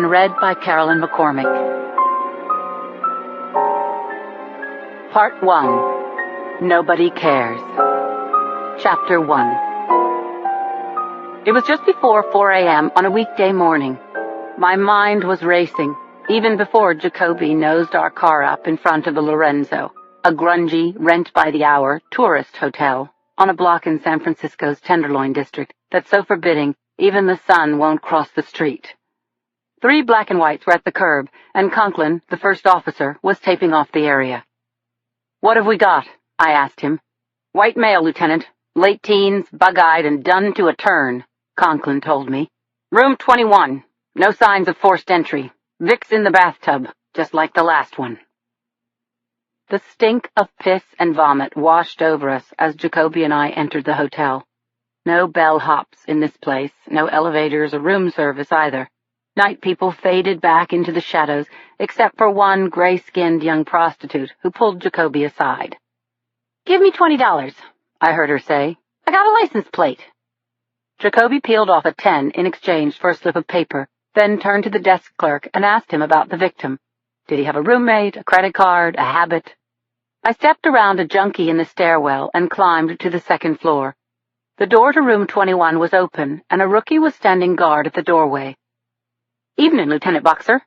been read by Carolyn McCormick. Part 1. Nobody Cares. Chapter 1. It was just before 4 a.m. on a weekday morning. My mind was racing, even before Jacoby nosed our car up in front of the Lorenzo, a grungy, rent-by-the-hour tourist hotel on a block in San Francisco's Tenderloin district that's so forbidding even the sun won't cross the street. 3 black and whites were at the curb, and Conklin, the first officer, was taping off the area. "What have we got?" I asked him. "White male, Lieutenant. Late teens, bug-eyed, and done to a turn," Conklin told me. "Room 21. No signs of forced entry. Vic's in the bathtub, just like the last one." The stink of piss and vomit washed over us as Jacoby and I entered the hotel. No bellhops in this place, no elevators or room service either. Night people faded back into the shadows, except for one gray-skinned young prostitute who pulled Jacoby aside. "Give me $20, I heard her say. "I got a license plate." Jacoby peeled off a 10 in exchange for a slip of paper, then turned to the desk clerk and asked him about the victim. Did he have a roommate, a credit card, a habit? I stepped around a junkie in the stairwell and climbed to the second floor. The door to room 21 was open, and a rookie was standing guard at the doorway. "Evening, Lieutenant Boxer."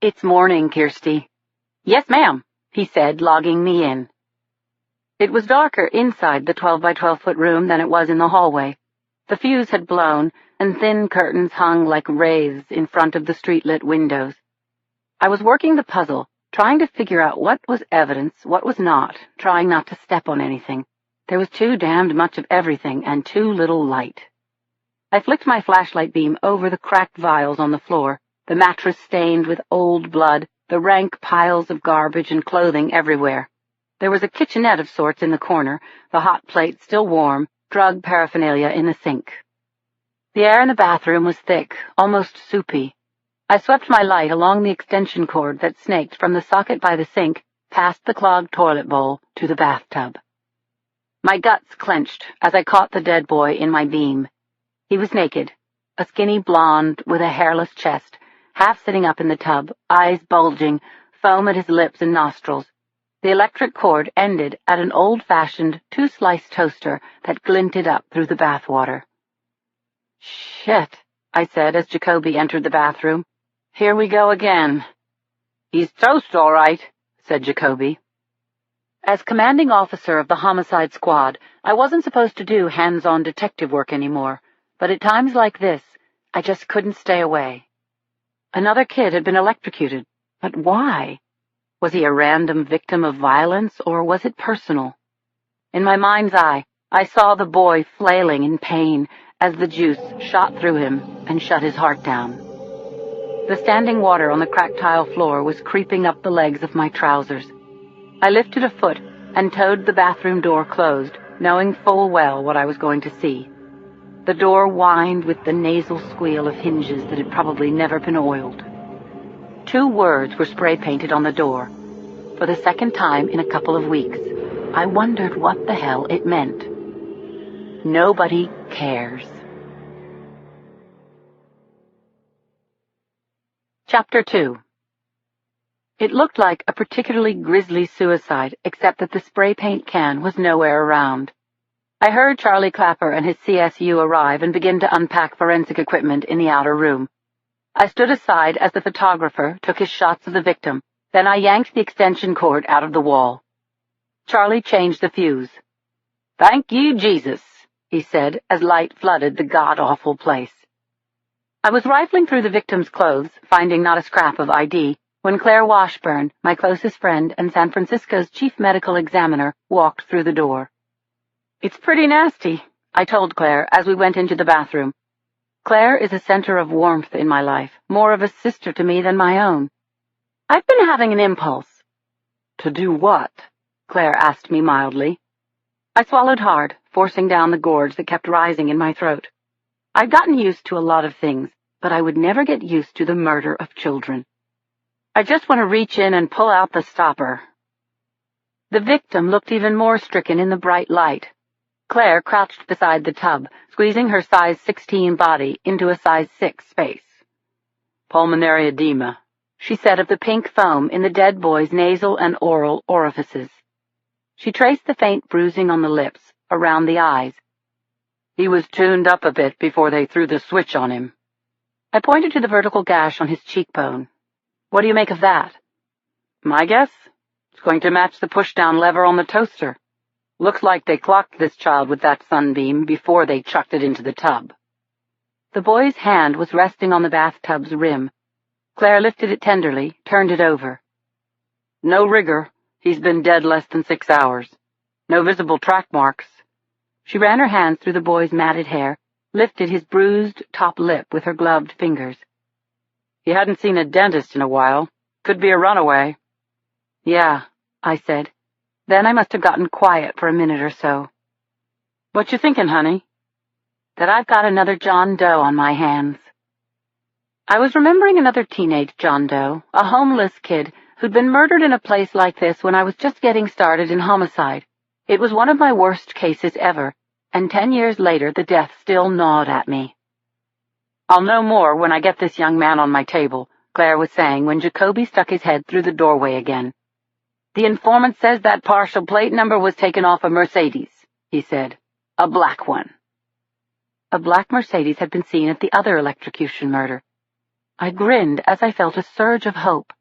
"It's morning, Kirsty." "Yes, ma'am," he said, logging me in. It was darker inside the 12-by-12-foot room than it was in the hallway. The fuse had blown, and thin curtains hung like wraiths in front of the street-lit windows. I was working the puzzle, trying to figure out what was evidence, what was not, trying not to step on anything. There was too damned much of everything and too little light. I flicked my flashlight beam over the cracked vials on the floor, the mattress stained with old blood, the rank piles of garbage and clothing everywhere. There was a kitchenette of sorts in the corner, the hot plate still warm, drug paraphernalia in the sink. The air in the bathroom was thick, almost soupy. I swept my light along the extension cord that snaked from the socket by the sink past the clogged toilet bowl to the bathtub. My guts clenched as I caught the dead boy in my beam. He was naked, a skinny blonde with a hairless chest, half sitting up in the tub, eyes bulging, foam at his lips and nostrils. The electric cord ended at an old-fashioned 2-slice toaster that glinted up through the bathwater. "Shit," I said as Jacoby entered the bathroom. "Here we go again." "He's toast, all right," said Jacoby. As commanding officer of the homicide squad, I wasn't supposed to do hands-on detective work anymore, but at times like this, I just couldn't stay away. Another kid had been electrocuted, but why? Was he a random victim of violence, or was it personal? In my mind's eye, I saw the boy flailing in pain as the juice shot through him and shut his heart down. The standing water on the cracked tile floor was creeping up the legs of my trousers. I lifted a foot and towed the bathroom door closed, knowing full well what I was going to see. The door whined with the nasal squeal of hinges that had probably never been oiled. 2 words were spray-painted on the door. For the second time in a couple of weeks, I wondered what the hell it meant. Nobody cares. Chapter 2. It looked like a particularly grisly suicide, except that the spray paint can was nowhere around. I heard Charlie Clapper and his CSU arrive and begin to unpack forensic equipment in the outer room. I stood aside as the photographer took his shots of the victim, then I yanked the extension cord out of the wall. Charlie changed the fuse. "Thank you, Jesus," he said as light flooded the god-awful place. I was rifling through the victim's clothes, finding not a scrap of ID, when Claire Washburn, my closest friend and San Francisco's chief medical examiner, walked through the door. "It's pretty nasty," I told Claire as we went into the bathroom. Claire is a center of warmth in my life, more of a sister to me than my own. "I've been having an impulse." "To do what?" Claire asked me mildly. I swallowed hard, forcing down the gorge that kept rising in my throat. I'd gotten used to a lot of things, but I would never get used to the murder of children. I just want to reach in and pull out the stopper. The victim looked even more stricken in the bright light. Claire crouched beside the tub, squeezing her size 16 body into a size 6 space. Pulmonary edema, she said of the pink foam in the dead boy's nasal and oral orifices. She traced the faint bruising on the lips, around the eyes. He was tuned up a bit before they threw the switch on him. I pointed to the vertical gash on his cheekbone. What do you make of that? My guess? It's going to match the push-down lever on the toaster. Looks like they clocked this child with that sunbeam before they chucked it into the tub. The boy's hand was resting on the bathtub's rim. Claire lifted it tenderly, turned it over. No rigor. He's been dead less than 6 hours. No visible track marks. She ran her hands through the boy's matted hair, lifted his bruised top lip with her gloved fingers. He hadn't seen a dentist in a while. Could be a runaway. Yeah, I said. Then I must have gotten quiet for a minute or so. What you thinking, honey? That I've got another John Doe on my hands. I was remembering another teenage John Doe, a homeless kid who'd been murdered in a place like this when I was just getting started in homicide. It was one of my worst cases ever, and 10 years later the death still gnawed at me. I'll know more when I get this young man on my table, Claire was saying when Jacoby stuck his head through the doorway again. The informant says that partial plate number was taken off a Mercedes, he said. A black one. A black Mercedes had been seen at the other electrocution murder. I grinned as I felt a surge of hope.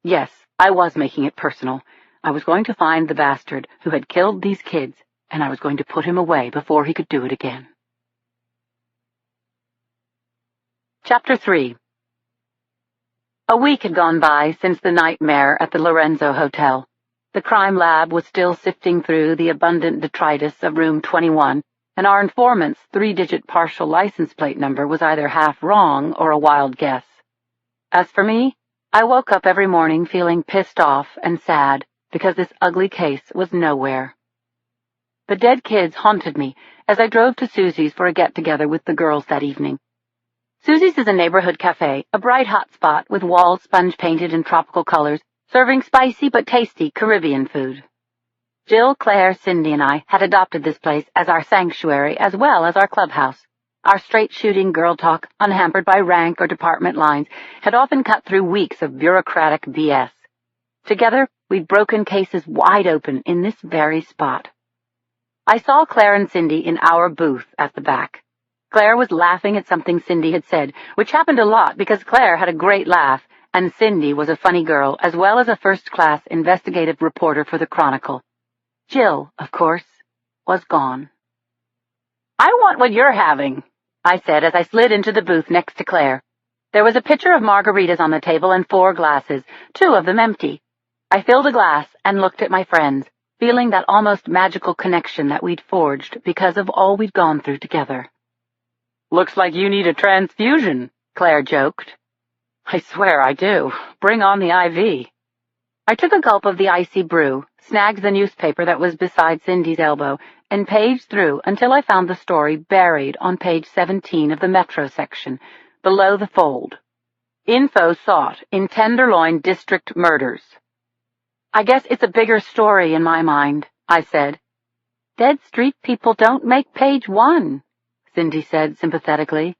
Yes, I was making it personal. I was going to find the bastard who had killed these kids, and I was going to put him away before he could do it again. Chapter 3. A week had gone by since the nightmare at the Lorenzo Hotel. The crime lab was still sifting through the abundant detritus of room 21, and our informant's 3-digit partial license plate number was either half wrong or a wild guess. As for me, I woke up every morning feeling pissed off and sad because this ugly case was nowhere. The dead kids haunted me as I drove to Susie's for a get-together with the girls that evening. Susie's is a neighborhood cafe, a bright hot spot with walls sponge-painted in tropical colors, serving spicy but tasty Caribbean food. Jill, Claire, Cindy, and I had adopted this place as our sanctuary as well as our clubhouse. Our straight-shooting girl talk, unhampered by rank or department lines, had often cut through weeks of bureaucratic BS. Together, we'd broken cases wide open in this very spot. I saw Claire and Cindy in our booth at the back. Claire was laughing at something Cindy had said, which happened a lot because Claire had a great laugh, and Cindy was a funny girl as well as a first-class investigative reporter for the Chronicle. Jill, of course, was gone. I want what you're having, I said as I slid into the booth next to Claire. There was a pitcher of margaritas on the table and 4 glasses, 2 of them empty. I filled a glass and looked at my friends, feeling that almost magical connection that we'd forged because of all we'd gone through together. Looks like you need a transfusion, Claire joked. I swear I do. Bring on the IV. I took a gulp of the icy brew, snagged the newspaper that was beside Cindy's elbow, and paged through until I found the story buried on page 17 of the Metro section, below the fold. Info sought in Tenderloin District murders. I guess it's a bigger story in my mind, I said. Dead street people don't make page 1, Cindy said sympathetically.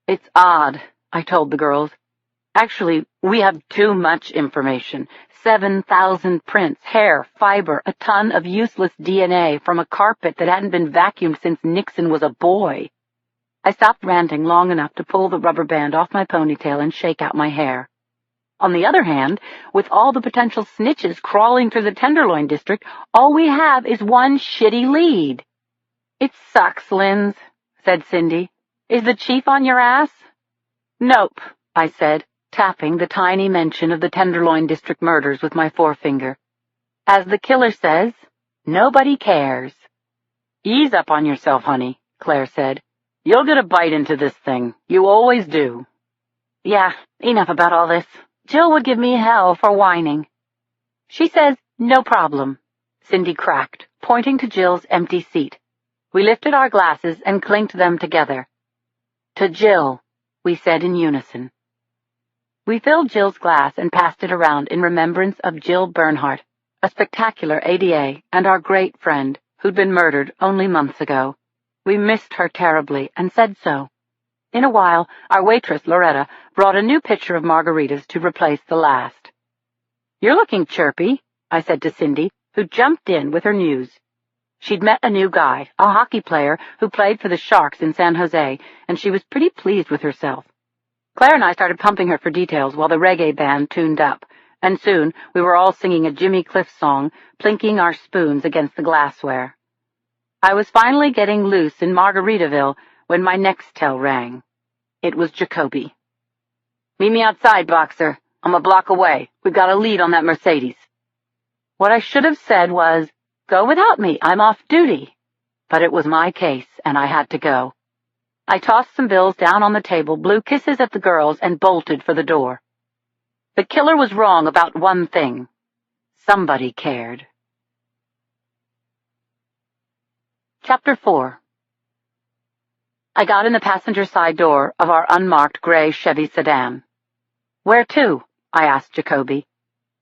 It's odd, I told the girls. Actually, we have too much information. 7,000 prints, hair, fiber, a ton of useless DNA from a carpet that hadn't been vacuumed since Nixon was a boy. I stopped ranting long enough to pull the rubber band off my ponytail and shake out my hair. On the other hand, with all the potential snitches crawling through the Tenderloin district, all we have is one shitty lead. It sucks, Linz, said Cindy. Is the chief on your ass? Nope, I said, tapping the tiny mention of the Tenderloin district murders with my forefinger. As the killer says, nobody cares. Ease up on yourself, honey, Claire said. You'll get a bite into this thing. You always do. Yeah, enough about all this. Jill would give me hell for whining. She says, no problem, Cindy cracked, pointing to Jill's empty seat. We lifted our glasses and clinked them together. To Jill, we said in unison. We filled Jill's glass and passed it around in remembrance of Jill Bernhardt, a spectacular ADA and our great friend who'd been murdered only months ago. We missed her terribly and said so. In a while, our waitress, Loretta, brought a new pitcher of margaritas to replace the last. "You're looking chirpy," I said to Cindy, who jumped in with her news. She'd met a new guy, a hockey player who played for the Sharks in San Jose, and she was pretty pleased with herself. Claire and I started pumping her for details while the reggae band tuned up, and soon we were all singing a Jimmy Cliff song, plinking our spoons against the glassware. I was finally getting loose in Margaritaville when my Nextel rang. It was Jacoby. "Meet me outside, Boxer. I'm a block away. We've got a lead on that Mercedes." What I should have said was, "Go without me. I'm off duty." But it was my case, and I had to go. I tossed some bills down on the table, blew kisses at the girls, and bolted for the door. The killer was wrong about one thing. Somebody cared. Chapter 4. I got in the passenger side door of our unmarked gray Chevy sedan. "Where to?" I asked Jacoby.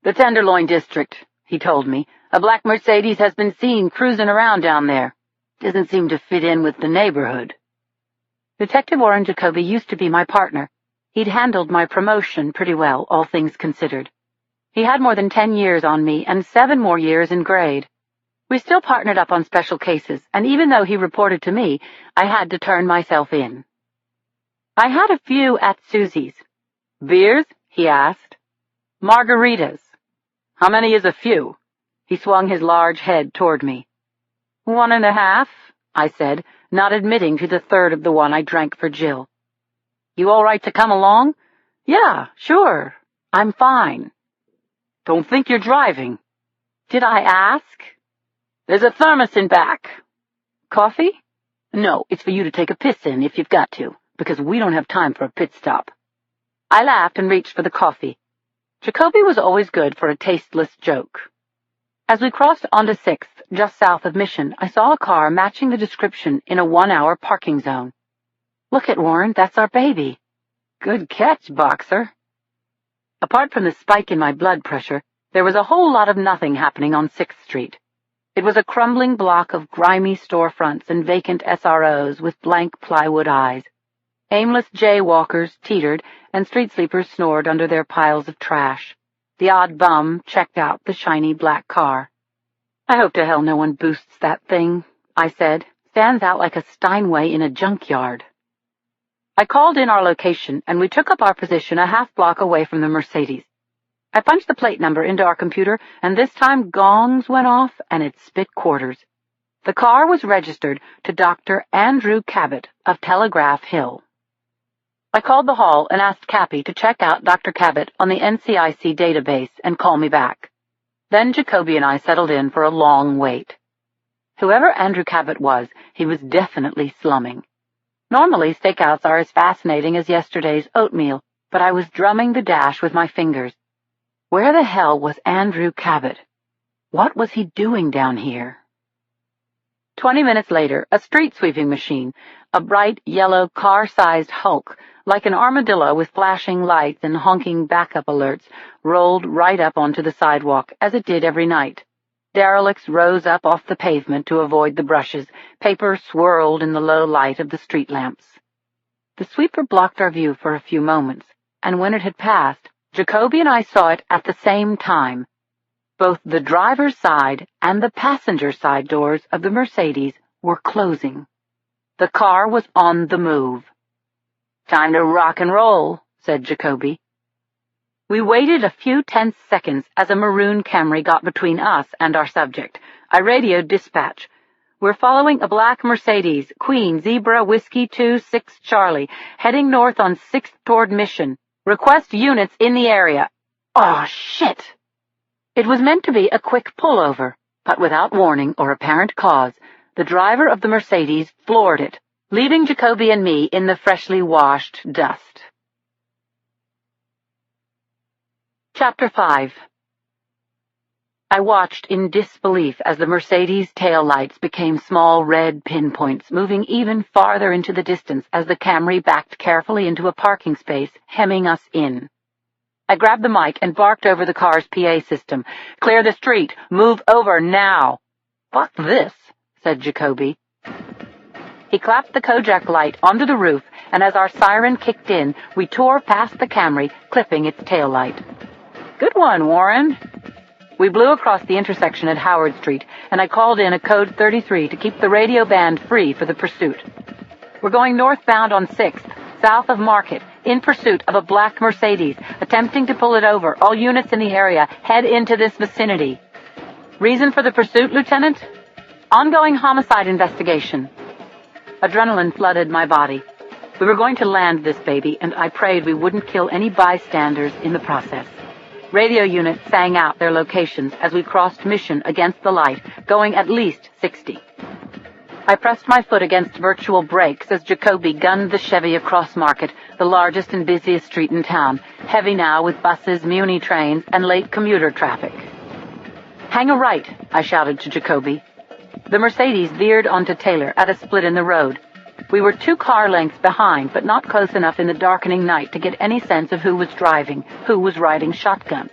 "The Tenderloin District," he told me. "A black Mercedes has been seen cruising around down there. Doesn't seem to fit in with the neighborhood." Detective Warren Jacoby used to be my partner. He'd handled my promotion pretty well, all things considered. He had more than 10 years on me and 7 more years in grade. We still partnered up on special cases, and even though he reported to me, I had to turn myself in. I had a few at Susie's. "Beers?" he asked. "Margaritas." "How many is a few?" He swung his large head toward me. 1.5, I said, not admitting to the third of the one I drank for Jill. "You all right to come along?" "Yeah, sure. I'm fine." "Don't think you're driving." "Did I ask?" "There's a thermos in back." "Coffee?" "No, it's for you to take a piss in if you've got to, because we don't have time for a pit stop." I laughed and reached for the coffee. Jacoby was always good for a tasteless joke. As we crossed onto 6th, just south of Mission, I saw a car matching the description in a 1-hour parking zone. "Look at Warren, that's our baby." "Good catch, Boxer." Apart from the spike in my blood pressure, there was a whole lot of nothing happening on 6th Street. It was a crumbling block of grimy storefronts and vacant SROs with blank plywood eyes. Aimless jaywalkers teetered, and street sleepers snored under their piles of trash. The odd bum checked out the shiny black car. "I hope to hell no one boosts that thing," I said. "Stands out like a Steinway in a junkyard." I called in our location, and we took up our position a half-block away from the Mercedes. I punched the plate number into our computer, and this time gongs went off, and it spit quarters. The car was registered to Dr. Andrew Cabot of Telegraph Hill. I called the hall and asked Cappy to check out Dr. Cabot on the NCIC database and call me back. Then Jacoby and I settled in for a long wait. Whoever Andrew Cabot was, he was definitely slumming. Normally, stakeouts are as fascinating as yesterday's oatmeal, but I was drumming the dash with my fingers. Where the hell was Andrew Cabot? What was he doing down here? 20 minutes later, a street-sweeping machine, a bright yellow car-sized hulk, like an armadillo with flashing lights and honking backup alerts, rolled right up onto the sidewalk, as it did every night. Derelicts rose up off the pavement to avoid the brushes. Paper swirled in the low light of the street lamps. The sweeper blocked our view for a few moments, and when it had passed, Jacoby and I saw it at the same time. Both the driver's side and the passenger side doors of the Mercedes were closing. The car was on the move. "Time to rock and roll," said Jacoby. We waited a few tense seconds as a maroon Camry got between us and our subject. I radioed dispatch. "We're following a black Mercedes, Queen Zebra Whiskey 26 Charlie, heading north on 6th toward Mission. Request units in the area." "Oh, shit!" It was meant to be a quick pullover, but without warning or apparent cause, the driver of the Mercedes floored it, leaving Jacoby and me in the freshly washed dust. Chapter 5. I watched in disbelief as the Mercedes' taillights became small red pinpoints, moving even farther into the distance as the Camry backed carefully into a parking space, hemming us in. I grabbed the mic and barked over the car's PA system. "Clear the street! Move over now!" "Fuck this," said Jacoby. He clapped the Kojak light onto the roof, and as our siren kicked in, we tore past the Camry, clipping its tail light. "Good one, Warren." We blew across the intersection at Howard Street, and I called in a code 33 to keep the radio band free for the pursuit. "We're going northbound on 6th, south of Market, in pursuit of a black Mercedes, attempting to pull it over. All units in the area head into this vicinity." "Reason for the pursuit, Lieutenant?" "Ongoing homicide investigation." Adrenaline flooded my body. We were going to land this baby, and I prayed we wouldn't kill any bystanders in the process. Radio units sang out their locations as we crossed Mission against the light, going at least 60. I pressed my foot against virtual brakes as Jacoby gunned the Chevy across Market, the largest and busiest street in town, heavy now with buses, muni trains, and late commuter traffic. "Hang a right," I shouted to Jacoby. The Mercedes veered onto Taylor at a split in the road. We were 2 car lengths behind, but not close enough in the darkening night to get any sense of who was driving, who was riding shotgun.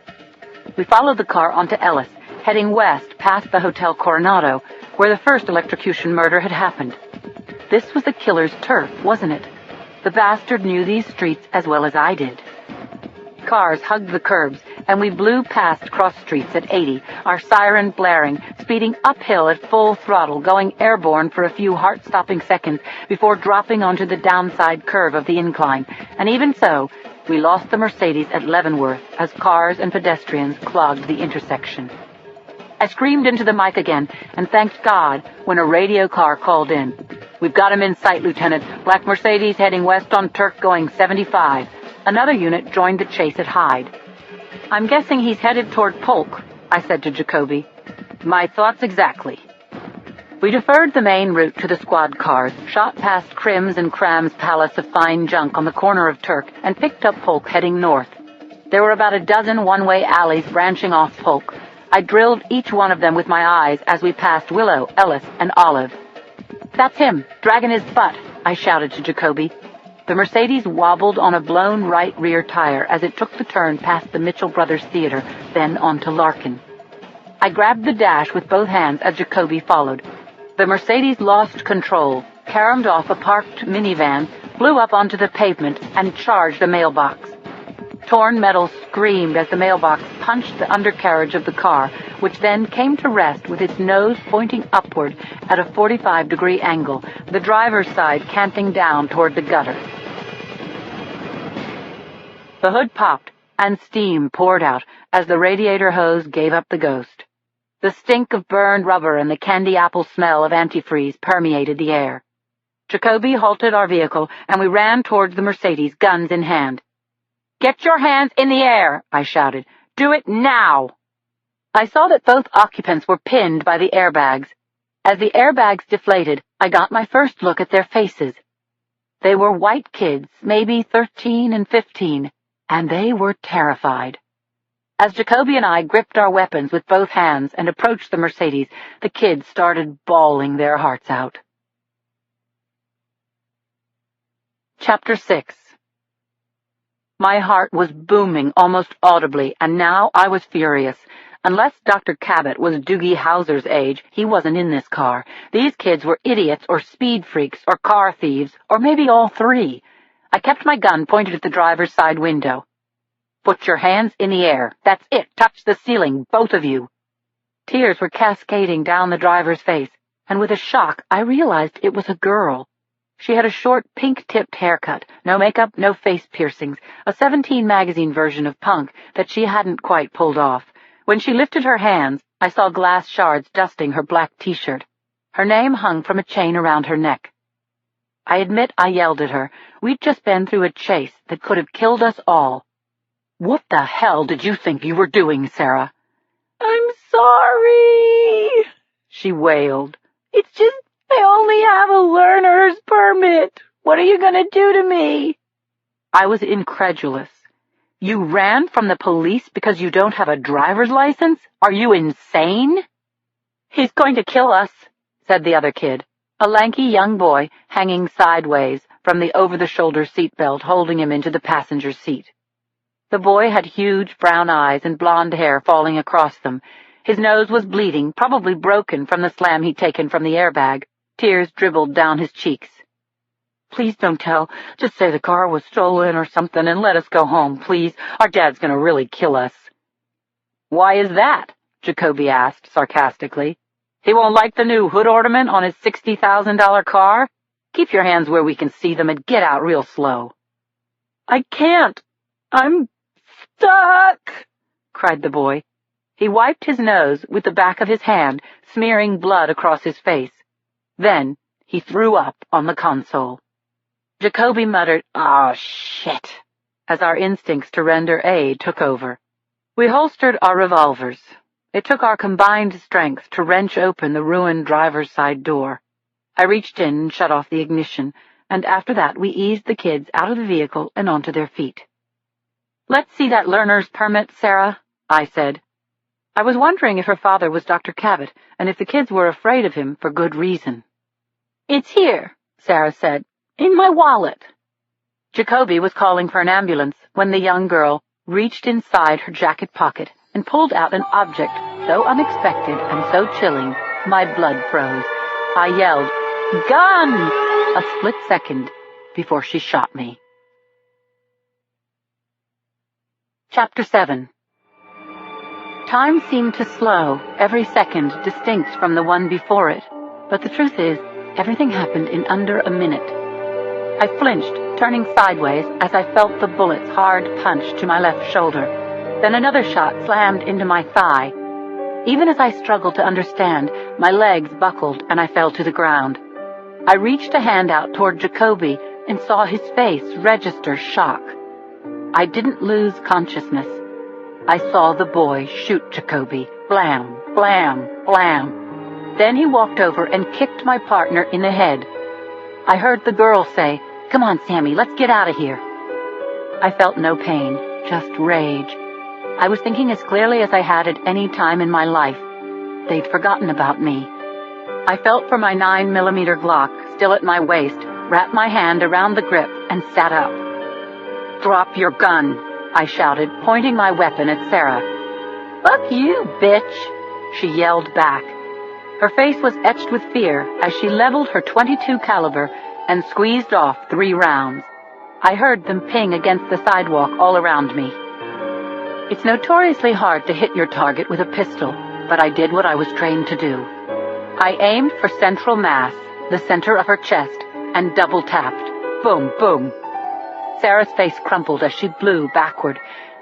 We followed the car onto Ellis, heading west past the Hotel Coronado, where the first electrocution murder had happened. This was the killer's turf, wasn't it? The bastard knew these streets as well as I did. Cars hugged the curbs, and we blew past cross streets at 80, our siren blaring, speeding uphill at full throttle, going airborne for a few heart-stopping seconds before dropping onto the downside curve of the incline. And even so, we lost the Mercedes at Leavenworth as cars and pedestrians clogged the intersection. I screamed into the mic again and thanked God when a radio car called in. "We've got him in sight, Lieutenant. Black Mercedes heading west on Turk going 75. Another unit joined the chase at Hyde." "I'm guessing he's headed toward Polk," I said to Jacoby. "My thoughts exactly." We deferred the main route to the squad cars, shot past Crim's and Cram's palace of fine junk on the corner of Turk, and picked up Polk heading north. There were about a dozen one-way alleys branching off Polk. I drilled each one of them with my eyes as we passed Willow, Ellis, and Olive. "That's him, dragging his butt," I shouted to Jacoby. The Mercedes wobbled on a blown right rear tire as it took the turn past the Mitchell Brothers Theater, then onto Larkin. I grabbed the dash with both hands as Jacoby followed. The Mercedes lost control, caromed off a parked minivan, blew up onto the pavement, and charged a mailbox. Torn metal screamed as the mailbox punched the undercarriage of the car, which then came to rest with its nose pointing upward at a 45-degree angle, the driver's side canting down toward the gutter. The hood popped, and steam poured out as the radiator hose gave up the ghost. The stink of burned rubber and the candy apple smell of antifreeze permeated the air. Jacoby halted our vehicle, and we ran towards the Mercedes, guns in hand. "Get your hands in the air," I shouted. "Do it now!" I saw that both occupants were pinned by the airbags. As the airbags deflated, I got my first look at their faces. They were white kids, maybe 13 and 15, and they were terrified. As Jacoby and I gripped our weapons with both hands and approached the Mercedes, the kids started bawling their hearts out. Chapter 6. My heart was booming almost audibly, and now I was furious. Unless Dr. Cabot was Doogie Howser's age, he wasn't in this car. These kids were idiots or speed freaks or car thieves, or maybe all three. I kept my gun pointed at the driver's side window. "Put your hands in the air. That's it. Touch the ceiling, both of you." Tears were cascading down the driver's face, and with a shock I realized it was a girl. She had a short, pink-tipped haircut, no makeup, no face piercings, a 17 magazine version of punk that she hadn't quite pulled off. When she lifted her hands, I saw glass shards dusting her black T-shirt. Her name hung from a chain around her neck. I admit I yelled at her. We'd just been through a chase that could have killed us all. "What the hell did you think you were doing, Sarah?" "I'm sorry," she wailed. "It's just I only have a learner's permit. What are you going to do to me?" I was incredulous. "You ran from the police because you don't have a driver's license? Are you insane?" "He's going to kill us," said the other kid, a lanky young boy hanging sideways from the over-the-shoulder seatbelt holding him into the passenger seat. The boy had huge brown eyes and blonde hair falling across them. His nose was bleeding, probably broken from the slam he'd taken from the airbag. Tears dribbled down his cheeks. "Please don't tell. Just say the car was stolen or something and let us go home, please. Our dad's gonna really kill us." "Why is that?" Jacoby asked sarcastically. "He won't like the new hood ornament on his $60,000 car? Keep your hands where we can see them and get out real slow." "I can't. I'm stuck," cried the boy. He wiped his nose with the back of his hand, smearing blood across his face. Then he threw up on the console. Jacoby muttered, "Oh, shit," as our instincts to render aid took over. We holstered our revolvers. It took our combined strength to wrench open the ruined driver's side door. I reached in and shut off the ignition, and after that we eased the kids out of the vehicle and onto their feet. "Let's see that learner's permit, Sarah," I said. I was wondering if her father was Dr. Cabot, and if the kids were afraid of him for good reason. "It's here," Sarah said. "In my wallet." Jacoby was calling for an ambulance when the young girl reached inside her jacket pocket and pulled out an object so unexpected and so chilling, my blood froze. I yelled, "Gun!" a split second before she shot me. Chapter 7. Time seemed to slow, every second distinct from the one before it, but the truth is, everything happened in under a minute. I flinched, turning sideways as I felt the bullet's hard punch to my left shoulder. Then another shot slammed into my thigh. Even as I struggled to understand, my legs buckled and I fell to the ground. I reached a hand out toward Jacoby and saw his face register shock. I didn't lose consciousness. I saw the boy shoot Jacoby. Blam, blam, blam. Then he walked over and kicked my partner in the head. I heard the girl say, "Come on, Sammy, let's get out of here." I felt no pain, just rage. I was thinking as clearly as I had at any time in my life. They'd forgotten about me. I felt for my 9mm Glock, still at my waist, wrapped my hand around the grip, and sat up. "Drop your gun," I shouted, pointing my weapon at Sarah. "Fuck you, bitch," she yelled back. Her face was etched with fear as she leveled her .22 caliber and squeezed off 3 rounds. I heard them ping against the sidewalk all around me. It's notoriously hard to hit your target with a pistol, but I did what I was trained to do. I aimed for central mass, the center of her chest, and double-tapped. Boom, boom. Sarah's face crumpled as she blew backward.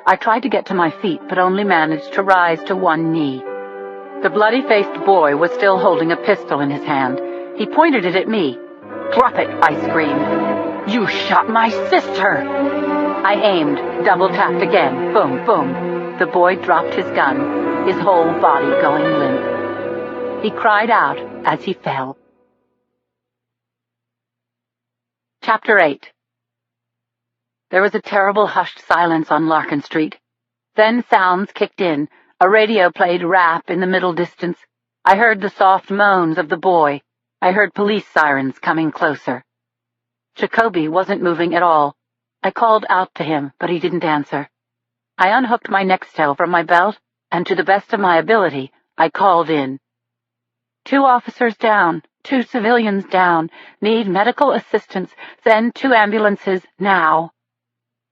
I tried to get to my feet, but only managed to rise to one knee. The bloody-faced boy was still holding a pistol in his hand. He pointed it at me. "Drop it," I screamed. "You shot my sister!" I aimed, double-tapped again. Boom, boom. The boy dropped his gun, his whole body going limp. He cried out as he fell. Chapter 8. There was a terrible hushed silence on Larkin Street. Then sounds kicked in. A radio played rap in the middle distance. I heard the soft moans of the boy. I heard police sirens coming closer. Jacoby wasn't moving at all. I called out to him, but he didn't answer. I unhooked my Nextel from my belt, and to the best of my ability, I called in. 2 officers down, 2 civilians down, need medical assistance, send 2 ambulances now.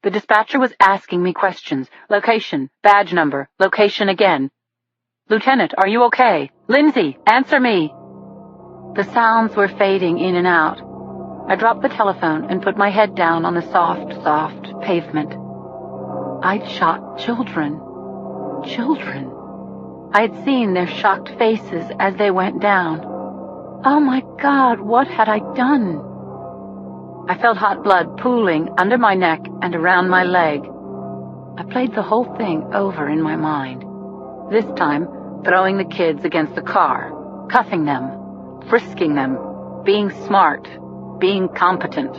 The dispatcher was asking me questions. Location, badge number, location again. "Lieutenant, are you okay? Lindsay, answer me." The sounds were fading in and out. I dropped the telephone and put my head down on the soft pavement. I'd shot children. Children. I had seen their shocked faces as they went down. Oh my God, what had I done? I felt hot blood pooling under my neck and around my leg. I played the whole thing over in my mind. This time, throwing the kids against the car, cuffing them, frisking them, being smart, being competent.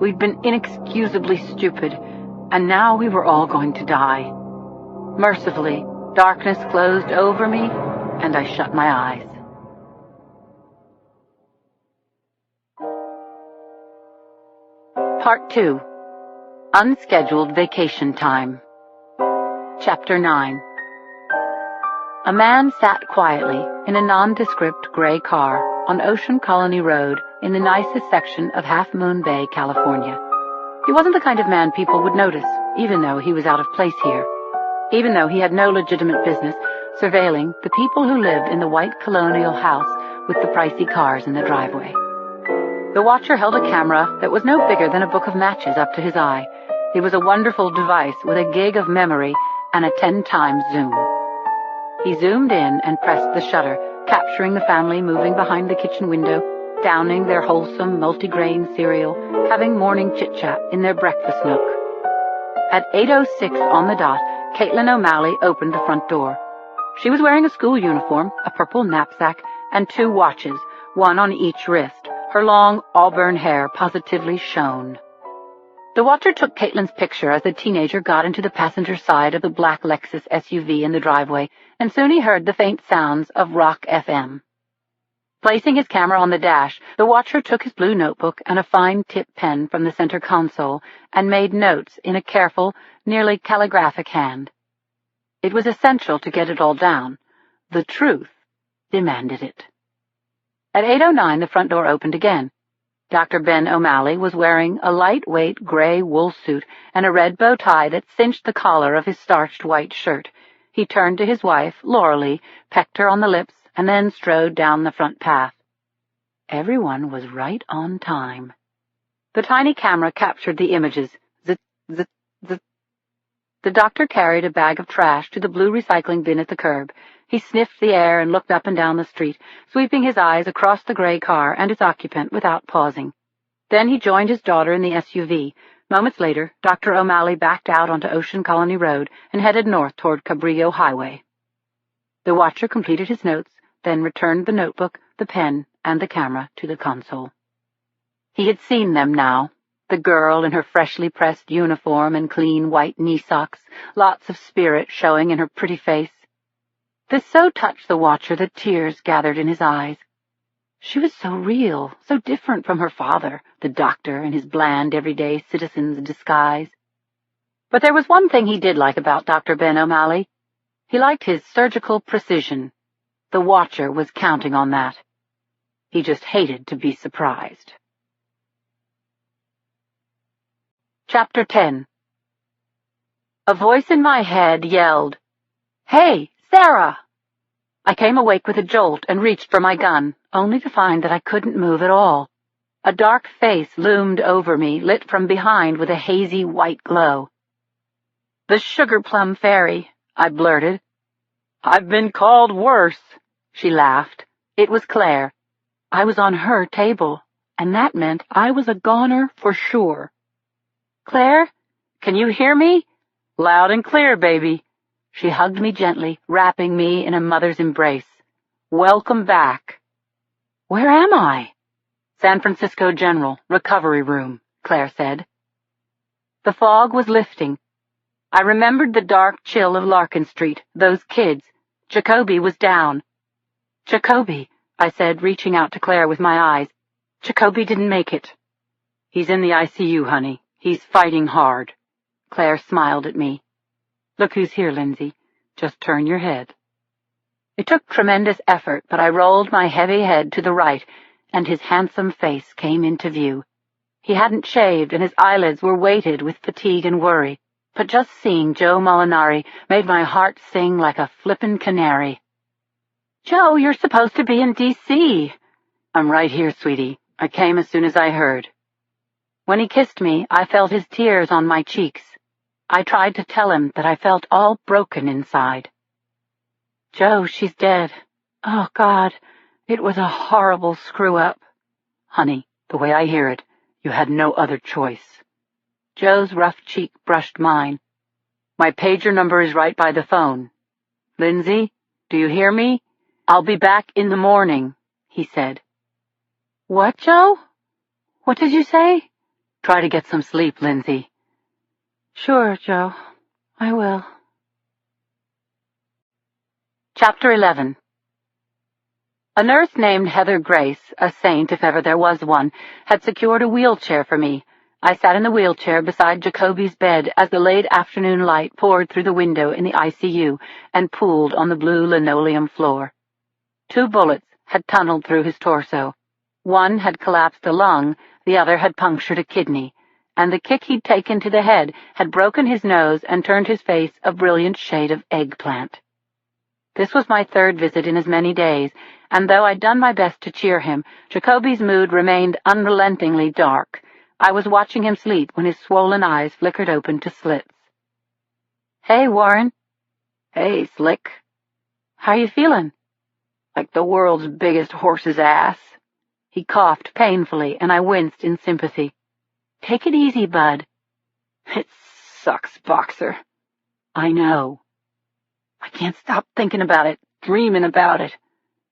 We'd been inexcusably stupid, and now we were all going to die. Mercifully, darkness closed over me, and I shut my eyes. Part 2. Unscheduled Vacation Time. Chapter 9. A man sat quietly in a nondescript gray car on Ocean Colony Road in the nicest section of Half Moon Bay, California. He wasn't the kind of man people would notice, even though he was out of place here, even though he had no legitimate business surveilling the people who lived in the white colonial house with the pricey cars in the driveway. The watcher held a camera that was no bigger than a book of matches up to his eye. It was a wonderful device with a gig of memory and a 10-time zoom. He zoomed in and pressed the shutter, capturing the family moving behind the kitchen window, downing their wholesome multigrain cereal, having morning chit-chat in their breakfast nook. At 8:06 on the dot, Caitlin O'Malley opened the front door. She was wearing a school uniform, a purple knapsack, and 2 watches, one on each wrist. Her long auburn hair positively shone. The watcher took Caitlin's picture as the teenager got into the passenger side of the black Lexus SUV in the driveway, and soon he heard the faint sounds of Rock FM. Placing his camera on the dash, the watcher took his blue notebook and a fine tip pen from the center console and made notes in a careful, nearly calligraphic hand. It was essential to get it all down. The truth demanded it. At 8:09, the front door opened again. Dr. Ben O'Malley was wearing a lightweight gray wool suit and a red bow tie that cinched the collar of his starched white shirt. He turned to his wife, Lauralee, pecked her on the lips, and then strode down the front path. Everyone was right on time. The tiny camera captured the images. Zit, zit, zit. The doctor carried a bag of trash to the blue recycling bin at the curb. He sniffed the air and looked up and down the street, sweeping his eyes across the gray car and its occupant without pausing. Then he joined his daughter in the SUV. Moments later, Dr. O'Malley backed out onto Ocean Colony Road and headed north toward Cabrillo Highway. The watcher completed his notes, then returned the notebook, the pen, and the camera to the console. He had seen them now. The girl in her freshly pressed uniform and clean white knee socks, lots of spirit showing in her pretty face. This so touched the watcher that tears gathered in his eyes. She was so real, so different from her father, the doctor, in his bland, everyday citizen's disguise. But there was one thing he did like about Dr. Ben O'Malley. He liked his surgical precision. The watcher was counting on that. He just hated to be surprised. Chapter 10. A voice in my head yelled, "Hey, Sarah!" I came awake with a jolt and reached for my gun, only to find that I couldn't move at all. A dark face loomed over me, lit from behind with a hazy white glow. "The Sugar Plum Fairy," I blurted. "I've been called worse," she laughed. It was Claire. I was on her table, and that meant I was a goner for sure. "Claire, can you hear me?" "Loud and clear, baby." She hugged me gently, wrapping me in a mother's embrace. "Welcome back." "Where am I?" "San Francisco General, recovery room," Claire said. The fog was lifting. I remembered the dark chill of Larkin Street, those kids. Jacoby was down. "Jacoby," I said, reaching out to Claire with my eyes. "Jacoby didn't make it." "He's in the ICU, honey. He's fighting hard." Claire smiled at me. "Look who's here, Lindsay. Just turn your head." It took tremendous effort, but I rolled my heavy head to the right, and his handsome face came into view. He hadn't shaved, and his eyelids were weighted with fatigue and worry, but just seeing Joe Molinari made my heart sing like a flippin' canary. "Joe, you're supposed to be in D.C. "I'm right here, sweetie. I came as soon as I heard." When he kissed me, I felt his tears on my cheeks. I tried to tell him that I felt all broken inside. "Joe, she's dead. Oh, God, it was a horrible screw-up." "Honey, the way I hear it, you had no other choice." Joe's rough cheek brushed mine. "My pager number is right by the phone. Lindsay, do you hear me? I'll be back in the morning," he said. "What, Joe? What did you say?" "Try to get some sleep, Lindsay." "Sure, Joe. I will." Chapter 11. A nurse named Heather Grace, a saint if ever there was one, had secured a wheelchair for me. I sat in the wheelchair beside Jacoby's bed as the late afternoon light poured through the window in the ICU and pooled on the blue linoleum floor. 2 bullets had tunneled through his torso. One had collapsed a lung, the other had punctured a kidney, and the kick he'd taken to the head had broken his nose and turned his face a brilliant shade of eggplant. This was my third visit in as many days, and though I'd done my best to cheer him, Jacoby's mood remained unrelentingly dark. I was watching him sleep when his swollen eyes flickered open to slits. "Hey, Warren." "Hey, Slick." "How you feeling?" "Like the world's biggest horse's ass." He coughed painfully, and I winced in sympathy. "Take it easy, bud." "It sucks, Boxer." "I know." "I can't stop thinking about it, dreaming about it."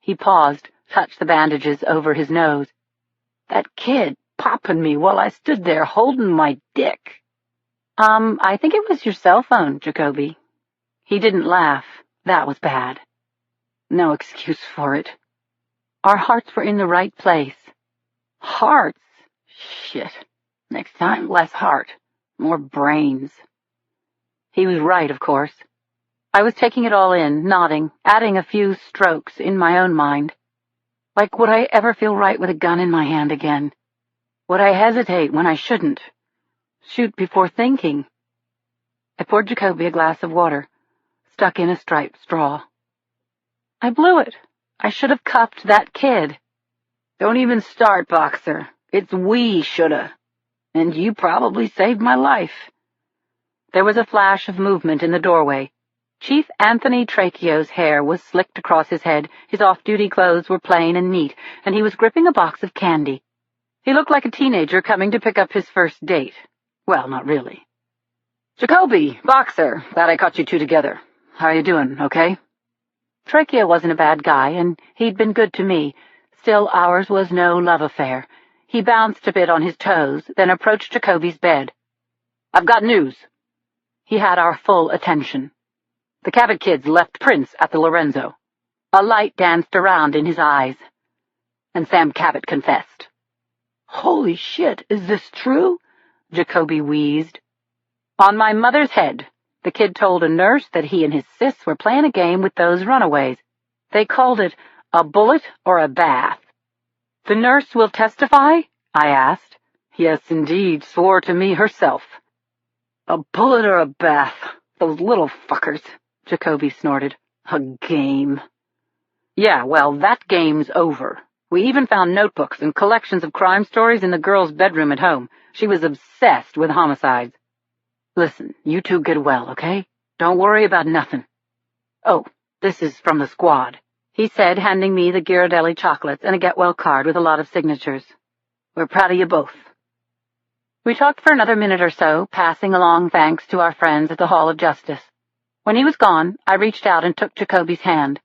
He paused, touched the bandages over his nose. "That kid popping me while I stood there holding my dick." I think it was your cell phone, Jacoby." He didn't laugh. That was bad. No excuse for it. Our hearts were in the right place. Hearts? Shit. Next time, less heart. More brains. He was right, of course. I was taking it all in, nodding, adding a few strokes in my own mind. Like, would I ever feel right with a gun in my hand again? Would I hesitate when I shouldn't? Shoot before thinking? I poured Jacoby a glass of water, stuck in a striped straw. I blew it. I should have cuffed that kid. Don't even start, Boxer. It's we shoulda. And you probably saved my life. There was a flash of movement in the doorway. Chief Anthony Trachio's hair was slicked across his head, his off-duty clothes were plain and neat, and he was gripping a box of candy. He looked like a teenager coming to pick up his first date. Well, not really. "Jacoby, Boxer, glad I caught you two together. How are you doing, okay?" Trachio wasn't a bad guy, and he'd been good to me. Still, ours was no love affair. He bounced a bit on his toes, then approached Jacoby's bed. "I've got news." He had our full attention. "The Cabot kids left Prince at the Lorenzo." A light danced around in his eyes. "And Sam Cabot confessed." "Holy shit, is this true?" Jacoby wheezed. "On my mother's head." The kid told a nurse that he and his sis were playing a game with those runaways. They called it a bullet or a bath. "The nurse will testify?" I asked. "Yes, indeed, swore to me herself." "A bullet or a bath? Those little fuckers," Jacoby snorted. "A game." "Yeah, well, that game's over. We even found notebooks and collections of crime stories in the girl's bedroom at home. She was obsessed with homicides. Listen, you two get well, okay? Don't worry about nothing. Oh, this is from the squad," he said, handing me the Ghirardelli chocolates and a get-well card with a lot of signatures. "We're proud of you both." We talked for another minute or so, passing along thanks to our friends at the Hall of Justice. When he was gone, I reached out and took Jacoby's hand.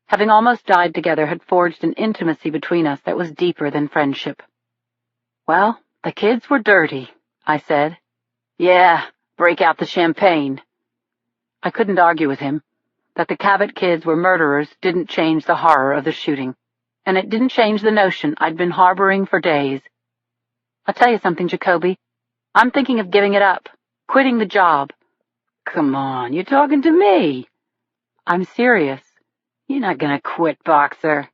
Having almost died together had forged an intimacy between us that was deeper than friendship. "Well, the kids were dirty," I said. "Yeah, break out the champagne." I couldn't argue with him. That the Cabot kids were murderers didn't change the horror of the shooting, and it didn't change the notion I'd been harboring for days. "I'll tell you something, Jacoby. I'm thinking of giving it up, quitting the job." "Come on, you're talking to me." "I'm serious." "You're not gonna quit, Boxer."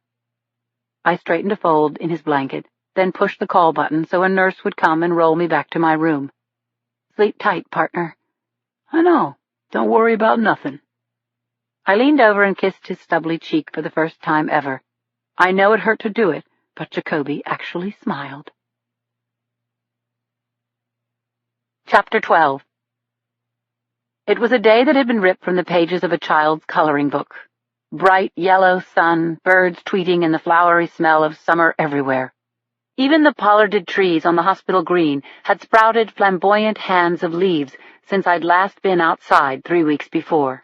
I straightened a fold in his blanket, then pushed the call button so a nurse would come and roll me back to my room. "Sleep tight, partner." "I know. Don't worry about nothing." I leaned over and kissed his stubbly cheek for the first time ever. I know it hurt to do it, but Jacoby actually smiled. Chapter 12. It was a day that had been ripped from the pages of a child's coloring book. Bright yellow sun, birds tweeting, and the flowery smell of summer everywhere. Even the pollarded trees on the hospital green had sprouted flamboyant hands of leaves since I'd last been outside 3 weeks before.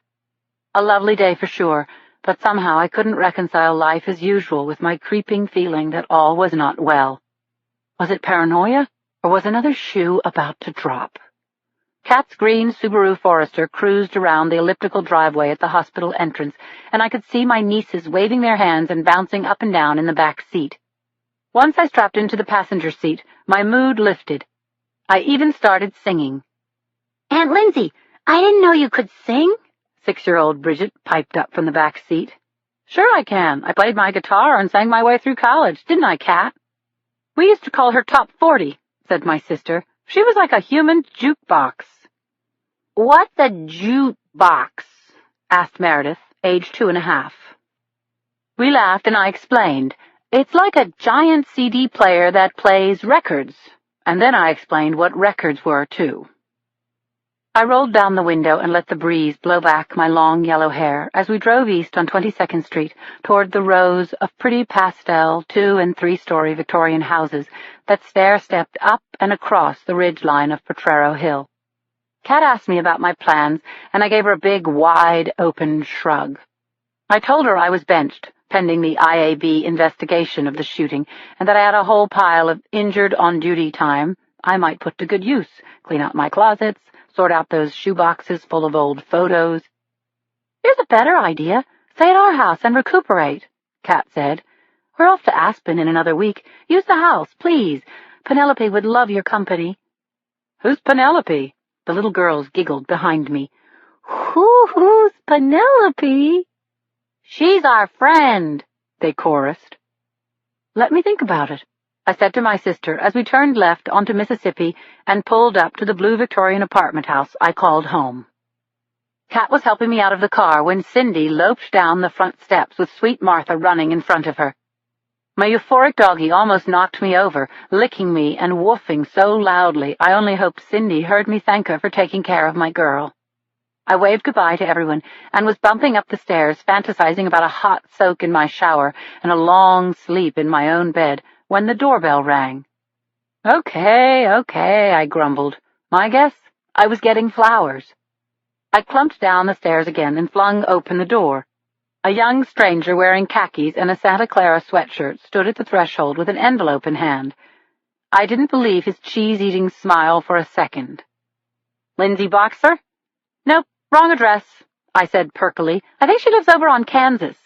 A lovely day for sure, but somehow I couldn't reconcile life as usual with my creeping feeling that all was not well. Was it paranoia, or was another shoe about to drop? Kat's green Subaru Forester cruised around the elliptical driveway at the hospital entrance, and I could see my nieces waving their hands and bouncing up and down in the back seat. Once I strapped into the passenger seat, my mood lifted. I even started singing. "Aunt Lindsay, I didn't know you could sing," 6-year-old Bridget piped up from the back seat. Sure I can. I played my guitar and sang my way through college, didn't I, Kat? We used to call her Top 40, said my sister. She was like a human jukebox. What's a jukebox? Asked Meredith, age 2.5. We laughed and I explained. It's like a giant CD player that plays records. And then I explained what records were, too. I rolled down the window and let the breeze blow back my long yellow hair as we drove east on 22nd Street toward the rows of pretty pastel 2- and 3-story Victorian houses that stair-stepped up and across the ridgeline of Potrero Hill. Kat asked me about my plans, and I gave her a big, wide-open shrug. I told her I was benched, pending the IAB investigation of the shooting, and that I had a whole pile of injured on-duty time I might put to good use, clean out my closets, sort out those shoeboxes full of old photos. Here's a better idea. Stay at our house and recuperate, Kat said. We're off to Aspen in another week. Use the house, please. Penelope would love your company. Who's Penelope? The little girls giggled behind me. Who's Penelope? She's our friend, they chorused. Let me think about it, I said to my sister as we turned left onto Mississippi and pulled up to the blue Victorian apartment house I called home. Kat was helping me out of the car when Cindy loped down the front steps with sweet Martha running in front of her. My euphoric doggie almost knocked me over, licking me and woofing so loudly I only hoped Cindy heard me thank her for taking care of my girl. I waved goodbye to everyone and was bumping up the stairs, fantasizing about a hot soak in my shower and a long sleep in my own bed when the doorbell rang. Okay, I grumbled. My guess? I was getting flowers. I clumped down the stairs again and flung open the door. A young stranger wearing khakis and a Santa Clara sweatshirt stood at the threshold with an envelope in hand. I didn't believe his cheese-eating smile for a second. Lindsay Boxer? Nope, wrong address, I said perkily. I think she lives over on Kansas.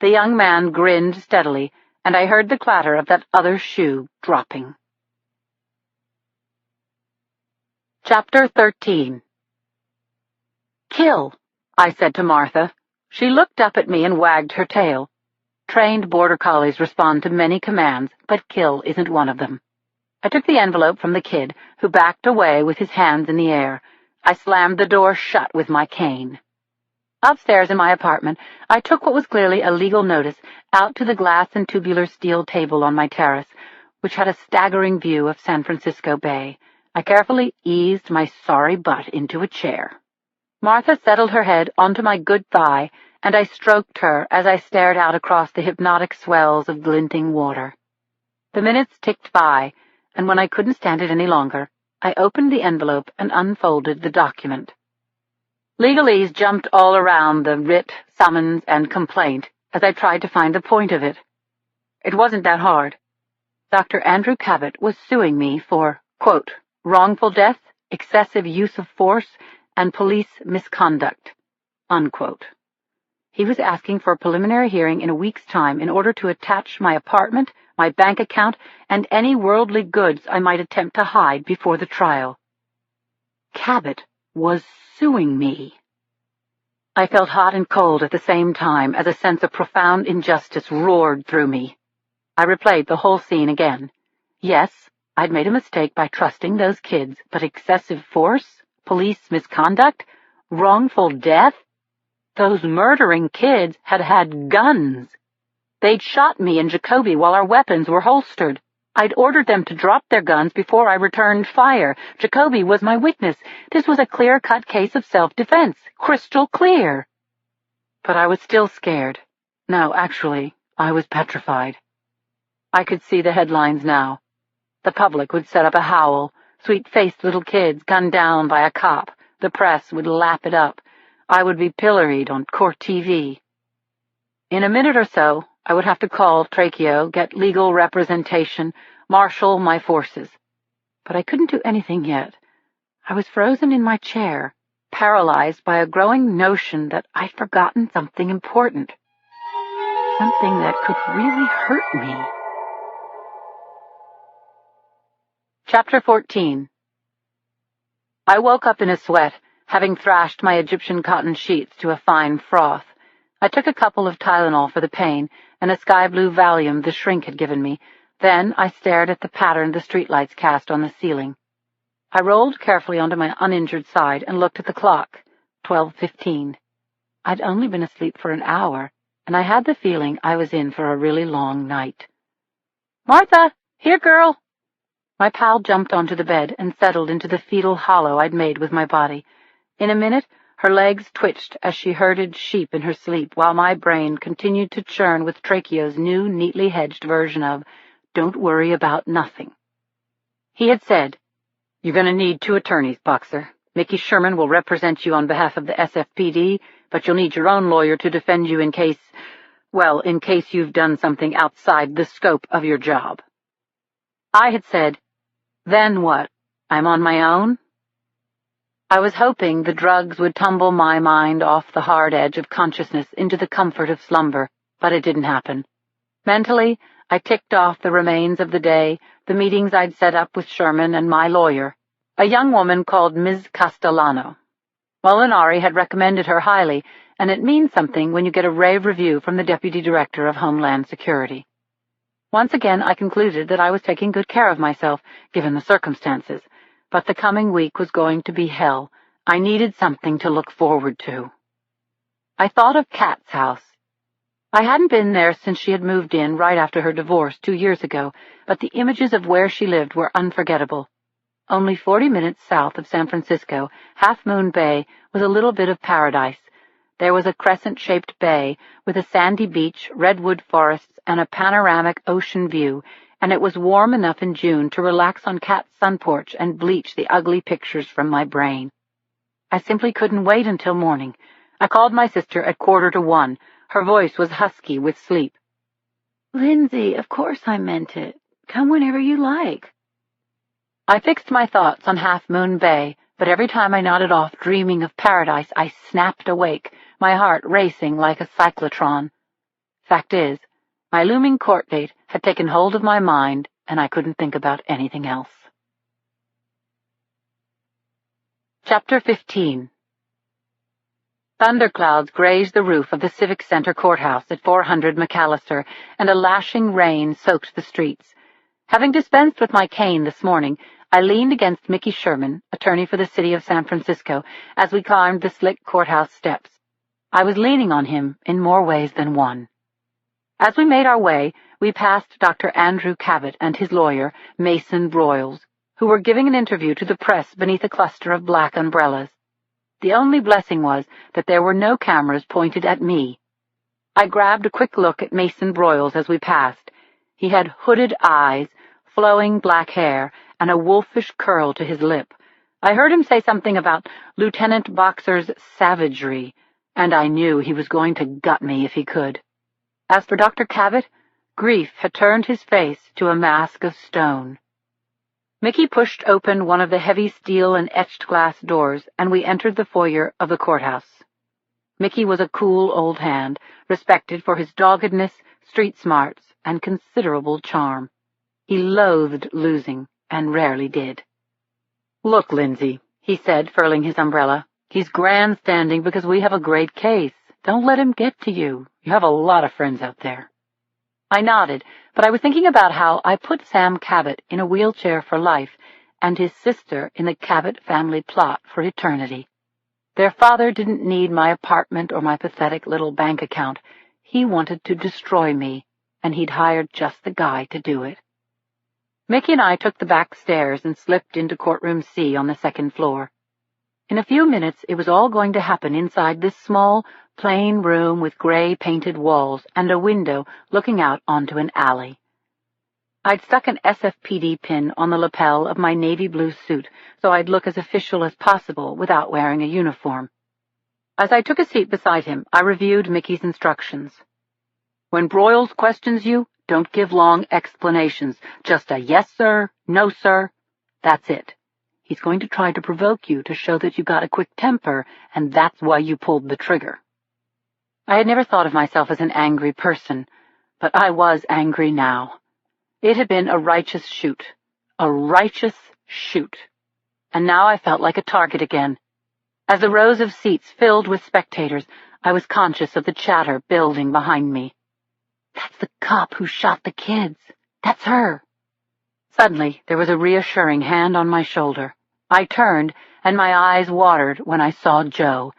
The young man grinned steadily, and I heard the clatter of that other shoe dropping. Chapter 13. Kill, I said to Martha. She looked up at me and wagged her tail. Trained border collies respond to many commands, but kill isn't one of them. I took the envelope from the kid, who backed away with his hands in the air. I slammed the door shut with my cane. Upstairs in my apartment, I took what was clearly a legal notice out to the glass and tubular steel table on my terrace, which had a staggering view of San Francisco Bay. I carefully eased my sorry butt into a chair. Martha settled her head onto my good thigh, and I stroked her as I stared out across the hypnotic swells of glinting water. The minutes ticked by, and when I couldn't stand it any longer, I opened the envelope and unfolded the document. Legalese jumped all around the writ, summons, and complaint as I tried to find the point of it. It wasn't that hard. Dr. Andrew Cabot was suing me for, quote, wrongful death, excessive use of force, and police misconduct, unquote. He was asking for a preliminary hearing in a week's time in order to attach my apartment, my bank account, and any worldly goods I might attempt to hide before the trial. Cabot was suing me. I felt hot and cold at the same time as a sense of profound injustice roared through me. I replayed the whole scene again. Yes, I'd made a mistake by trusting those kids, but excessive force, police misconduct, wrongful death? Those murdering kids had had guns. They'd shot me and Jacoby while our weapons were holstered. I'd ordered them to drop their guns before I returned fire. Jacoby was my witness. This was a clear-cut case of self-defense. Crystal clear. But I was still scared. No, actually, I was petrified. I could see the headlines now. The public would set up a howl. Sweet-faced little kids gunned down by a cop. The press would lap it up. I would be pilloried on court TV. In a minute or so, I would have to call Tracheo, get legal representation, marshal my forces. But I couldn't do anything yet. I was frozen in my chair, paralyzed by a growing notion that I'd forgotten something important. Something that could really hurt me. Chapter 14. I woke up in a sweat, having thrashed my Egyptian cotton sheets to a fine froth. I took a couple of Tylenol for the pain and a sky-blue Valium the shrink had given me. Then I stared at the pattern the streetlights cast on the ceiling. I rolled carefully onto my uninjured side and looked at the clock. 12:15. I'd only been asleep for an hour, and I had the feeling I was in for a really long night. "Martha! Here, girl!" My pal jumped onto the bed and settled into the fetal hollow I'd made with my body. In a minute, her legs twitched as she herded sheep in her sleep, while my brain continued to churn with Tracheo's new, neatly hedged version of, "Don't worry about nothing." He had said, "You're going to need 2 attorneys, Boxer. Mickey Sherman will represent you on behalf of the SFPD, but you'll need your own lawyer to defend you in case you've done something outside the scope of your job." I had said, "Then what? I'm on my own?" I was hoping the drugs would tumble my mind off the hard edge of consciousness into the comfort of slumber, but it didn't happen. Mentally, I ticked off the remains of the day, the meetings I'd set up with Sherman and my lawyer, a young woman called Ms. Castellano. Molinari had recommended her highly, and it means something when you get a rave review from the Deputy Director of Homeland Security. Once again, I concluded that I was taking good care of myself, given the circumstances, but the coming week was going to be hell. I needed something to look forward to. I thought of Kat's house. I hadn't been there since she had moved in right after her divorce 2 years ago, but the images of where she lived were unforgettable. Only 40 minutes south of San Francisco, Half Moon Bay was a little bit of paradise. There was a crescent-shaped bay with a sandy beach, redwood forests, and a panoramic ocean view, and it was warm enough in June to relax on Kat's sun porch and bleach the ugly pictures from my brain. I simply couldn't wait until morning. I called my sister at 1:45. Her voice was husky with sleep. "Lindsay, of course I meant it. Come whenever you like." I fixed my thoughts on Half Moon Bay, but every time I nodded off dreaming of paradise, I snapped awake, my heart racing like a cyclotron. Fact is, my looming court date had taken hold of my mind, and I couldn't think about anything else. Chapter 15. Thunderclouds grazed the roof of the Civic Center Courthouse at 400 McAllister, and a lashing rain soaked the streets. Having dispensed with my cane this morning, I leaned against Mickey Sherman, attorney for the city of San Francisco, as we climbed the slick courthouse steps. I was leaning on him in more ways than one. As we made our way, we passed Dr. Andrew Cabot and his lawyer, Mason Broyles, who were giving an interview to the press beneath a cluster of black umbrellas. The only blessing was that there were no cameras pointed at me. I grabbed a quick look at Mason Broyles as we passed. He had hooded eyes, flowing black hair, and a wolfish curl to his lip. I heard him say something about Lieutenant Boxer's savagery, and I knew he was going to gut me if he could. As for Dr. Cabot, grief had turned his face to a mask of stone. Mickey pushed open one of the heavy steel and etched glass doors, and we entered the foyer of the courthouse. Mickey was a cool old hand, respected for his doggedness, street smarts, and considerable charm. He loathed losing, and rarely did. "Look, Lindsay," he said, furling his umbrella. "He's grandstanding because we have a great case. Don't let him get to you. You have a lot of friends out there." I nodded, but I was thinking about how I put Sam Cabot in a wheelchair for life and his sister in the Cabot family plot for eternity. Their father didn't need my apartment or my pathetic little bank account. He wanted to destroy me, and he'd hired just the guy to do it. Mickey and I took the back stairs and slipped into courtroom C on the second floor. In a few minutes, it was all going to happen inside this small, plain room with gray painted walls and a window looking out onto an alley. I'd stuck an SFPD pin on the lapel of my navy blue suit so I'd look as official as possible without wearing a uniform. As I took a seat beside him, I reviewed Mickey's instructions. "When Broyles questions you, don't give long explanations. Just a yes, sir, no, sir. That's it. He's going to try to provoke you to show that you got a quick temper, and that's why you pulled the trigger." I had never thought of myself as an angry person, but I was angry now. It had been a righteous shoot, and now I felt like a target again. As the rows of seats filled with spectators, I was conscious of the chatter building behind me. "That's the cop who shot the kids. That's her." Suddenly, there was a reassuring hand on my shoulder. I turned, and my eyes watered when I saw Joe.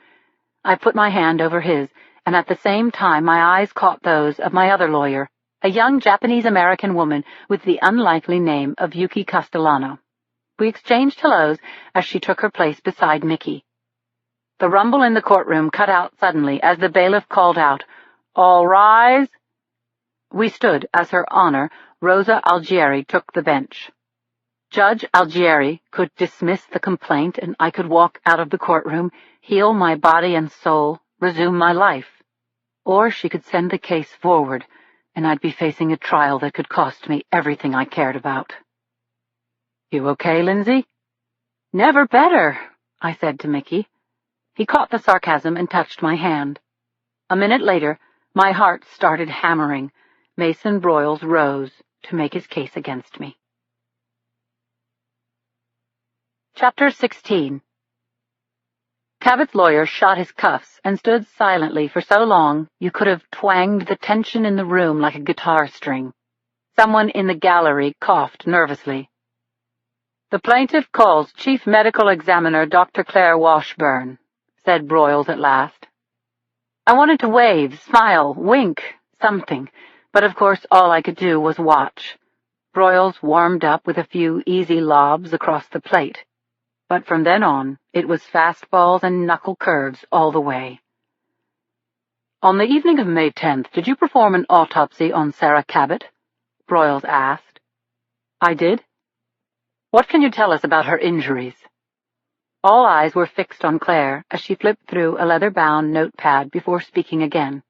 I put my hand over his, and at the same time my eyes caught those of my other lawyer, a young Japanese-American woman with the unlikely name of Yuki Castellano. We exchanged hellos as she took her place beside Mickey. The rumble in the courtroom cut out suddenly as the bailiff called out, "All rise!" We stood as Her Honor, Rosa Algieri, took the bench. Judge Algieri could dismiss the complaint and I could walk out of the courtroom, heal my body and soul, resume my life. Or she could send the case forward, and I'd be facing a trial that could cost me everything I cared about. "You okay, Lindsay?" "Never better," I said to Mickey. He caught the sarcasm and touched my hand. A minute later, my heart started hammering. Mason Broyles rose to make his case against me. Chapter 16. Cabot's lawyer shot his cuffs and stood silently for so long you could have twanged the tension in the room like a guitar string. Someone in the gallery coughed nervously. "The plaintiff calls Chief Medical Examiner Dr. Claire Washburn," said Broyles at last. I wanted to wave, smile, wink, something, but of course all I could do was watch. Broyles warmed up with a few easy lobs across the plate. But from then on, it was fastballs and knuckle curves all the way. "On the evening of May 10th, did you perform an autopsy on Sarah Cabot?" Broyles asked. "I did." "What can you tell us about her injuries?" All eyes were fixed on Claire as she flipped through a leather-bound notepad before speaking again.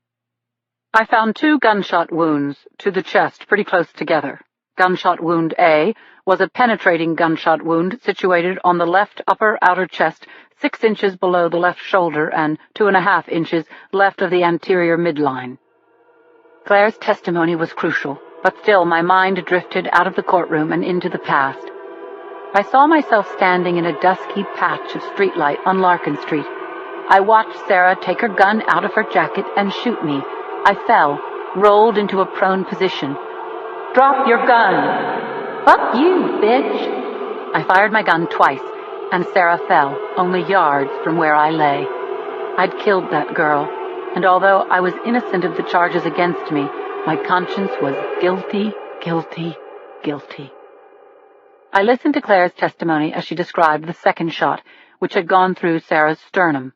"I found 2 gunshot wounds to the chest pretty close together. Gunshot wound A was a penetrating gunshot wound situated on the left upper outer chest, 6 inches below the left shoulder and 2.5 inches left of the anterior midline." Claire's testimony was crucial, but still my mind drifted out of the courtroom and into the past. I saw myself standing in a dusky patch of streetlight on Larkin Street. I watched Sarah take her gun out of her jacket and shoot me. I fell, rolled into a prone position. "Drop your gun!" "Fuck you, bitch!" I fired my gun twice, and Sarah fell, only yards from where I lay. I'd killed that girl, and although I was innocent of the charges against me, my conscience was guilty, guilty, guilty. I listened to Claire's testimony as she described the second shot, which had gone through Sarah's sternum.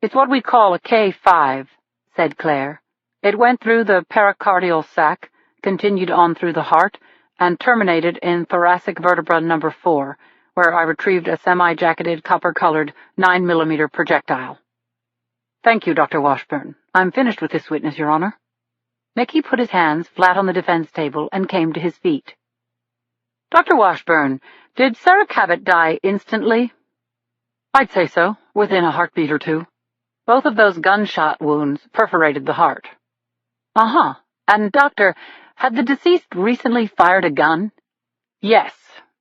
"It's what we call a K5, said Claire. "It went through the pericardial sac, continued on through the heart, and terminated in thoracic vertebra number 4, where I retrieved a semi-jacketed copper-colored 9mm projectile." "Thank you, Dr. Washburn. I'm finished with this witness, Your Honor." Mickey put his hands flat on the defense table and came to his feet. "Dr. Washburn, did Sarah Cabot die instantly?" "I'd say so, within a heartbeat or two. Both of those gunshot wounds perforated the heart." "Uh-huh. And, Doctor, had the deceased recently fired a gun?" "Yes.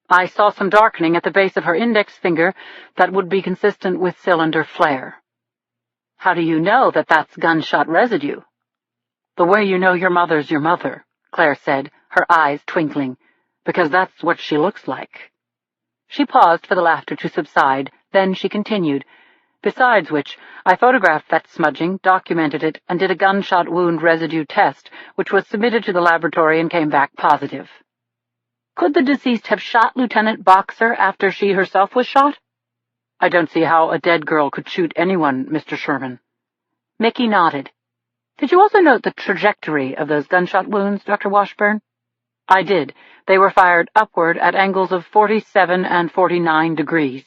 I saw some darkening at the base of her index finger that would be consistent with cylinder flare." "How do you know that that's gunshot residue?" "The way you know your mother's your mother," Claire said, her eyes twinkling. "Because that's what she looks like." She paused for the laughter to subside, then she continued, "Besides which, I photographed that smudging, documented it, and did a gunshot wound residue test, which was submitted to the laboratory and came back positive." "Could the deceased have shot Lieutenant Boxer after she herself was shot?" "I don't see how a dead girl could shoot anyone, Mr. Sherman." Mickey nodded. "Did you also note the trajectory of those gunshot wounds, Dr. Washburn?" "I did. They were fired upward at angles of 47 and 49 degrees.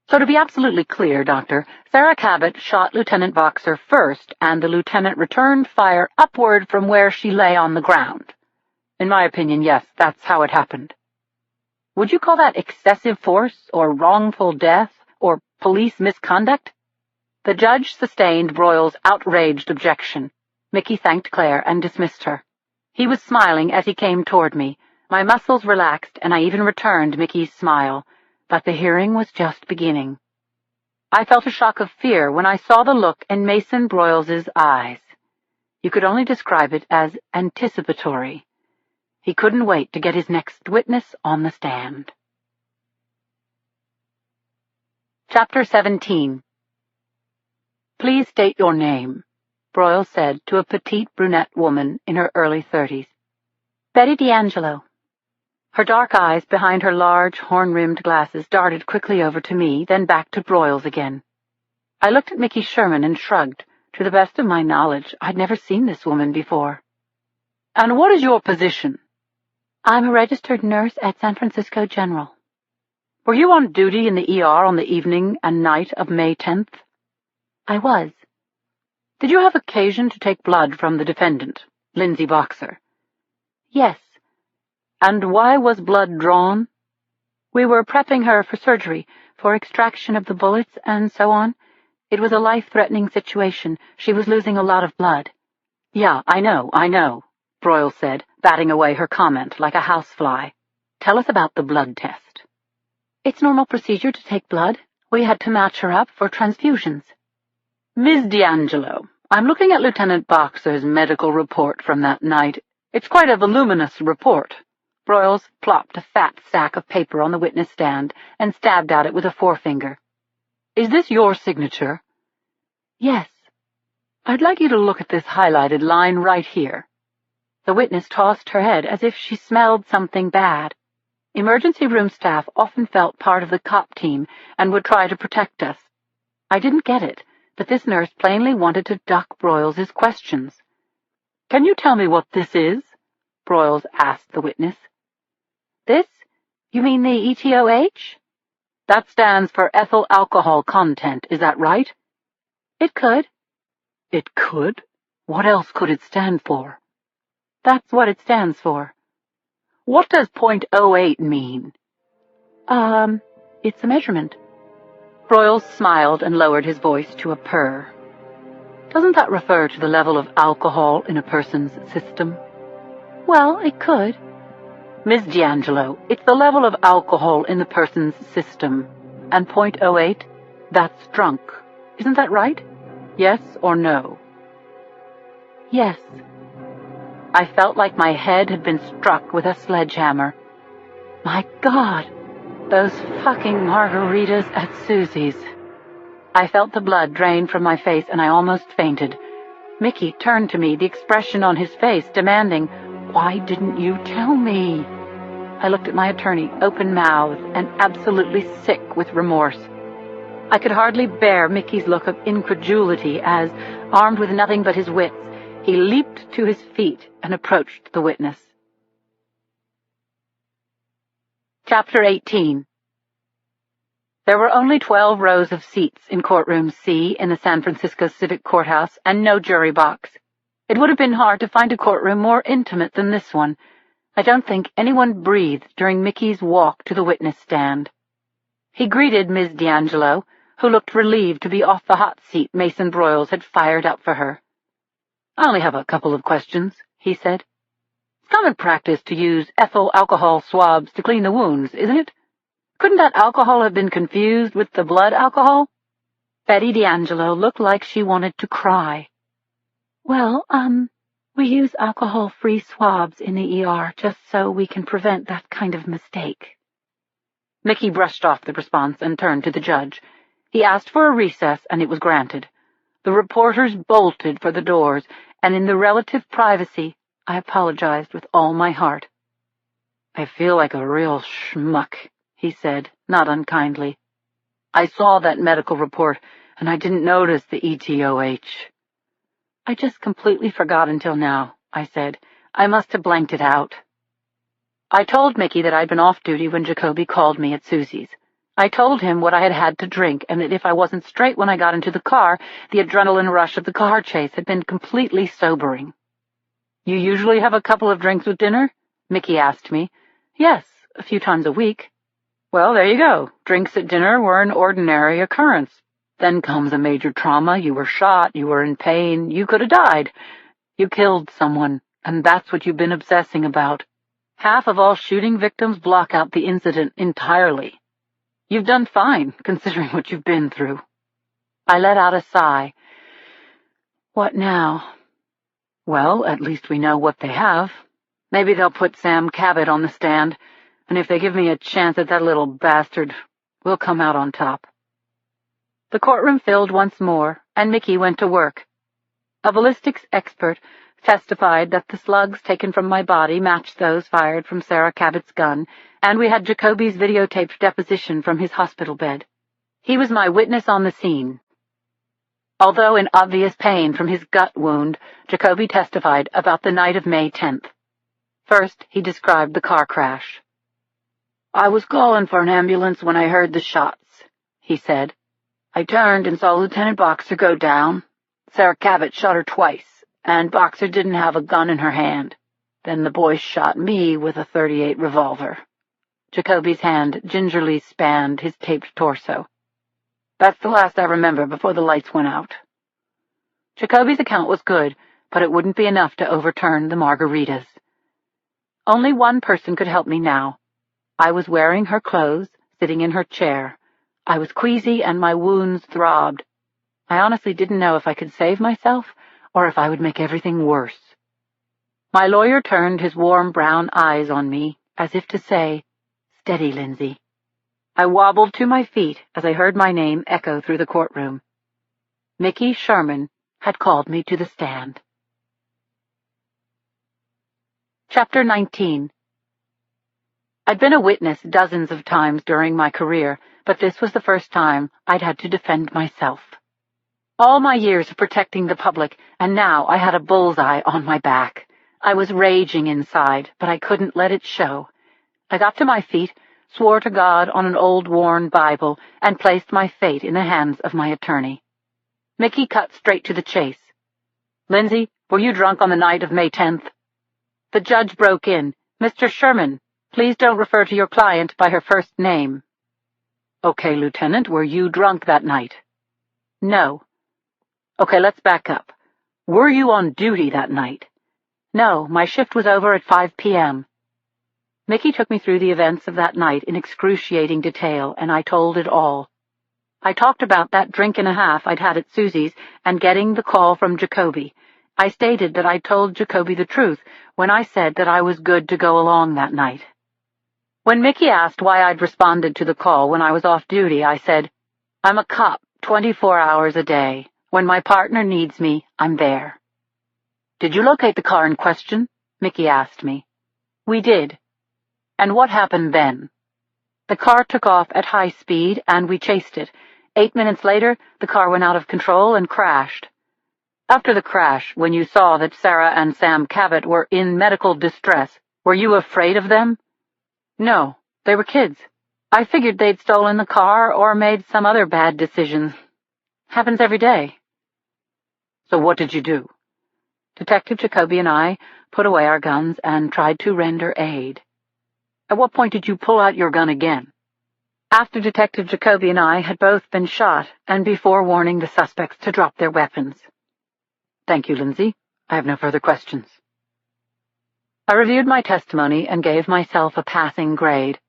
So to be absolutely clear, Doctor, Sarah Cabot shot Lieutenant Boxer first, and the lieutenant returned fire upward from where she lay on the ground. In my opinion, yes, that's how it happened." "Would you call that excessive force, or wrongful death, or police misconduct?" The judge sustained Broyles' outraged objection. Mickey thanked Claire and dismissed her. He was smiling as he came toward me. My muscles relaxed, and I even returned Mickey's smile. But the hearing was just beginning. I felt a shock of fear when I saw the look in Mason Broyles's eyes. You could only describe it as anticipatory. He couldn't wait to get his next witness on the stand. Chapter 17. "Please state your name," Broyles said to a petite brunette woman in her early 30s. "Betty D'Angelo." Her dark eyes behind her large, horn-rimmed glasses darted quickly over to me, then back to Broyles again. I looked at Mickey Sherman and shrugged. To the best of my knowledge, I'd never seen this woman before. "And what is your position?" "I'm a registered nurse at San Francisco General." "Were you on duty in the ER on the evening and night of May 10th? "I was." "Did you have occasion to take blood from the defendant, Lindsay Boxer?" "Yes." "And why was blood drawn?" "We were prepping her for surgery, for extraction of the bullets and so on. It was a life-threatening situation. She was losing a lot of blood." "Yeah, I know," Broyles said, batting away her comment like a housefly. "Tell us about the blood test." "It's normal procedure to take blood. We had to match her up for transfusions." "Ms. D'Angelo, I'm looking at Lieutenant Boxer's medical report from that night. It's quite a voluminous report." Broyles plopped a fat stack of paper on the witness stand and stabbed at it with a forefinger. "Is this your signature?" "Yes." "I'd like you to look at this highlighted line right here." The witness tossed her head as if she smelled something bad. Emergency room staff often felt part of the cop team and would try to protect us. I didn't get it, but this nurse plainly wanted to duck Broyles's questions. "Can you tell me what this is?" Broyles asked the witness. "This? You mean the ETOH?" "That stands for ethyl alcohol content, is that right?" "It could." "It could? What else could it stand for?" "That's what it stands for." "What does .08 mean?" It's a measurement." Broyles smiled and lowered his voice to a purr. "Doesn't that refer to the level of alcohol in a person's system?" "Well, it could." "Ms. D'Angelo, it's the level of alcohol in the person's system. And .08, that's drunk. Isn't that right? Yes or no?" "Yes." I felt like my head had been struck with a sledgehammer. My God, those fucking margaritas at Susie's. I felt the blood drain from my face and I almost fainted. Mickey turned to me, the expression on his face demanding, "Why didn't you tell me?" I looked at my attorney, open-mouthed and absolutely sick with remorse. I could hardly bear Mickey's look of incredulity as, armed with nothing but his wits, he leaped to his feet and approached the witness. Chapter 18. There were only 12 rows of seats in courtroom C in the San Francisco Civic Courthouse and no jury box. It would have been hard to find a courtroom more intimate than this one. I don't think anyone breathed during Mickey's walk to the witness stand. He greeted Ms. D'Angelo, who looked relieved to be off the hot seat Mason Broyles had fired up for her. "I only have a couple of questions," he said. "It's common practice to use ethyl alcohol swabs to clean the wounds, isn't it? Couldn't that alcohol have been confused with the blood alcohol?" Betty D'Angelo looked like she wanted to cry. "Well, we use alcohol-free swabs in the ER just so we can prevent that kind of mistake." Mickey brushed off the response and turned to the judge. He asked for a recess, and it was granted. The reporters bolted for the doors, and in the relative privacy, I apologized with all my heart. "I feel like a real schmuck," he said, not unkindly. "I saw that medical report, and I didn't notice the ETOH." "I just completely forgot until now," I said. "I must have blanked it out." I told Mickey that I'd been off duty when Jacoby called me at Susie's. I told him what I had had to drink, and that if I wasn't straight when I got into the car, the adrenaline rush of the car chase had been completely sobering. "You usually have a couple of drinks with dinner?" Mickey asked me. "Yes, a few times a week." "Well, there you go. Drinks at dinner were an ordinary occurrence. Then comes a major trauma. You were shot, you were in pain, you could have died. You killed someone, and that's what you've been obsessing about. Half of all shooting victims block out the incident entirely. You've done fine, considering what you've been through." I let out a sigh. What now? Well, at least we know what they have. Maybe they'll put Sam Cabot on the stand, and if they give me a chance at that little bastard, we'll come out on top. The courtroom filled once more, and Mickey went to work. A ballistics expert testified that the slugs taken from my body matched those fired from Sarah Cabot's gun, and we had Jacoby's videotaped deposition from his hospital bed. He was my witness on the scene. Although in obvious pain from his gut wound, Jacoby testified about the night of May 10th. First, he described the car crash. "I was calling for an ambulance when I heard the shots," he said. "I turned and saw Lieutenant Boxer go down. Sarah Cabot shot her twice, and Boxer didn't have a gun in her hand. Then the boys shot me with a .38 revolver." Jacoby's hand gingerly spanned his taped torso. "That's the last I remember before the lights went out." Jacoby's account was good, but it wouldn't be enough to overturn the margaritas. Only one person could help me now. I was wearing her clothes, sitting in her chair. I was queasy and my wounds throbbed. I honestly didn't know if I could save myself or if I would make everything worse. My lawyer turned his warm brown eyes on me, as if to say, "Steady, Lindsay." I wobbled to my feet as I heard my name echo through the courtroom. Mickey Sherman had called me to the stand. Chapter 19. I'd been a witness dozens of times during my career, but this was the first time I'd had to defend myself. All my years of protecting the public, and now I had a bullseye on my back. I was raging inside, but I couldn't let it show. I got to my feet, swore to God on an old worn Bible, and placed my fate in the hands of my attorney. Mickey cut straight to the chase. "Lindsay, were you drunk on the night of May 10th? The judge broke in. "Mr. Sherman, please don't refer to your client by her first name." "Okay, Lieutenant, were you drunk that night?" "No." "Okay, let's back up. Were you on duty that night?" "No, my shift was over at 5 p.m. Mickey took me through the events of that night in excruciating detail, and I told it all. I talked about that drink and a half I'd had at Susie's and getting the call from Jacoby. I stated that I told Jacoby the truth when I said that I was good to go along that night. When Mickey asked why I'd responded to the call when I was off duty, I said, "I'm a cop 24 hours a day. When my partner needs me, I'm there." "Did you locate the car in question?" Mickey asked me. "We did." "And what happened then?" "The car took off at high speed, and we chased it. 8 minutes later, the car went out of control and crashed." "After the crash, when you saw that Sarah and Sam Cabot were in medical distress, were you afraid of them?" "No, they were kids. I figured they'd stolen the car or made some other bad decision. Happens every day." "So what did you do?" Detective Jacoby and I put away our guns and tried to render aid. "At what point did you pull out your gun again?" "After Detective Jacoby and I had both been shot, and before warning the suspects to drop their weapons." "Thank you, Lindsay. I have no further questions." I reviewed my testimony and gave myself a passing grade.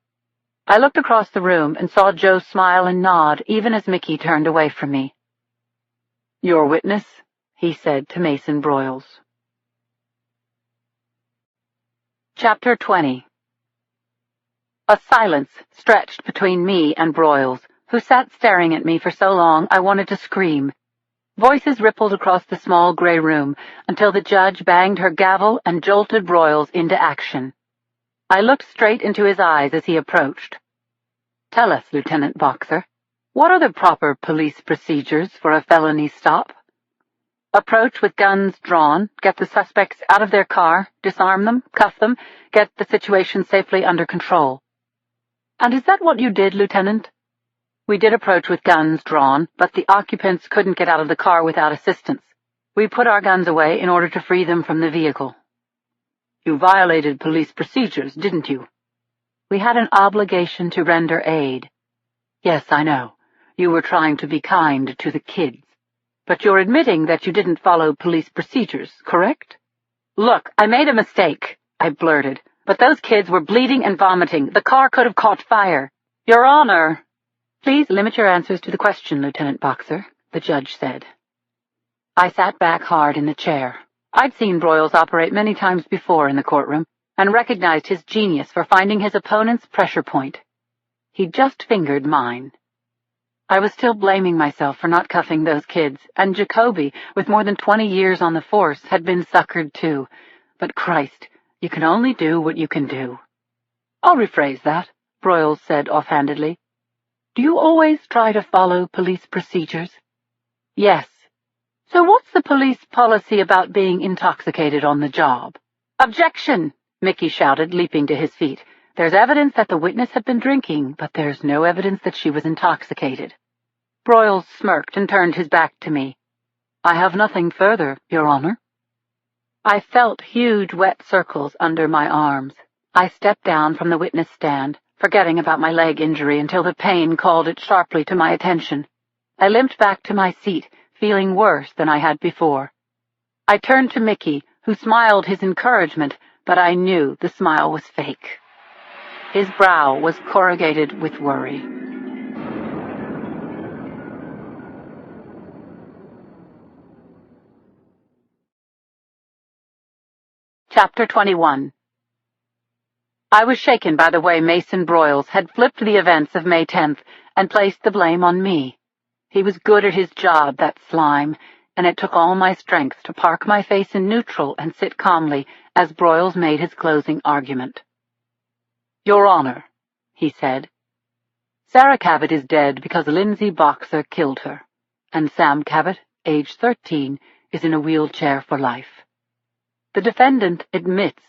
I looked across the room and saw Joe smile and nod even as Mickey turned away from me. "Your witness," he said to Mason Broyles. Chapter 20. A silence stretched between me and Broyles, who sat staring at me for so long I wanted to scream. Voices rippled across the small gray room until the judge banged her gavel and jolted Broyles into action. I looked straight into his eyes as he approached. "Tell us, Lieutenant Boxer, what are the proper police procedures for a felony stop?" "Approach with guns drawn, get the suspects out of their car, disarm them, cuff them, get the situation safely under control." "And is that what you did, Lieutenant?" "We did approach with guns drawn, but the occupants couldn't get out of the car without assistance. We put our guns away in order to free them from the vehicle." "You violated police procedures, didn't you?" "We had an obligation to render aid." "Yes, I know. You were trying to be kind to the kids. But you're admitting that you didn't follow police procedures, correct?" "Look, I made a mistake," I blurted. "But those kids were bleeding and vomiting. The car could have caught fire." "Your Honor!" "Please limit your answers to the question, Lieutenant Boxer. the judge said. I sat back hard in the chair. I'd seen Broyles operate many times before in the courtroom and recognized his genius for finding his opponent's pressure point. He'd just fingered mine. I was still blaming myself for not cuffing those kids, and Jacoby, with more than 20 years on the force, had been suckered too. But Christ, you can only do what you can do. I'll rephrase that, Broyles said offhandedly. Do you always try to follow police procedures? Yes. So what's the police policy about being intoxicated on the job? Objection! Mickey shouted, leaping to his feet. There's evidence that the witness had been drinking, but there's no evidence that she was intoxicated. Broyles smirked and turned his back to me. I have nothing further, Your Honor. I felt huge wet circles under my arms. I stepped down from the witness stand, forgetting about my leg injury until the pain called it sharply to my attention. I limped back to my seat, feeling worse than I had before. I turned to Mickey, who smiled his encouragement, but I knew the smile was fake. His brow was corrugated with worry. Chapter 21. I was shaken by the way Mason Broyles had flipped the events of May 10th and placed the blame on me. He was good at his job, that slime, and it took all my strength to park my face in neutral and sit calmly as Broyles made his closing argument. Your Honor, he said, Sarah Cabot is dead because Lindsay Boxer killed her, and Sam Cabot, age 13, is in a wheelchair for life. The defendant admits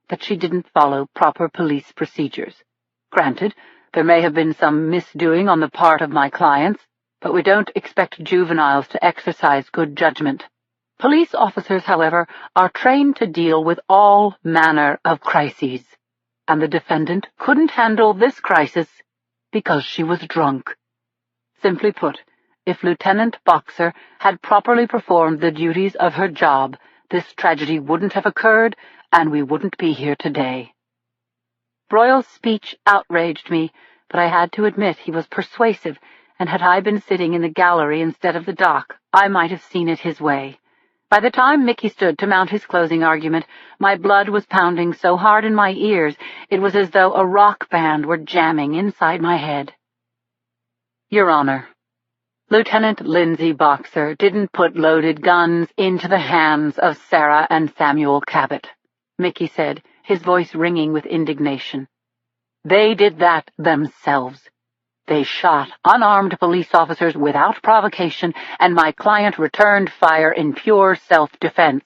that she didn't follow proper police procedures. Granted, there may have been some misdoing on the part of my clients, but we don't expect juveniles to exercise good judgment. Police officers, however, are trained to deal with all manner of crises, and the defendant couldn't handle this crisis because she was drunk. Simply put, if Lieutenant Boxer had properly performed the duties of her job, this tragedy wouldn't have occurred, and we wouldn't be here today. Broyles' speech outraged me, but I had to admit he was persuasive, and had I been sitting in the gallery instead of the dock, I might have seen it his way. By the time Mickey stood to mount his closing argument, my blood was pounding so hard in my ears it was as though a rock band were jamming inside my head. Your Honor, Lieutenant Lindsay Boxer didn't put loaded guns into the hands of Sarah and Samuel Cabot, Mickey said, his voice ringing with indignation. They did that themselves. They shot unarmed police officers without provocation, and my client returned fire in pure self-defense.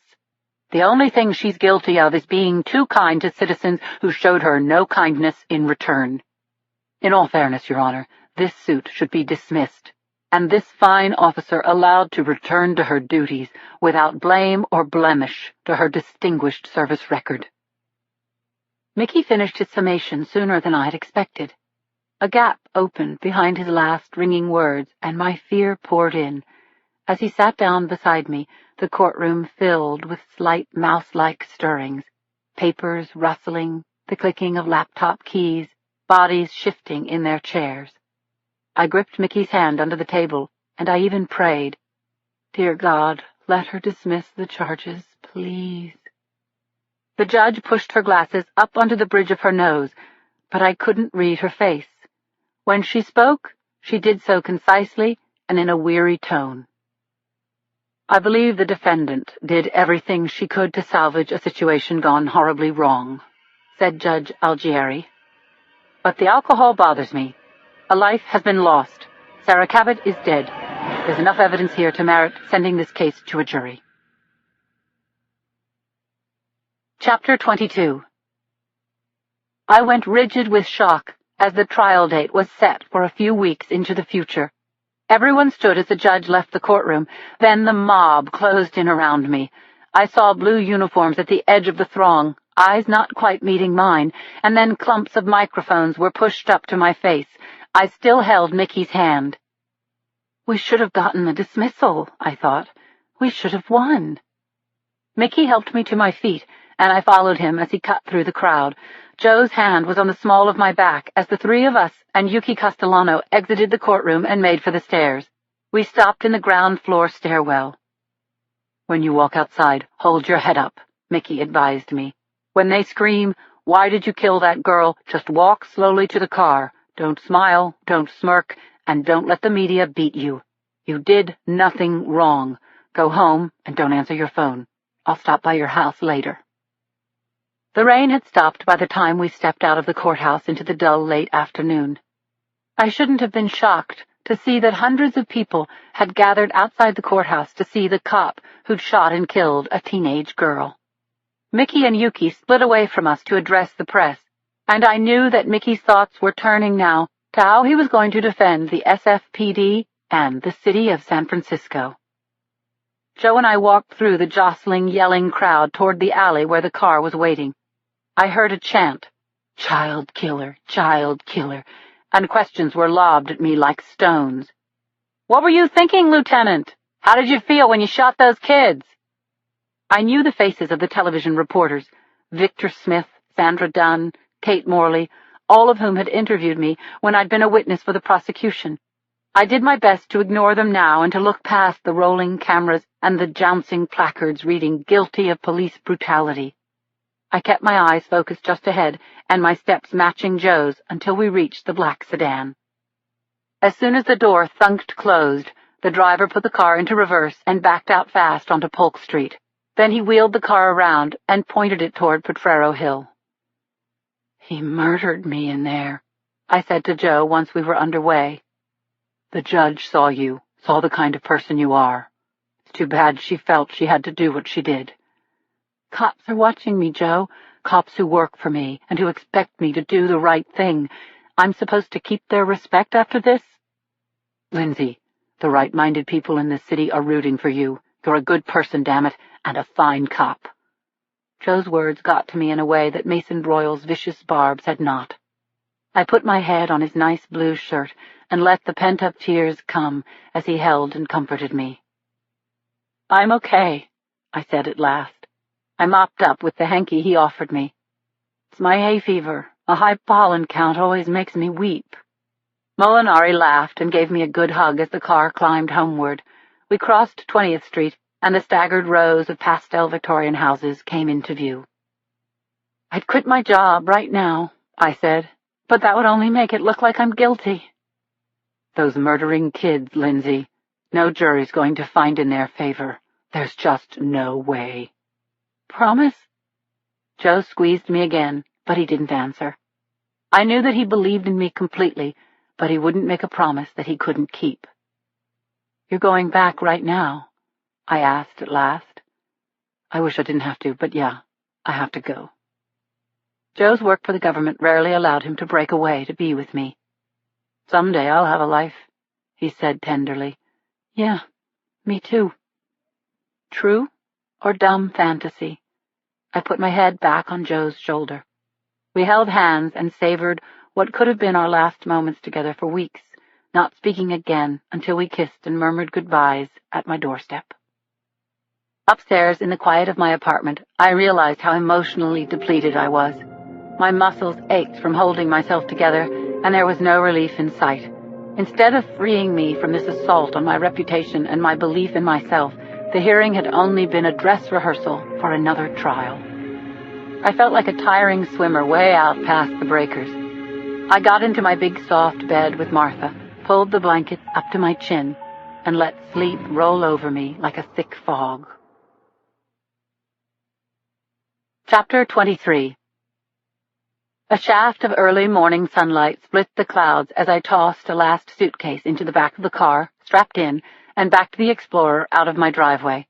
The only thing she's guilty of is being too kind to citizens who showed her no kindness in return. In all fairness, Your Honor, this suit should be dismissed, and this fine officer allowed to return to her duties without blame or blemish to her distinguished service record. Mickey finished his summation sooner than I had expected. A gap opened behind his last ringing words, and my fear poured in. As he sat down beside me, the courtroom filled with slight mouse-like stirrings, papers rustling, the clicking of laptop keys, bodies shifting in their chairs. I gripped Mickey's hand under the table, and I even prayed, Dear God, let her dismiss the charges, please. The judge pushed her glasses up onto the bridge of her nose, but I couldn't read her face. When she spoke, she did so concisely and in a weary tone. I believe the defendant did everything she could to salvage a situation gone horribly wrong, said Judge Algieri. But the alcohol bothers me. A life has been lost. Sarah Cabot is dead. There's enough evidence here to merit sending this case to a jury. Chapter 22. I went rigid with shock as the trial date was set for a few weeks into the future. Everyone stood as the judge left the courtroom. Then the mob closed in around me. I saw blue uniforms at the edge of the throng, eyes not quite meeting mine, and then clumps of microphones were pushed up to my face. I still held Mickey's hand. We should have gotten a dismissal, I thought. We should have won. Mickey helped me to my feet, and I followed him as he cut through the crowd. Joe's hand was on the small of my back as the three of us and Yuki Castellano exited the courtroom and made for the stairs. We stopped in the ground floor stairwell. "When you walk outside, hold your head up," Mickey advised me. "When they scream, 'Why did you kill that girl?' just walk slowly to the car. Don't smile, don't smirk, and don't let the media beat you. You did nothing wrong. Go home and don't answer your phone. I'll stop by your house later." The rain had stopped by the time we stepped out of the courthouse into the dull late afternoon. I shouldn't have been shocked to see that hundreds of people had gathered outside the courthouse to see the cop who'd shot and killed a teenage girl. Mickey and Yuki split away from us to address the press, and I knew that Mickey's thoughts were turning now to how he was going to defend the SFPD and the city of San Francisco. Joe and I walked through the jostling, yelling crowd toward the alley where the car was waiting. I heard a chant, child killer," and questions were lobbed at me like stones. "What were you thinking, Lieutenant? How did you feel when you shot those kids?" I knew the faces of the television reporters, Victor Smith, Sandra Dunn, Kate Morley, all of whom had interviewed me when I'd been a witness for the prosecution. I did my best to ignore them now and to look past the rolling cameras and the jouncing placards reading "Guilty of Police Brutality." I kept my eyes focused just ahead and my steps matching Joe's until we reached the black sedan. As soon as the door thunked closed, the driver put the car into reverse and backed out fast onto Polk Street. Then he wheeled the car around and pointed it toward Potrero Hill. "He murdered me in there," I said to Joe once we were underway. "The judge saw you, saw the kind of person you are. It's too bad she felt she had to do what she did." "Cops are watching me, Joe. Cops who work for me and who expect me to do the right thing. I'm supposed to keep their respect after this?" "Lindsay, the right-minded people in this city are rooting for you. You're a good person, damn it, and a fine cop." Joe's words got to me in a way that Mason Broyle's vicious barbs had not. I put my head on his nice blue shirt and let the pent-up tears come as he held and comforted me. "I'm okay," I said at last. I mopped up with the hanky he offered me. "It's my hay fever. A high pollen count always makes me weep." Molinari laughed and gave me a good hug as the car climbed homeward. We crossed 20th Street, and the staggered rows of pastel Victorian houses came into view. "I'd quit my job right now," I said, "but that would only make it look like I'm guilty." "Those murdering kids, Lindsay. No jury's going to find in their favor. There's just no way." "Promise?" Joe squeezed me again, but he didn't answer. I knew that he believed in me completely, but he wouldn't make a promise that he couldn't keep. "You're going back right now?" I asked at last. "I wish I didn't have to, but yeah, I have to go." Joe's work for the government rarely allowed him to break away to be with me. "Someday I'll have a life," he said tenderly. "Yeah, me too." True or dumb fantasy? I put my head back on Joe's shoulder. We held hands and savored what could have been our last moments together for weeks, not speaking again until we kissed and murmured goodbyes at my doorstep. Upstairs in the quiet of my apartment, I realized how emotionally depleted I was. My muscles ached from holding myself together, and there was no relief in sight. Instead of freeing me from this assault on my reputation and my belief in myself, the hearing had only been a dress rehearsal for another trial. I felt like a tiring swimmer way out past the breakers. I got into my big soft bed with Martha, pulled the blankets up to my chin, and let sleep roll over me like a thick fog. Chapter 23. A shaft of early morning sunlight split the clouds as I tossed a last suitcase into the back of the car, strapped in, and backed the Explorer out of my driveway.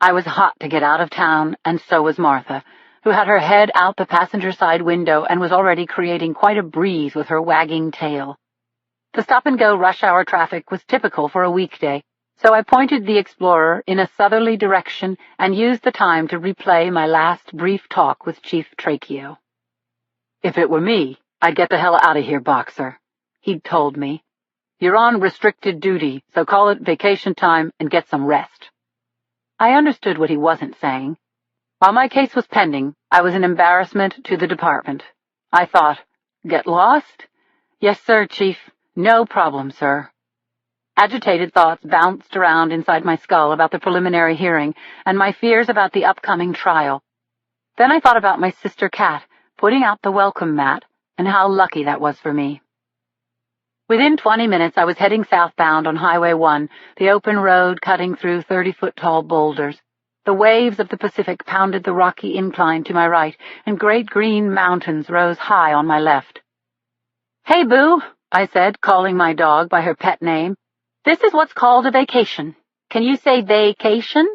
I was hot to get out of town, and so was Martha, who had her head out the passenger side window and was already creating quite a breeze with her wagging tail. The stop-and-go rush-hour traffic was typical for a weekday, so I pointed the Explorer in a southerly direction and used the time to replay my last brief talk with Chief Tracheo. "If it were me, I'd get the hell out of here, Boxer," he'd told me. "You're on restricted duty, so call it vacation time and get some rest." I understood what he wasn't saying. While my case was pending, I was an embarrassment to the department. I thought, "Get lost?" "Yes, sir, Chief. No problem, sir." Agitated thoughts bounced around inside my skull about the preliminary hearing and my fears about the upcoming trial. Then I thought about my sister Kat putting out the welcome mat and how lucky that was for me. Within 20 minutes, I was heading southbound on Highway 1, the open road cutting through 30-foot-tall boulders. The waves of the Pacific pounded the rocky incline to my right, and great green mountains rose high on my left. "Hey, Boo," I said, calling my dog by her pet name. "This is what's called a vacation. Can you say vacation?"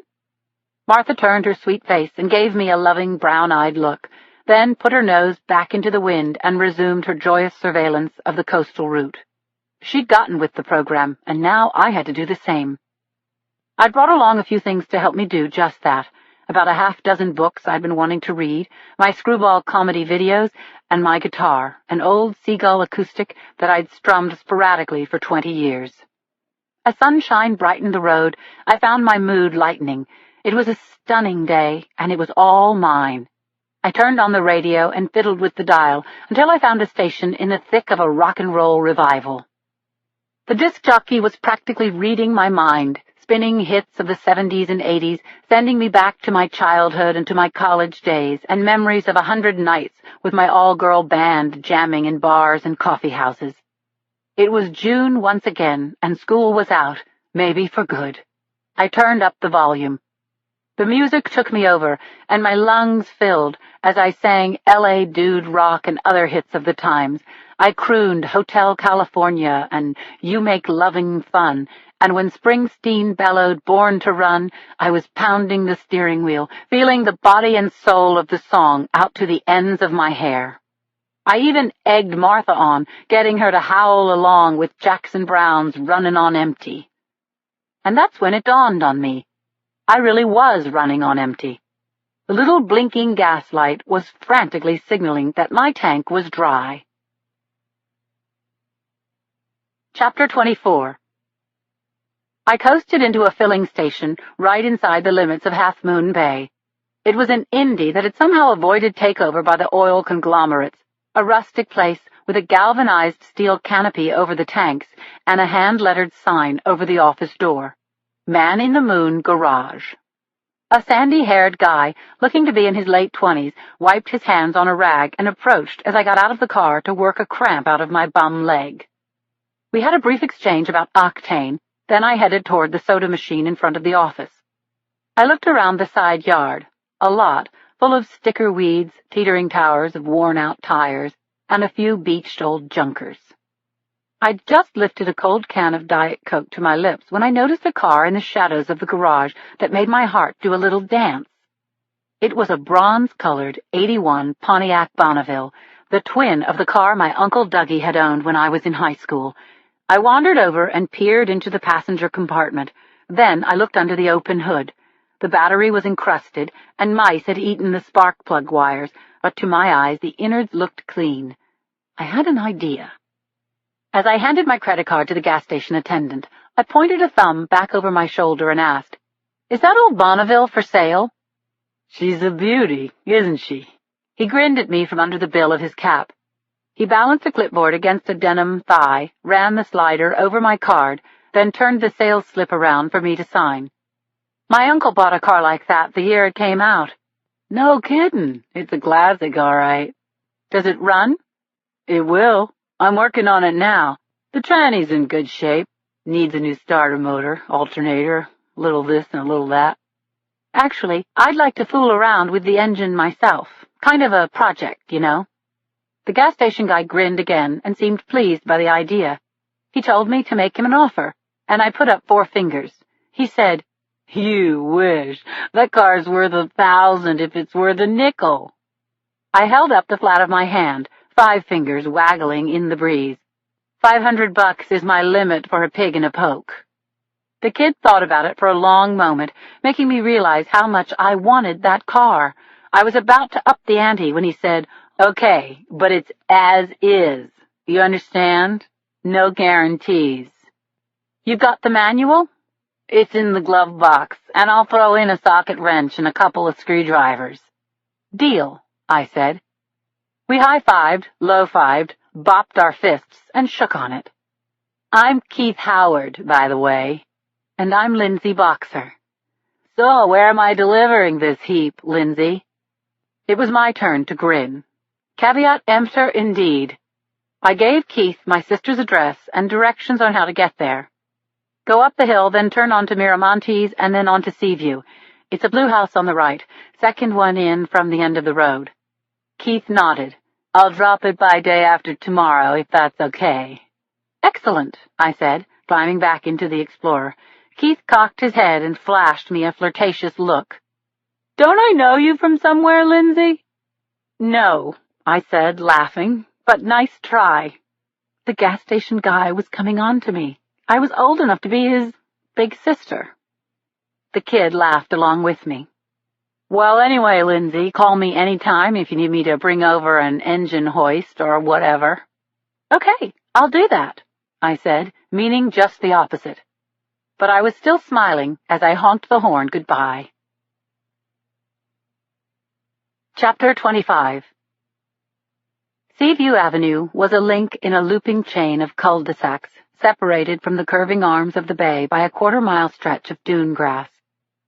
Martha turned her sweet face and gave me a loving brown-eyed look, then put her nose back into the wind and resumed her joyous surveillance of the coastal route. She'd gotten with the program, and now I had to do the same. I'd brought along a few things to help me do just that, about a half-dozen books I'd been wanting to read, my screwball comedy videos, and my guitar, an old Seagull acoustic that I'd strummed sporadically for 20 years. As sunshine brightened the road, I found my mood lightening. It was a stunning day, and it was all mine. I turned on the radio and fiddled with the dial until I found a station in the thick of a rock-and-roll revival. The disc jockey was practically reading my mind, spinning hits of the 70s and 80s, sending me back to my childhood and to my college days, and memories of 100 nights with my all-girl band jamming in bars and coffee houses. It was June once again, and school was out, maybe for good. I turned up the volume. The music took me over, and my lungs filled as I sang L.A. Dude Rock and other hits of the times. I crooned Hotel California and You Make Loving Fun, and when Springsteen bellowed Born to Run, I was pounding the steering wheel, feeling the body and soul of the song out to the ends of my hair. I even egged Martha on, getting her to howl along with Jackson Browne's Runnin' on Empty. And that's when it dawned on me. I really was running on empty. The little blinking gas light was frantically signaling that my tank was dry. Chapter 24. I coasted into a filling station right inside the limits of Half Moon Bay. It was an Indy that had somehow avoided takeover by the oil conglomerates, a rustic place with a galvanized steel canopy over the tanks and a hand-lettered sign over the office door. Man in the Moon Garage. A sandy-haired guy, looking to be in his late 20s, wiped his hands on a rag and approached as I got out of the car to work a cramp out of my bum leg. We had a brief exchange about octane, then I headed toward the soda machine in front of the office. I looked around the side yard, a lot, full of sticker weeds, teetering towers of worn-out tires, and a few beached old junkers. I'd just lifted a cold can of Diet Coke to my lips when I noticed a car in the shadows of the garage that made my heart do a little dance. It was a bronze-colored '81 Pontiac Bonneville, the twin of the car my Uncle Dougie had owned when I was in high school. I wandered over and peered into the passenger compartment. Then I looked under the open hood. The battery was encrusted, and mice had eaten the spark plug wires, but to my eyes the innards looked clean. I had an idea. As I handed my credit card to the gas station attendant, I pointed a thumb back over my shoulder and asked, "Is that old Bonneville for sale?" "She's a beauty, isn't she?" He grinned at me from under the bill of his cap. He balanced a clipboard against a denim thigh, ran the slider over my card, then turned the sales slip around for me to sign. "My uncle bought a car like that the year it came out." "No kiddin'. It's a classic, all right." "Does it run?" "It will. I'm working on it now. The tranny's in good shape. Needs a new starter motor, alternator, a little this and a little that." "Actually, I'd like to fool around with the engine myself. Kind of a project, you know." The gas station guy grinned again and seemed pleased by the idea. He told me to make him an offer, and I put up 4 fingers. He said, "You wish. That car's worth 1,000 if it's worth a nickel." I held up the flat of my hand, 5 fingers waggling in the breeze. $500 is my limit for a pig in a poke. The kid thought about it for a long moment, making me realize how much I wanted that car. I was about to up the ante when he said, "Okay, but it's as is. You understand? No guarantees." "You got the manual?" "It's in the glove box, and I'll throw in a socket wrench and a couple of screwdrivers." "Deal," I said. We high-fived, low-fived, bopped our fists, and shook on it. I'm Keith Howard, by the way, and I'm Lindsay Boxer. So, where am I delivering this heap, Lindsay? It was my turn to grin. Caveat emptor indeed. I gave Keith my sister's address and directions on how to get there. Go up the hill, then turn onto Miramontes, and then onto Seaview. It's a blue house on the right, second one in from the end of the road. Keith nodded. I'll drop it by day after tomorrow, if that's okay. Excellent, I said, climbing back into the Explorer. Keith cocked his head and flashed me a flirtatious look. Don't I know you from somewhere, Lindsay? No, I said, laughing, but nice try. The gas station guy was coming on to me. I was old enough to be his big sister. The kid laughed along with me. Well, anyway, Lindsay, call me any time if you need me to bring over an engine hoist or whatever. Okay, I'll do that, I said, meaning just the opposite. But I was still smiling as I honked the horn goodbye. Chapter 25. Seaview Avenue was a link in a looping chain of cul-de-sacs, separated from the curving arms of the bay by a quarter-mile stretch of dune grass.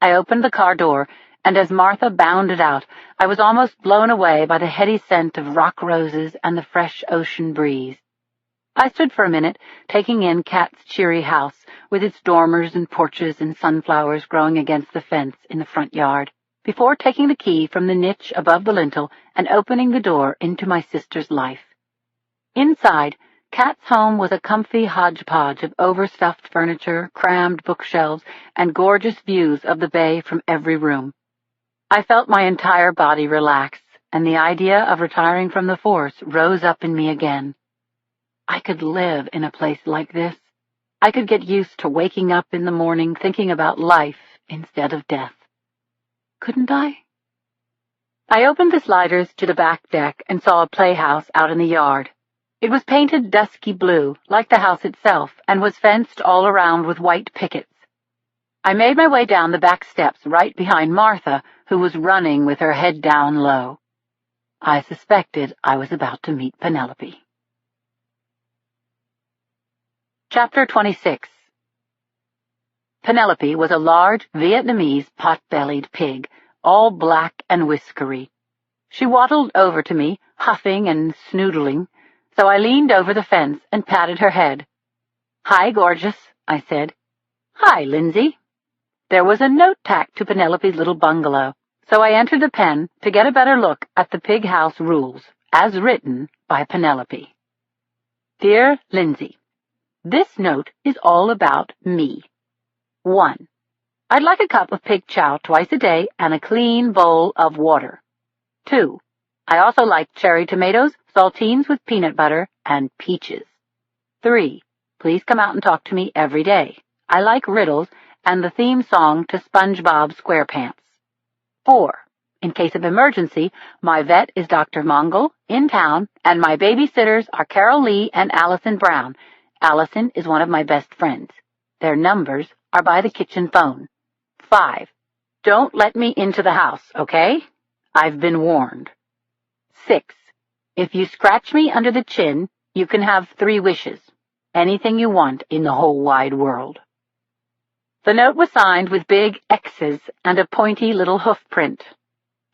I opened the car door, and as Martha bounded out, I was almost blown away by the heady scent of rock roses and the fresh ocean breeze. I stood for a minute, taking in Kat's cheery house, with its dormers and porches and sunflowers growing against the fence in the front yard, before taking the key from the niche above the lintel and opening the door into my sister's life. Inside, Kat's home was a comfy hodgepodge of overstuffed furniture, crammed bookshelves, and gorgeous views of the bay from every room. I felt my entire body relax, and the idea of retiring from the force rose up in me again. I could live in a place like this. I could get used to waking up in the morning thinking about life instead of death. Couldn't I? I opened the sliders to the back deck and saw a playhouse out in the yard. It was painted dusky blue, like the house itself, and was fenced all around with white pickets. I made my way down the back steps right behind Martha, who was running with her head down low. I suspected I was about to meet Penelope. Chapter 26. Penelope was a large Vietnamese pot-bellied pig, all black and whiskery. She waddled over to me, huffing and snoodling, so I leaned over the fence and patted her head. Hi, gorgeous, I said. Hi, Lindsay. There was a note tacked to Penelope's little bungalow, so I entered the pen to get a better look at the pig house rules, as written by Penelope. Dear Lindsay, this note is all about me. 1. I'd like a cup of pig chow twice a day and a clean bowl of water. 2. I also like cherry tomatoes, saltines with peanut butter, and peaches. 3. Please come out and talk to me every day. I like riddles and the theme song to SpongeBob SquarePants. 4. In case of emergency, my vet is Dr. Mongol in town, and my babysitters are Carol Lee and Allison Brown. Allison is one of my best friends. Their numbers are by the kitchen phone. 5. Don't let me into the house, okay? I've been warned. 6. If you scratch me under the chin, you can have 3 wishes. Anything you want in the whole wide world. The note was signed with big X's and a pointy little hoof print.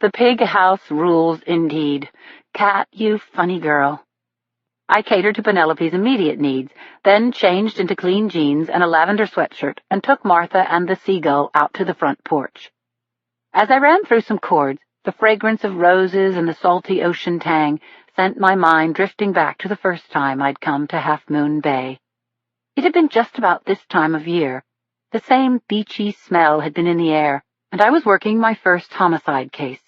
The pig house rules indeed. Cat, you funny girl. I catered to Penelope's immediate needs, then changed into clean jeans and a lavender sweatshirt and took Martha and the seagull out to the front porch. As I ran through some chords, the fragrance of roses and the salty ocean tang sent my mind drifting back to the first time I'd come to Half Moon Bay. It had been just about this time of year. The same beachy smell had been in the air, and I was working my first homicide case.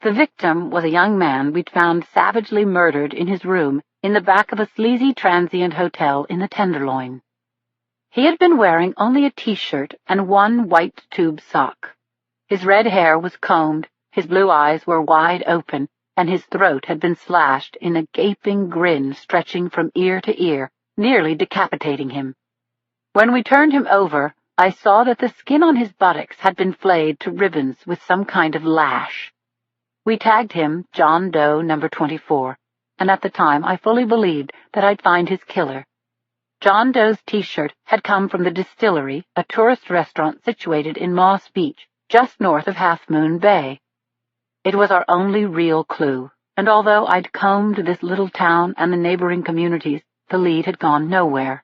The victim was a young man we'd found savagely murdered in his room in the back of a sleazy transient hotel in the Tenderloin. He had been wearing only a T-shirt and one white tube sock. His red hair was combed, his blue eyes were wide open, and his throat had been slashed in a gaping grin stretching from ear to ear, nearly decapitating him. When we turned him over, I saw that the skin on his buttocks had been flayed to ribbons with some kind of lash. We tagged him John Doe No. 24, and at the time I fully believed that I'd find his killer. John Doe's T-shirt had come from the Distillery, a tourist restaurant situated in Moss Beach, just north of Half Moon Bay. It was our only real clue, and although I'd combed this little town and the neighboring communities, the lead had gone nowhere.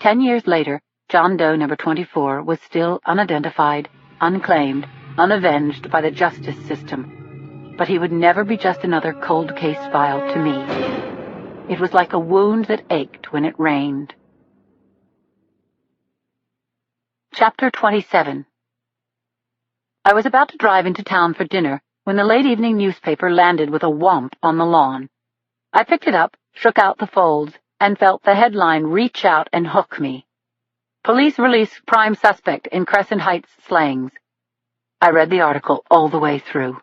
10 years later, John Doe number 24 was still unidentified, unclaimed, unavenged by the justice system. But he would never be just another cold case file to me. It was like a wound that ached when it rained. Chapter 27. I was about to drive into town for dinner when the late evening newspaper landed with a whomp on the lawn. I picked it up, shook out the folds, and felt the headline reach out and hook me. Police release prime suspect in Crescent Heights slayings. I read the article all the way through.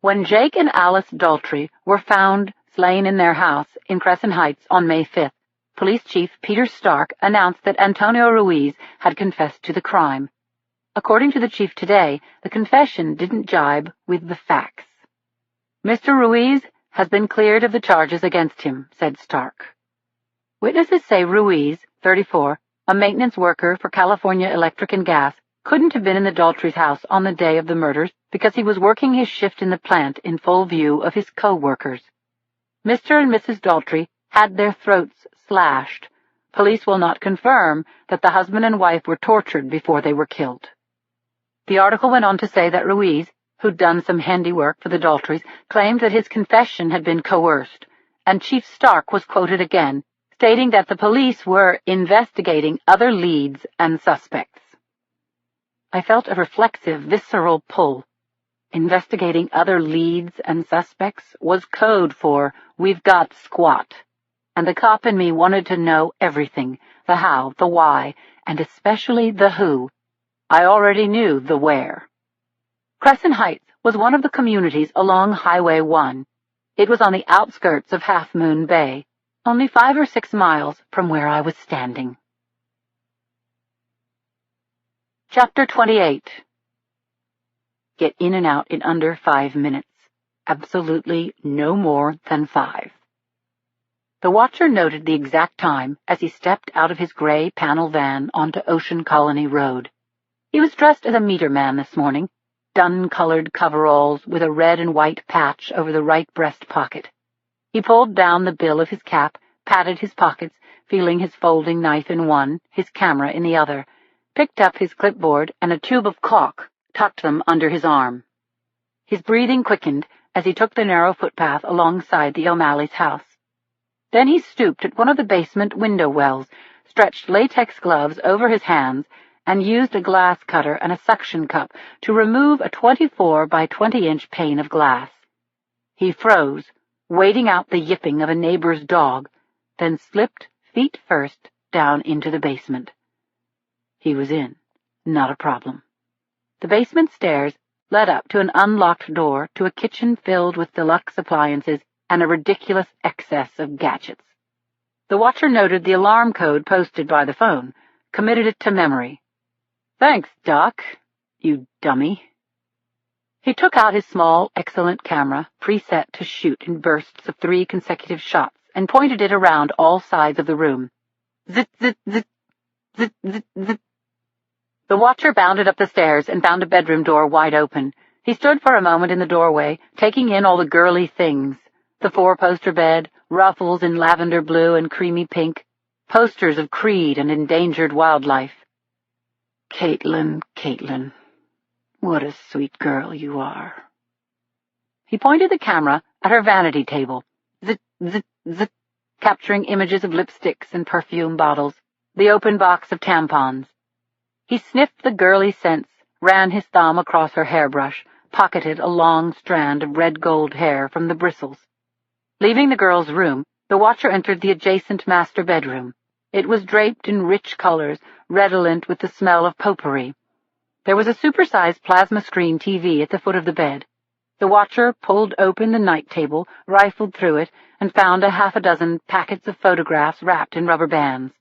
When Jake and Alice Daltrey were found slain in their house in Crescent Heights on May 5th, Police Chief Peter Stark announced that Antonio Ruiz had confessed to the crime. According to the chief today, the confession didn't jibe with the facts. Mr. Ruiz has been cleared of the charges against him, said Stark. Witnesses say Ruiz, 34, a maintenance worker for California Electric and Gas, couldn't have been in the Daltrey's house on the day of the murders because he was working his shift in the plant in full view of his co-workers. Mr. and Mrs. Daltrey had their throats slashed. Police will not confirm that the husband and wife were tortured before they were killed. The article went on to say that Ruiz, who'd done some handiwork for the Daltreys, claimed that his confession had been coerced, and Chief Stark was quoted again, stating that the police were investigating other leads and suspects. I felt a reflexive, visceral pull. Investigating other leads and suspects was code for "we've got squat," and the cop in me wanted to know everything, the how, the why, and especially the who. I already knew the where. Crescent Heights was one of the communities along Highway 1. It was on the outskirts of Half Moon Bay, only 5 or 6 miles from where I was standing. Chapter 28. Get in and out in under 5 minutes. Absolutely no more than 5. The watcher noted the exact time as he stepped out of his gray panel van onto Ocean Colony Road. He was dressed as a meter man this morning, dun-colored coveralls with a red and white patch over the right breast pocket. He pulled down the bill of his cap, patted his pockets, feeling his folding knife in one, his camera in the other, picked up his clipboard and a tube of caulk, tucked them under his arm. His breathing quickened as he took the narrow footpath alongside the O'Malley's house. Then he stooped at one of the basement window wells, stretched latex gloves over his hands, and used a glass cutter and a suction cup to remove a 24 by 20-inch pane of glass. He froze, waiting out the yipping of a neighbor's dog, then slipped, feet first, down into the basement. He was in. Not a problem. The basement stairs led up to an unlocked door to a kitchen filled with deluxe appliances and a ridiculous excess of gadgets. The watcher noted the alarm code posted by the phone, committed it to memory. "Thanks, Doc, you dummy." He took out his small, excellent camera, preset to shoot in bursts of 3 consecutive shots, and pointed it around all sides of the room. Zit, zit, zit, zit, zit, zit. The watcher bounded up the stairs and found a bedroom door wide open. He stood for a moment in the doorway, taking in all the girly things. The 4-poster bed, ruffles in lavender blue and creamy pink, posters of Creed and endangered wildlife. "Caitlin, Caitlin, what a sweet girl you are." He pointed the camera at her vanity table, zit, zit, zit, capturing images of lipsticks and perfume bottles, the open box of tampons. He sniffed the girly scents, ran his thumb across her hairbrush, pocketed a long strand of red gold hair from the bristles. Leaving the girl's room, the watcher entered the adjacent master bedroom. It was draped in rich colors, redolent with the smell of potpourri. There was a supersized plasma screen TV at the foot of the bed. The watcher pulled open the night table, rifled through it, and found a 6 packets of photographs wrapped in rubber bands.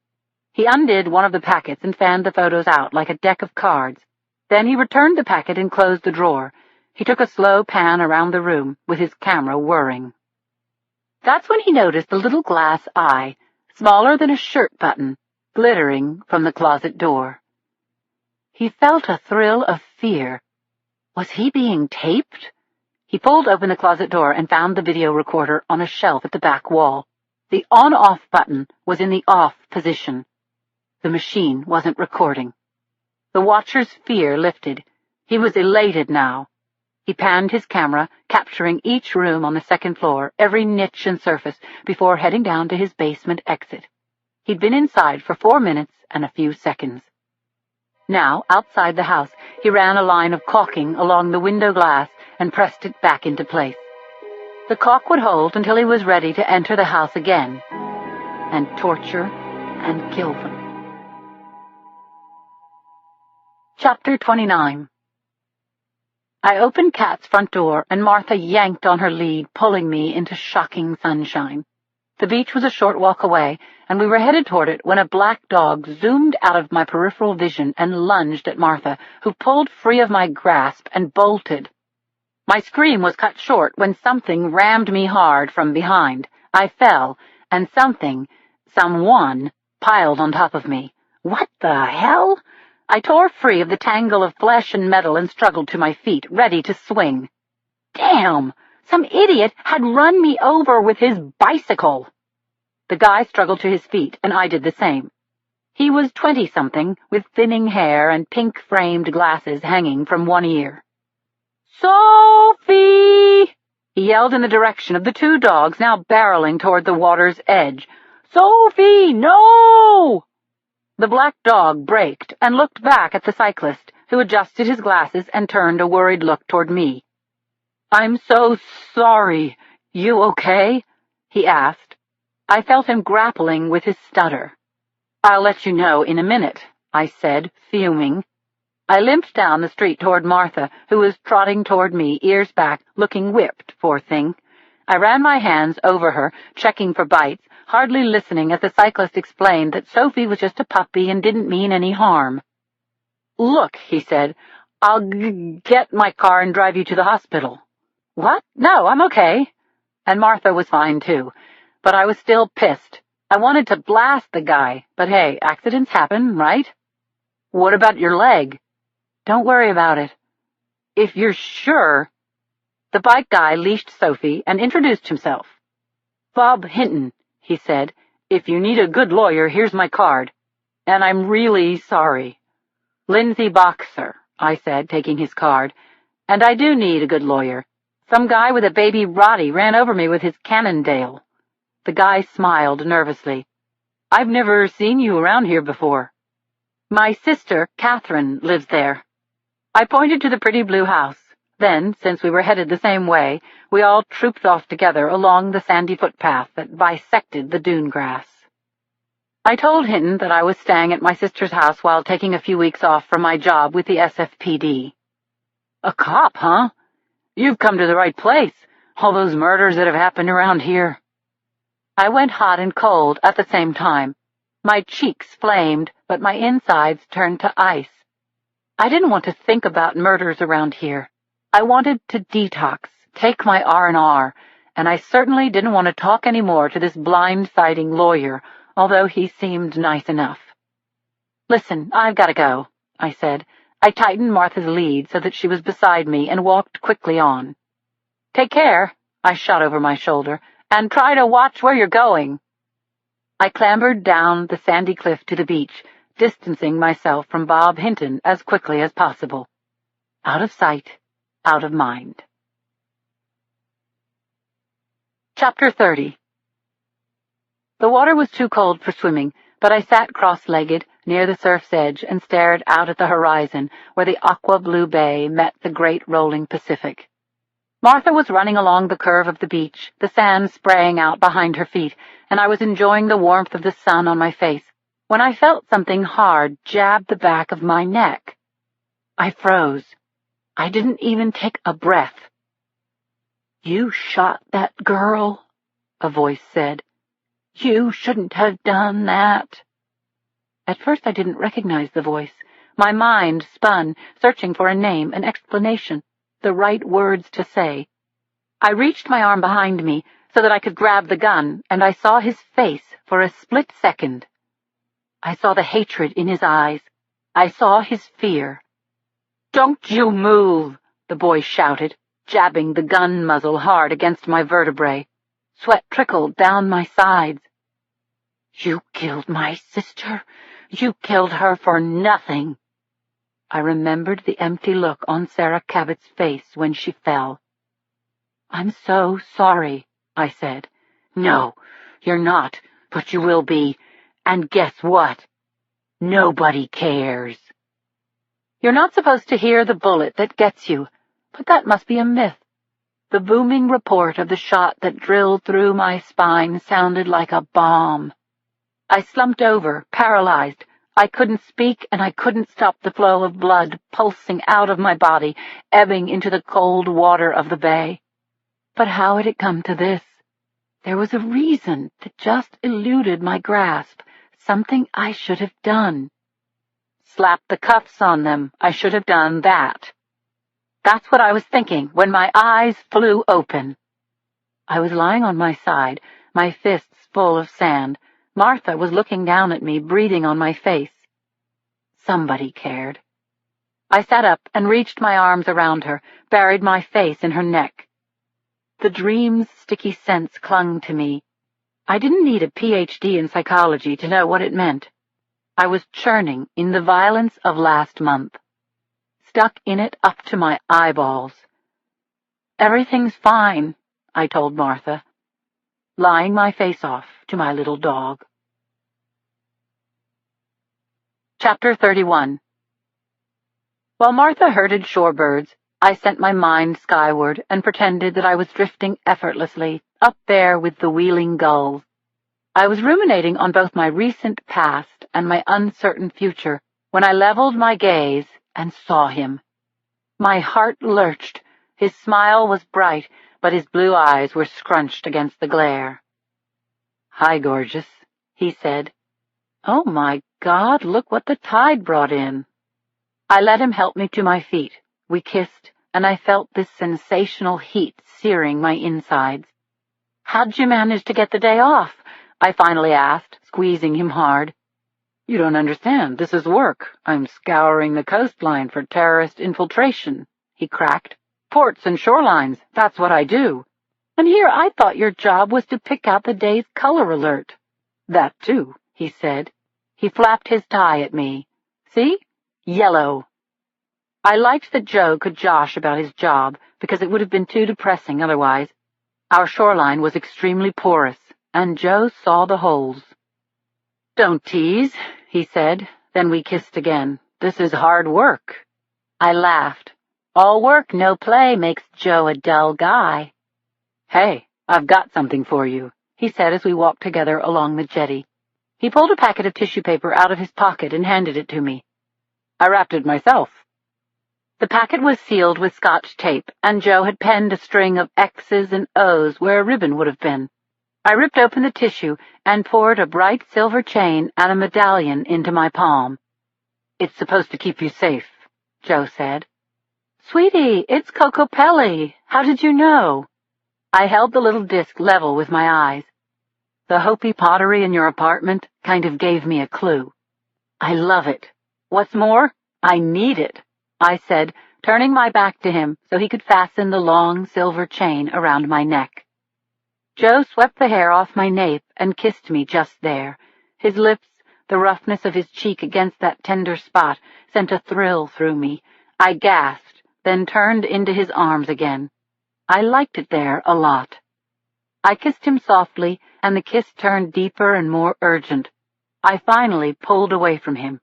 He undid one of the packets and fanned the photos out like a deck of cards. Then he returned the packet and closed the drawer. He took a slow pan around the room, with his camera whirring. That's when he noticed the little glass eye, smaller than a shirt button, glittering from the closet door. He felt a thrill of fear. Was he being taped? He pulled open the closet door and found the video recorder on a shelf at the back wall. The on-off button was in the off position. The machine wasn't recording. The watcher's fear lifted. He was elated now. He panned his camera, capturing each room on the second floor, every niche and surface, before heading down to his basement exit. He'd been inside for 4 minutes and a few seconds. Now, outside the house, he ran a line of caulking along the window glass and pressed it back into place. The caulk would hold until he was ready to enter the house again and torture and kill them. Chapter 29. I opened Kat's front door, and Martha yanked on her lead, pulling me into shocking sunshine. The beach was a short walk away, and we were headed toward it when a black dog zoomed out of my peripheral vision and lunged at Martha, who pulled free of my grasp and bolted. My scream was cut short when something rammed me hard from behind. I fell, and someone, piled on top of me. What the hell? I tore free of the tangle of flesh and metal and struggled to my feet, ready to swing. Damn! Some idiot had run me over with his bicycle. The guy struggled to his feet, and I did the same. He was 20-something, with thinning hair and pink-framed glasses hanging from one ear. "Sophie!" he yelled in the direction of the two dogs now barreling toward the water's edge. "Sophie, no!" The black dog braked and looked back at the cyclist, who adjusted his glasses and turned a worried look toward me. "I'm so sorry. You okay?" he asked. I felt him grappling with his stutter. "I'll let you know in a minute," I said, fuming. I limped down the street toward Martha, who was trotting toward me, ears back, looking whipped, poor thing. I ran my hands over her, checking for bites, hardly listening as the cyclist explained that Sophie was just a puppy and didn't mean any harm. "Look," he said, "I'll get my car and drive you to the hospital." "What? No, I'm okay." And Martha was fine, too. But I was still pissed. I wanted to blast the guy, but hey, accidents happen, right? "What about your leg?" "Don't worry about it." "If you're sure." The bike guy leashed Sophie and introduced himself. "Bob Hinton," he said. "If you need a good lawyer, here's my card. And I'm really sorry." "Lindsay Boxer," I said, taking his card. "And I do need a good lawyer. Some guy with a baby Roddy ran over me with his Cannondale." The guy smiled nervously. "I've never seen you around here before." "My sister, Catherine, lives there." I pointed to the pretty blue house. Then, since we were headed the same way, we all trooped off together along the sandy footpath that bisected the dune grass. I told Hinton that I was staying at my sister's house while taking a few weeks off from my job with the SFPD. "A cop, huh? You've come to the right place. All those murders that have happened around here." I went hot and cold at the same time. My cheeks flamed, but my insides turned to ice. I didn't want to think about murders around here. I wanted to detox, take my R&R, and I certainly didn't want to talk anymore to this blindsiding lawyer, although he seemed nice enough. "Listen, I've got to go," I said. I tightened Martha's lead so that she was beside me and walked quickly on. "Take care," I shot over my shoulder, "and try to watch where you're going." I clambered down the sandy cliff to the beach, distancing myself from Bob Hinton as quickly as possible. Out of sight, out of mind. Chapter 30. The water was too cold for swimming, but I sat cross-legged near the surf's edge and stared out at the horizon where the aqua-blue bay met the great rolling Pacific. Martha was running along the curve of the beach, the sand spraying out behind her feet, and I was enjoying the warmth of the sun on my face, when I felt something hard jab the back of my neck. I froze. I didn't even take a breath. "You shot that girl," a voice said. "You shouldn't have done that." At first I didn't recognize the voice. My mind spun, searching for a name, an explanation, the right words to say. I reached my arm behind me so that I could grab the gun, and I saw his face for a split second. I saw the hatred in his eyes. I saw his fear. "Don't you move!" the boy shouted, jabbing the gun muzzle hard against my vertebrae. Sweat trickled down my sides. "You killed my sister. You killed her for nothing." I remembered the empty look on Sarah Cabot's face when she fell. "I'm so sorry," I said. "No, you're not, but you will be. And guess what? Nobody cares." You're not supposed to hear the bullet that gets you, but that must be a myth. The booming report of the shot that drilled through my spine sounded like a bomb. I slumped over, paralyzed. I couldn't speak, and I couldn't stop the flow of blood pulsing out of my body, ebbing into the cold water of the bay. But how had it come to this? There was a reason that just eluded my grasp, something I should have done. Slap the cuffs on them. I should have done that. That's what I was thinking when my eyes flew open. I was lying on my side, my fists full of sand. Martha was looking down at me, breathing on my face. Somebody cared. I sat up and reached my arms around her, buried my face in her neck. The dream's sticky scents clung to me. I didn't need a PhD in psychology to know what it meant. I was churning in the violence of last month, stuck in it up to my eyeballs. "Everything's fine," I told Martha, lying my face off to my little dog. Chapter 31. While Martha herded shorebirds, I sent my mind skyward and pretended that I was drifting effortlessly up there with the wheeling gulls. I was ruminating on both my recent past and my uncertain future when I leveled my gaze and saw him. My heart lurched. His smile was bright, but his blue eyes were scrunched against the glare. "Hi, gorgeous," he said. Oh my God, look what the tide brought in. I let him help me to my feet. We kissed, and I felt this sensational heat searing my insides. "How'd you manage to get the day off?" I finally asked, squeezing him hard. "You don't understand. This is work. I'm scouring the coastline for terrorist infiltration," he cracked. "Ports and shorelines, that's what I do. And here I thought your job was to pick out the day's color alert." "That too," he said. He flapped his tie at me. "See? Yellow." I liked that Joe could josh about his job, because it would have been too depressing otherwise. Our shoreline was extremely porous, and Joe saw the holes. "Don't tease," he said. Then we kissed again. "This is hard work." I laughed. "All work, no play makes Joe a dull guy." "Hey, I've got something for you," he said as we walked together along the jetty. He pulled a packet of tissue paper out of his pocket and handed it to me. "I wrapped it myself." The packet was sealed with Scotch tape, and Joe had penned a string of X's and O's where a ribbon would have been. I ripped open the tissue and poured a bright silver chain and a medallion into my palm. "It's supposed to keep you safe," Joe said. "Sweetie, it's Coco Pelli. How did you know?" I held the little disc level with my eyes. "The Hopi pottery in your apartment kind of gave me a clue." "I love it. What's more, I need it," I said, turning my back to him so he could fasten the long silver chain around my neck. Joe swept the hair off my nape and kissed me just there. His lips, the roughness of his cheek against that tender spot, sent a thrill through me. I gasped, then turned into his arms again. I liked it there a lot. I kissed him softly, and the kiss turned deeper and more urgent. I finally pulled away from him.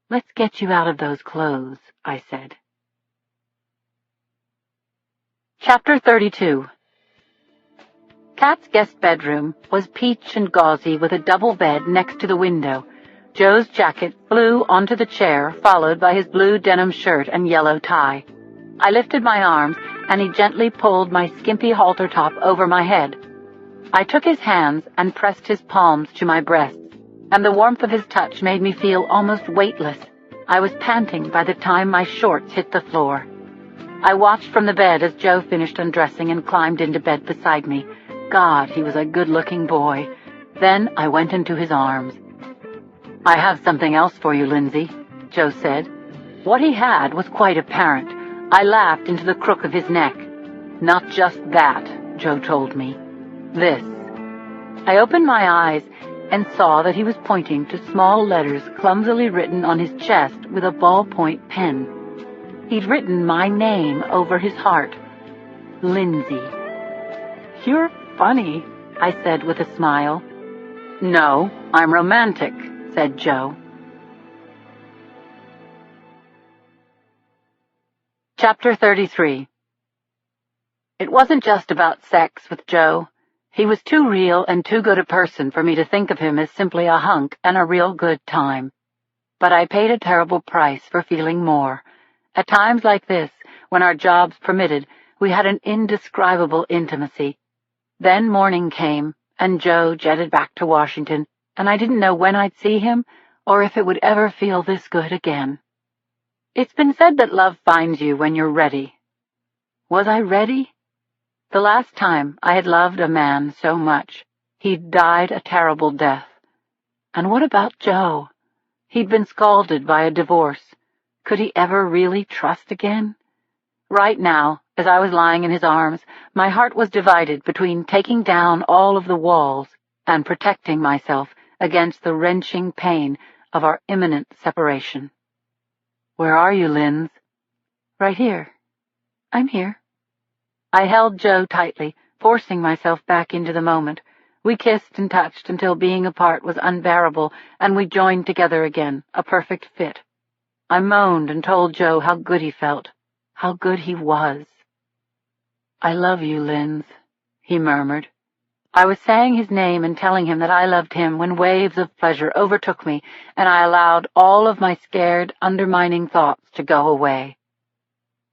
"Let's get you out of those clothes," I said. Chapter 32. Kat's guest bedroom was peach and gauzy with a double bed next to the window. Joe's jacket flew onto the chair, followed by his blue denim shirt and yellow tie. I lifted my arms, and he gently pulled my skimpy halter top over my head. I took his hands and pressed his palms to my breasts, and the warmth of his touch made me feel almost weightless. I was panting by the time my shorts hit the floor. I watched from the bed as Joe finished undressing and climbed into bed beside me. God, he was a good-looking boy. Then I went into his arms. "I have something else for you, Lindsay," Joe said. What he had was quite apparent. I laughed into the crook of his neck. "Not just that," Joe told me. "This." I opened my eyes and saw that he was pointing to small letters clumsily written on his chest with a ballpoint pen. He'd written my name over his heart. Lindsay. "You're funny," I said with a smile. "No, I'm romantic," said Joe. Chapter 33. It wasn't just about sex with Joe. He was too real and too good a person for me to think of him as simply a hunk and a real good time. But I paid a terrible price for feeling more. At times like this, when our jobs permitted, we had an indescribable intimacy. Then morning came, and Joe jetted back to Washington, and I didn't know when I'd see him or if it would ever feel this good again. It's been said that love finds you when you're ready. Was I ready? The last time I had loved a man so much, he'd died a terrible death. And what about Joe? He'd been scalded by a divorce. Could he ever really trust again? Right now, as I was lying in his arms, my heart was divided between taking down all of the walls and protecting myself against the wrenching pain of our imminent separation. "Where are you, Linz?" "Right here. I'm here." I held Joe tightly, forcing myself back into the moment. We kissed and touched until being apart was unbearable, and we joined together again, a perfect fit. I moaned and told Joe how good he felt, how good he was. "I love you, Linz," he murmured. I was saying his name and telling him that I loved him when waves of pleasure overtook me, and I allowed all of my scared, undermining thoughts to go away.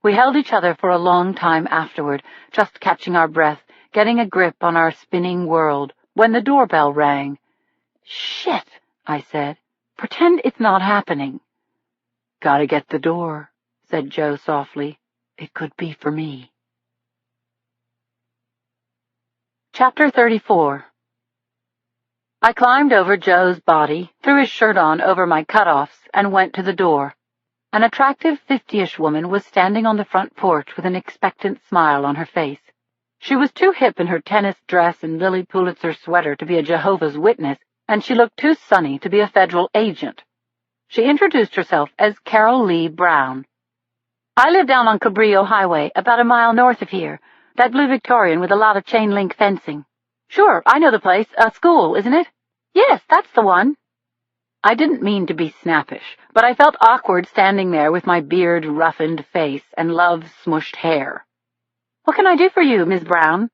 We held each other for a long time afterward, just catching our breath, getting a grip on our spinning world, when the doorbell rang. "Shit," I said. "Pretend it's not happening." "Gotta get the door," said Joe softly. "It could be for me." Chapter 34. I climbed over Joe's body, threw his shirt on over my cutoffs, and went to the door. An attractive 50-ish woman was standing on the front porch with an expectant smile on her face. She was too hip in her tennis dress and Lily Pulitzer sweater to be a Jehovah's Witness, and she looked too sunny to be a federal agent. She introduced herself as Carol Lee Brown. "I live down on Cabrillo Highway, about a mile north of here. That blue Victorian with a lot of chain-link fencing." "Sure, I know the place. A school, isn't it?" "Yes, that's the one." I didn't mean to be snappish, but I felt awkward standing there with my beard-roughened face and love-smushed hair. "What can I do for you, Miss Brown?"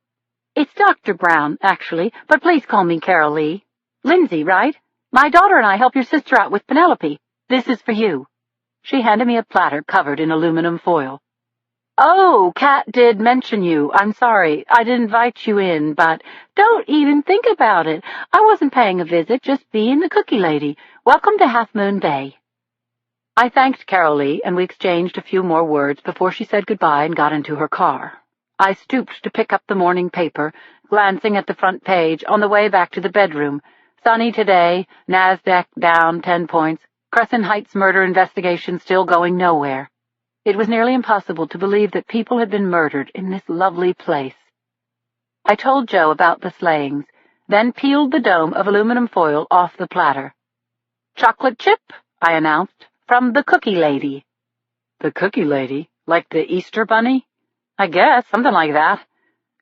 "It's Dr. Brown, actually, but please call me Carol Lee. Lindsay, right? My daughter and I help your sister out with Penelope. This is for you." She handed me a platter covered in aluminum foil. "Oh, Kat did mention you. I'm sorry. I'd invite you in, but don't even think about it. I wasn't paying a visit, just being the cookie lady. Welcome to Half Moon Bay." I thanked Carol Lee, and we exchanged a few more words before she said goodbye and got into her car. I stooped to pick up the morning paper, glancing at the front page on the way back to the bedroom. Sunny today, NASDAQ down 10 points, Crescent Heights murder investigation still going nowhere. It was nearly impossible to believe that people had been murdered in this lovely place. I told Joe about the slayings, then peeled the dome of aluminum foil off the platter. "Chocolate chip," I announced, "from the cookie lady." "The cookie lady? Like the Easter bunny?" "I guess, something like that."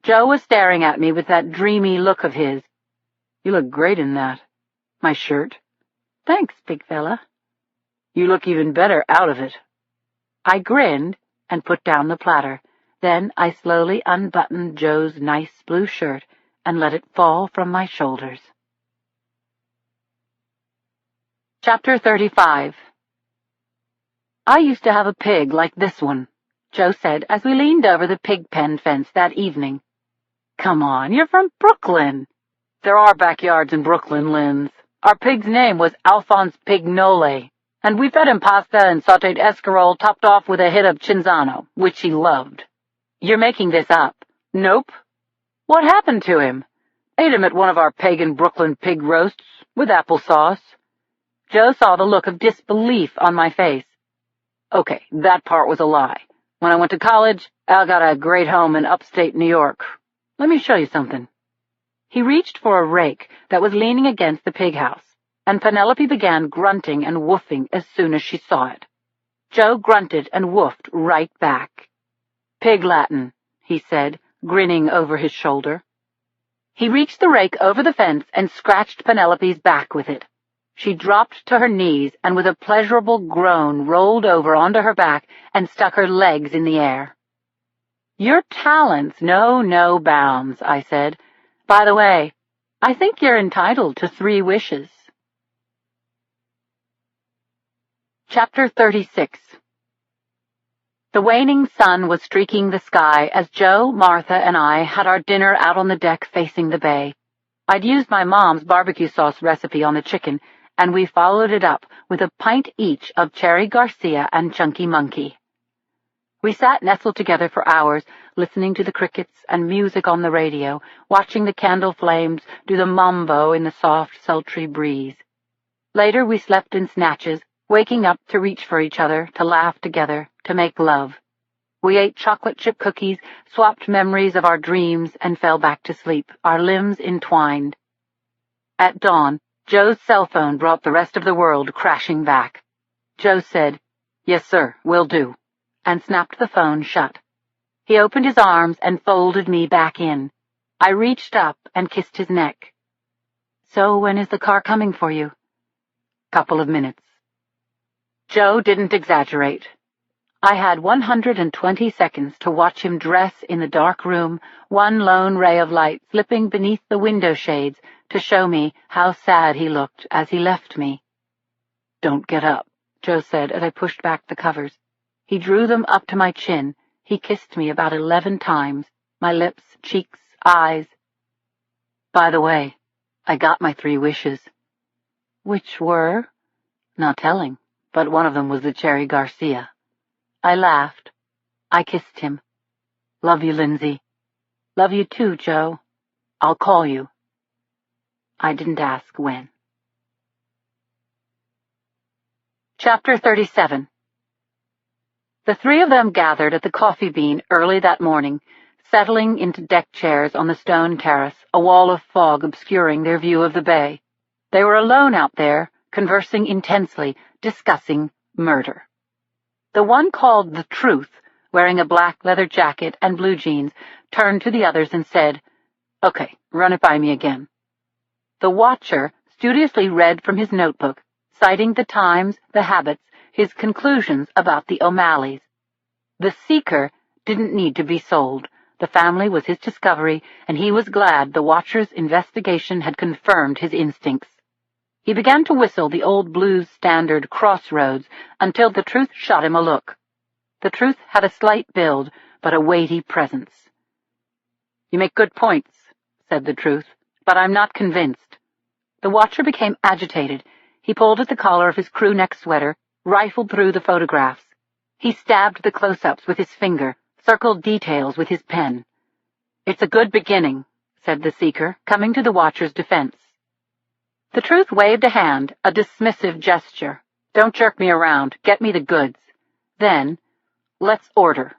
Joe was staring at me with that dreamy look of his. "You look great in that." "My shirt?" "Thanks, big fella." "You look even better out of it." I grinned and put down the platter. Then I slowly unbuttoned Joe's nice blue shirt and let it fall from my shoulders. Chapter 35. "I used to have a pig like this one," Joe said as we leaned over the pig pen fence that evening. "Come on, you're from Brooklyn." "There are backyards in Brooklyn, Linz. Our pig's name was Alphonse Pignole, and we fed him pasta and sautéed escarole topped off with a hit of Cinzano, which he loved." "You're making this up." "Nope." "What happened to him?" Ate him at one of our pagan Brooklyn pig roasts, with applesauce. Joe saw the look of disbelief on my face. Okay, that part was a lie. When I went to college, Al got a great home in upstate New York. Let me show you something. He reached for a rake that was leaning against the pig house, and Penelope began grunting and woofing as soon as she saw it. Joe grunted and woofed right back. Pig Latin, he said, grinning over his shoulder. He reached the rake over the fence and scratched Penelope's back with it. She dropped to her knees and with a pleasurable groan rolled over onto her back and stuck her legs in the air. Your talents know no bounds, I said. By the way, I think you're entitled to 3 wishes. Chapter 36. The waning sun was streaking the sky as Joe, Martha, and I had our dinner out on the deck facing the bay. I'd used my mom's barbecue sauce recipe on the chicken, and we followed it up with a pint each of Cherry Garcia and Chunky Monkey. We sat nestled together for hours, listening to the crickets and music on the radio, watching the candle flames do the mambo in the soft, sultry breeze. Later we slept in snatches, waking up to reach for each other, to laugh together, to make love. We ate chocolate chip cookies, swapped memories of our dreams, and fell back to sleep, our limbs entwined. At dawn, Joe's cell phone brought the rest of the world crashing back. Joe said, "Yes, sir, will do," and snapped the phone shut. He opened his arms and folded me back in. I reached up and kissed his neck. "So when is the car coming for you?" "Couple of minutes." Joe didn't exaggerate. I had 120 seconds to watch him dress in the dark room, one lone ray of light slipping beneath the window shades to show me how sad he looked as he left me. "Don't get up," Joe said as I pushed back the covers. He drew them up to my chin. He kissed me about 11 times, my lips, cheeks, eyes. "By the way, I got my 3 wishes." "Which were?" "Not telling, but one of them was the Cherry Garcia." I laughed. I kissed him. "Love you, Lindsay." "Love you too, Joe. I'll call you." I didn't ask when. Chapter 37. The 3 of them gathered at the Coffee Bean early that morning, settling into deck chairs on the stone terrace, a wall of fog obscuring their view of the bay. They were alone out there, conversing intensely, discussing murder. The one called the Truth, wearing a black leather jacket and blue jeans, turned to the others and said, "Okay, run it by me again." The Watcher studiously read from his notebook, citing the times, the habits, his conclusions about the O'Malleys. The Seeker didn't need to be sold. The family was his discovery, and he was glad the Watcher's investigation had confirmed his instincts. He began to whistle the old blues standard Crossroads until the Truth shot him a look. The Truth had a slight build, but a weighty presence. "You make good points," said the Truth, "but I'm not convinced." The Watcher became agitated. He pulled at the collar of his crew neck sweater, rifled through the photographs. He stabbed the close-ups with his finger, circled details with his pen. "It's a good beginning," said the Seeker, coming to the Watcher's defense. The Truth waved a hand, a dismissive gesture. "Don't jerk me around. Get me the goods." Then, "Let's order."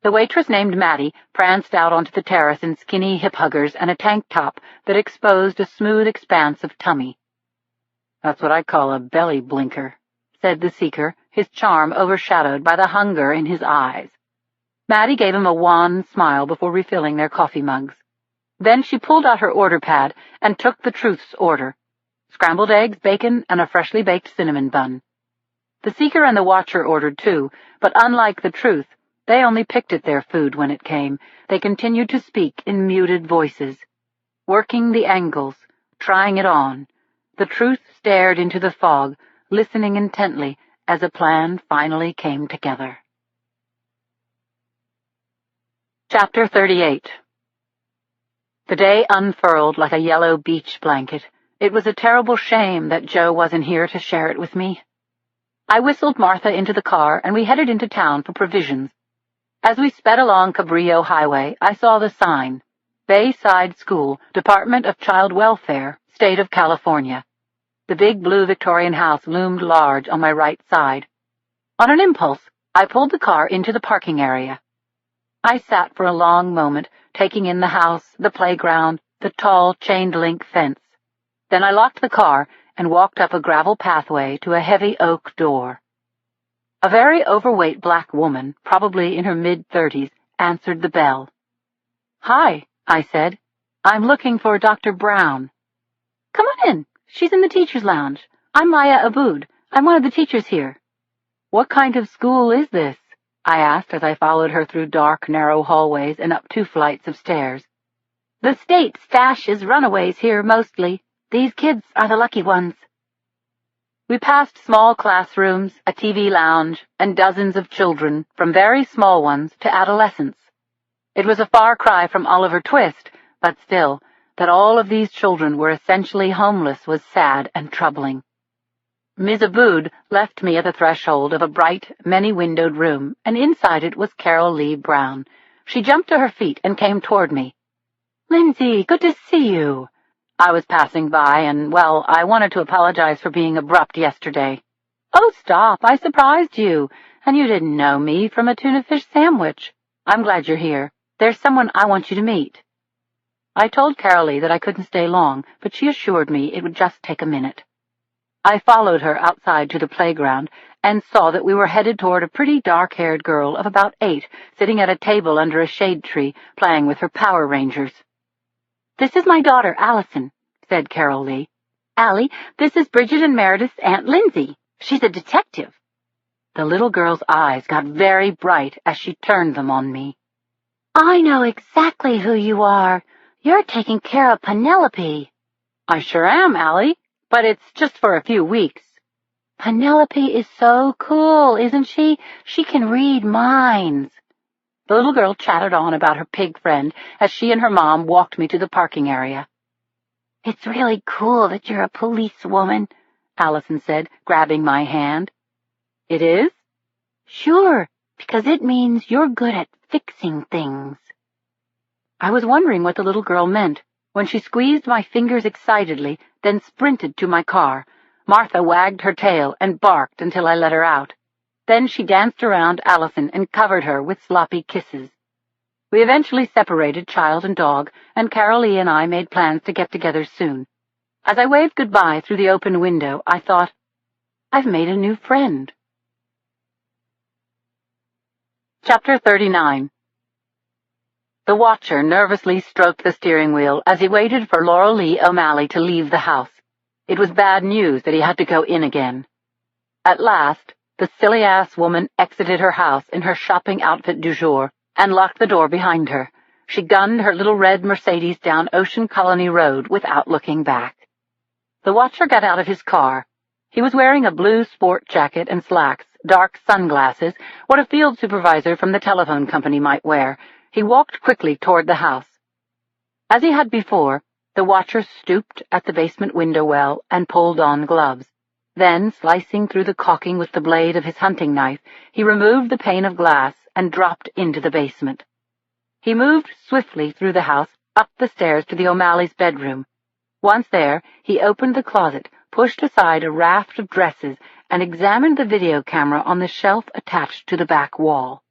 The waitress named Maddie pranced out onto the terrace in skinny hip-huggers and a tank top that exposed a smooth expanse of tummy. "That's what I call a belly blinker," said the Seeker, his charm overshadowed by the hunger in his eyes. Maddie gave him a wan smile before refilling their coffee mugs. Then she pulled out her order pad and took the Truth's order: scrambled eggs, bacon, and a freshly baked cinnamon bun. The Seeker and the Watcher ordered too, but unlike the Truth, they only picked at their food when it came. They continued to speak in muted voices, working the angles, trying it on. The Truth stared into the fog, listening intently as a plan finally came together. Chapter 38. The day unfurled like a yellow beach blanket. It was a terrible shame that Joe wasn't here to share it with me. I whistled Martha into the car, and we headed into town for provisions. As we sped along Cabrillo Highway, I saw the sign, Bayside School, Department of Child Welfare, State of California. The big blue Victorian house loomed large on my right side. On an impulse, I pulled the car into the parking area. I sat for a long moment, taking in the house, the playground, the tall chain-link fence. Then I locked the car and walked up a gravel pathway to a heavy oak door. A very overweight black woman, probably in her mid-30s, answered the bell. "Hi," I said. "I'm looking for Dr. Brown." "Come on in. She's in the teacher's lounge. I'm Maya Abood. I'm one of the teachers here." "What kind of school is this?" I asked as I followed her through dark, narrow hallways and up 2 flights of stairs. "The state stashes runaways here mostly. These kids are the lucky ones." We passed small classrooms, a TV lounge, and dozens of children, from very small ones to adolescents. It was a far cry from Oliver Twist, but still, that all of these children were essentially homeless was sad and troubling. Ms. Abood left me at the threshold of a bright, many-windowed room, and inside it was Carol Lee Brown. She jumped to her feet and came toward me. "Lindsay, good to see you." I was passing by, and, well, I wanted to apologize for being abrupt yesterday. "Oh, stop, I surprised you, and you didn't know me from a tuna fish sandwich. I'm glad you're here. There's someone I want you to meet." I told Carol Lee that I couldn't stay long, but she assured me it would just take a minute. I followed her outside to the playground and saw that we were headed toward a pretty dark-haired girl of about 8, sitting at a table under a shade tree, playing with her Power Rangers. "This is my daughter, Allison," said Carol Lee. "Allie, this is Bridget and Meredith's Aunt Lindsay. She's a detective." The little girl's eyes got very bright as she turned them on me. "I know exactly who you are. You're taking care of Penelope." "I sure am, Allie, but it's just for a few weeks." "Penelope is so cool, isn't she? She can read minds." The little girl chattered on about her pig friend as she and her mom walked me to the parking area. "It's really cool that you're a policewoman," Allison said, grabbing my hand. "It is?" "Sure, because it means you're good at fixing things." I was wondering what the little girl meant when she squeezed my fingers excitedly, then sprinted to my car. Martha wagged her tail and barked until I let her out. Then she danced around Allison and covered her with sloppy kisses. We eventually separated, child and dog, and Carol Lee and I made plans to get together soon. As I waved goodbye through the open window, I thought, I've made a new friend. Chapter 39. The watcher nervously stroked the steering wheel as he waited for Laurel Lee O'Malley to leave the house. It was bad news that he had to go in again. At last, the silly-ass woman exited her house in her shopping outfit du jour and locked the door behind her. She gunned her little red Mercedes down Ocean Colony Road without looking back. The watcher got out of his car. He was wearing a blue sport jacket and slacks, dark sunglasses, what a field supervisor from the telephone company might wear. He walked quickly toward the house. As he had before, the watcher stooped at the basement window well and pulled on gloves. Then, slicing through the caulking with the blade of his hunting knife, he removed the pane of glass and dropped into the basement. He moved swiftly through the house, up the stairs to the O'Malley's bedroom. Once there, he opened the closet, pushed aside a raft of dresses, and examined the video camera on the shelf attached to the back wall.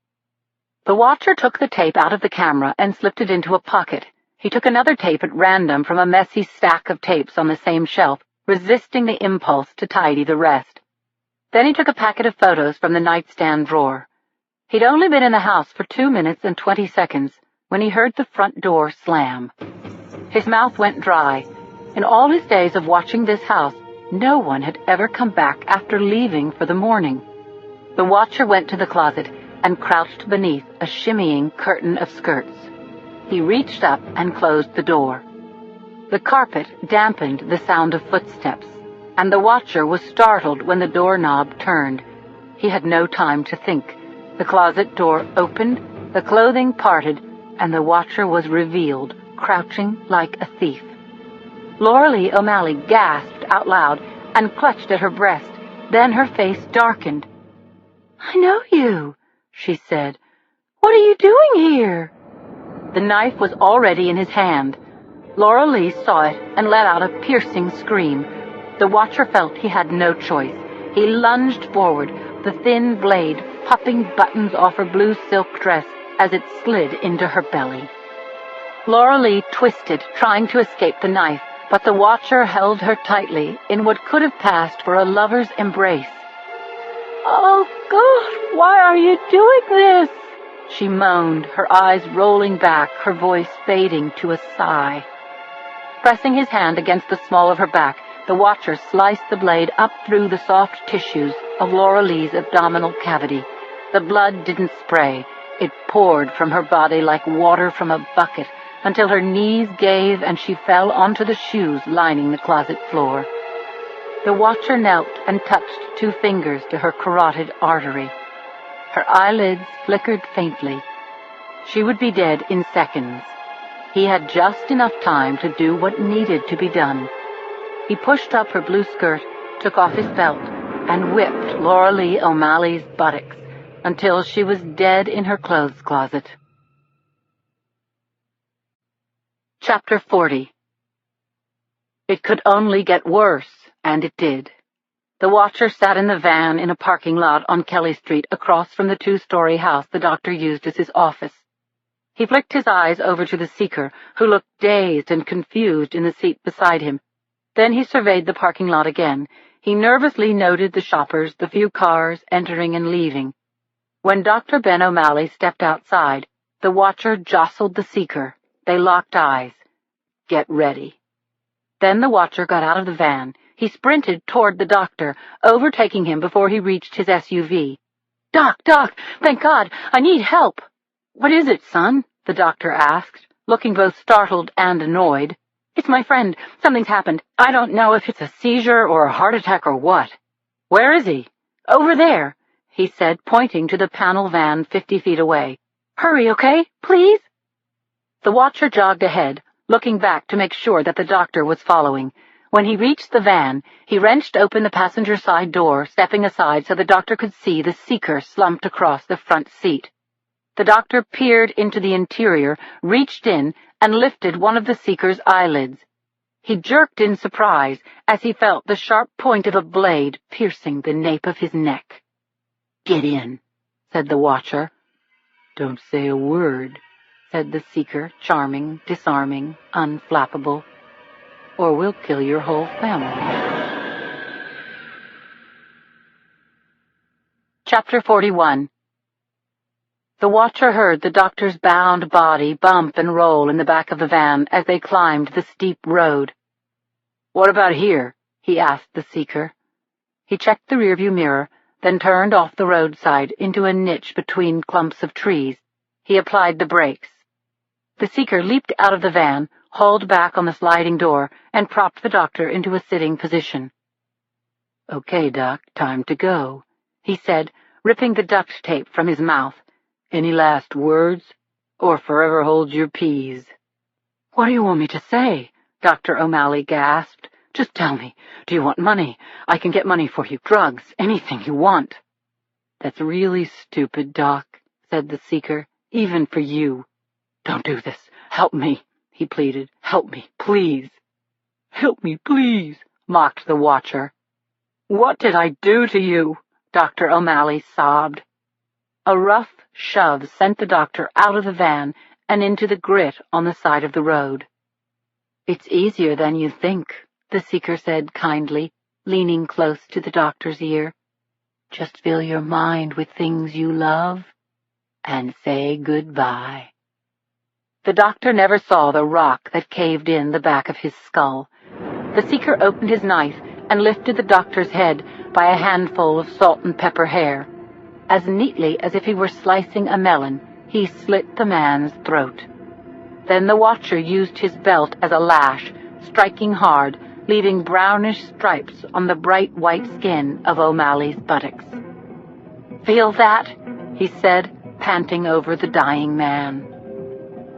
The watcher took the tape out of the camera and slipped it into a pocket. He took another tape at random from a messy stack of tapes on the same shelf, resisting the impulse to tidy the rest. Then he took a packet of photos from the nightstand drawer. He'd only been in the house for 2 minutes and 20 seconds when he heard the front door slam. His mouth went dry. In all his days of watching this house, no one had ever come back after leaving for the morning. The watcher went to the closet and crouched beneath a shimmying curtain of skirts. He reached up and closed the door. The carpet dampened the sound of footsteps, and the watcher was startled when the doorknob turned. He had no time to think. The closet door opened, the clothing parted, and the watcher was revealed, crouching like a thief. Laurel Lee O'Malley gasped out loud and clutched at her breast. Then her face darkened. "I know you," she said. "What are you doing here?" The knife was already in his hand. Laura Lee saw it and let out a piercing scream. The watcher felt he had no choice. He lunged forward, the thin blade popping buttons off her blue silk dress as it slid into her belly. Laura Lee twisted, trying to escape the knife, but the watcher held her tightly in what could have passed for a lover's embrace. "Oh, God, why are you doing this?" she moaned, her eyes rolling back, her voice fading to a sigh. Pressing his hand against the small of her back, the watcher sliced the blade up through the soft tissues of Laura Lee's abdominal cavity. The blood didn't spray. It poured from her body like water from a bucket until her knees gave and she fell onto the shoes lining the closet floor. The watcher knelt and touched 2 fingers to her carotid artery. Her eyelids flickered faintly. She would be dead in seconds. He had just enough time to do what needed to be done. He pushed up her blue skirt, took off his belt, and whipped Laura Lee O'Malley's buttocks until she was dead in her clothes closet. Chapter 40. It could only get worse, and it did. The watcher sat in the van in a parking lot on Kelly Street across from the 2-story house the doctor used as his office. He flicked his eyes over to the seeker, who looked dazed and confused in the seat beside him. Then he surveyed the parking lot again. He nervously noted the shoppers, the few cars entering and leaving. When Dr. Ben O'Malley stepped outside, the watcher jostled the seeker. They locked eyes. "Get ready." Then the watcher got out of the van. He sprinted toward the doctor, overtaking him before he reached his SUV. Doc, thank God, I need help." "What is it, son?" the doctor asked, looking both startled and annoyed. "It's my friend. Something's happened. I don't know if it's a seizure or a heart attack or what." "Where is he?" "Over there," he said, pointing to the panel van 50 feet away. "Hurry, okay? Please?" The watcher jogged ahead, looking back to make sure that the doctor was following. When he reached the van, he wrenched open the passenger side door, stepping aside so the doctor could see the seeker slumped across the front seat. The doctor peered into the interior, reached in, and lifted one of the seeker's eyelids. He jerked in surprise as he felt the sharp point of a blade piercing the nape of his neck. "Get in," said the watcher. "Don't say a word," said the seeker, charming, disarming, unflappable. "Or we'll kill your whole family." Chapter 41. The watcher heard the doctor's bound body bump and roll in the back of the van as they climbed the steep road. "What about here?" he asked the seeker. He checked the rearview mirror, then turned off the roadside into a niche between clumps of trees. He applied the brakes. The seeker leaped out of the van, hauled back on the sliding door, and propped the doctor into a sitting position. "Okay, Doc, time to go," he said, ripping the duct tape from his mouth. "Any last words? Or forever hold your peas." "What do you want me to say?" Dr. O'Malley gasped. "Just tell me. Do you want money? I can get money for you. Drugs. Anything you want." "That's really stupid, Doc," said the seeker. "Even for you." "Don't do this. Help me," he pleaded. "Help me, please." "Help me, please," mocked the watcher. "What did I do to you?" Dr. O'Malley sobbed. A rough shove sent the doctor out of the van and into the grit on the side of the road. "It's easier than you think," the seeker said kindly, leaning close to the doctor's ear. "Just fill your mind with things you love and say goodbye." The doctor never saw the rock that caved in the back of his skull. The seeker opened his knife and lifted the doctor's head by a handful of salt and pepper hair. As neatly as if he were slicing a melon, he slit the man's throat. Then the watcher used his belt as a lash, striking hard, leaving brownish stripes on the bright white skin of O'Malley's buttocks. "Feel that?" he said, panting over the dying man.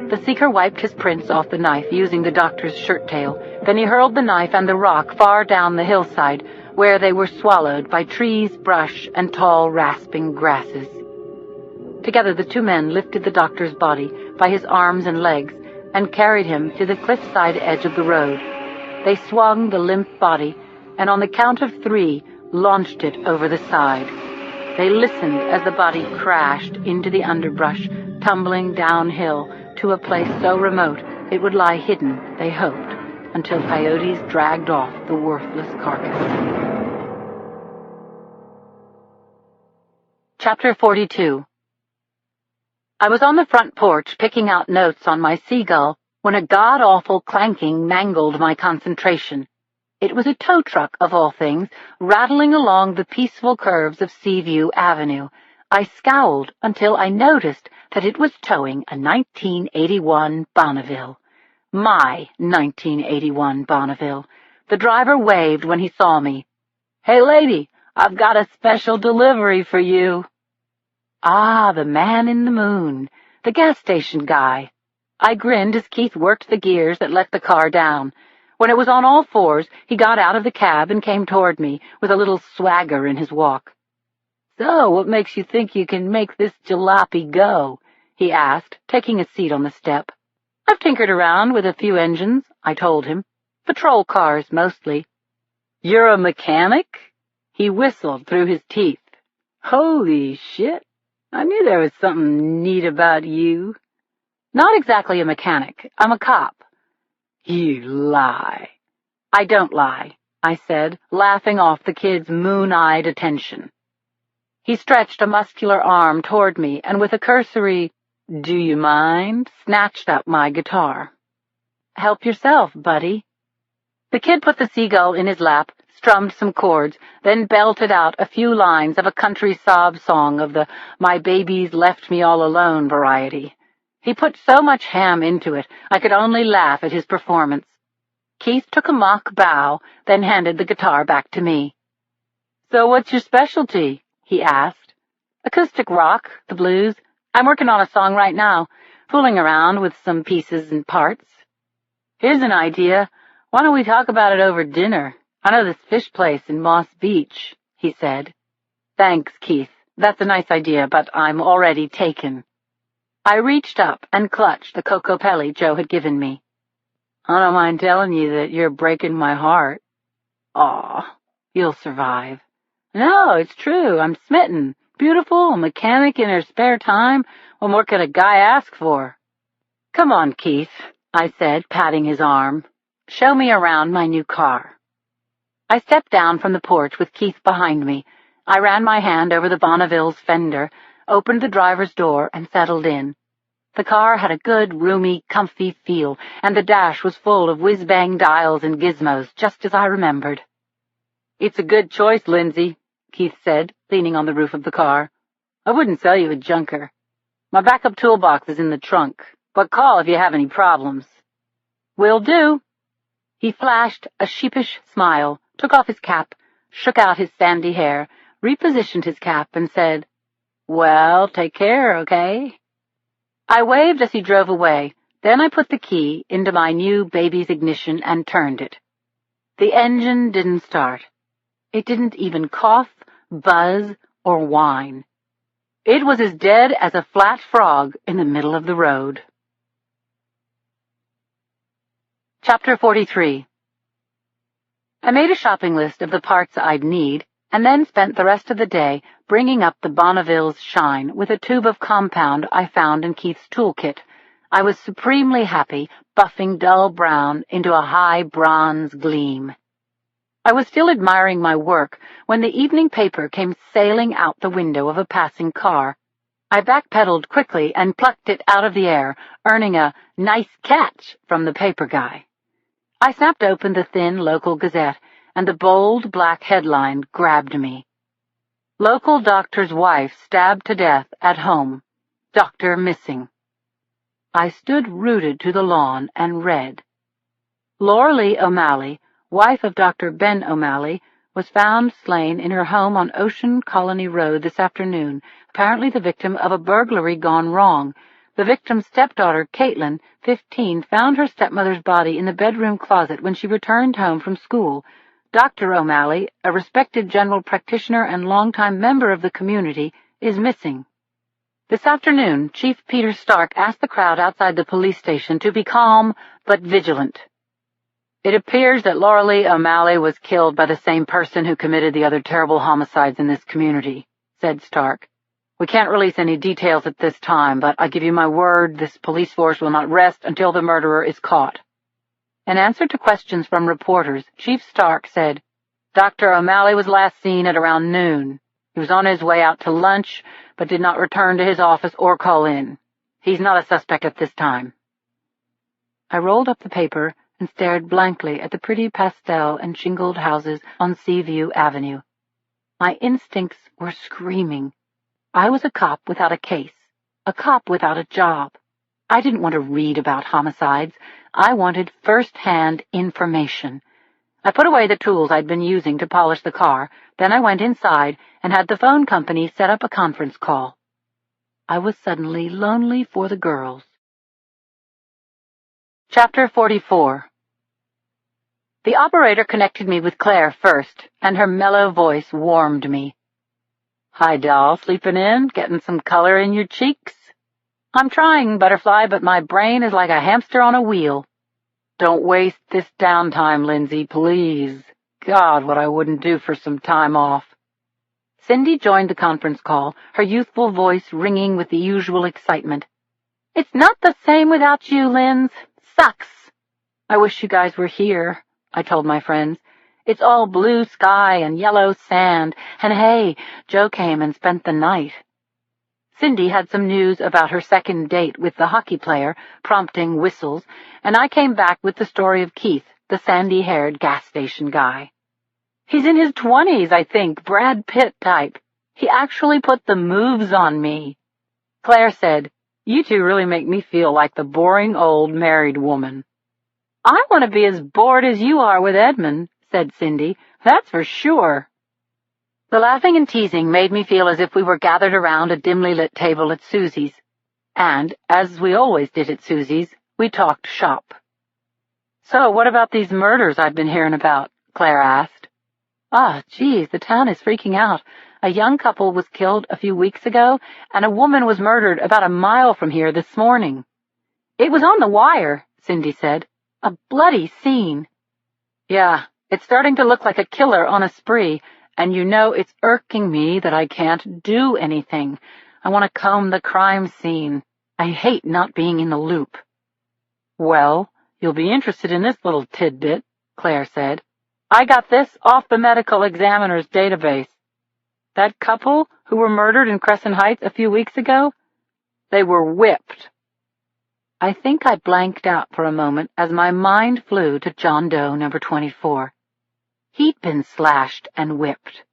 The seeker wiped his prints off the knife using the doctor's shirt tail. Then he hurled the knife and the rock far down the hillside, where they were swallowed by trees, brush, and tall, rasping grasses. Together the two men lifted the doctor's body by his arms and legs and carried him to the cliffside edge of the road. They swung the limp body and on the count of 3 launched it over the side. They listened as the body crashed into the underbrush, tumbling downhill to a place so remote it would lie hidden, they hoped, until coyotes dragged off the worthless carcass. Chapter 42. I was on the front porch picking out notes on my seagull when a god-awful clanking mangled my concentration. It was a tow truck, of all things, rattling along the peaceful curves of Seaview Avenue. I scowled until I noticed that it was towing a 1981 Bonneville. My 1981 Bonneville. The driver waved when he saw me. "Hey, lady, I've got a special delivery for you." Ah, the man in the moon, the gas station guy. I grinned as Keith worked the gears that let the car down. When it was on all fours, he got out of the cab and came toward me, with a little swagger in his walk. "So, what makes you think you can make this jalopy go?" he asked, taking a seat on the step. "I've tinkered around with a few engines," I told him. "Patrol cars, mostly." "You're a mechanic?" He whistled through his teeth. "Holy shit! I knew there was something neat about you." "Not exactly a mechanic. I'm a cop." "You lie." "I don't lie," I said, laughing off the kid's moon-eyed attention. He stretched a muscular arm toward me and with a cursory, "Do you mind?" snatched up my guitar. "Help yourself, buddy." The kid put the seagull in his lap, strummed some chords, then belted out a few lines of a country sob song of the "My baby's left me all alone" variety. He put so much ham into it, I could only laugh at his performance. Keith took a mock bow, then handed the guitar back to me. "So what's your specialty?" he asked. "Acoustic rock, the blues. I'm working on a song right now, fooling around with some pieces and parts." "Here's an idea. Why don't we talk about it over dinner? I know this fish place in Moss Beach," he said. "Thanks, Keith. That's a nice idea, but I'm already taken." I reached up and clutched the Cocopelli Joe had given me. "I don't mind telling you that you're breaking my heart." "Aw, you'll survive." "No, it's true. I'm smitten. Beautiful, a mechanic in her spare time. What more could a guy ask for?" "Come on, Keith," I said, patting his arm. "Show me around my new car." I stepped down from the porch with Keith behind me. I ran my hand over the Bonneville's fender, opened the driver's door, and settled in. The car had a good, roomy, comfy feel, and the dash was full of whiz-bang dials and gizmos, just as I remembered. "It's a good choice, Lindsay," Keith said, leaning on the roof of the car. "I wouldn't sell you a junker. My backup toolbox is in the trunk, but call if you have any problems." "Will do." He flashed a sheepish smile, took off his cap, shook out his sandy hair, repositioned his cap, and said, "Well, take care, okay?" I waved as he drove away. Then I put the key into my new baby's ignition and turned it. The engine didn't start. It didn't even cough, buzz, or whine. It was as dead as a flat frog in the middle of the road. Chapter 43. I made a shopping list of the parts I'd need, and then spent the rest of the day bringing up the Bonneville's shine with a tube of compound I found in Keith's toolkit. I was supremely happy, buffing dull brown into a high bronze gleam. I was still admiring my work when the evening paper came sailing out the window of a passing car. I backpedaled quickly and plucked it out of the air, earning a "nice catch" from the paper guy. I snapped open the thin local gazette, and the bold black headline grabbed me. "Local doctor's wife stabbed to death at home. Doctor missing." I stood rooted to the lawn and read. Lauralee O'Malley, wife of Dr. Ben O'Malley, was found slain in her home on Ocean Colony Road this afternoon, apparently the victim of a burglary gone wrong. The victim's stepdaughter, Caitlin, 15, found her stepmother's body in the bedroom closet when she returned home from school. Dr. O'Malley, a respected general practitioner and longtime member of the community, is missing. This afternoon, Chief Peter Stark asked the crowd outside the police station to be calm but vigilant. It appears that Lauralee O'Malley was killed by the same person who committed the other terrible homicides in this community, said Stark. We can't release any details at this time, but I give you my word this police force will not rest until the murderer is caught. In answer to questions from reporters, Chief Stark said, Dr. O'Malley was last seen at around noon. He was on his way out to lunch, but did not return to his office or call in. He's not a suspect at this time. I rolled up the paper and stared blankly at the pretty pastel and shingled houses on Seaview Avenue. My instincts were screaming. I was a cop without a case, a cop without a job. I didn't want to read about homicides. I wanted first-hand information. I put away the tools I'd been using to polish the car, then I went inside and had the phone company set up a conference call. I was suddenly lonely for the girls. Chapter 44. The operator connected me with Claire first, and her mellow voice warmed me. Hi, doll, sleeping in, getting some color in your cheeks? I'm trying, Butterfly, but my brain is like a hamster on a wheel. Don't waste this downtime, Lindsay, please. God, what I wouldn't do for some time off. Cindy joined the conference call, her youthful voice ringing with the usual excitement. It's not the same without you, Linz. Sucks. I wish you guys were here, I told my friends. It's all blue sky and yellow sand, and hey, Joe came and spent the night. Cindy had some news about her second date with the hockey player, prompting whistles, and I came back with the story of Keith, the sandy-haired gas station guy. He's in his 20s, I think, Brad Pitt type. He actually put the moves on me. Claire said, You two really make me feel like the boring old married woman. I want to be as bored as you are with Edmund, said Cindy. That's for sure. The laughing and teasing made me feel as if we were gathered around a dimly lit table at Susie's. And, as we always did at Susie's, we talked shop. So what about these murders I've been hearing about? Claire asked. Geez, the town is freaking out. A young couple was killed a few weeks ago, and a woman was murdered about a mile from here this morning. It was on the wire, Cindy said. A bloody scene. Yeah, it's starting to look like a killer on a spree, and you know it's irking me that I can't do anything. I want to comb the crime scene. I hate not being in the loop. Well, you'll be interested in this little tidbit, Claire said. I got this off the medical examiner's database. That couple who were murdered in Crescent Heights a few weeks ago, they were whipped. I think I blanked out for a moment as my mind flew to John Doe number 24. He'd been slashed and whipped.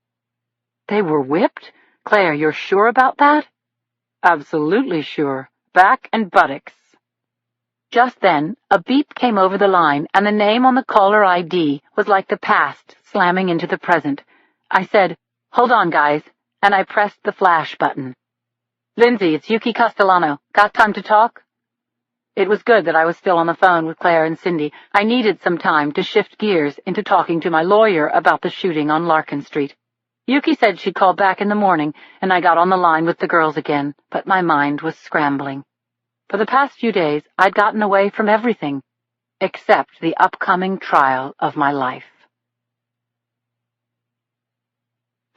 They were whipped? Claire, you're sure about that? Absolutely sure. Back and buttocks. Just then, a beep came over the line, and the name on the caller ID was like the past slamming into the present. I said, Hold on, guys, and I pressed the flash button. Lindsay, it's Yuki Castellano. Got time to talk? It was good that I was still on the phone with Claire and Cindy. I needed some time to shift gears into talking to my lawyer about the shooting on Larkin Street. Yuki said she'd call back in the morning, and I got on the line with the girls again, but my mind was scrambling. For the past few days, I'd gotten away from everything, except the upcoming trial of my life.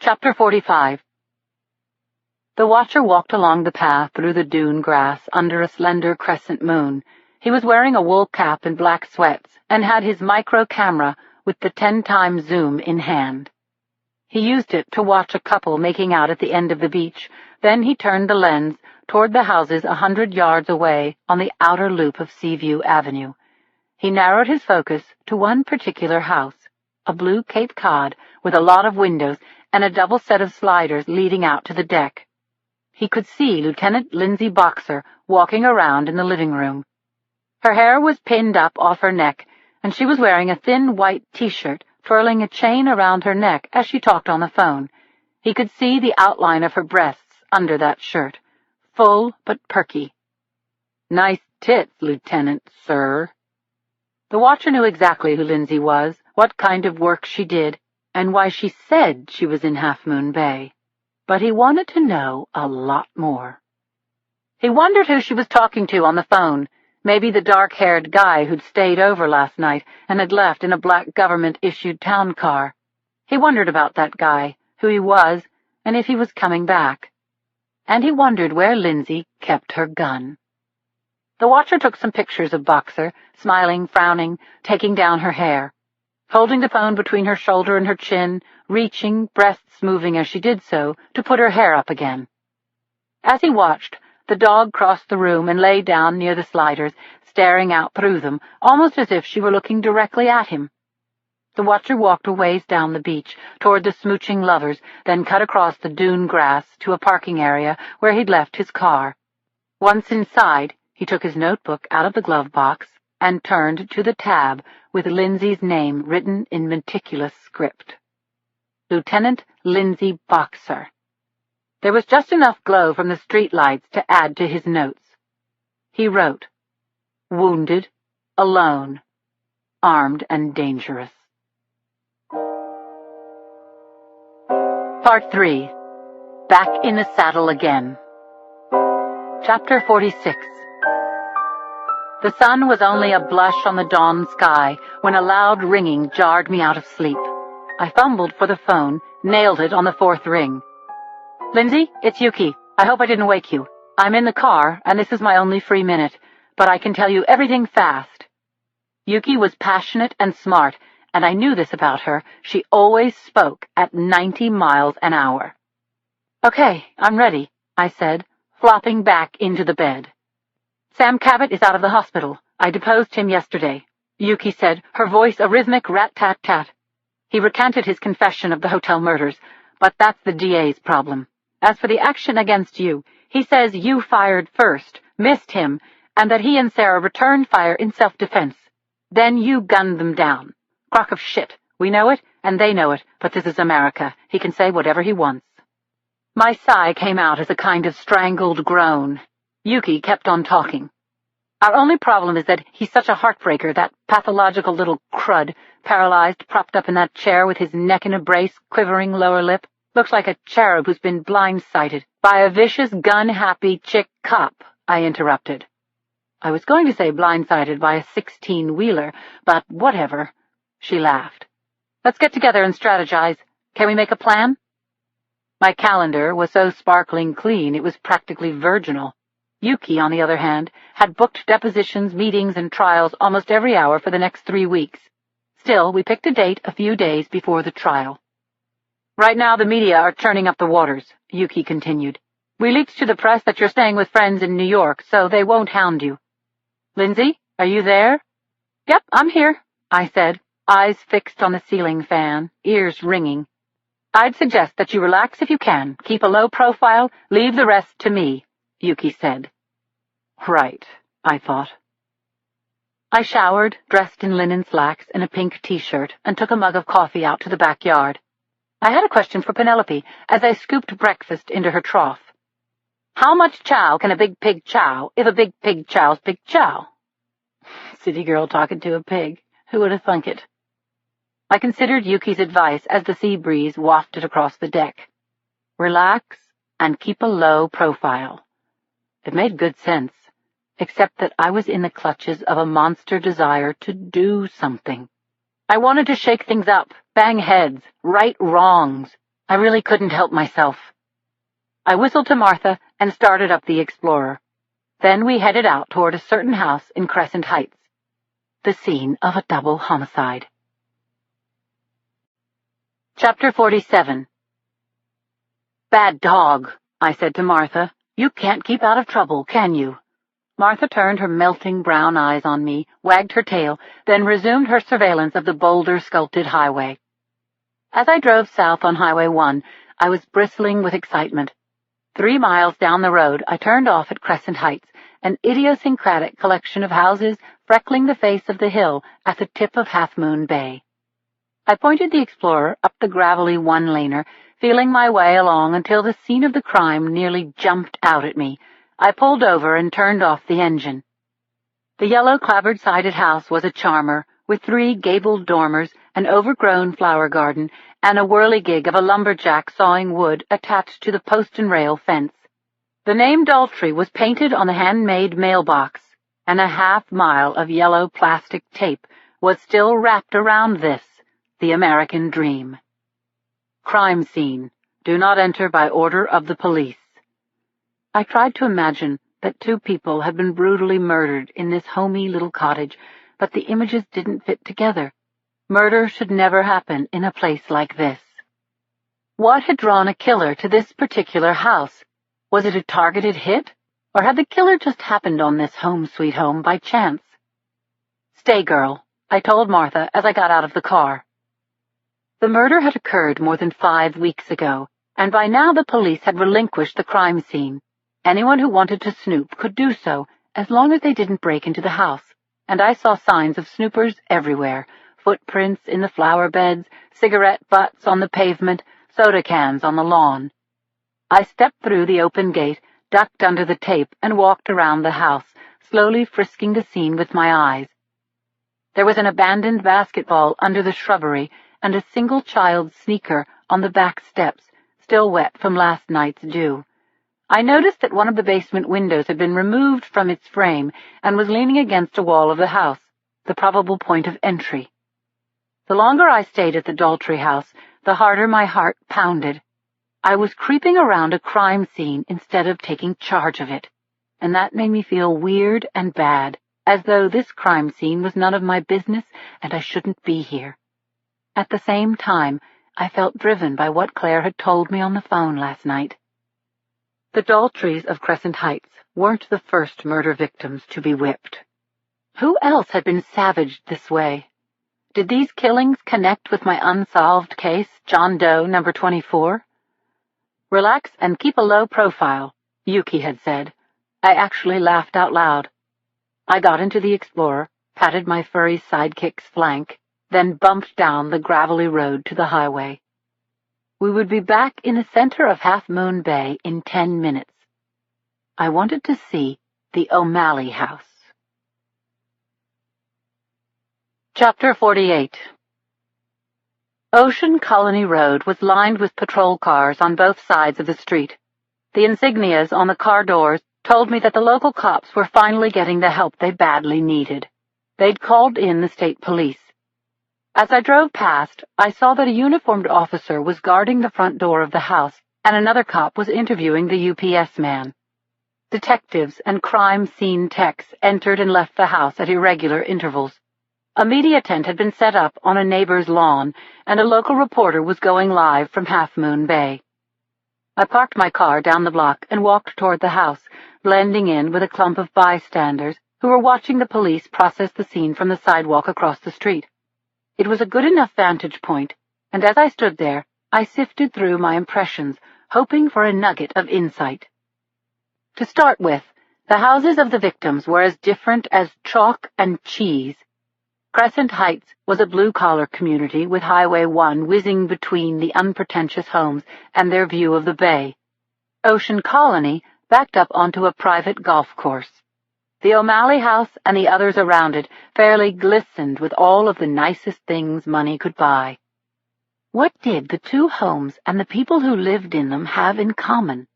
Chapter 45. The watcher walked along the path through the dune grass under a slender crescent moon. He was wearing a wool cap and black sweats, and had his micro camera with the 10-time zoom in hand. He used it to watch a couple making out at the end of the beach. Then he turned the lens toward the houses 100 yards away on the outer loop of Seaview Avenue. He narrowed his focus to one particular house, a blue Cape Cod with a lot of windows and a double set of sliders leading out to the deck. He could see Lieutenant Lindsay Boxer walking around in the living room. Her hair was pinned up off her neck, and she was wearing a thin white T-shirt, twirling a chain around her neck as she talked on the phone. He could see the outline of her breasts under that shirt, full but perky. Nice tits, Lieutenant, sir. The watcher knew exactly who Lindsay was, what kind of work she did, and why she said she was in Half Moon Bay. But he wanted to know a lot more. He wondered who she was talking to on the phone, maybe the dark-haired guy who'd stayed over last night and had left in a black government-issued town car. He wondered about that guy, who he was, and if he was coming back. And he wondered where Lindsay kept her gun. The watcher took some pictures of Boxer, smiling, frowning, taking down her hair, holding the phone between her shoulder and her chin, reaching, breasts moving as she did so, to put her hair up again. As he watched, the dog crossed the room and lay down near the sliders, staring out through them, almost as if she were looking directly at him. The watcher walked a ways down the beach, toward the smooching lovers, then cut across the dune grass to a parking area where he'd left his car. Once inside, he took his notebook out of the glove box and turned to the tab with Lindsay's name written in meticulous script. Lieutenant Lindsay Boxer. There was just enough glow from the streetlights to add to his notes. He wrote, "Wounded, alone, armed and dangerous." Part 3. Back in the Saddle Again. Chapter 46. The sun was only a blush on the dawn sky when a loud ringing jarred me out of sleep. I fumbled for the phone, nailed it on the 4th ring. "Lindsay, it's Yuki. I hope I didn't wake you. I'm in the car, and this is my only free minute, but I can tell you everything fast." Yuki was passionate and smart, and I knew this about her. She always spoke at 90 miles an hour. "Okay, I'm ready," I said, flopping back into the bed. "Sam Cabot is out of the hospital. I deposed him yesterday," Yuki said, her voice a rhythmic rat-tat-tat. "He recanted his confession of the hotel murders, but that's the DA's problem. As for the action against you, he says you fired first, missed him, and that he and Sarah returned fire in self-defense. Then you gunned them down. Crock of shit. We know it, and they know it, but this is America. He can say whatever he wants." My sigh came out as a kind of strangled groan. Yuki kept on talking. "Our only problem is that he's such a heartbreaker, that pathological little crud, paralyzed, propped up in that chair with his neck in a brace, quivering lower lip. Looks like a cherub who's been blindsided by a vicious, gun-happy chick cop," I interrupted. I was going to say blindsided by a 16-wheeler, but whatever. She laughed. "Let's get together and strategize. Can we make a plan?" My calendar was so sparkling clean it was practically virginal. Yuki, on the other hand, had booked depositions, meetings, and trials almost every hour for the next 3 weeks. Still, we picked a date a few days before the trial. "Right now the media are churning up the waters," Yuki continued. "We leaked to the press that you're staying with friends in New York, so they won't hound you. Lindsay, are you there?" "Yep, I'm here," I said, eyes fixed on the ceiling fan, ears ringing. "I'd suggest that you relax if you can, keep a low profile, leave the rest to me," Yuki said. Right, I thought. I showered, dressed in linen slacks and a pink T-shirt, and took a mug of coffee out to the backyard. I had a question for Penelope as I scooped breakfast into her trough. How much chow can a big pig chow if a big pig chows big chow? City girl talking to a pig. Who would have thunk it? I considered Yuki's advice as the sea breeze wafted across the deck. Relax and keep a low profile. It made good sense, except that I was in the clutches of a monster desire to do something. I wanted to shake things up, bang heads, right wrongs. I really couldn't help myself. I whistled to Martha and started up the Explorer. Then we headed out toward a certain house in Crescent Heights, the scene of a double homicide. Chapter 47. "Bad dog," I said to Martha. "You can't keep out of trouble, can you?" Martha turned her melting brown eyes on me, wagged her tail, then resumed her surveillance of the boulder-sculpted highway. As I drove south on Highway 1, I was bristling with excitement. 3 miles down the road, I turned off at Crescent Heights, an idiosyncratic collection of houses freckling the face of the hill at the tip of Half Moon Bay. I pointed the Explorer up the gravelly one-laner, feeling my way along until the scene of the crime nearly jumped out at me. I pulled over and turned off the engine. The yellow clapboard-sided house was a charmer, with 3 gabled dormers, an overgrown flower garden, and a whirligig of a lumberjack sawing wood attached to the post and rail fence. The name Daltrey was painted on the handmade mailbox, and a half-mile of yellow plastic tape was still wrapped around this, the American dream. Crime scene. Do not enter by order of the police. I tried to imagine that 2 people had been brutally murdered in this homey little cottage, but the images didn't fit together. Murder should never happen in a place like this. What had drawn a killer to this particular house? Was it a targeted hit, or had the killer just happened on this home sweet home by chance? "Stay, girl," I told Martha as I got out of the car. The murder had occurred more than 5 weeks ago, and by now the police had relinquished the crime scene. Anyone who wanted to snoop could do so, as long as they didn't break into the house, and I saw signs of snoopers everywhere, footprints in the flower beds, cigarette butts on the pavement, soda cans on the lawn. I stepped through the open gate, ducked under the tape, and walked around the house, slowly frisking the scene with my eyes. There was an abandoned basketball under the shrubbery and a single child's sneaker on the back steps, still wet from last night's dew. I noticed that one of the basement windows had been removed from its frame and was leaning against a wall of the house, the probable point of entry. The longer I stayed at the Daltrey house, the harder my heart pounded. I was creeping around a crime scene instead of taking charge of it, and that made me feel weird and bad, as though this crime scene was none of my business and I shouldn't be here. At the same time, I felt driven by what Claire had told me on the phone last night. The Daltreys of Crescent Heights weren't the first murder victims to be whipped. Who else had been savaged this way? Did these killings connect with my unsolved case, John Doe number 24? "Relax and keep a low profile," Yuki had said. I actually laughed out loud. I got into the Explorer, patted my furry sidekick's flank, then bumped down the gravelly road to the highway. We would be back in the center of Half Moon Bay in 10 minutes. I wanted to see the O'Malley house. Chapter 48. Ocean Colony Road was lined with patrol cars on both sides of the street. The insignias on the car doors told me that the local cops were finally getting the help they badly needed. They'd called in the state police. As I drove past, I saw that a uniformed officer was guarding the front door of the house, and another cop was interviewing the UPS man. Detectives and crime scene techs entered and left the house at irregular intervals. A media tent had been set up on a neighbor's lawn, and a local reporter was going live from Half Moon Bay. I parked my car down the block and walked toward the house, blending in with a clump of bystanders who were watching the police process the scene from the sidewalk across the street. It was a good enough vantage point, and as I stood there, I sifted through my impressions, hoping for a nugget of insight. To start with, the houses of the victims were as different as chalk and cheese. Crescent Heights was a blue-collar community with Highway 1 whizzing between the unpretentious homes and their view of the bay. Ocean Colony backed up onto a private golf course. The O'Malley house and the others around it fairly glistened with all of the nicest things money could buy. What did the 2 homes and the people who lived in them have in common?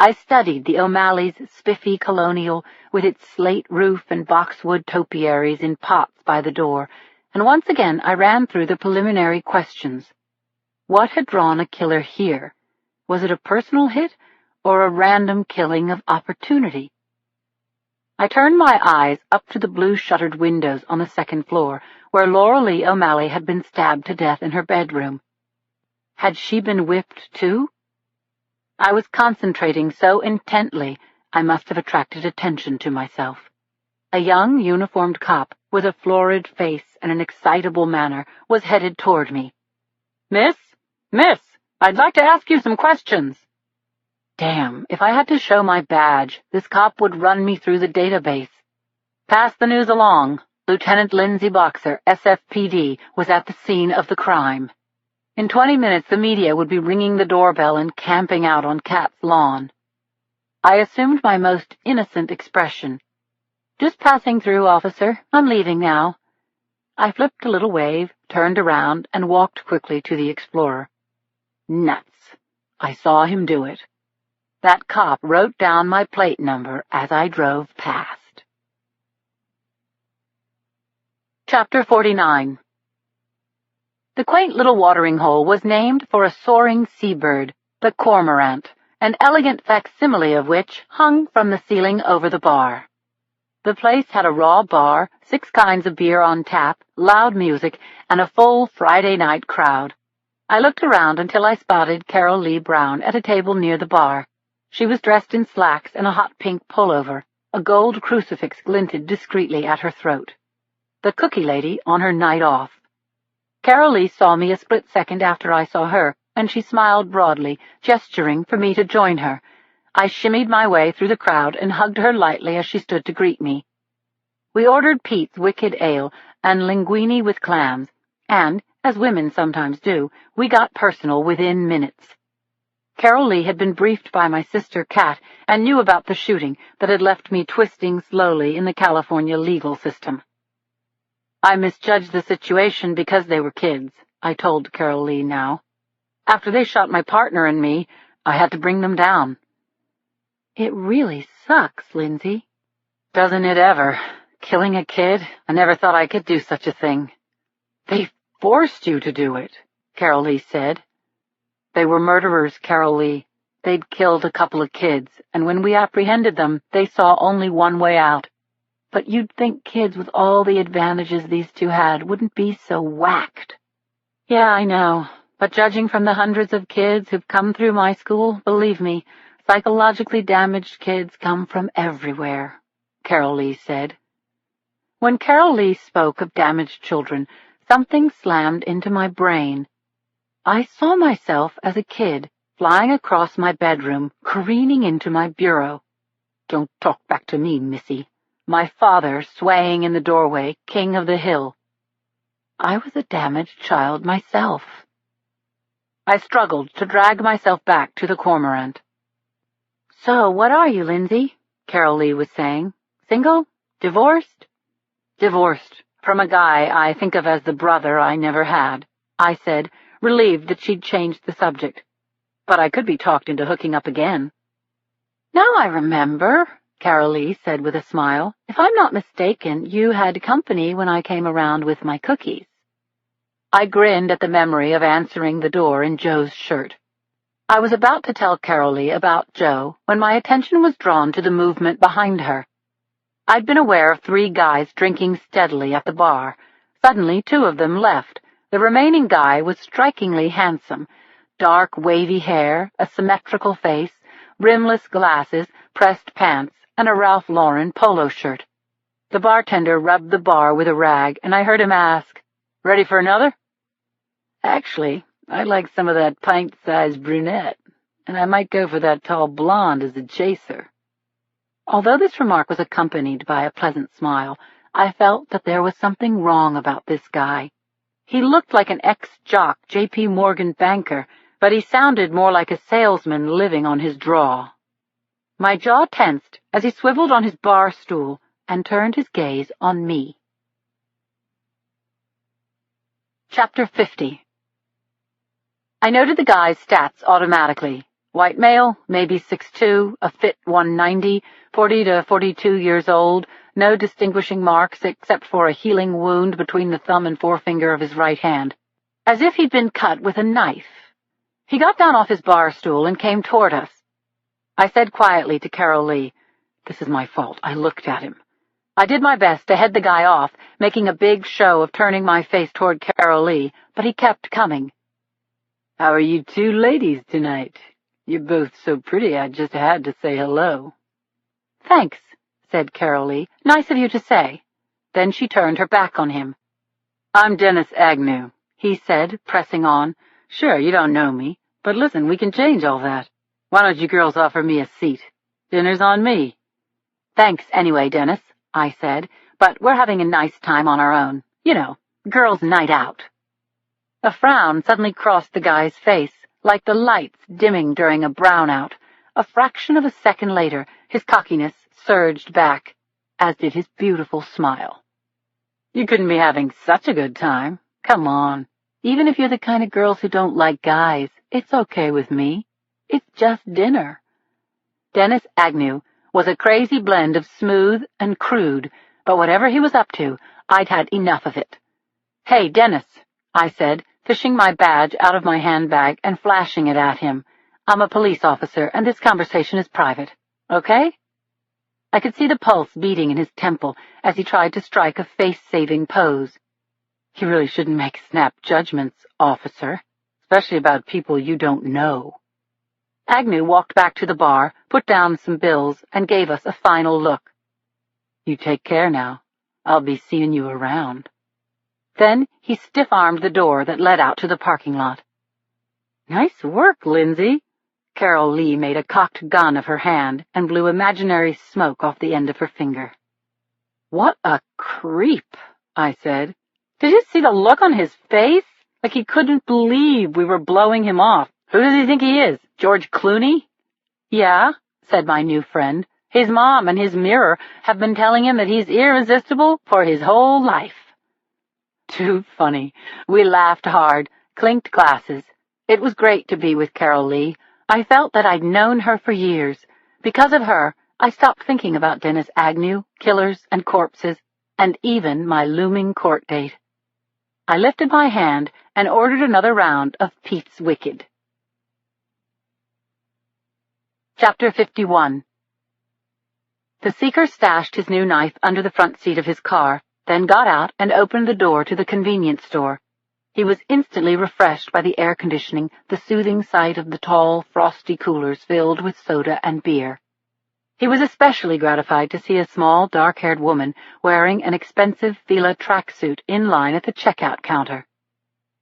I studied the O'Malley's spiffy colonial with its slate roof and boxwood topiaries in pots by the door, and once again I ran through the preliminary questions. What had drawn a killer here? Was it a personal hit or a random killing of opportunity? I turned my eyes up to the blue-shuttered windows on the 2nd floor, where Laura Lee O'Malley had been stabbed to death in her bedroom. Had she been whipped too? I was concentrating so intently I must have attracted attention to myself. A young, uniformed cop with a florid face and an excitable manner was headed toward me. Miss, I'd like to ask you some questions." Damn, if I had to show my badge, this cop would run me through the database. "Pass the news along. Lieutenant Lindsay Boxer, SFPD, was at the scene of the crime." In 20 minutes, the media would be ringing the doorbell and camping out on Cat's lawn. I assumed my most innocent expression. "Just passing through, officer. I'm leaving now." I flipped a little wave, turned around, and walked quickly to the Explorer. Nuts. I saw him do it. That cop wrote down my plate number as I drove past. Chapter 49. The quaint little watering hole was named for a soaring seabird, the cormorant, an elegant facsimile of which hung from the ceiling over the bar. The place had a raw bar, 6 kinds of beer on tap, loud music, and a full Friday night crowd. I looked around until I spotted Carol Lee Brown at a table near the bar. She was dressed in slacks and a hot pink pullover. A gold crucifix glinted discreetly at her throat. The cookie lady on her night off. Carol Lee saw me a split second after I saw her, and she smiled broadly, gesturing for me to join her. I shimmied my way through the crowd and hugged her lightly as she stood to greet me. We ordered Pete's Wicked Ale and linguine with clams, and, as women sometimes do, we got personal within minutes. Carol Lee had been briefed by my sister Kat and knew about the shooting that had left me twisting slowly in the California legal system. I misjudged the situation because they were kids, I told Carol Lee now. After they shot my partner and me, I had to bring them down. It really sucks, Lindsay. Doesn't it ever? Killing a kid? I never thought I could do such a thing. They forced you to do it, Carol Lee said. They were murderers, Carol Lee. They'd killed a couple of kids, and when we apprehended them, they saw only one way out. But you'd think kids with all the advantages these two had wouldn't be so whacked. Yeah, I know, but judging from the hundreds of kids who've come through my school, believe me, psychologically damaged kids come from everywhere, Carol Lee said. When Carol Lee spoke of damaged children, something slammed into my brain. I saw myself as a kid, flying across my bedroom, careening into my bureau. Don't talk back to me, missy. My father swaying in the doorway, king of the hill. I was a damaged child myself. I struggled to drag myself back to the cormorant. So, what are you, Lindsay? Carol Lee was saying. Single? Divorced? Divorced, from a guy I think of as the brother I never had, I said, relieved that she'd changed the subject. But I could be talked into hooking up again. Now I remember, Carol Lee said with a smile. If I'm not mistaken, you had company when I came around with my cookies. I grinned at the memory of answering the door in Joe's shirt. I was about to tell Carol Lee about Joe when my attention was drawn to the movement behind her. I'd been aware of 3 guys drinking steadily at the bar. Suddenly 2 of them left. The remaining guy was strikingly handsome. Dark, wavy hair, a symmetrical face, rimless glasses, pressed pants, and a Ralph Lauren polo shirt. The bartender rubbed the bar with a rag, and I heard him ask, "Ready for another?" Actually, I like some of that pint-sized brunette, and I might go for that tall blonde as a chaser. Although this remark was accompanied by a pleasant smile, I felt that there was something wrong about this guy. He looked like an ex-jock J.P. Morgan banker, but he sounded more like a salesman living on his draw. My jaw tensed as he swiveled on his bar stool and turned his gaze on me. Chapter 50. I noted the guy's stats automatically. White male, maybe 6'2", a fit 190, 40 to 42 years old, no distinguishing marks except for a healing wound between the thumb and forefinger of his right hand, as if he'd been cut with a knife. He got down off his bar stool and came toward us. I said quietly to Carol Lee, "This is my fault. I looked at him." I did my best to head the guy off, making a big show of turning my face toward Carol Lee, but he kept coming. "How are you 2 ladies tonight? You're both so pretty I just had to say hello." "Thanks," said Carol Lee. "Nice of you to say." Then she turned her back on him. "I'm Dennis Agnew," he said, pressing on. "Sure, you don't know me, but listen, we can change all that. Why don't you girls offer me a seat? Dinner's on me." "Thanks anyway, Dennis," I said, "but we're having a nice time on our own. You know, girls' night out." A frown suddenly crossed the guy's face, like the lights dimming during a brownout. A fraction of a second later, his cockiness surged back, as did his beautiful smile. "You couldn't be having such a good time. Come on. Even if you're the kind of girls who don't like guys, it's okay with me. It's just dinner. Dennis Agnew was a crazy blend of smooth and crude, but whatever he was up to, I'd had enough of it. "Hey, Dennis," I said, fishing my badge out of my handbag and flashing it at him. "I'm a police officer, and this conversation is private. Okay?" I could see the pulse beating in his temple as he tried to strike a face-saving pose. "You really shouldn't make snap judgments, officer, especially about people you don't know." Agnew walked back to the bar, put down some bills, and gave us a final look. "You take care now. I'll be seeing you around." Then he stiff-armed the door that led out to the parking lot. "Nice work, Lindsay." Carol Lee made a cocked gun of her hand and blew imaginary smoke off the end of her finger. "What a creep," I said. "Did you see the look on his face? Like he couldn't believe we were blowing him off. Who does he think he is, George Clooney?" "Yeah," said my new friend. "His mom and his mirror have been telling him that he's irresistible for his whole life." Too funny. We laughed hard, clinked glasses. It was great to be with Carol Lee. I felt that I'd known her for years. Because of her, I stopped thinking about Dennis Agnew, killers and corpses, and even my looming court date. I lifted my hand and ordered another round of Pete's Wicked. Chapter 51. The seeker stashed his new knife under the front seat of his car, then got out and opened the door to the convenience store. He was instantly refreshed by the air conditioning, the soothing sight of the tall, frosty coolers filled with soda and beer. He was especially gratified to see a small, dark-haired woman wearing an expensive Fila tracksuit in line at the checkout counter.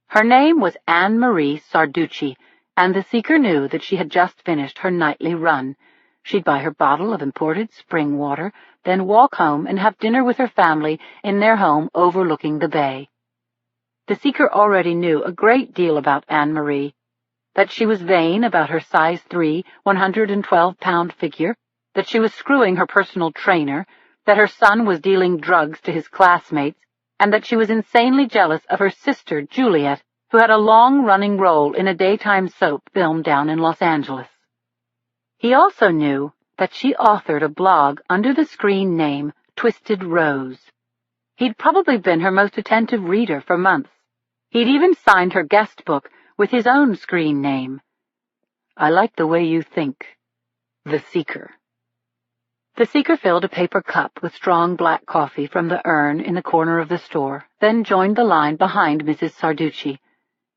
Her name was Anne-Marie Sarducci, and the seeker knew that she had just finished her nightly run. She'd buy her bottle of imported spring water, then walk home and have dinner with her family in their home overlooking the bay. The seeker already knew a great deal about Anne-Marie, that she was vain about her size 3, 112-pound figure, that she was screwing her personal trainer, that her son was dealing drugs to his classmates, and that she was insanely jealous of her sister, Juliet, who had a long-running role in a daytime soap filmed down in Los Angeles. He also knew that she authored a blog under the screen name Twisted Rose. He'd probably been her most attentive reader for months. He'd even signed her guest book with his own screen name. "I like the way you think. The Seeker." The seeker filled a paper cup with strong black coffee from the urn in the corner of the store, then joined the line behind Mrs. Sarducci.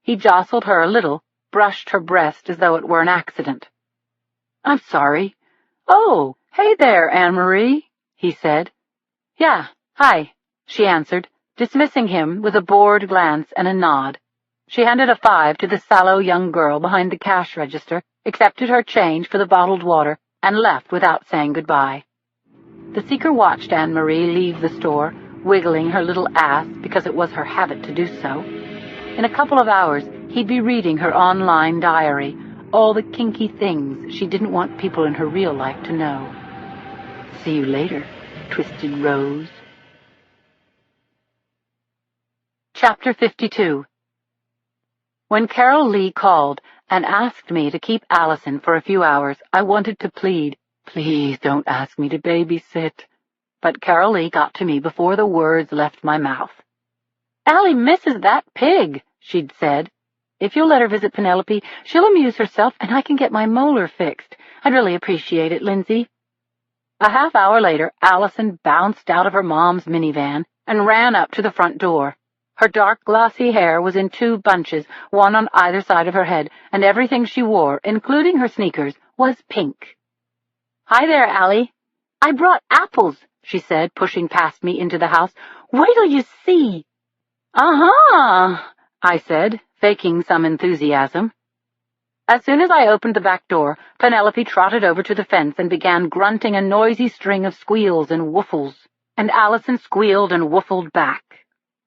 He jostled her a little, brushed her breast as though it were an accident. "I'm sorry." "Oh, hey there, Anne-Marie," he said. "Yeah, hi," she answered, dismissing him with a bored glance and a nod. She handed a 5 to the sallow young girl behind the cash register, accepted her change for the bottled water, and left without saying goodbye. The seeker watched Anne-Marie leave the store, wiggling her little ass because it was her habit to do so. In a couple of hours, he'd be reading her online diary, all the kinky things she didn't want people in her real life to know. See you later, Twisted Rose. Chapter 52. When Carol Lee called and asked me to keep Allison for a few hours, I wanted to plead, "Please don't ask me to babysit." But Carol Lee got to me before the words left my mouth. "Allie misses that pig," she'd said. "If you'll let her visit Penelope, she'll amuse herself and I can get my molar fixed. I'd really appreciate it, Lindsay." A half hour later, Allison bounced out of her mom's minivan and ran up to the front door. Her dark, glossy hair was in 2 bunches, one on either side of her head, and everything she wore, including her sneakers, was pink. "Hi there, Allie." "I brought apples," she said, pushing past me into the house. "Wait till you see." "Uh-huh," I said, faking some enthusiasm. As soon as I opened the back door, Penelope trotted over to the fence and began grunting a noisy string of squeals and woofles, and Allison squealed and woofled back.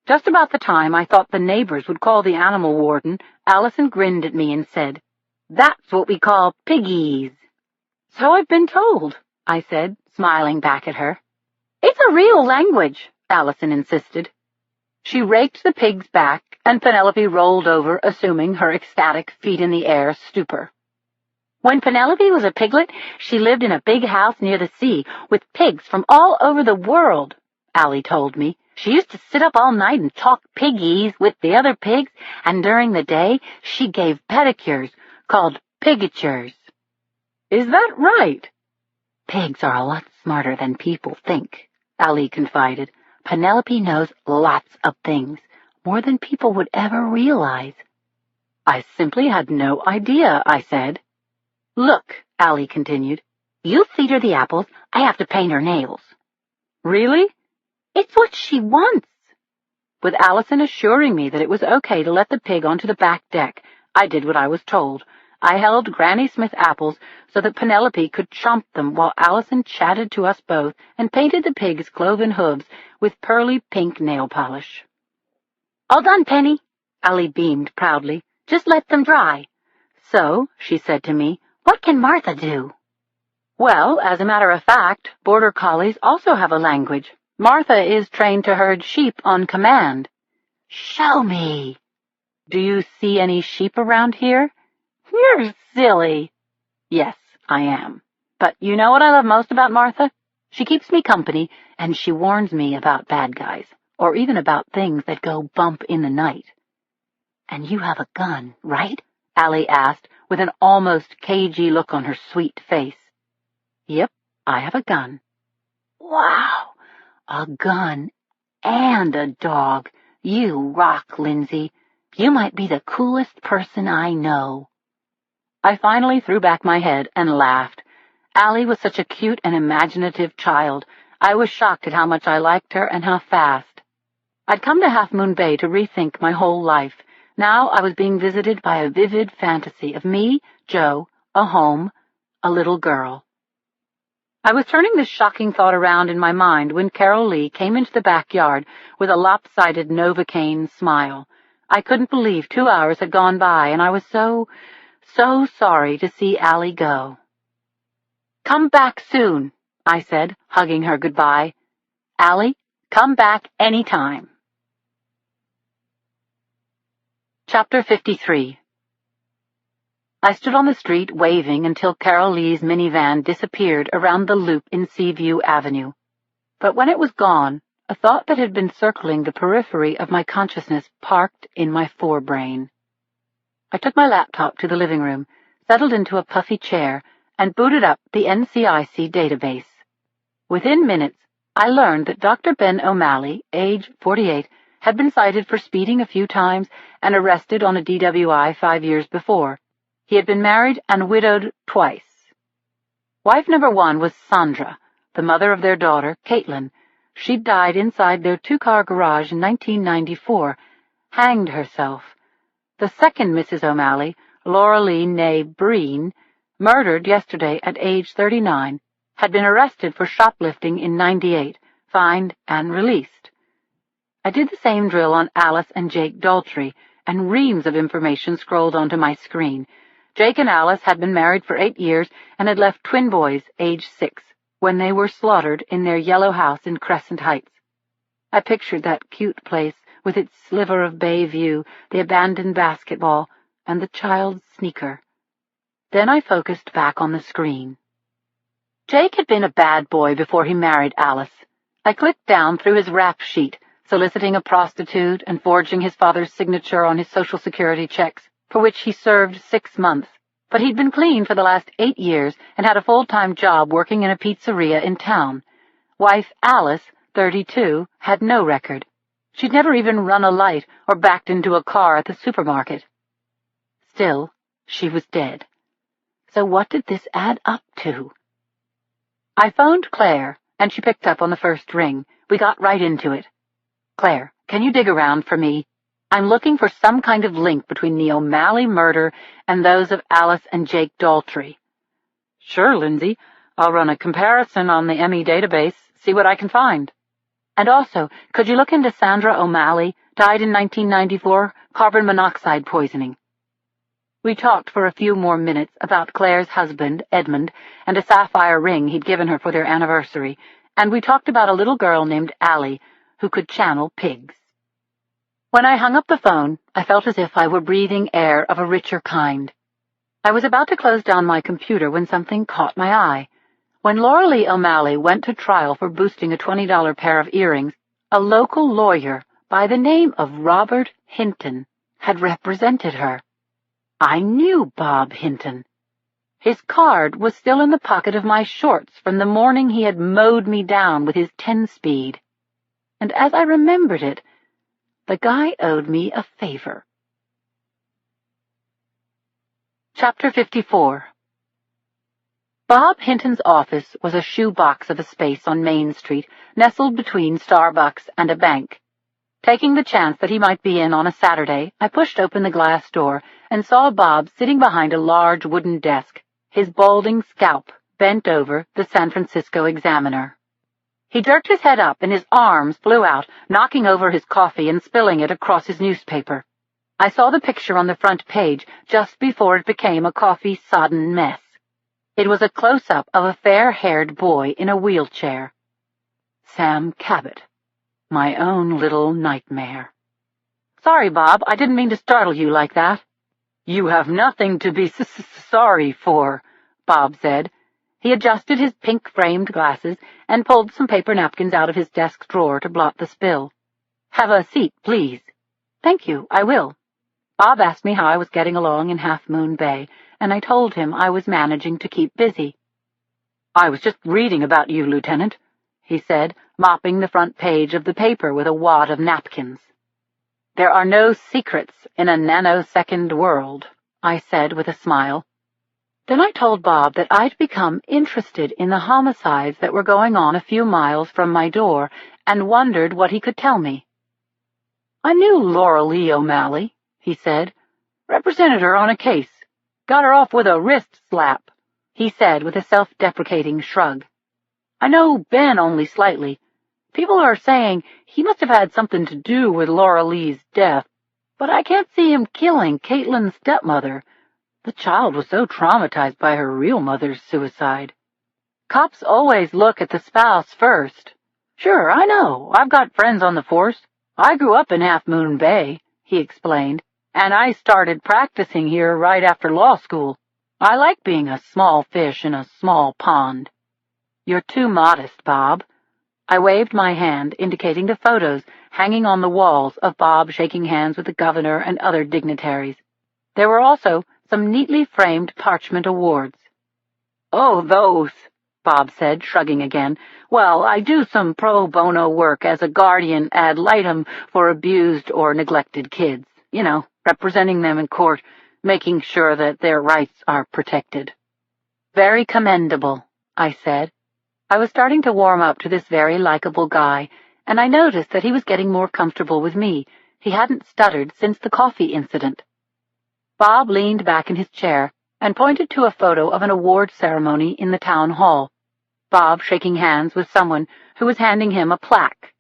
Just about the time I thought the neighbors would call the animal warden, Allison grinned at me and said, "That's what we call piggies." "So I've been told," I said, smiling back at her. "It's a real language," Allison insisted. She raked the pigs back, and Penelope rolled over, assuming her ecstatic feet-in-the-air stupor. When Penelope was a piglet, she lived in a big house near the sea with pigs from all over the world, Allie told me. She used to sit up all night and talk piggies with the other pigs, and during the day she gave pedicures called pigatures. Is that right? Pigs are a lot smarter than people think, Allie confided. Penelope knows lots of things, more than people would ever realize. I simply had no idea, I said. Look, Allie continued, you feed her the apples, I have to paint her nails. Really? It's what she wants. With Allison assuring me that it was okay to let the pig onto the back deck, I did what I was told. I held Granny Smith apples so that Penelope could chomp them while Allison chatted to us both and painted the pig's cloven hooves with pearly pink nail polish. All done, Penny, Allie beamed proudly. Just let them dry. So, she said to me, what can Martha do? Well, as a matter of fact, border collies also have a language. Martha is trained to herd sheep on command. Show me. Do you see any sheep around here? You're silly. Yes, I am. But you know what I love most about Martha? She keeps me company, and she warns me about bad guys, or even about things that go bump in the night. And you have a gun, right? Allie asked, with an almost cagey look on her sweet face. Yep, I have a gun. Wow, a gun and a dog. You rock, Lindsay. You might be the coolest person I know. I finally threw back my head and laughed. Allie was such a cute and imaginative child. I was shocked at how much I liked her and how fast. I'd come to Half Moon Bay to rethink my whole life. Now I was being visited by a vivid fantasy of me, Joe, a home, a little girl. I was turning this shocking thought around in my mind when Carol Lee came into the backyard with a lopsided Novocaine smile. I couldn't believe 2 hours had gone by, and I was so sorry to see Allie go. Come back soon, I said, hugging her goodbye. Allie, come back any time. Chapter 53. I stood on the street waving until Carol Lee's minivan disappeared around the loop in Seaview Avenue. But when it was gone, a thought that had been circling the periphery of my consciousness parked in my forebrain. I took my laptop to the living room, settled into a puffy chair, and booted up the NCIC database. Within minutes, I learned that Dr. Ben O'Malley, age 48, had been cited for speeding a few times and arrested on a DWI 5 years before. He had been married and widowed twice. Wife number 1 was Sandra, the mother of their daughter, Caitlin. She'd died inside their 2-car garage in 1994, hanged herself. The second Mrs. O'Malley, Laura Lee née Breen, murdered yesterday at age 39, had been arrested for shoplifting in 98, fined and released. I did the same drill on Alice and Jake Daltrey, and reams of information scrolled onto my screen. Jake and Alice had been married for 8 years and had left twin boys, age 6, when they were slaughtered in their yellow house in Crescent Heights. I pictured that cute place with its sliver of bay view, the abandoned basketball, and the child's sneaker. Then I focused back on the screen. Jake had been a bad boy before he married Alice. I clicked down through his rap sheet, soliciting a prostitute and forging his father's signature on his Social Security checks, for which he served 6 months. But he'd been clean for the last 8 years and had a full-time job working in a pizzeria in town. Wife Alice, 32, had no record. She'd never even run a light or backed into a car at the supermarket. Still, she was dead. So what did this add up to? I phoned Claire, and she picked up on the first ring. We got right into it. Claire, can you dig around for me? I'm looking for some kind of link between the O'Malley murder and those of Alice and Jake Daltrey. Sure, Lindsay. I'll run a comparison on the ME database, see what I can find. And also, could you look into Sandra O'Malley, died in 1994, carbon monoxide poisoning? We talked for a few more minutes about Claire's husband, Edmund, and a sapphire ring he'd given her for their anniversary, and we talked about a little girl named Allie who could channel pigs. When I hung up the phone, I felt as if I were breathing air of a richer kind. I was about to close down my computer when something caught my eye. When Laura Lee O'Malley went to trial for boosting a $20 pair of earrings, a local lawyer by the name of Robert Hinton had represented her. I knew Bob Hinton. His card was still in the pocket of my shorts from the morning he had mowed me down with his 10-speed. And as I remembered it, the guy owed me a favor. Chapter 54. Bob Hinton's office was a shoebox of a space on Main Street, nestled between Starbucks and a bank. Taking the chance that he might be in on a Saturday, I pushed open the glass door and saw Bob sitting behind a large wooden desk, his balding scalp bent over the San Francisco Examiner. He jerked his head up and his arms flew out, knocking over his coffee and spilling it across his newspaper. I saw the picture on the front page just before it became a coffee-sodden mess. It was a close-up of a fair-haired boy in a wheelchair. Sam Cabot, my own little nightmare. Sorry, Bob, I didn't mean to startle you like that. You have nothing to be sorry for, Bob said. He adjusted his pink-framed glasses and pulled some paper napkins out of his desk drawer to blot the spill. Have a seat, please. Thank you, I will. Bob asked me how I was getting along in Half Moon Bay, and I told him I was managing to keep busy. I was just reading about you, Lieutenant, he said, mopping the front page of the paper with a wad of napkins. There are no secrets in a nanosecond world, I said with a smile. Then I told Bob that I'd become interested in the homicides that were going on a few miles from my door and wondered what he could tell me. I knew Laura Lee O'Malley, he said. Represented her on a case. Got her off with a wrist slap, he said with a self-deprecating shrug. I know Ben only slightly. People are saying he must have had something to do with Laura Lee's death, but I can't see him killing Caitlin's stepmother. The child was so traumatized by her real mother's suicide. Cops always look at the spouse first. Sure, I know. I've got friends on the force. I grew up in Half Moon Bay, he explained, and I started practicing here right after law school. I like being a small fish in a small pond. You're too modest, Bob. I waved my hand, indicating the photos hanging on the walls of Bob shaking hands with the governor and other dignitaries. There were also some neatly framed parchment awards. Oh, those, Bob said, shrugging again. Well, I do some pro bono work as a guardian ad litem for abused or neglected kids. You know, representing them in court, making sure that their rights are protected. Very commendable, I said. I was starting to warm up to this very likable guy, and I noticed that he was getting more comfortable with me. He hadn't stuttered since the coffee incident. Bob leaned back in his chair and pointed to a photo of an award ceremony in the town hall, Bob shaking hands with someone who was handing him a plaque.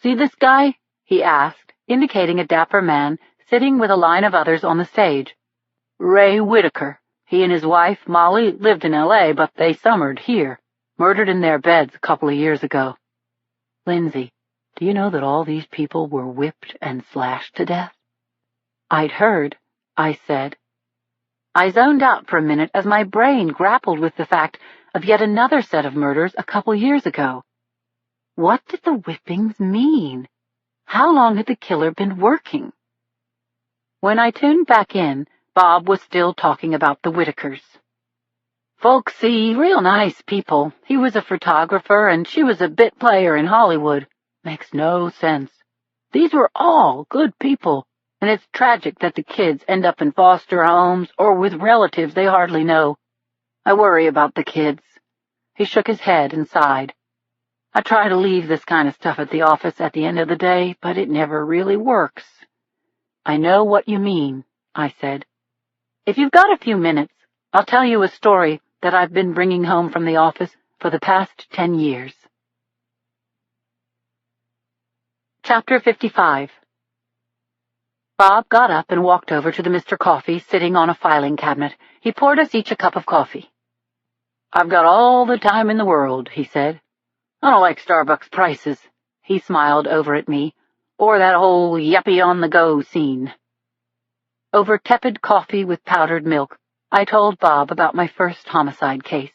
See this guy? He asked, indicating a dapper man sitting with a line of others on the stage. Ray Whitaker. He and his wife, Molly, lived in L.A., but they summered here, murdered in their beds a couple of years ago. Lindsay, do you know that all these people were whipped and slashed to death? I'd heard, I said. I zoned out for a minute as my brain grappled with the fact of yet another set of murders a couple years ago. What did the whippings mean? How long had the killer been working? When I tuned back in, Bob was still talking about the Whitakers. Folks see, real nice people. He was a photographer and she was a bit player in Hollywood. Makes no sense. These were all good people, and it's tragic that the kids end up in foster homes or with relatives they hardly know. I worry about the kids. He shook his head and sighed. I try to leave this kind of stuff at the office at the end of the day, but it never really works. I know what you mean, I said. If you've got a few minutes, I'll tell you a story that I've been bringing home from the office for the past 10 years. Chapter 55. Bob got up and walked over to the Mr. Coffee sitting on a filing cabinet. He poured us each a cup of coffee. I've got all the time in the world, he said. I don't like Starbucks prices, he smiled over at me, or that whole yuppie-on-the-go scene. Over tepid coffee with powdered milk, I told Bob about my first homicide case.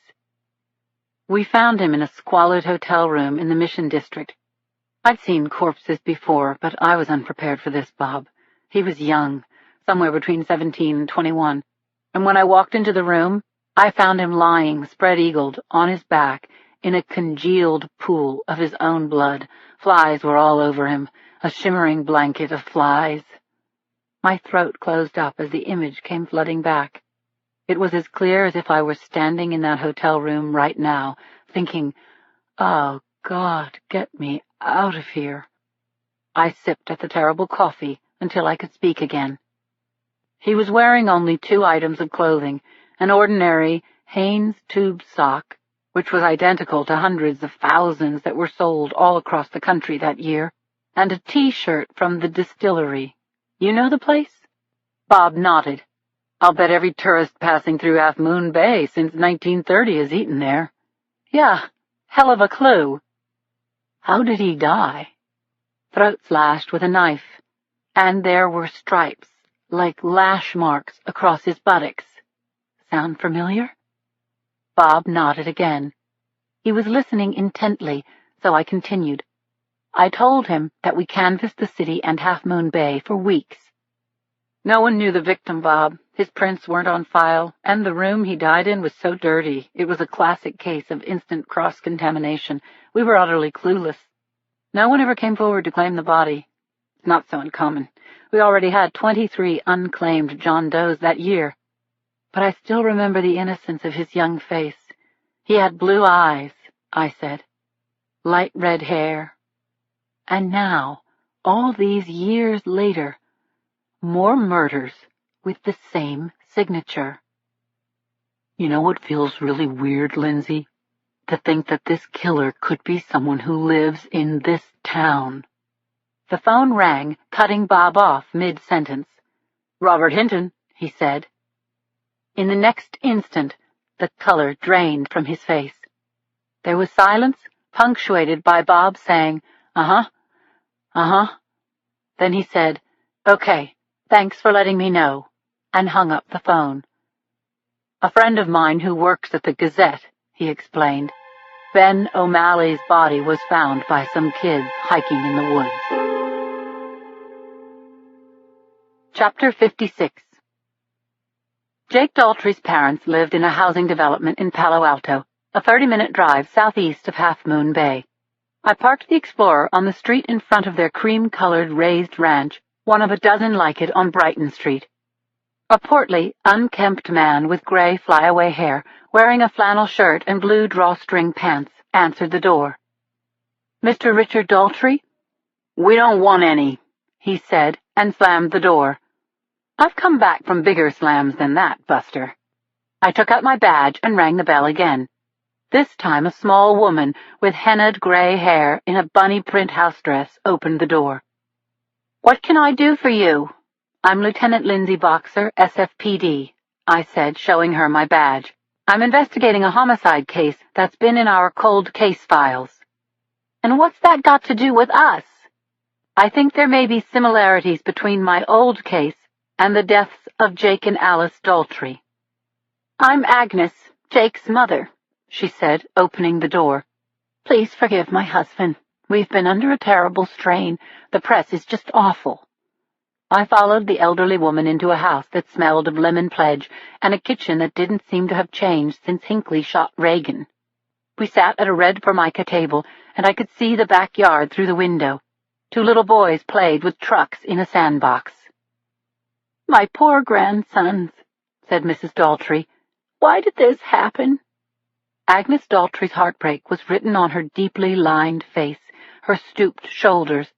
We found him in a squalid hotel room in the Mission District. I'd seen corpses before, but I was unprepared for this, Bob. He was young, somewhere between 17 and 21, and when I walked into the room, I found him lying, spread-eagled, on his back, in a congealed pool of his own blood. Flies were all over him, a shimmering blanket of flies. My throat closed up as the image came flooding back. It was as clear as if I were standing in that hotel room right now, thinking, "Oh, God, get me out of here." I sipped at the terrible coffee until I could speak again. He was wearing only 2 items of clothing, an ordinary Hanes tube sock, which was identical to hundreds of thousands that were sold all across the country that year, and a T-shirt from the distillery. You know the place? Bob nodded. I'll bet every tourist passing through Half Moon Bay since 1930 has eaten there. Yeah, hell of a clue. How did he die? Throat slashed with a knife, and there were stripes, like lash marks, across his buttocks. Sound familiar? Bob nodded again. He was listening intently, so I continued. I told him that we canvassed the city and Half Moon Bay for weeks. No one knew the victim, Bob. His prints weren't on file, and the room he died in was so dirty. It was a classic case of instant cross-contamination. We were utterly clueless. No one ever came forward to claim the body. It's not so uncommon. We already had 23 unclaimed John Does that year. But I still remember the innocence of his young face. He had blue eyes, I said. Light red hair. And now, all these years later, more murders with the same signature. You know what feels really weird, Lindsay? To think that this killer could be someone who lives in this town. The phone rang, cutting Bob off mid-sentence. Robert Hinton, he said. In the next instant, the color drained from his face. There was silence, punctuated by Bob saying, "Uh-huh, uh-huh." Then he said, "Okay, thanks for letting me know," and hung up the phone. "A friend of mine who works at the Gazette," he explained. "Ben O'Malley's body was found by some kids hiking in the woods." Chapter 56. Jake Daltrey's parents lived in a housing development in Palo Alto, a 30-minute drive southeast of Half Moon Bay. I parked the Explorer on the street in front of their cream-colored raised ranch, one of a dozen like it on Brighton Street. A portly, unkempt man with gray flyaway hair, wearing a flannel shirt and blue drawstring pants, answered the door. "Mr. Richard Daltrey?" "We don't want any," he said, and slammed the door. "I've come back from bigger slams than that, Buster." I took out my badge and rang the bell again. This time a small woman with hennaed gray hair in a bunny print house dress opened the door. "What can I do for you?" "I'm Lieutenant Lindsay Boxer, SFPD," I said, showing her my badge. "I'm investigating a homicide case that's been in our cold case files." "And what's that got to do with us?" "I think there may be similarities between my old case and the deaths of Jake and Alice Daltrey." "I'm Agnes, Jake's mother," she said, opening the door. "Please forgive my husband. We've been under a terrible strain. The press is just awful." I followed the elderly woman into a house that smelled of lemon pledge and a kitchen that didn't seem to have changed since Hinckley shot Reagan. We sat at a red formica table, and I could see the backyard through the window. 2 little boys played with trucks in a sandbox. "My poor grandsons," said Mrs. Daltrey. "Why did this happen?" Agnes Daltrey's heartbreak was written on her deeply lined face, her stooped shoulders.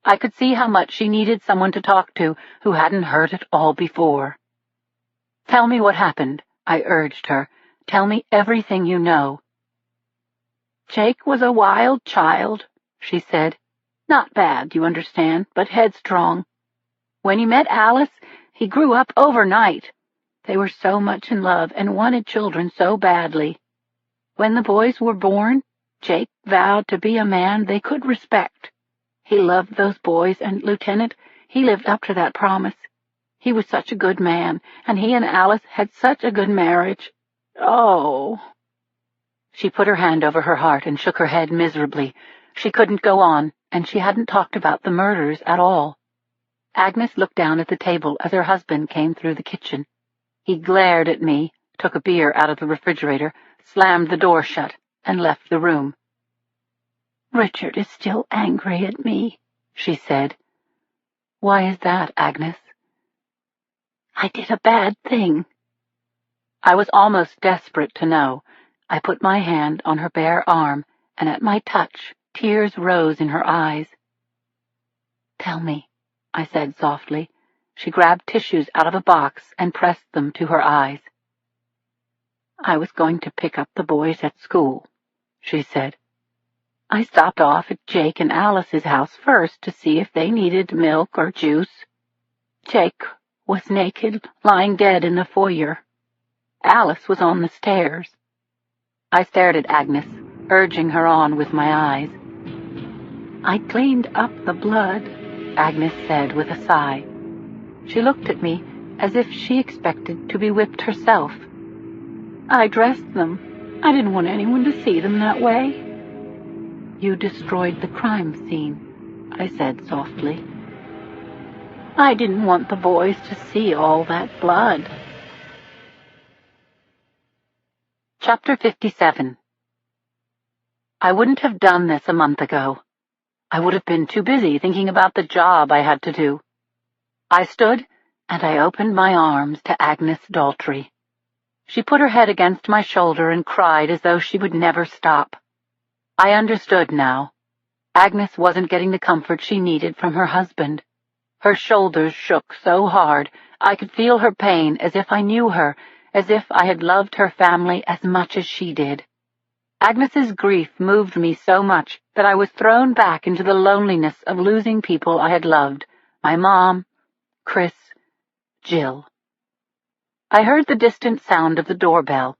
I could see how much she needed someone to talk to who hadn't heard it all before. "Tell me what happened," I urged her. "Tell me everything you know." "Jake was a wild child," she said. "Not bad, you understand, but headstrong. When he met Alice, he grew up overnight. They were so much in love and wanted children so badly. When the boys were born, Jake vowed to be a man they could respect. He loved those boys, and, Lieutenant, he lived up to that promise. He was such a good man, and he and Alice had such a good marriage. Oh." She put her hand over her heart and shook her head miserably. She couldn't go on, and she hadn't talked about the murders at all. Agnes looked down at the table as her husband came through the kitchen. He glared at me, took a beer out of the refrigerator, slammed the door shut, and left the room. "Richard is still angry at me," she said. "Why is that, Agnes?" "I did a bad thing." I was almost desperate to know. I put my hand on her bare arm, and at my touch, tears rose in her eyes. "Tell me," I said softly. She grabbed tissues out of a box and pressed them to her eyes. "I was going to pick up the boys at school," she said. "I stopped off at Jake and Alice's house first to see if they needed milk or juice. Jake was naked, lying dead in the foyer. Alice was on the stairs." I stared at Agnes, urging her on with my eyes. "I cleaned up the blood," Agnes said with a sigh. She looked at me as if she expected to be whipped herself. "I dressed them. I didn't want anyone to see them that way." "You destroyed the crime scene," I said softly. "I didn't want the boys to see all that blood." Chapter 57. I wouldn't have done this a month ago. I would have been too busy thinking about the job I had to do. I stood, and I opened my arms to Agnes Daltrey. She put her head against my shoulder and cried as though she would never stop. I understood now. Agnes wasn't getting the comfort she needed from her husband. Her shoulders shook so hard I could feel her pain as if I knew her, as if I had loved her family as much as she did. Agnes's grief moved me so much that I was thrown back into the loneliness of losing people I had loved, my mom, Chris, Jill. I heard the distant sound of the doorbell.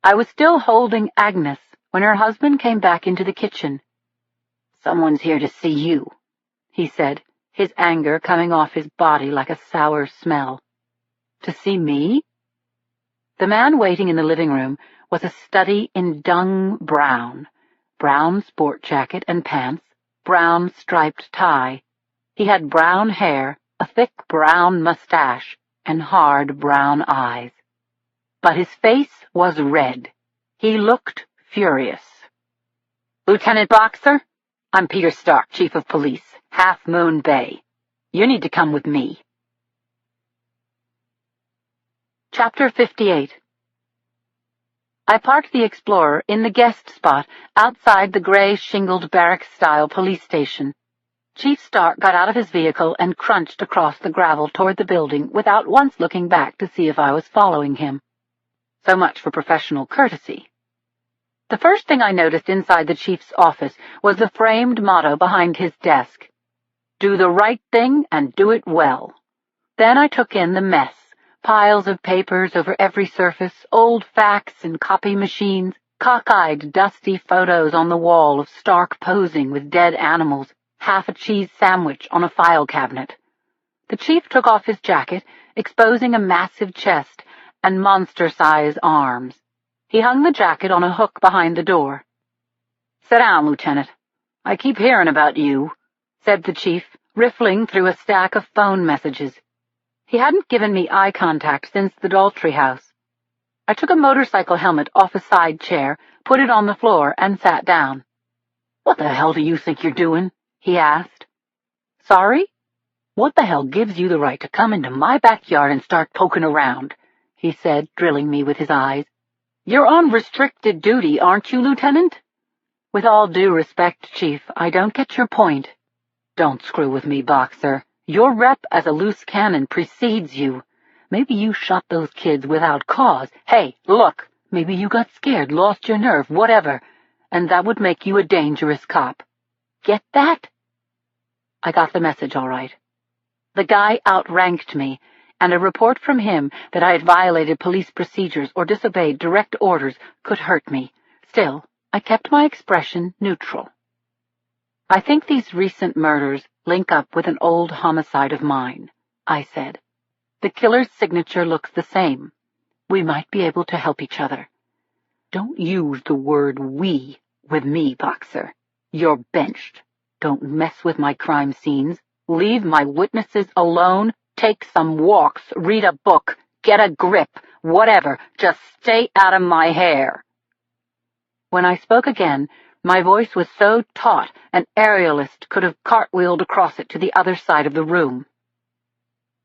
I was still holding Agnes when her husband came back into the kitchen. "Someone's here to see you," he said, his anger coming off his body like a sour smell. "To see me?" The man waiting in the living room was a study in dung brown sport jacket and pants, brown striped tie. He had brown hair, a thick brown mustache, and hard brown eyes. But his face was red. He looked furious. "Lieutenant Boxer, I'm Peter Stark, Chief of Police, Half Moon Bay. You need to come with me." Chapter 58. I parked the Explorer in the guest spot outside the gray shingled barrack-style police station. Chief Stark got out of his vehicle and crunched across the gravel toward the building without once looking back to see if I was following him. So much for professional courtesy. The first thing I noticed inside the chief's office was the framed motto behind his desk: "Do the right thing and do it well." Then I took in the mess, piles of papers over every surface, old fax and copy machines, cockeyed, dusty photos on the wall of Stark posing with dead animals, half a cheese sandwich on a file cabinet. The chief took off his jacket, exposing a massive chest and monster-size arms. He hung the jacket on a hook behind the door. "Sit down, Lieutenant. I keep hearing about you," said the chief, riffling through a stack of phone messages. He hadn't given me eye contact since the Daltrey house. I took a motorcycle helmet off a side chair, put it on the floor, and sat down. "What the hell do you think you're doing?" he asked. "Sorry? What the hell gives you the right to come into my backyard and start poking around?" he said, drilling me with his eyes. "You're on restricted duty, aren't you, Lieutenant?" "With all due respect, Chief, I don't get your point." "Don't screw with me, Boxer. Your rep as a loose cannon precedes you. Maybe you shot those kids without cause. Hey, look, maybe you got scared, lost your nerve, whatever, and that would make you a dangerous cop. Get that?" I got the message all right. The guy outranked me, and a report from him that I had violated police procedures or disobeyed direct orders could hurt me. Still, I kept my expression neutral. "I think these recent murders link up with an old homicide of mine," I said. The killer's signature looks the same. We might be able to help each other. Don't use the word we with me, Boxer. You're benched. Don't mess with my crime scenes. Leave my witnesses alone. Take some walks. Read a book. Get a grip. Whatever. Just stay out of my hair. When I spoke again, my voice was so taut an aerialist could have cartwheeled across it to the other side of the room.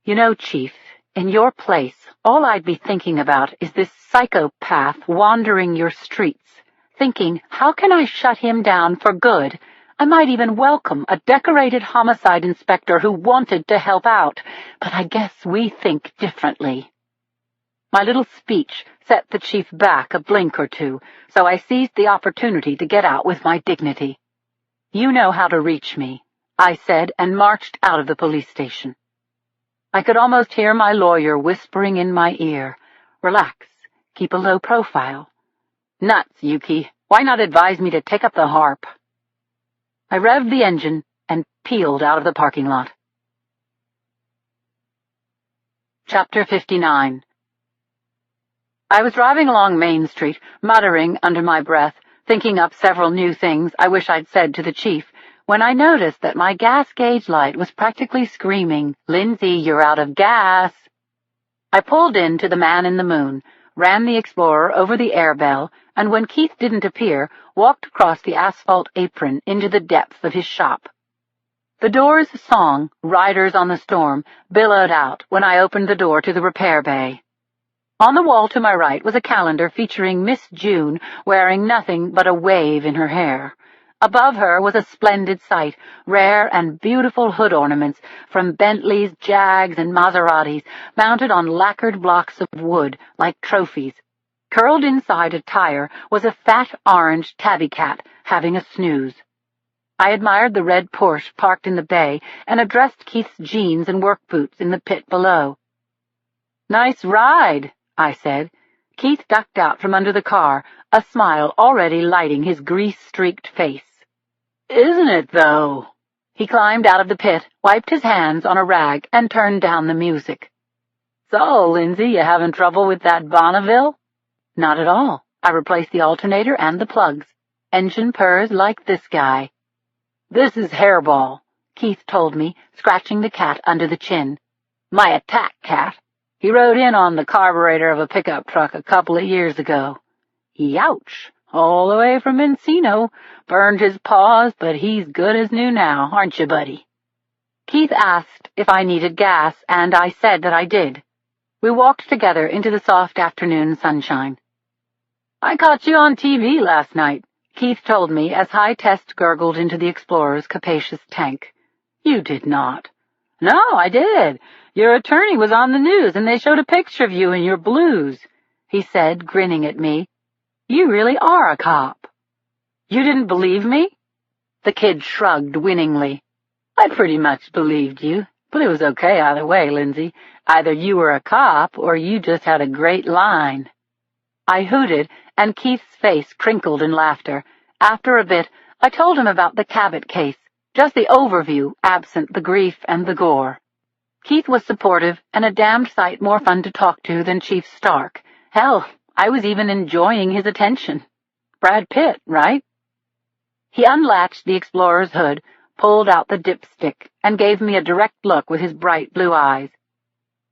You know, Chief, in your place, all I'd be thinking about is this psychopath wandering your streets, thinking, how can I shut him down for good? I might even welcome a decorated homicide inspector who wanted to help out, but I guess we think differently. My little speech set the chief back a blink or two, so I seized the opportunity to get out with my dignity. You know how to reach me, I said, and marched out of the police station. I could almost hear my lawyer whispering in my ear, relax, keep a low profile. Nuts, Yuki. Why not advise me to take up the harp? I revved the engine and peeled out of the parking lot. Chapter 59. I was driving along Main Street, muttering under my breath, thinking up several new things I wish I'd said to the chief, when I noticed that my gas gauge light was practically screaming, "Lindsay, you're out of gas!" I pulled in to the Man in the Moon, ran the Explorer over the air bell, and when Keith didn't appear, walked across the asphalt apron into the depths of his shop. The Doors' song, Riders on the Storm, billowed out when I opened the door to the repair bay. On the wall to my right was a calendar featuring Miss June wearing nothing but a wave in her hair. Above her was a splendid sight, rare and beautiful hood ornaments from Bentleys, Jags, and Maseratis, mounted on lacquered blocks of wood like trophies. Curled inside a tire was a fat orange tabby cat having a snooze. I admired the red Porsche parked in the bay and addressed Keith's jeans and work boots in the pit below. "Nice ride," I said. Keith ducked out from under the car, a smile already lighting his grease-streaked face. "Isn't it, though?" He climbed out of the pit, wiped his hands on a rag, and turned down the music. "So, Lindsay, you having trouble with that Bonneville?" "Not at all. I replaced the alternator and the plugs. Engine purrs like this guy." "This is Hairball," Keith told me, scratching the cat under the chin. "My attack cat. He rode in on the carburetor of a pickup truck a couple of years ago. Youch! All the way from Encino. Burned his paws, but he's good as new now, aren't you, buddy?" Keith asked if I needed gas, and I said that I did. We walked together into the soft afternoon sunshine. "I caught you on TV last night," Keith told me as High Test gurgled into the Explorer's capacious tank. "You did not." "No, I did. Your attorney was on the news, and they showed a picture of you in your blues," he said, grinning at me. "You really are a cop." "You didn't believe me?" The kid shrugged winningly. "I pretty much believed you, but it was okay either way, Lindsay. Either you were a cop or you just had a great line." I hooted, and Keith's face crinkled in laughter. After a bit, I told him about the Cabot case, just the overview, absent the grief and the gore. Keith was supportive and a damned sight more fun to talk to than Chief Stark. Hell, I was even enjoying his attention. Brad Pitt, right? He unlatched the Explorer's hood, pulled out the dipstick, and gave me a direct look with his bright blue eyes.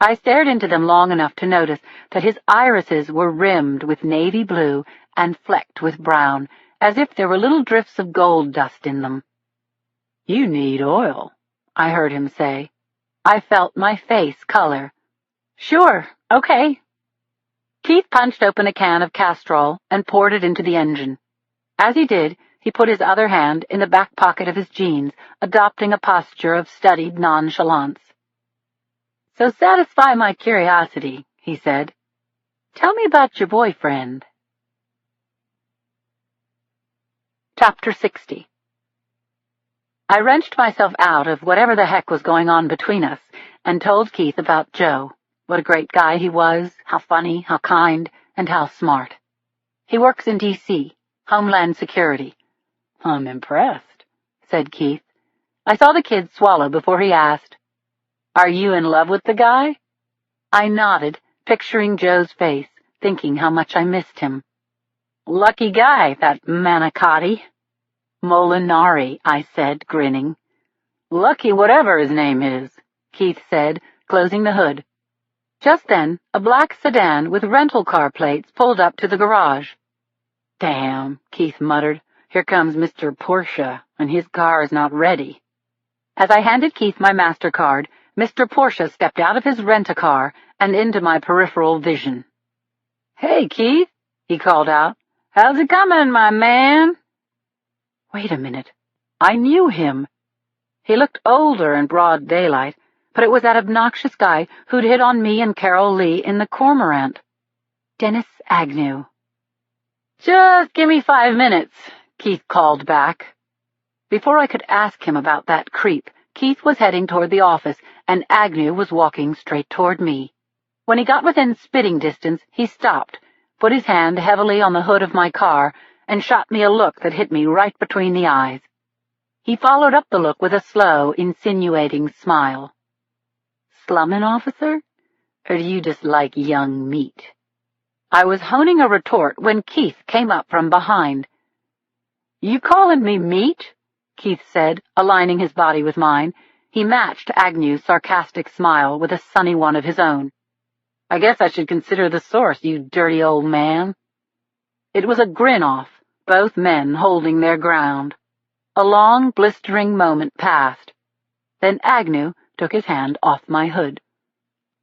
I stared into them long enough to notice that his irises were rimmed with navy blue and flecked with brown, as if there were little drifts of gold dust in them. "You need oil," I heard him say. I felt my face color. "Sure, okay." Keith punched open a can of Castrol and poured it into the engine. As he did, he put his other hand in the back pocket of his jeans, adopting a posture of studied nonchalance. "So satisfy my curiosity," he said. "Tell me about your boyfriend." Chapter 60. I wrenched myself out of whatever the heck was going on between us and told Keith about Joe, what a great guy he was, how funny, how kind, and how smart. He works in D.C., Homeland Security. "I'm impressed," said Keith. I saw the kid swallow before he asked, "Are you in love with the guy?" I nodded, picturing Joe's face, thinking how much I missed him. Lucky guy, that Manicotti. Molinari, I said, grinning. Lucky whatever his name is, Keith said, closing the hood. Just then, a black sedan with rental car plates pulled up to the garage. Damn, Keith muttered. Here comes Mr. Porsche, and his car is not ready. As I handed Keith my MasterCard, Mr. Porsche stepped out of his rent-a-car and into my peripheral vision. Hey, Keith, he called out. How's it coming, my man? Wait a minute. I knew him. He looked older in broad daylight, but it was that obnoxious guy who'd hit on me and Carol Lee in the Cormorant. Dennis Agnew. Just give me 5 minutes, Keith called back. Before I could ask him about that creep, Keith was heading toward the office, and Agnew was walking straight toward me. When he got within spitting distance, he stopped, put his hand heavily on the hood of my car, and shot me a look that hit me right between the eyes. He followed up the look with a slow, insinuating smile. Slummin', officer? Or do you just like young meat? I was honing a retort when Keith came up from behind. You calling me meat? Keith said, aligning his body with mine. He matched Agnew's sarcastic smile with a sunny one of his own. I guess I should consider the source, you dirty old man. It was a grin-off, both men holding their ground. A long, blistering moment passed. Then Agnew took his hand off my hood.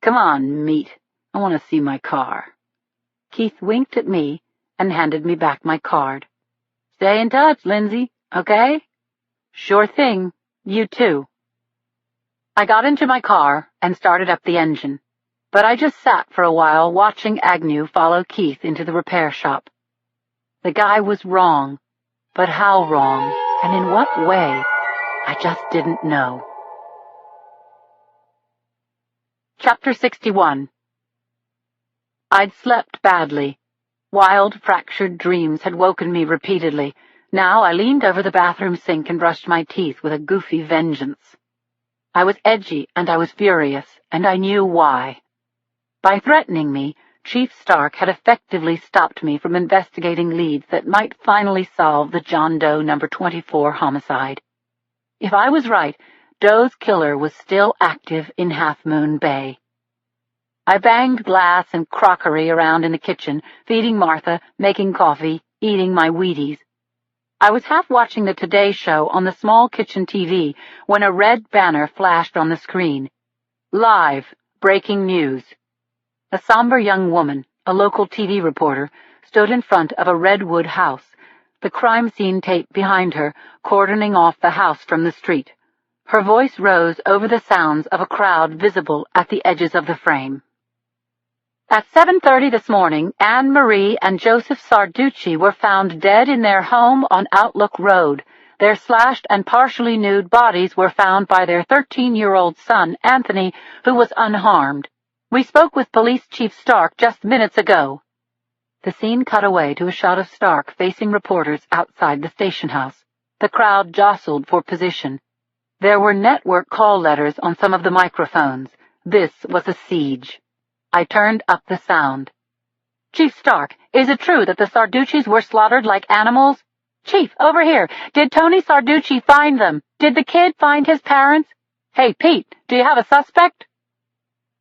Come on, meat. I want to see my car. Keith winked at me and handed me back my card. Stay in touch, Lindsay, okay? Sure thing. You too. I got into my car and started up the engine, but I just sat for a while watching Agnew follow Keith into the repair shop. The guy was wrong, but how wrong, and in what way, I just didn't know. Chapter 61. I'd slept badly. Wild, fractured dreams had woken me repeatedly. Now I leaned over the bathroom sink and brushed my teeth with a goofy vengeance. I was edgy and I was furious, and I knew why. By threatening me, Chief Stark had effectively stopped me from investigating leads that might finally solve the John Doe No. 24 homicide. If I was right, Doe's killer was still active in Half Moon Bay. I banged glass and crockery around in the kitchen, feeding Martha, making coffee, eating my Wheaties. I was half watching the Today Show on the small kitchen TV when a red banner flashed on the screen. Live, breaking news. A somber young woman, a local TV reporter, stood in front of a redwood house, the crime scene tape behind her, cordoning off the house from the street. Her voice rose over the sounds of a crowd visible at the edges of the frame. At 7:30 this morning, Anne Marie and Joseph Sarducci were found dead in their home on Outlook Road. Their slashed and partially nude bodies were found by their 13-year-old son, Anthony, who was unharmed. We spoke with Police Chief Stark just minutes ago. The scene cut away to a shot of Stark facing reporters outside the station house. The crowd jostled for position. There were network call letters on some of the microphones. This was a siege. I turned up the sound. Chief Stark, is it true that the Sarduccis were slaughtered like animals? Chief, over here. Did Tony Sarducci find them? Did the kid find his parents? Hey, Pete, do you have a suspect?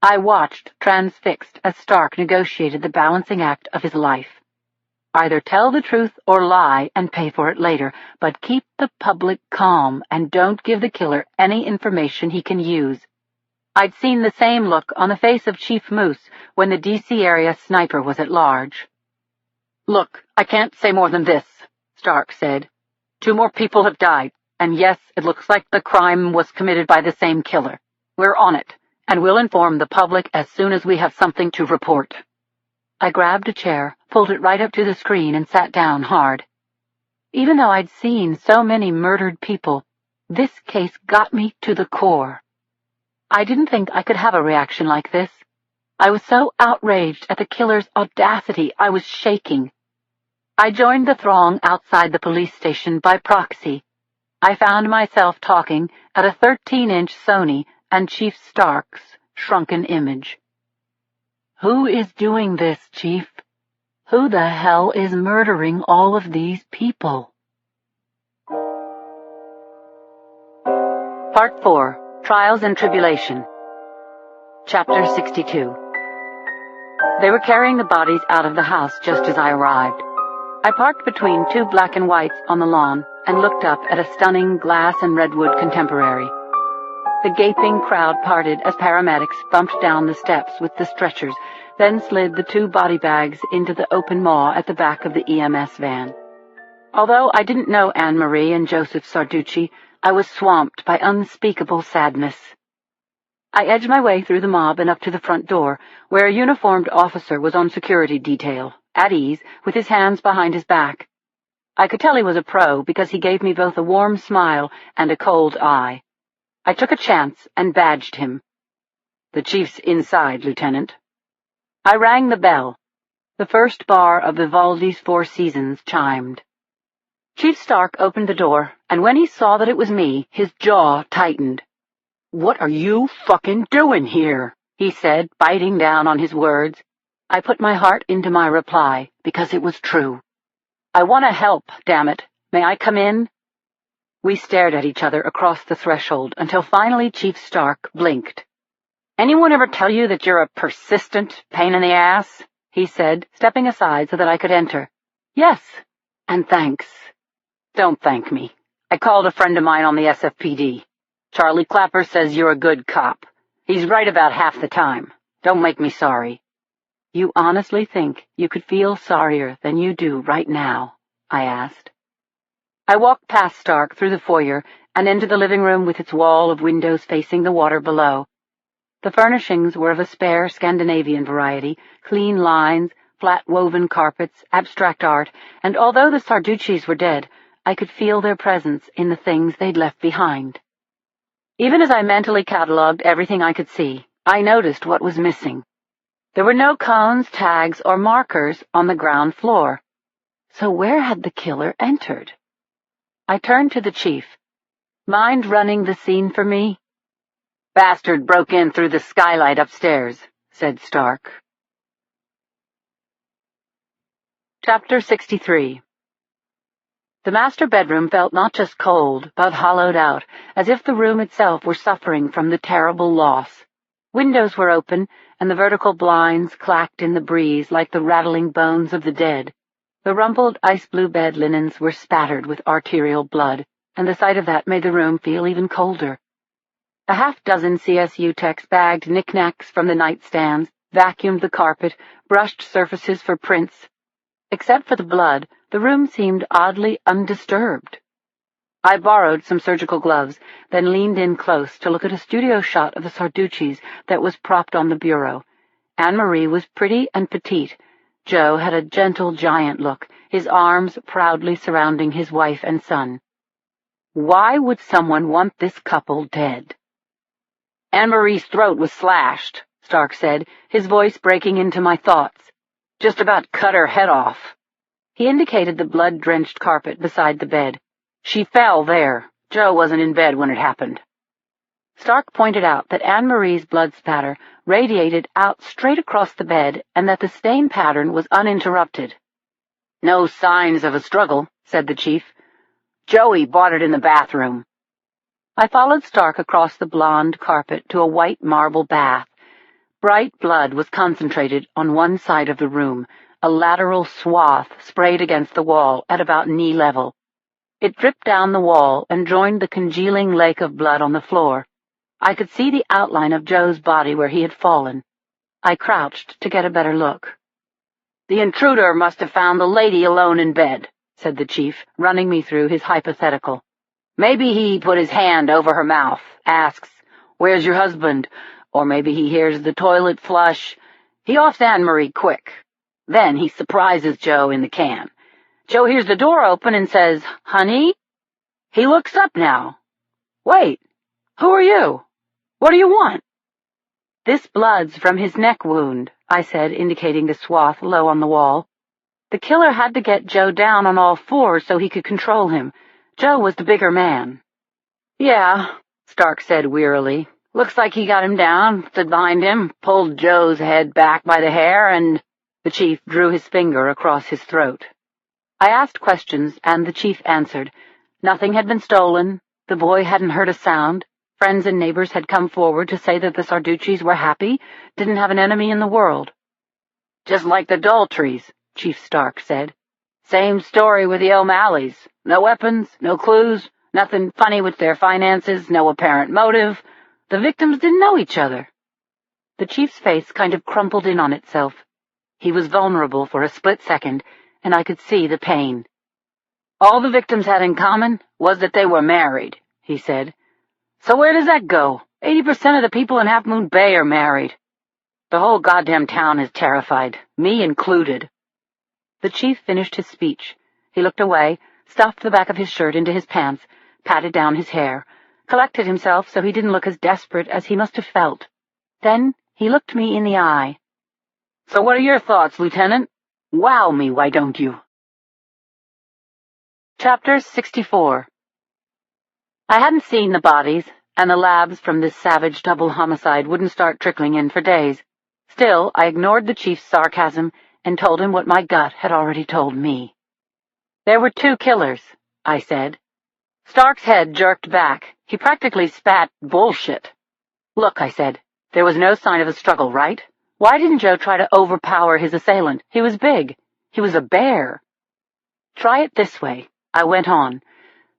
I watched, transfixed, as Stark negotiated the balancing act of his life. Either tell the truth or lie and pay for it later, but keep the public calm and don't give the killer any information he can use. I'd seen the same look on the face of Chief Moose when the D.C. area sniper was at large. Look, I can't say more than this, Stark said. 2 more people have died, and yes, it looks like the crime was committed by the same killer. We're on it, and we'll inform the public as soon as we have something to report. I grabbed a chair, pulled it right up to the screen, and sat down hard. Even though I'd seen so many murdered people, this case got me to the core. I didn't think I could have a reaction like this. I was so outraged at the killer's audacity, I was shaking. I joined the throng outside the police station by proxy. I found myself talking at a 13-inch Sony and Chief Stark's shrunken image. Who is doing this, Chief? Who the hell is murdering all of these people? Part 4. Trials and Tribulation. Chapter 62. They were carrying the bodies out of the house just as I arrived. I parked between two black and whites on the lawn and looked up at a stunning glass and redwood contemporary. The gaping crowd parted as paramedics bumped down the steps with the stretchers, then slid the two body bags into the open maw at the back of the EMS van. Although I didn't know Anne-Marie and Joseph Sarducci, I was swamped by unspeakable sadness. I edged my way through the mob and up to the front door, where a uniformed officer was on security detail, at ease, with his hands behind his back. I could tell he was a pro because he gave me both a warm smile and a cold eye. I took a chance and badged him. "The chief's inside, Lieutenant." I rang the bell. The first bar of Vivaldi's Four Seasons chimed. Chief Stark opened the door, and when he saw that it was me, his jaw tightened. "What are you fucking doing here?" he said, biting down on his words. I put my heart into my reply, because it was true. "I want to help, damn it. May I come in?" We stared at each other across the threshold until finally Chief Stark blinked. "Anyone ever tell you that you're a persistent pain in the ass?" he said, stepping aside so that I could enter. "Yes, and thanks." "Don't thank me. I called a friend of mine on the SFPD. Charlie Clapper says you're a good cop. He's right about half the time. Don't make me sorry." "You honestly think you could feel sorrier than you do right now?" I asked. I walked past Stark through the foyer and into the living room with its wall of windows facing the water below. The furnishings were of a spare Scandinavian variety, clean lines, flat-woven carpets, abstract art, and although the Sarduccis were dead, I could feel their presence in the things they'd left behind. Even as I mentally catalogued everything I could see, I noticed what was missing. There were no cones, tags, or markers on the ground floor. So where had the killer entered? I turned to the chief. "Mind running the scene for me?" "Bastard broke in through the skylight upstairs," said Stark. Chapter 63. The master bedroom felt not just cold, but hollowed out, as if the room itself were suffering from the terrible loss. Windows were open, and the vertical blinds clacked in the breeze like the rattling bones of the dead. The rumpled ice-blue bed linens were spattered with arterial blood, and the sight of that made the room feel even colder. A half-dozen CSU techs bagged knickknacks from the nightstands, vacuumed the carpet, brushed surfaces for prints. Except for the blood, the room seemed oddly undisturbed. I borrowed some surgical gloves, then leaned in close to look at a studio shot of the Sarduccis that was propped on the bureau. Anne-Marie was pretty and petite. Joe had a gentle giant look, his arms proudly surrounding his wife and son. Why would someone want this couple dead? "Anne-Marie's throat was slashed," Stark said, his voice breaking into my thoughts. "Just about cut her head off." He indicated the blood-drenched carpet beside the bed. "She fell there. Joe wasn't in bed when it happened." Stark pointed out that Anne-Marie's blood spatter radiated out straight across the bed and that the stain pattern was uninterrupted. "No signs of a struggle," said the chief. "Joey bought it in the bathroom." I followed Stark across the blonde carpet to a white marble bath. Bright blood was concentrated on one side of the room, a lateral swath sprayed against the wall at about knee level. It dripped down the wall and joined the congealing lake of blood on the floor. I could see the outline of Joe's body where he had fallen. I crouched to get a better look. "The intruder must have found the lady alone in bed," said the chief, running me through his hypothetical. "Maybe he put his hand over her mouth, asks, 'Where's your husband?' Or maybe he hears the toilet flush. He offs Anne-Marie quick. Then he surprises Joe in the can. Joe hears the door open and says, 'Honey?' He looks up now. 'Wait, who are you? What do you want?' 'This blood's from his neck wound,' I said, indicating the swath low on the wall. The killer had to get Joe down on all fours so he could control him. Joe was the bigger man." "Yeah," Stark said wearily. "Looks like he got him down, stood behind him, pulled Joe's head back by the hair, and—" The chief drew his finger across his throat. I asked questions, and the chief answered. Nothing had been stolen. The boy hadn't heard a sound. Friends and neighbors had come forward to say that the Sarduccis were happy, didn't have an enemy in the world. "Just like the Daltrys," Chief Stark said. "Same story with the O'Malleys. No weapons, no clues, nothing funny with their finances, no apparent motive. The victims didn't know each other." The chief's face kind of crumpled in on itself. He was vulnerable for a split second, and I could see the pain. "All the victims had in common was that they were married," he said. "So where does that go? 80% of the people in Half Moon Bay are married. The whole goddamn town is terrified, me included." The chief finished his speech. He looked away, stuffed the back of his shirt into his pants, patted down his hair, collected himself so he didn't look as desperate as he must have felt. Then he looked me in the eye. "So what are your thoughts, Lieutenant? Wow me, why don't you?" Chapter 64. I hadn't seen the bodies, and the labs from this savage double homicide wouldn't start trickling in for days. Still, I ignored the chief's sarcasm and told him what my gut had already told me. "There were 2 killers," I said. Stark's head jerked back. He practically spat bullshit. "Look," I said, "there was no sign of a struggle, right? Why didn't Joe try to overpower his assailant? He was big. He was a bear." "Try it this way," I went on.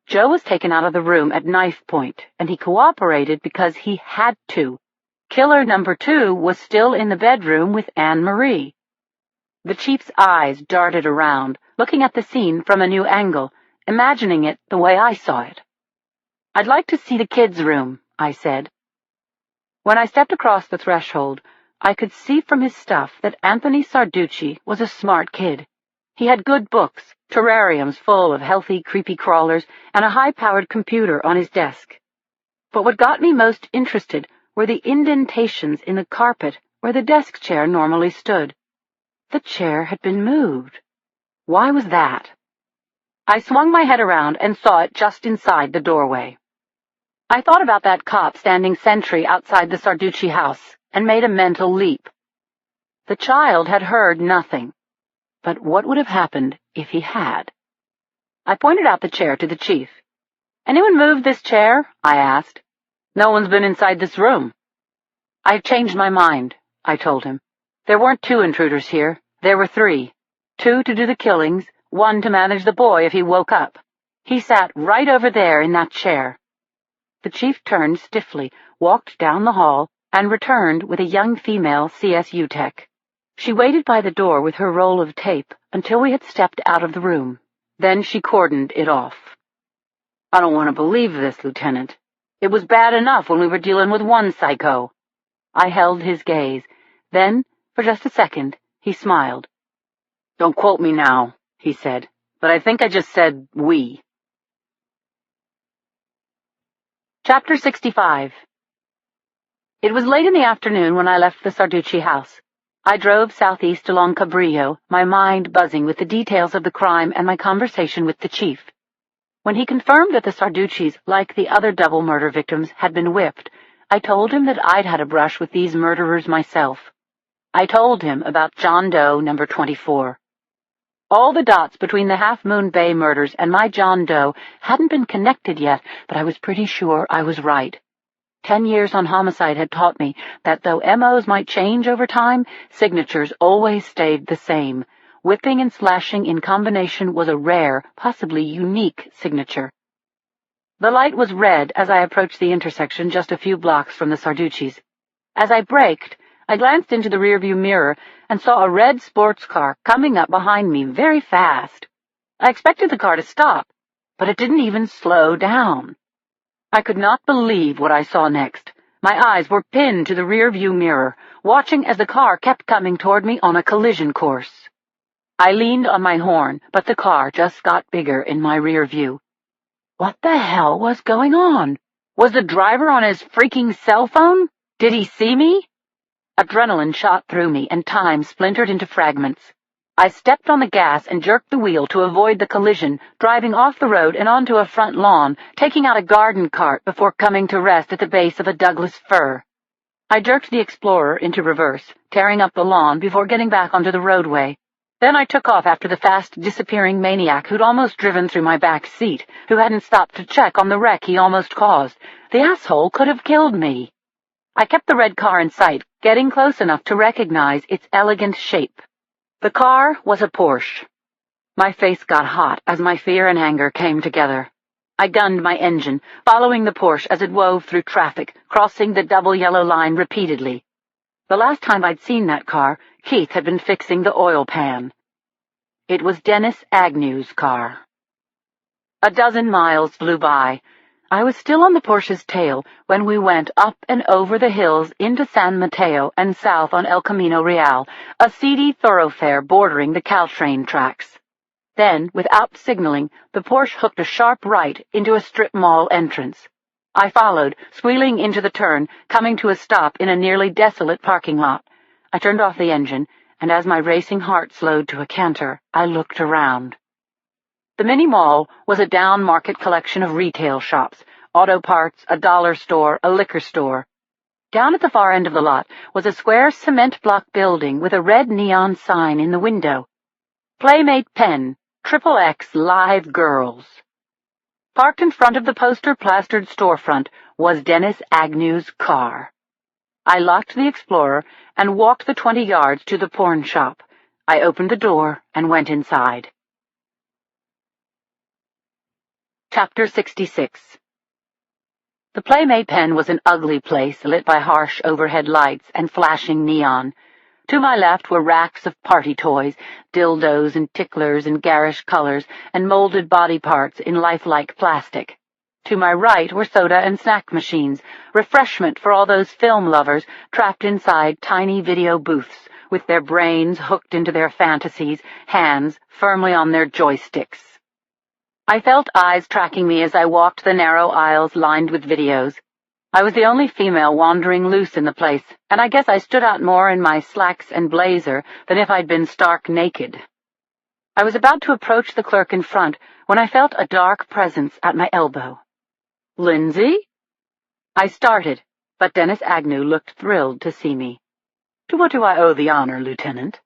"Joe was taken out of the room at knife point, and he cooperated because he had to. Killer number 2 was still in the bedroom with Anne-Marie." The chief's eyes darted around, looking at the scene from a new angle, imagining it the way I saw it. "I'd like to see the kids' room," I said. When I stepped across the threshold, I could see from his stuff that Anthony Sarducci was a smart kid. He had good books, terrariums full of healthy, creepy crawlers, and a high-powered computer on his desk. But what got me most interested were the indentations in the carpet where the desk chair normally stood. The chair had been moved. Why was that? I swung my head around and saw it just inside the doorway. I thought about that cop standing sentry outside the Sarducci house and made a mental leap. The child had heard nothing. But what would have happened if he had? I pointed out the chair to the chief. "Anyone moved this chair?" I asked. "No one's been inside this room." "I've changed my mind," I told him. "There weren't 2 intruders here. There were 3. 2 to do the killings, 1 to manage the boy if he woke up. He sat right over there in that chair." The chief turned stiffly, walked down the hall, and returned with a young female CSU tech. She waited by the door with her roll of tape until we had stepped out of the room. Then she cordoned it off. "I don't want to believe this, Lieutenant. It was bad enough when we were dealing with one psycho." I held his gaze. Then, for just a second, he smiled. "Don't quote me now," he said, "but I think I just said we." Chapter 65. It was late in the afternoon when I left the Sarducci house. I drove southeast along Cabrillo, my mind buzzing with the details of the crime and my conversation with the chief. When he confirmed that the Sarduccis, like the other double murder victims, had been whipped, I told him that I'd had a brush with these murderers myself. I told him about John Doe number 24. All the dots between the Half Moon Bay murders and my John Doe hadn't been connected yet, but I was pretty sure I was right. 10 years on homicide had taught me that though MOs might change over time, signatures always stayed the same. Whipping and slashing in combination was a rare, possibly unique signature. The light was red as I approached the intersection just a few blocks from the Sarduccis. As I braked, I glanced into the rearview mirror and saw a red sports car coming up behind me very fast. I expected the car to stop, but it didn't even slow down. I could not believe what I saw next. My eyes were pinned to the rear-view mirror, watching as the car kept coming toward me on a collision course. I leaned on my horn, but the car just got bigger in my rear view. What the hell was going on? Was the driver on his freaking cell phone? Did he see me? Adrenaline shot through me, and time splintered into fragments. I stepped on the gas and jerked the wheel to avoid the collision, driving off the road and onto a front lawn, taking out a garden cart before coming to rest at the base of a Douglas fir. I jerked the Explorer into reverse, tearing up the lawn before getting back onto the roadway. Then I took off after the fast-disappearing maniac who'd almost driven through my back seat, who hadn't stopped to check on the wreck he almost caused. The asshole could have killed me. I kept the red car in sight, getting close enough to recognize its elegant shape. The car was a Porsche. My face got hot as my fear and anger came together. I gunned my engine, following the Porsche as it wove through traffic, crossing the double yellow line repeatedly. The last time I'd seen that car, Keith had been fixing the oil pan. It was Dennis Agnew's car. A dozen miles flew by. I was still on the Porsche's tail when we went up and over the hills into San Mateo and south on El Camino Real, a seedy thoroughfare bordering the Caltrain tracks. Then, without signaling, the Porsche hooked a sharp right into a strip mall entrance. I followed, squealing into the turn, coming to a stop in a nearly desolate parking lot. I turned off the engine, and as my racing heart slowed to a canter, I looked around. The mini-mall was a down-market collection of retail shops, auto parts, a dollar store, a liquor store. Down at the far end of the lot was a square cement block building with a red neon sign in the window. Playmate Pen, XXX Live Girls. Parked in front of the poster-plastered storefront was Dennis Agnew's car. I locked the Explorer and walked the 20 yards to the porn shop. I opened the door and went inside. Chapter 66. The Playmate Pen was an ugly place lit by harsh overhead lights and flashing neon. To my left were racks of party toys, dildos and ticklers in garish colors, and molded body parts in lifelike plastic. To my right were soda and snack machines, refreshment for all those film lovers trapped inside tiny video booths, with their brains hooked into their fantasies, hands firmly on their joysticks. I felt eyes tracking me as I walked the narrow aisles lined with videos. I was the only female wandering loose in the place, and I guess I stood out more in my slacks and blazer than if I'd been stark naked. I was about to approach the clerk in front when I felt a dark presence at my elbow. "Lindsay?" I started, but Dennis Agnew looked thrilled to see me. "To what do I owe the honor, Lieutenant?"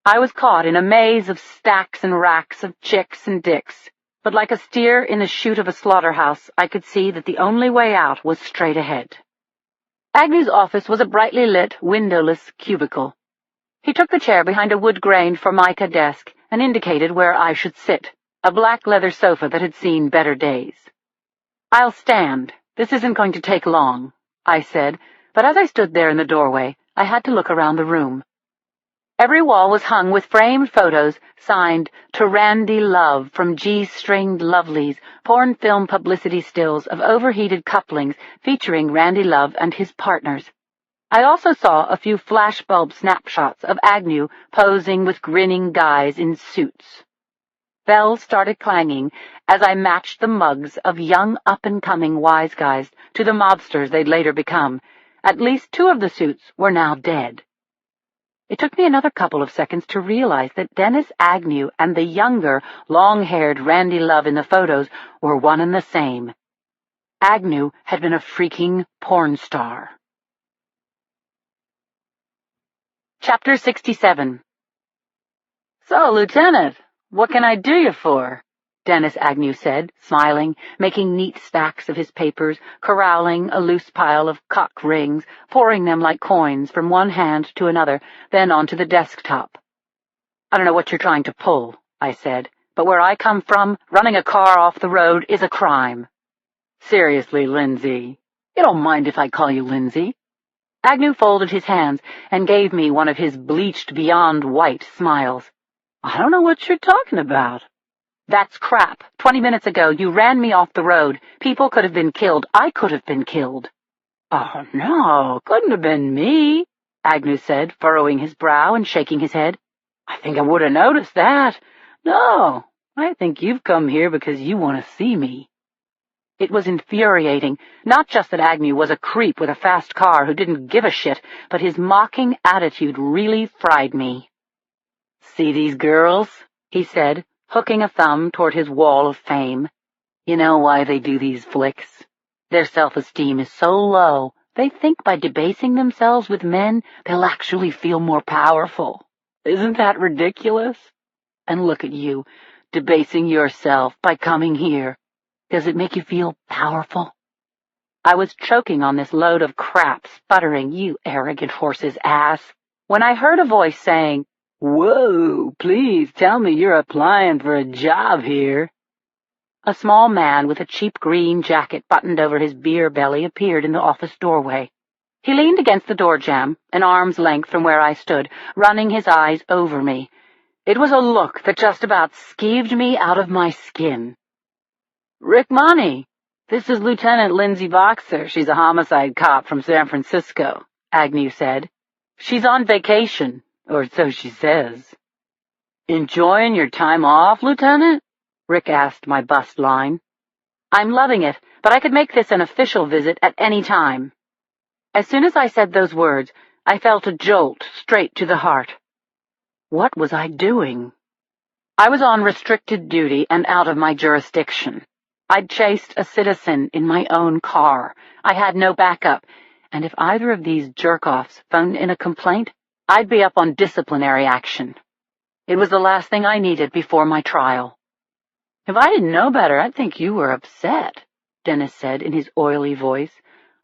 I was caught in a maze of stacks and racks of chicks and dicks, but like a steer in the chute of a slaughterhouse, I could see that the only way out was straight ahead. Agnew's office was a brightly lit, windowless cubicle. He took the chair behind a wood-grained Formica desk and indicated where I should sit, a black leather sofa that had seen better days. "I'll stand. This isn't going to take long," I said, but as I stood there in the doorway, I had to look around the room. Every wall was hung with framed photos signed "To Randy Love" from G-stringed lovelies, porn film publicity stills of overheated couplings featuring Randy Love and his partners. I also saw a few flashbulb snapshots of Agnew posing with grinning guys in suits. Bells started clanging as I matched the mugs of young up-and-coming wise guys to the mobsters they'd later become. At least 2 of the suits were now dead. It took me another couple of seconds to realize that Dennis Agnew and the younger, long-haired Randy Love in the photos were one and the same. Agnew had been a freaking porn star. Chapter 67. "So, Lieutenant, what can I do you for?" Dennis Agnew said, smiling, making neat stacks of his papers, corralling a loose pile of cock rings, pouring them like coins from one hand to another, then onto the desktop. "I don't know what you're trying to pull," I said, "but where I come from, running a car off the road is a crime." "Seriously, Lindsay. You don't mind if I call you Lindsay?" Agnew folded his hands and gave me one of his bleached beyond white smiles. "I don't know what you're talking about." "That's crap. 20 minutes ago, you ran me off the road. People could have been killed. I could have been killed." "Oh, no, couldn't have been me," Agnew said, furrowing his brow and shaking his head. "I think I would have noticed that. No, I think you've come here because you want to see me." It was infuriating, not just that Agnew was a creep with a fast car who didn't give a shit, but his mocking attitude really fried me. See these girls? He said, hooking a thumb toward his wall of fame. You know why they do these flicks? Their self-esteem is so low, they think by debasing themselves with men, they'll actually feel more powerful. Isn't that ridiculous? And look at you, debasing yourself by coming here. Does it make you feel powerful? I was choking on this load of crap, sputtering, "You arrogant horse's ass," when I heard a voice saying, "Whoa, please tell me you're applying for a job here." A small man with a cheap green jacket buttoned over his beer belly appeared in the office doorway. He leaned against the door jamb, an arm's length from where I stood, running his eyes over me. It was a look that just about skeeved me out of my skin. "Rick Money, this is Lieutenant Lindsay Boxer. She's a homicide cop from San Francisco," Agnew said. "She's on vacation, or so she says." "Enjoying your time off, Lieutenant?" Rick asked my bust line. "I'm loving it, but I could make this an official visit at any time." As soon as I said those words, I felt a jolt straight to the heart. What was I doing? I was on restricted duty and out of my jurisdiction. I'd chased a citizen in my own car. I had no backup, and if either of these jerk-offs phoned in a complaint, I'd be up on disciplinary action. It was the last thing I needed before my trial. "If I didn't know better, I'd think you were upset," Dennis said in his oily voice.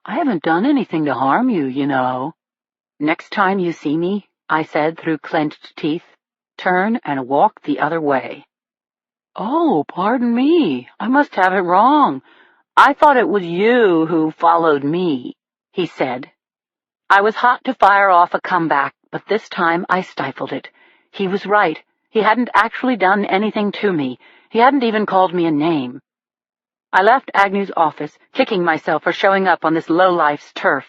"I haven't done anything to harm you, you know." "Next time you see me," I said through clenched teeth, "turn and walk the other way." "Oh, pardon me. I must have it wrong. I thought it was you who followed me," he said. I was hot to fire off a comeback, but this time I stifled it. He was right. He hadn't actually done anything to me. He hadn't even called me a name. I left Agnew's office, kicking myself for showing up on this lowlife's turf.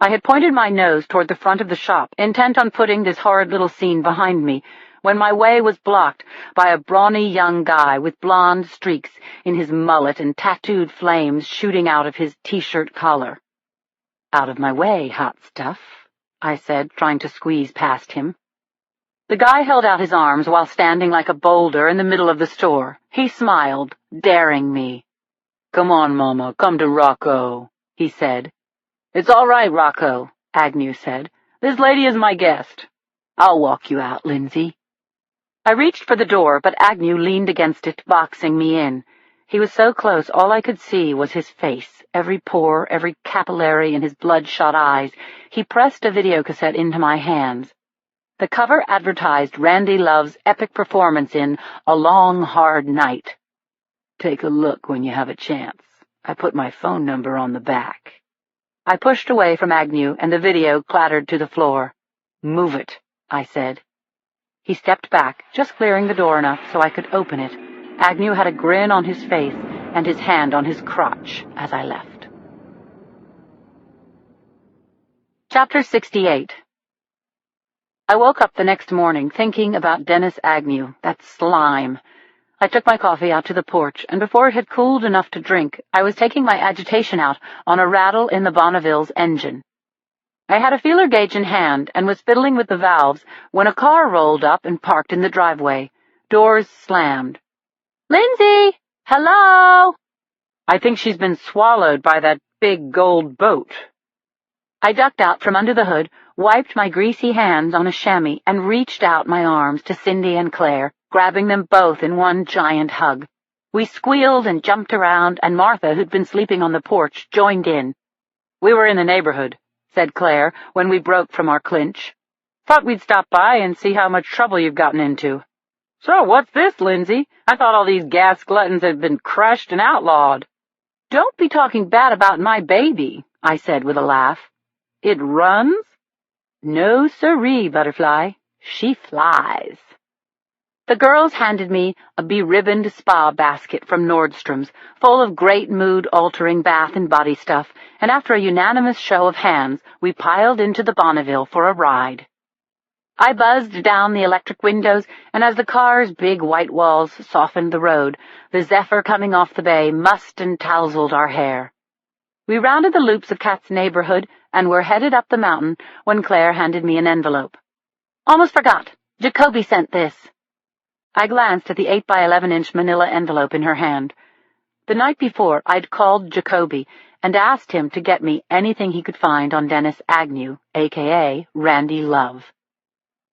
I had pointed my nose toward the front of the shop, intent on putting this horrid little scene behind me, when my way was blocked by a brawny young guy with blonde streaks in his mullet and tattooed flames shooting out of his T-shirt collar. "Out of my way, hot stuff," I said, trying to squeeze past him. The guy held out his arms while standing like a boulder in the middle of the store. He smiled, daring me. "Come on, Mama, come to Rocco," he said. "It's all right, Rocco," Agnew said. "This lady is my guest. I'll walk you out, Lindsay." I reached for the door, but Agnew leaned against it, boxing me in. He was so close, all I could see was his face, every pore, every capillary in his bloodshot eyes. He pressed a videocassette into my hands. The cover advertised Randy Love's epic performance in A Long, Hard Night. "Take a look when you have a chance. I put my phone number on the back." I pushed away from Agnew, and the video clattered to the floor. "Move it," I said. He stepped back, just clearing the door enough so I could open it. Agnew had a grin on his face and his hand on his crotch as I left. Chapter 68. I woke up the next morning thinking about Dennis Agnew, that slime. I took my coffee out to the porch, and before it had cooled enough to drink, I was taking my agitation out on a rattle in the Bonneville's engine. I had a feeler gauge in hand and was fiddling with the valves when a car rolled up and parked in the driveway. Doors slammed. "Lindsay! Hello!" "I think she's been swallowed by that big gold boat." I ducked out from under the hood, wiped my greasy hands on a chamois, and reached out my arms to Cindy and Claire, grabbing them both in one giant hug. We squealed and jumped around, and Martha, who'd been sleeping on the porch, joined in. "We were in the neighborhood," said Claire, when we broke from our clinch. "Thought we'd stop by and see how much trouble you've gotten into." "So what's this, Lindsay? I thought all these gas gluttons had been crushed and outlawed." "Don't be talking bad about my baby," I said with a laugh. "It runs?" "No siree, Butterfly. She flies." The girls handed me a beribboned spa basket from Nordstrom's, full of great mood-altering bath and body stuff, and after a unanimous show of hands, we piled into the Bonneville for a ride. I buzzed down the electric windows, and as the car's big white walls softened the road, the zephyr coming off the bay mussed and tousled our hair. We rounded the loops of Kat's neighborhood and were headed up the mountain when Claire handed me an envelope. "Almost forgot," Jacoby sent this. I glanced at the 8-by-11-inch manila envelope in her hand. The night before, I'd called Jacoby and asked him to get me anything he could find on Dennis Agnew, a.k.a. Randy Love.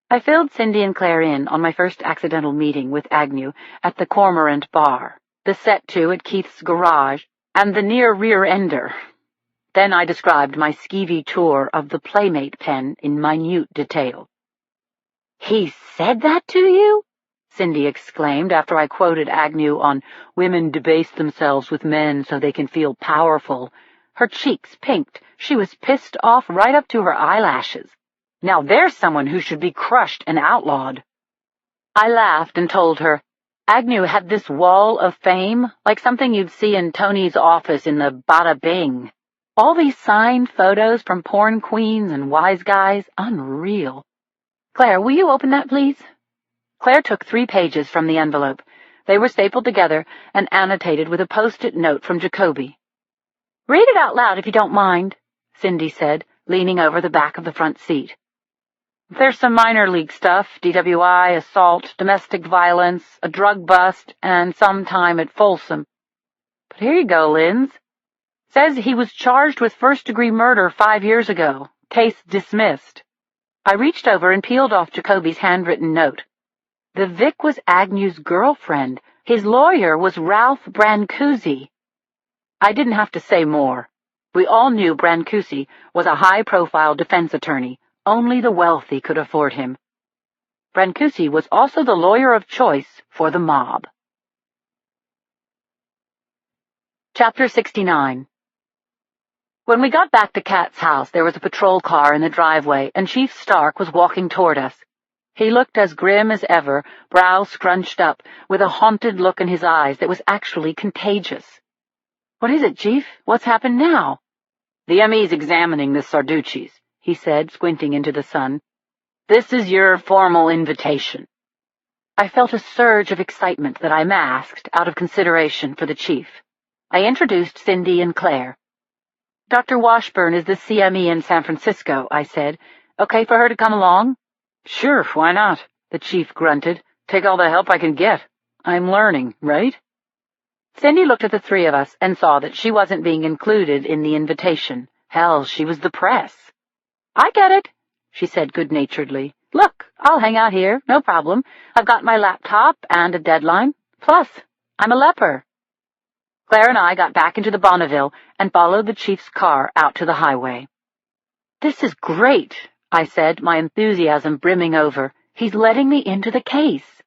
I filled Cindy and Claire in on my first accidental meeting with Agnew at the Cormorant Bar, the set-to at Keith's garage, and the near rear-ender. Then I described my skeevy tour of the Playmate pen in minute detail. "He said that to you?" Cindy exclaimed after I quoted Agnew on "Women debase themselves with men so they can feel powerful." Her cheeks pinked. She was pissed off right up to her eyelashes. Now there's someone who should be crushed and outlawed. I laughed and told her, Agnew had this wall of fame, like something you'd see in Tony's office in the Bada Bing. All these signed photos from porn queens and wise guys, unreal. Claire, will you open that, please? Claire took 3 pages from the envelope. They were stapled together and annotated with a post-it note from Jacoby. "Read it out loud if you don't mind," Cindy said, leaning over the back of the front seat. "There's some minor league stuff, DWI, assault, domestic violence, a drug bust, and some time at Folsom. But here you go, Linz. Says he was charged with first-degree murder 5 years ago. Case dismissed." I reached over and peeled off Jacoby's handwritten note. The Vic was Agnew's girlfriend. His lawyer was Ralph Brancusi. I didn't have to say more. We all knew Brancusi was a high-profile defense attorney. Only the wealthy could afford him. Brancusi was also the lawyer of choice for the mob. Chapter 69. When we got back to Kat's house, there was a patrol car in the driveway, and Chief Stark was walking toward us. He looked as grim as ever, brow scrunched up, with a haunted look in his eyes that was actually contagious. "What is it, Chief? What's happened now?" "The ME's examining the Sarduccis," he said, squinting into the sun. "This is your formal invitation." I felt a surge of excitement that I masked out of consideration for the chief. I introduced Cindy and Claire. "Dr. Washburn is the CME in San Francisco," I said. "Okay for her to come along?" "Sure, why not?" the chief grunted. "Take all the help I can get. I'm learning, right?" Cindy looked at the 3 of us and saw that she wasn't being included in the invitation. Hell, she was the press. "I get it," she said good-naturedly. "Look, I'll hang out here, no problem. I've got my laptop and a deadline. Plus, I'm a leper." Claire and I got back into the Bonneville and followed the chief's car out to the highway. "This is great," I said, my enthusiasm brimming over. "He's letting me into the case."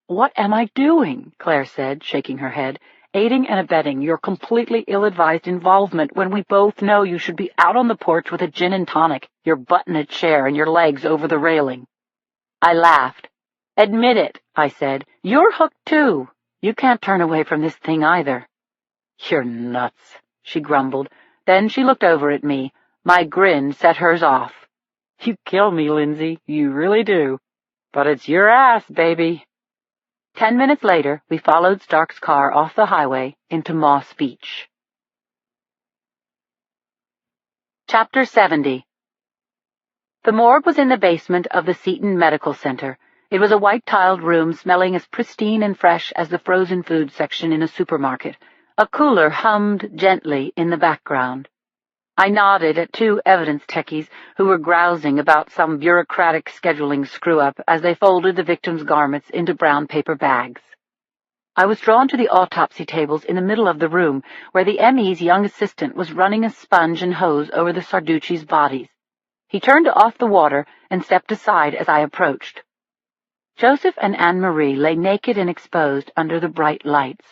"What am I doing?" Claire said, shaking her head. "Aiding and abetting your completely ill-advised involvement when we both know you should be out on the porch with a gin and tonic, your butt in a chair and your legs over the railing." I laughed. "Admit it," I said. "You're hooked, too. You can't turn away from this thing either." "You're nuts," she grumbled. Then she looked over at me. My grin set hers off. "You kill me, Lindsay. You really do. But it's your ass, baby." 10 minutes later, we followed Stark's car off the highway into Moss Beach. Chapter 70. The morgue was in the basement of the Seton Medical Center. It was a white-tiled room smelling as pristine and fresh as the frozen food section in a supermarket. A cooler hummed gently in the background. I nodded at 2 evidence techies who were grousing about some bureaucratic scheduling screw-up as they folded the victim's garments into brown paper bags. I was drawn to the autopsy tables in the middle of the room, where the ME's young assistant was running a sponge and hose over the Sarducci's bodies. He turned off the water and stepped aside as I approached. Joseph and Anne-Marie lay naked and exposed under the bright lights.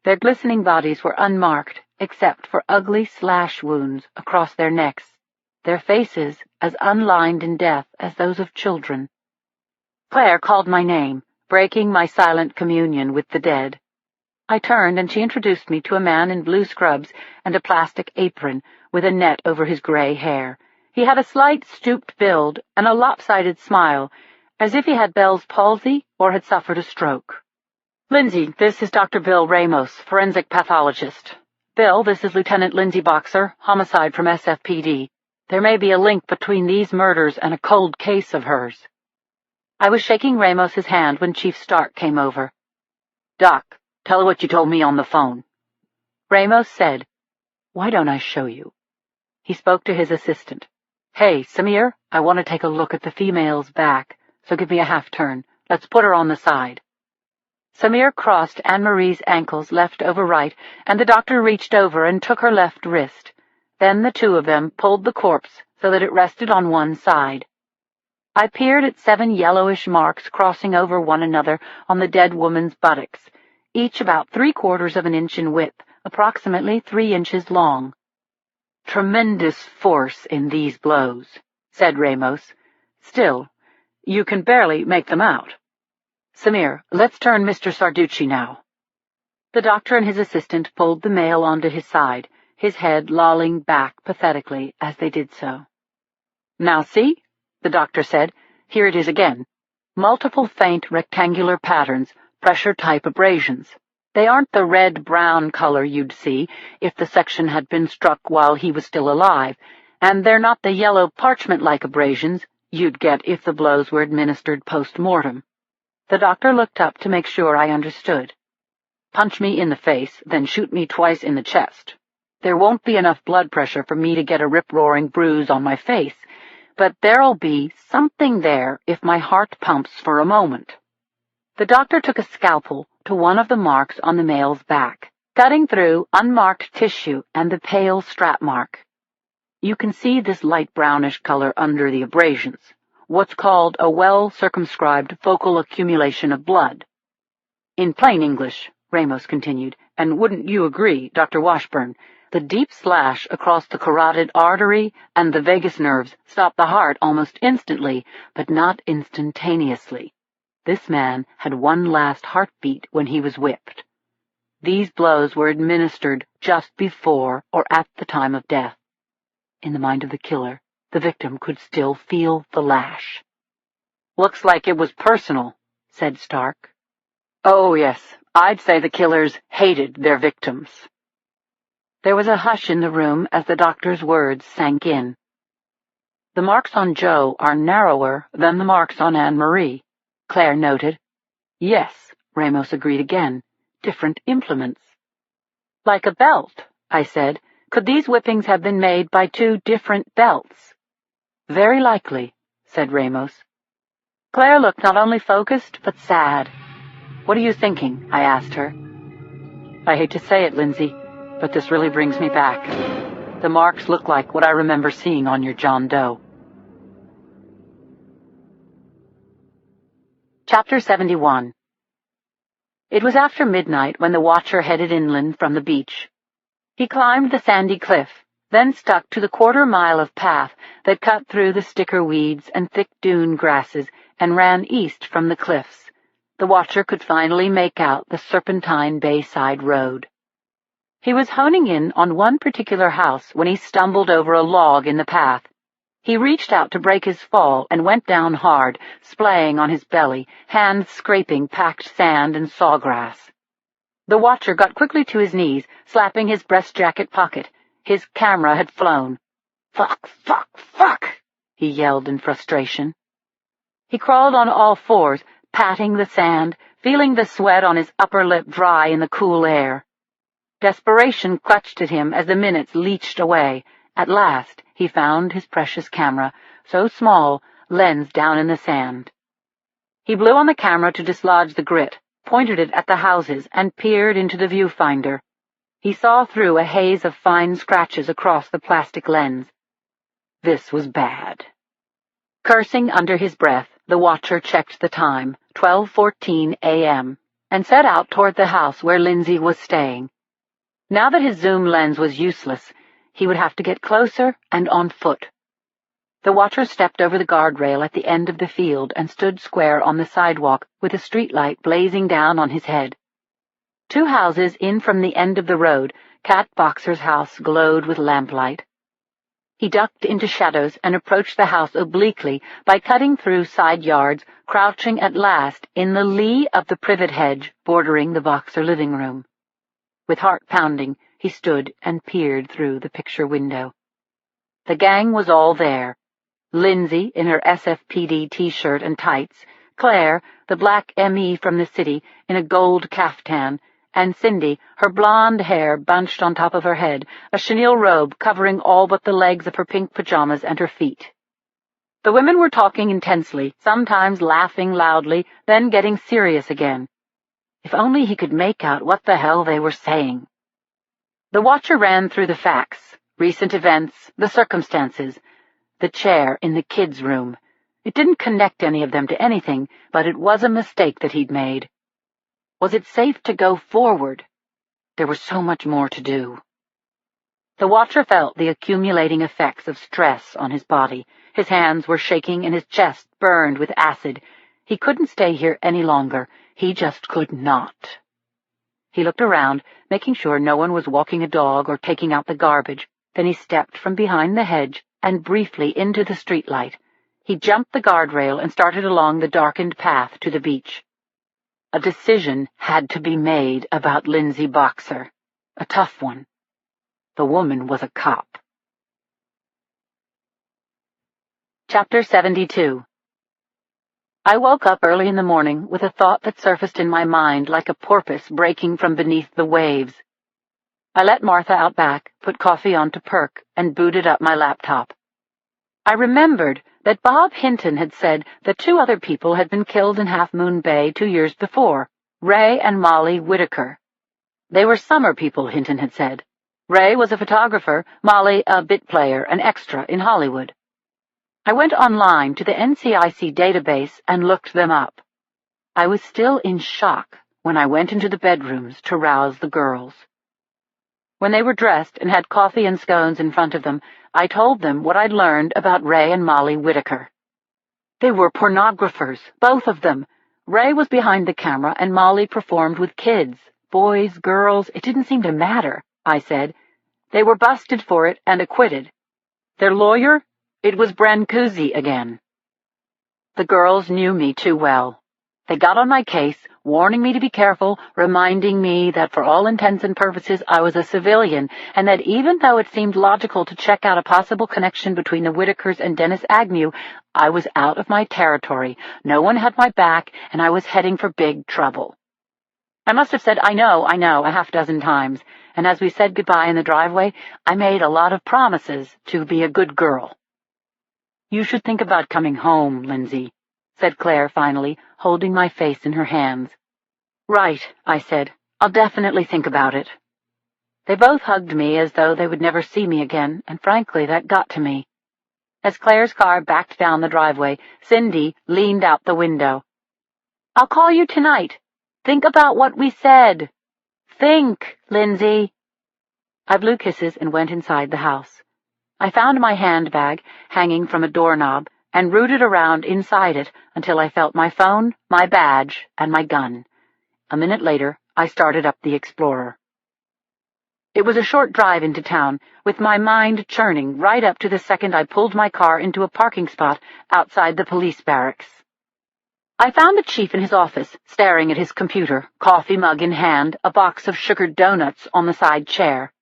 Their glistening bodies were unmarked, except for ugly slash wounds across their necks, their faces as unlined in death as those of children. Claire called my name, breaking my silent communion with the dead. I turned, and she introduced me to a man in blue scrubs and a plastic apron, with a net over his gray hair. He had a slight stooped build and a lopsided smile, as if he had Bell's palsy or had suffered a stroke. "Lindsay, this is Dr. Bill Ramos, forensic pathologist. Bill, this is Lieutenant Lindsay Boxer, homicide from SFPD. There may be a link between these murders and a cold case of hers." I was shaking Ramos's hand when Chief Stark came over. "Doc, tell her what you told me on the phone." Ramos said, "Why don't I show you?" He spoke to his assistant. "Hey, Samir, I want to take a look at the female's back, so give me a half-turn. Let's put her on the side." Samir crossed Anne-Marie's ankles left over right, and the doctor reached over and took her left wrist. Then the two of them pulled the corpse so that it rested on one side. I peered at 7 yellowish marks crossing over one another on the dead woman's buttocks, each about 3/4 of an inch in width, approximately 3 inches long. "Tremendous force in these blows," said Ramos. "Still, you can barely make them out. Samir, let's turn Mr. Sarducci now." The doctor and his assistant pulled the male onto his side, his head lolling back pathetically as they did so. "Now see?" the doctor said. "Here it is again. Multiple faint rectangular patterns, pressure-type abrasions. They aren't the red-brown color you'd see if the section had been struck while he was still alive, and they're not the yellow parchment-like abrasions you'd get if the blows were administered post-mortem." The doctor looked up to make sure I understood. "Punch me in the face, then shoot me twice in the chest. There won't be enough blood pressure for me to get a rip-roaring bruise on my face, but there'll be something there if my heart pumps for a moment." The doctor took a scalpel to one of the marks on the male's back, cutting through unmarked tissue and the pale strap mark. "You can see this light brownish color under the abrasions, what's called a well-circumscribed focal accumulation of blood. In plain English," Ramos continued, "and wouldn't you agree, Dr. Washburn, the deep slash across the carotid artery and the vagus nerves stop the heart almost instantly, but not instantaneously. This man had one last heartbeat when he was whipped. These blows were administered just before or at the time of death. In the mind of the killer, the victim could still feel the lash." "Looks like it was personal," said Stark. "Oh, yes, I'd say the killers hated their victims." There was a hush in the room as the doctor's words sank in. "The marks on Joe are narrower than the marks on Anne-Marie," Claire noted. "Yes," Ramos agreed again. "Different implements." "Like a belt," I said. "Could these whippings have been made by 2 different belts?" "Very likely," said Ramos. Claire looked not only focused, but sad. "What are you thinking?" I asked her. "I hate to say it, Lindsay, but this really brings me back. The marks look like what I remember seeing on your John Doe." Chapter 71. It was after midnight when the watcher headed inland from the beach. He climbed the sandy cliff, then stuck to the 1/4 mile of path that cut through the sticker weeds and thick dune grasses and ran east from the cliffs. The watcher could finally make out the serpentine Bayside Road. He was honing in on one particular house when he stumbled over a log in the path. He reached out to break his fall and went down hard, splaying on his belly, hands scraping packed sand and sawgrass. The watcher got quickly to his knees, slapping his breast jacket pocket. His camera had flown. "Fuck, fuck, fuck!" he yelled in frustration. He crawled on all fours, patting the sand, feeling the sweat on his upper lip dry in the cool air. Desperation clutched at him as the minutes leached away. At last he found his precious camera, so small, lens down in the sand. He blew on the camera to dislodge the grit, pointed it at the houses, and peered into the viewfinder. He saw through a haze of fine scratches across the plastic lens. This was bad. Cursing under his breath, the watcher checked the time, 12:14 a.m., and set out toward the house where Lindsay was staying. Now that his zoom lens was useless, he would have to get closer and on foot. The watcher stepped over the guardrail at the end of the field and stood square on the sidewalk with a streetlight blazing down on his head. 2 houses in from the end of the road, Cat Boxer's house glowed with lamplight. He ducked into shadows and approached the house obliquely by cutting through side yards, crouching at last in the lee of the privet hedge bordering the Boxer living room. With heart pounding, he stood and peered through the picture window. The gang was all there. Lindsay in her SFPD T-shirt and tights, Claire, the black M.E. from the city, in a gold caftan, and Cindy, her blonde hair bunched on top of her head, a chenille robe covering all but the legs of her pink pajamas and her feet. The women were talking intensely, sometimes laughing loudly, then getting serious again. If only he could make out what the hell they were saying. The watcher ran through the facts, recent events, the circumstances, the chair in the kids' room. It didn't connect any of them to anything, but it was a mistake that he'd made. Was it safe to go forward? There was so much more to do. The watcher felt the accumulating effects of stress on his body. His hands were shaking and his chest burned with acid. He couldn't stay here any longer. He just could not. He looked around, making sure no one was walking a dog or taking out the garbage. Then he stepped from behind the hedge and briefly into the streetlight. He jumped the guardrail and started along the darkened path to the beach. A decision had to be made about Lindsay Boxer. A tough one. The woman was a cop. Chapter 72. I woke up early in the morning with a thought that surfaced in my mind like a porpoise breaking from beneath the waves. I let Martha out back, put coffee on to perk, and booted up my laptop. I remembered that Bob Hinton had said that 2 other people had been killed in Half Moon Bay 2 years before, Ray and Molly Whitaker. They were summer people, Hinton had said. Ray was a photographer, Molly a bit player, an extra in Hollywood. I went online to the NCIC database and looked them up. I was still in shock when I went into the bedrooms to rouse the girls. When they were dressed and had coffee and scones in front of them, I told them what I'd learned about Ray and Molly Whitaker. They were pornographers, both of them. Ray was behind the camera and Molly performed with kids, boys, girls, it didn't seem to matter, I said. They were busted for it and acquitted. Their lawyer? It was Brancusi again. The girls knew me too well. They got on my case, warning me to be careful, reminding me that for all intents and purposes I was a civilian, and that even though it seemed logical to check out a possible connection between the Whitakers and Dennis Agnew, I was out of my territory, no one had my back, and I was heading for big trouble. I must have said, I know, a half-dozen times, and as we said goodbye in the driveway, I made a lot of promises to be a good girl. You should think about coming home, Lindsay, said Claire finally, holding my face in her hands. Right, I said. I'll definitely think about it. They both hugged me as though they would never see me again, and frankly, that got to me. As Claire's car backed down the driveway, Cindy leaned out the window. I'll call you tonight. Think about what we said. Think, Lindsay. I blew kisses and went inside the house. I found my handbag hanging from a doorknob and rooted around inside it until I felt my phone, my badge, and my gun. A minute later, I started up the Explorer. It was a short drive into town, with my mind churning right up to the second I pulled my car into a parking spot outside the police barracks. I found the chief in his office, staring at his computer, coffee mug in hand, a box of sugared donuts on the side chair.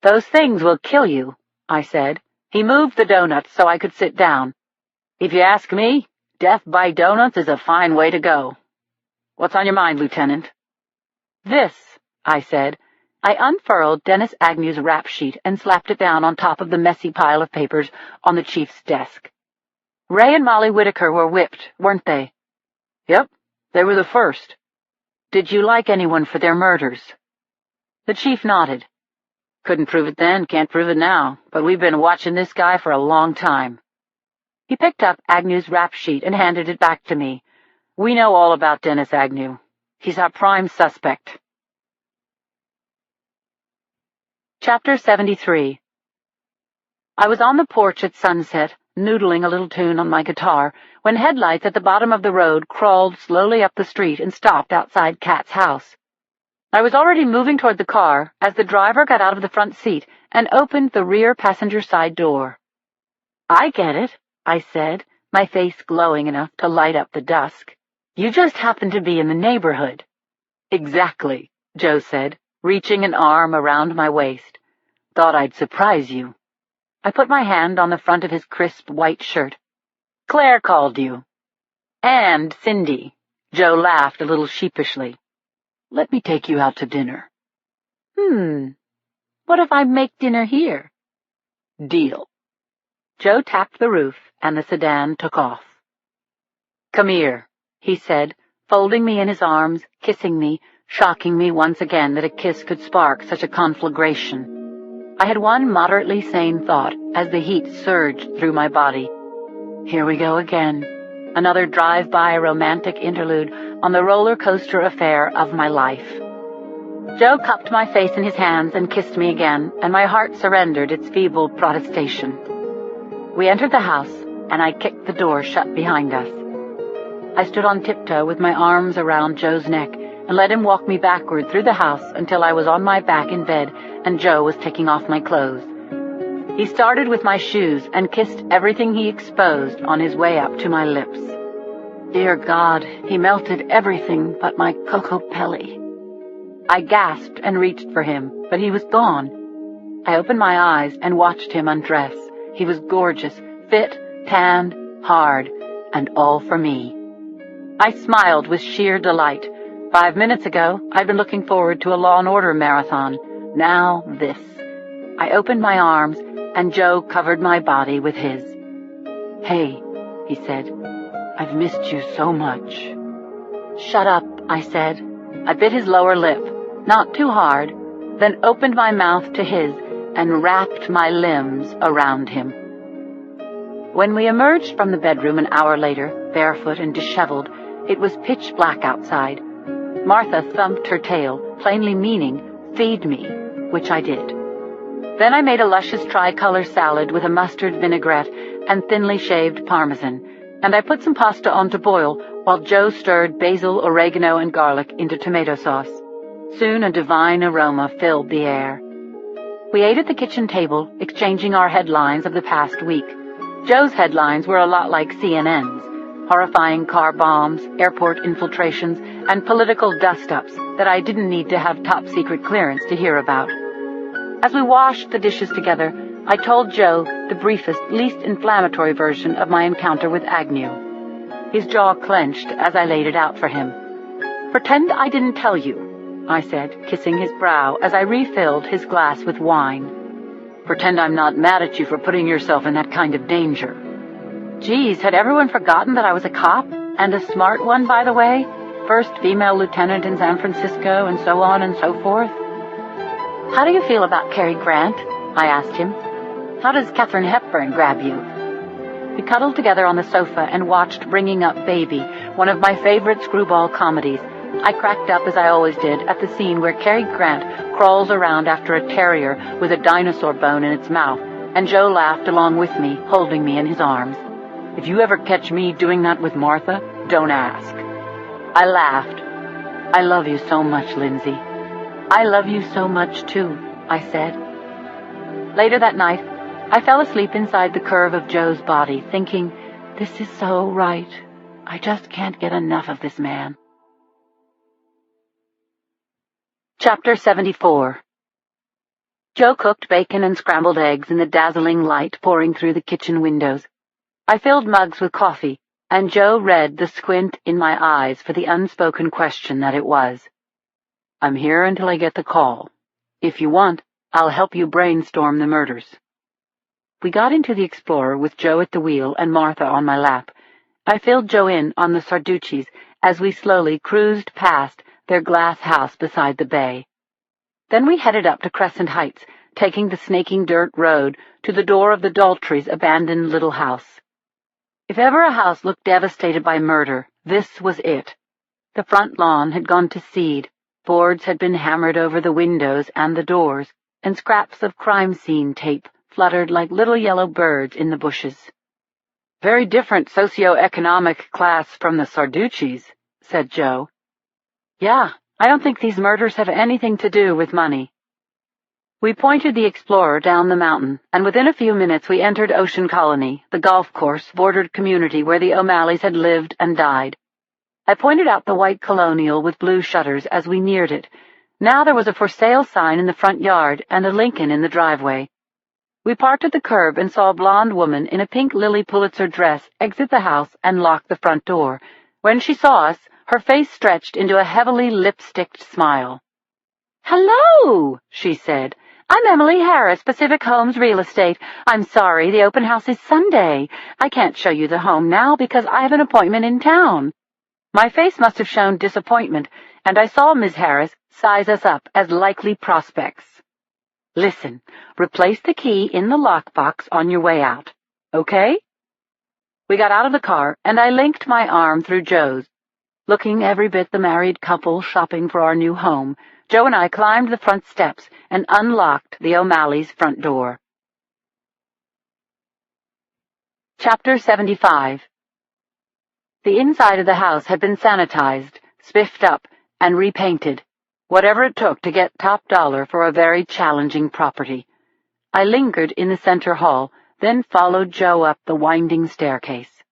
Those things will kill you, I said. He moved the donuts so I could sit down. If you ask me, death by donuts is a fine way to go. What's on your mind, Lieutenant? This, I said. I unfurled Dennis Agnew's rap sheet and slapped it down on top of the messy pile of papers on the chief's desk. Ray and Molly Whitaker were whipped, weren't they? Yep, they were the first. Did you like anyone for their murders? The chief nodded. Couldn't prove it then, can't prove it now, but we've been watching this guy for a long time. He picked up Agnew's rap sheet and handed it back to me. We know all about Dennis Agnew. He's our prime suspect. Chapter 73. I was on the porch at sunset, noodling a little tune on my guitar, when headlights at the bottom of the road crawled slowly up the street and stopped outside Kat's house. I was already moving toward the car as the driver got out of the front seat and opened the rear passenger side door. I get it, I said, my face glowing enough to light up the dusk. You just happened to be in the neighborhood. Exactly, Joe said, reaching an arm around my waist. Thought I'd surprise you. I put my hand on the front of his crisp white shirt. Claire called you. And Cindy. Joe laughed a little sheepishly. Let me take you out to dinner. What if I make dinner here? Deal. Joe tapped the roof, and the sedan took off. Come here, he said, folding me in his arms, kissing me, shocking me once again that a kiss could spark such a conflagration. I had one moderately sane thought as the heat surged through my body. Here we go again. Another drive-by romantic interlude on the roller coaster affair of my life. Joe cupped my face in his hands and kissed me again, and my heart surrendered its feeble protestation. We entered the house, and I kicked the door shut behind us. I stood on tiptoe with my arms around Joe's neck and let him walk me backward through the house until I was on my back in bed and Joe was taking off my clothes. He started with my shoes and kissed everything he exposed on his way up to my lips. Dear God, he melted everything but my cocopelli. I gasped and reached for him, but he was gone. I opened my eyes and watched him undress. He was gorgeous, fit, tanned, hard, and all for me. I smiled with sheer delight. 5 minutes ago, I'd been looking forward to a Law & Order marathon. Now this. I opened my arms, and Joe covered my body with his. Hey, he said, I've missed you so much. Shut up, I said. I bit his lower lip, not too hard, then opened my mouth to his and wrapped my limbs around him. When we emerged from the bedroom an hour later, barefoot and disheveled, it was pitch black outside. Martha thumped her tail, plainly meaning, feed me, which I did. Then I made a luscious tricolor salad with a mustard vinaigrette and thinly shaved parmesan, and I put some pasta on to boil while Joe stirred basil, oregano, and garlic into tomato sauce. Soon a divine aroma filled the air. We ate at the kitchen table, exchanging our headlines of the past week. Joe's headlines were a lot like CNN's. Horrifying car bombs, airport infiltrations, and political dust-ups that I didn't need to have top-secret clearance to hear about. As we washed the dishes together, I told Joe the briefest, least inflammatory version of my encounter with Agnew. His jaw clenched as I laid it out for him. Pretend I didn't tell you, I said, kissing his brow as I refilled his glass with wine. Pretend I'm not mad at you for putting yourself in that kind of danger. Geez, had everyone forgotten that I was a cop? And a smart one, by the way? First female lieutenant in San Francisco, and so on and so forth. How do you feel about Cary Grant? I asked him. How does Katharine Hepburn grab you? We cuddled together on the sofa and watched Bringing Up Baby, one of my favorite screwball comedies. I cracked up, as I always did, at the scene where Cary Grant crawls around after a terrier with a dinosaur bone in its mouth, and Joe laughed along with me, holding me in his arms. If you ever catch me doing that with Martha, don't ask. I laughed. I love you so much, Lindsay. I love you so much, too, I said. Later that night, I fell asleep inside the curve of Joe's body, thinking, this is so right. I just can't get enough of this man. Chapter 74. Joe cooked bacon and scrambled eggs in the dazzling light pouring through the kitchen windows. I filled mugs with coffee, and Joe read the squint in my eyes for the unspoken question that it was. I'm here until I get the call. If you want, I'll help you brainstorm the murders. We got into the Explorer with Joe at the wheel and Martha on my lap. I filled Joe in on the Sarduccis as we slowly cruised past their glass house beside the bay. Then we headed up to Crescent Heights, taking the snaking dirt road to the door of the Daltrys' abandoned little house. If ever a house looked devastated by murder, this was it. The front lawn had gone to seed, boards had been hammered over the windows and the doors, and scraps of crime scene tape fluttered like little yellow birds in the bushes. Very different socio-economic class from the Sarduccis, said Joe. Yeah, I don't think these murders have anything to do with money. We pointed the Explorer down the mountain, and within a few minutes we entered Ocean Colony, the golf course-bordered community where the O'Malleys had lived and died. I pointed out the white colonial with blue shutters as we neared it. Now there was a for sale sign in the front yard and a Lincoln in the driveway. We parked at the curb and saw a blonde woman in a pink Lily Pulitzer dress exit the house and lock the front door. When she saw us, her face stretched into a heavily lipsticked smile. "Hello," she said. "I'm Emily Harris, Pacific Homes Real Estate. I'm sorry, the open house is Sunday. I can't show you the home now because I have an appointment in town." My face must have shown disappointment, and I saw Ms. Harris size us up as likely prospects. "Listen, replace the key in the lockbox on your way out, okay?" We got out of the car, and I linked my arm through Joe's. Looking every bit the married couple shopping for our new home, Joe and I climbed the front steps and unlocked the O'Malley's front door. Chapter 75. The inside of the house had been sanitized, spiffed up, and repainted, whatever it took to get top dollar for a very challenging property. I lingered in the center hall, then followed Joe up the winding staircase.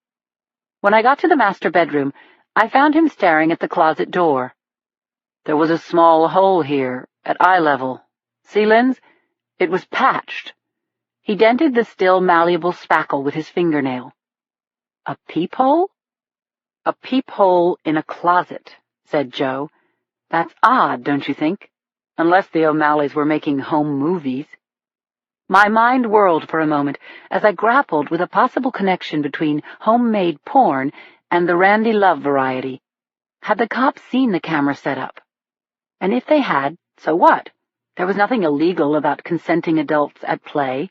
When I got to the master bedroom, I found him staring at the closet door. There was a small hole here, at eye level. See, Linz? It was patched. He dented the still malleable spackle with his fingernail. "A peephole?" "A peephole in a closet," said Joe. "That's odd, don't you think? Unless the O'Malleys were making home movies." My mind whirled for a moment as I grappled with a possible connection between homemade porn and the Randy Love variety. Had the cops seen the camera setup? And if they had, so what? There was nothing illegal about consenting adults at play.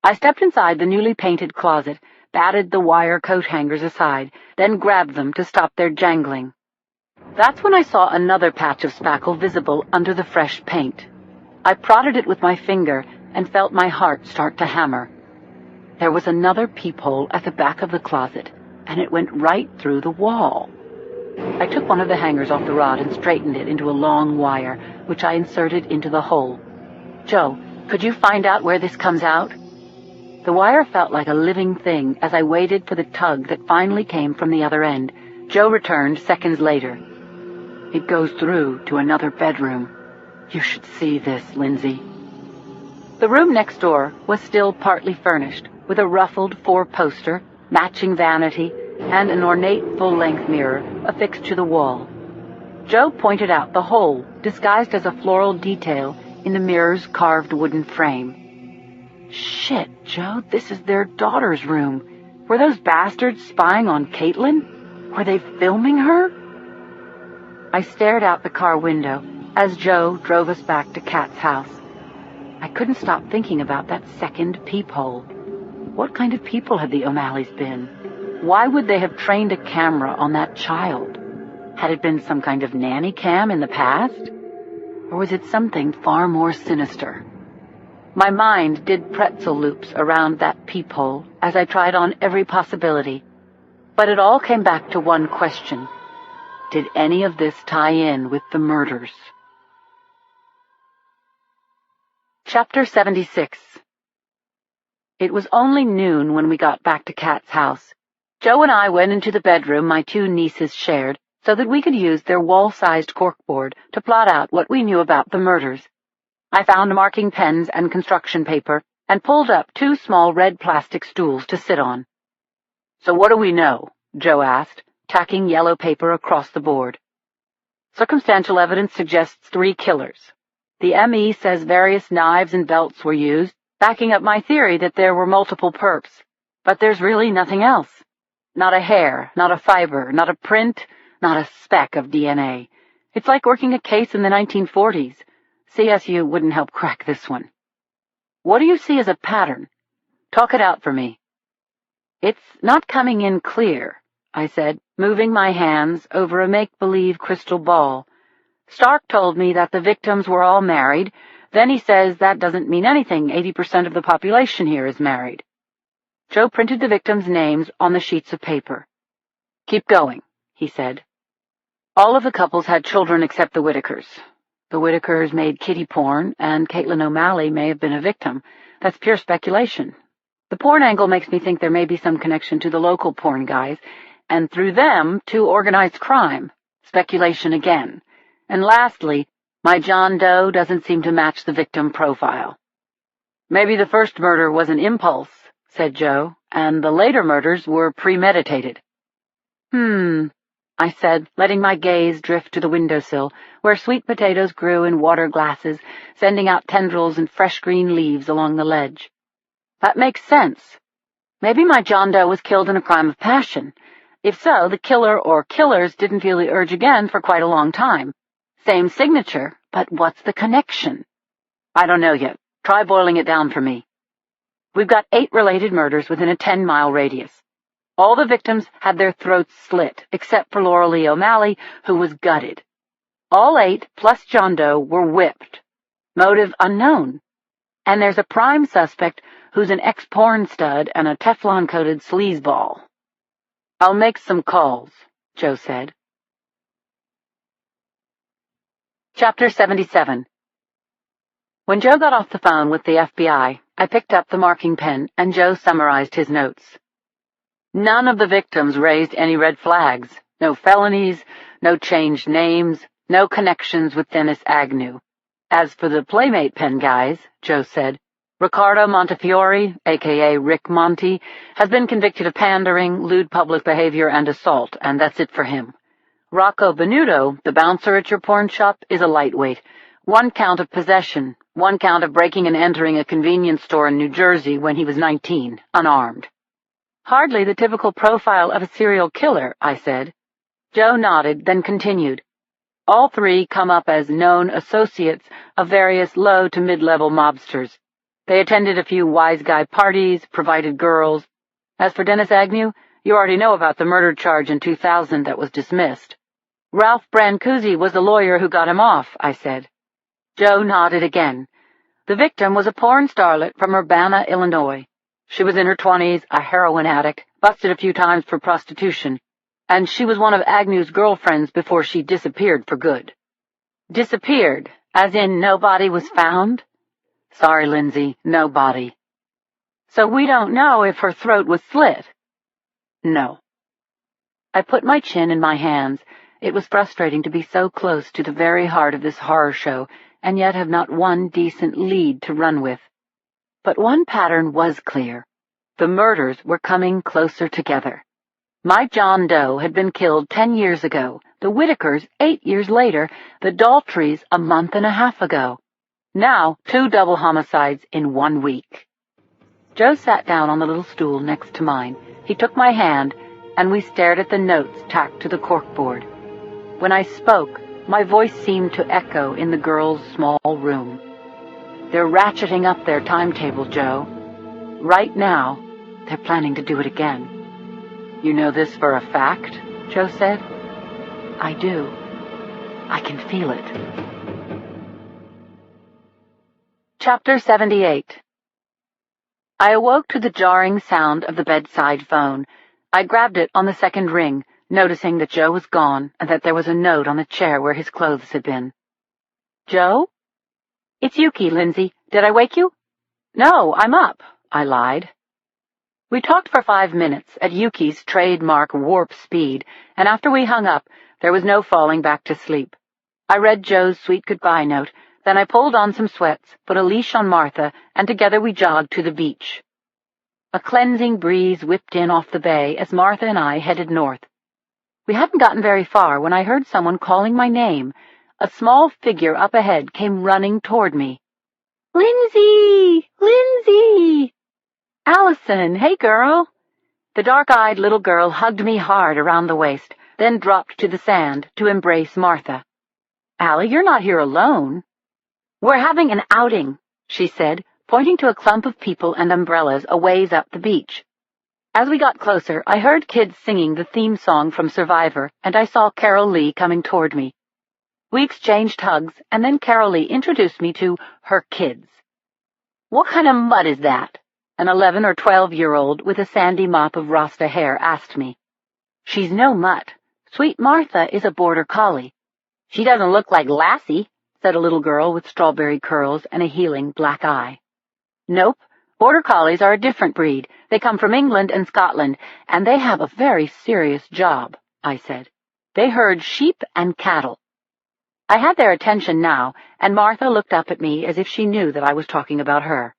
I stepped inside the newly painted closet, batted the wire coat hangers aside, then grabbed them to stop their jangling. That's when I saw another patch of spackle visible under the fresh paint. I prodded it with my finger and felt my heart start to hammer. There was another peephole at the back of the closet, and it went right through the wall. I took one of the hangers off the rod and straightened it into a long wire, which I inserted into the hole. "Joe, could you find out where this comes out?" The wire felt like a living thing as I waited for the tug that finally came from the other end. Joe returned seconds later. "It goes through to another bedroom. You should see this, Lindsay." The room next door was still partly furnished, with a ruffled four-poster, matching vanity, and an ornate full-length mirror affixed to the wall. Joe pointed out the hole, disguised as a floral detail in the mirror's carved wooden frame. "Shit, Joe, this is their daughter's room. Were those bastards spying on Caitlin? Were they filming her?" I stared out the car window as Joe drove us back to Kat's house. I couldn't stop thinking about that second peephole. What kind of people had the O'Malleys been? Why would they have trained a camera on that child? Had it been some kind of nanny cam in the past? Or was it something far more sinister? My mind did pretzel loops around that peephole as I tried on every possibility. But it all came back to one question. Did any of this tie in with the murders? Chapter 76. It was only noon when we got back to Kat's house. Joe and I went into the bedroom my two nieces shared so that we could use their wall-sized corkboard to plot out what we knew about the murders. I found marking pens and construction paper and pulled up two small red plastic stools to sit on. "So what do we know?" Joe asked, tacking yellow paper across the board. "Circumstantial evidence suggests 3 killers. The ME says various knives and belts were used, backing up my theory that there were multiple perps. But there's really nothing else. Not a hair, not a fiber, not a print, not a speck of DNA. It's like working a case in the 1940s. CSU wouldn't help crack this one." "What do you see as a pattern? Talk it out for me." "It's not coming in clear," I said, moving my hands over a make-believe crystal ball. "Stark told me that the victims were all married. Then he says that doesn't mean anything. 80% of the population here is married." Joe printed the victims' names on the sheets of paper. "Keep going," he said. "All of the couples had children except the Whitakers. The Whitakers made kiddie porn, and Caitlin O'Malley may have been a victim. That's pure speculation. The porn angle makes me think there may be some connection to the local porn guys, and through them to organized crime. Speculation again. And lastly, my John Doe doesn't seem to match the victim profile." Maybe the first murder was an impulse, said Joe, and the later murders were premeditated. I said, letting my gaze drift to the windowsill, where sweet potatoes grew in water glasses, sending out tendrils and fresh green leaves along the ledge. That makes sense. Maybe my John Doe was killed in a crime of passion. If so, the killer or killers didn't feel the urge again for quite a long time. Same signature, but what's the connection? I don't know yet. Try boiling it down for me. We've got 8 related murders within a 10-mile radius. All the victims had their throats slit, except for Laura Lee O'Malley, who was gutted. All 8, plus John Doe, were whipped. Motive unknown. And there's a prime suspect who's an ex-porn stud and a Teflon-coated sleazeball. I'll make some calls, Joe said. Chapter 77. When Joe got off the phone with the FBI, I picked up the marking pen and Joe summarized his notes. None of the victims raised any red flags. No felonies, no changed names, no connections with Dennis Agnew. As for the Playmate pen guys, Joe said, Riccardo Montefiore, a.k.a. Rick Monte, has been convicted of pandering, lewd public behavior, and assault, and that's it for him. Rocco Benuto, the bouncer at your pawn shop, is a lightweight. 1 count of possession, 1 count of breaking and entering a convenience store in New Jersey when he was 19, unarmed. Hardly the typical profile of a serial killer, I said. Joe nodded, then continued. All 3 come up as known associates of various low to mid-level mobsters. They attended a few wise guy parties, provided girls. As for Dennis Agnew, you already know about the murder charge in 2000 that was dismissed. Ralph Brancusi was the lawyer who got him off, I said. Joe nodded again. The victim was a porn starlet from Urbana, Illinois. She was in her 20s, a heroin addict, busted a few times for prostitution, and she was one of Agnew's girlfriends before she disappeared for good. Disappeared, as in no body was found? Sorry, Lindsay, no body. So we don't know if her throat was slit? No. I put my chin in my hands. It was frustrating to be so close to the very heart of this horror show, and yet have not one decent lead to run with. But one pattern was clear. The murders were coming closer together. My John Doe had been killed 10 years ago, the Whitakers 8 years later, the Daltrys a month and a half ago. Now 2 double homicides in 1 week. Joe sat down on the little stool next to mine. He took my hand, and we stared at the notes tacked to the corkboard. When I spoke, my voice seemed to echo in the girls' small room. They're ratcheting up their timetable, Joe. Right now, they're planning to do it again. You know this for a fact? Joe said. I do. I can feel it. Chapter 78. I awoke to the jarring sound of the bedside phone. I grabbed it on the second ring, noticing that Joe was gone and that there was a note on the chair where his clothes had been. Joe? It's Yuki, Lindsay. Did I wake you? No, I'm up, I lied. We talked for 5 minutes at Yuki's trademark warp speed, and after we hung up, there was no falling back to sleep. I read Joe's sweet goodbye note. Then I pulled on some sweats, put a leash on Martha, and together we jogged to the beach. A cleansing breeze whipped in off the bay as Martha and I headed north. We hadn't gotten very far when I heard someone calling my name. A small figure up ahead came running toward me. Lindsay! Lindsay! Allison, hey girl! The dark-eyed little girl hugged me hard around the waist, then dropped to the sand to embrace Martha. Allie, you're not here alone. We're having an outing, she said, pointing to a clump of people and umbrellas a ways up the beach. As we got closer, I heard kids singing the theme song from Survivor, and I saw Carol Lee coming toward me. We exchanged hugs, and then Carol Lee introduced me to her kids. What kind of mud is that? An 11 or 12-year-old with a sandy mop of Rasta hair asked me. She's no mutt. Sweet Martha is a border collie. She doesn't look like Lassie, said a little girl with strawberry curls and a healing black eye. Nope, border collies are a different breed. They come from England and Scotland, and they have a very serious job, I said. They herd sheep and cattle. I had their attention now, and Martha looked up at me as if she knew that I was talking about her.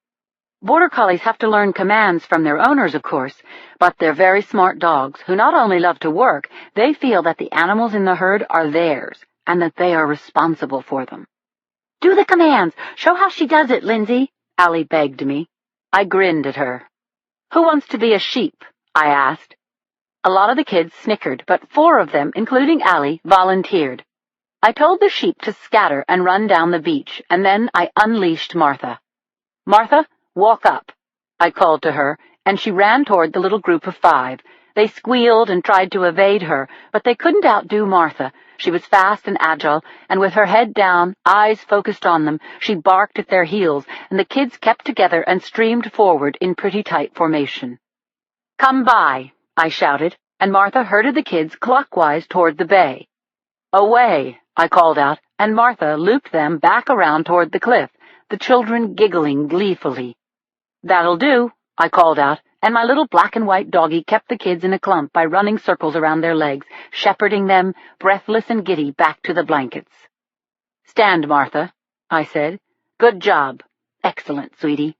Border Collies have to learn commands from their owners, of course, but they're very smart dogs who not only love to work, they feel that the animals in the herd are theirs and that they are responsible for them. "Do the commands! Show how she does it, Lindsay," Allie begged me. I grinned at her. "Who wants to be a sheep?" I asked. A lot of the kids snickered, but 4 of them, including Allie, volunteered. I told the sheep to scatter and run down the beach, and then I unleashed Martha. "Martha, walk up," I called to her, and she ran toward the little group of 5. They squealed and tried to evade her, but they couldn't outdo Martha. She was fast and agile, and with her head down, eyes focused on them, she barked at their heels, and the kids kept together and streamed forward in pretty tight formation. "Come by," I shouted, and Martha herded the kids clockwise toward the bay. "Away," I called out, and Martha looped them back around toward the cliff, the children giggling gleefully. "That'll do," I called out, and my little black and white doggie kept the kids in a clump by running circles around their legs, shepherding them, breathless and giddy, back to the blankets. "Stand, Martha," I said. "Good job. Excellent, sweetie."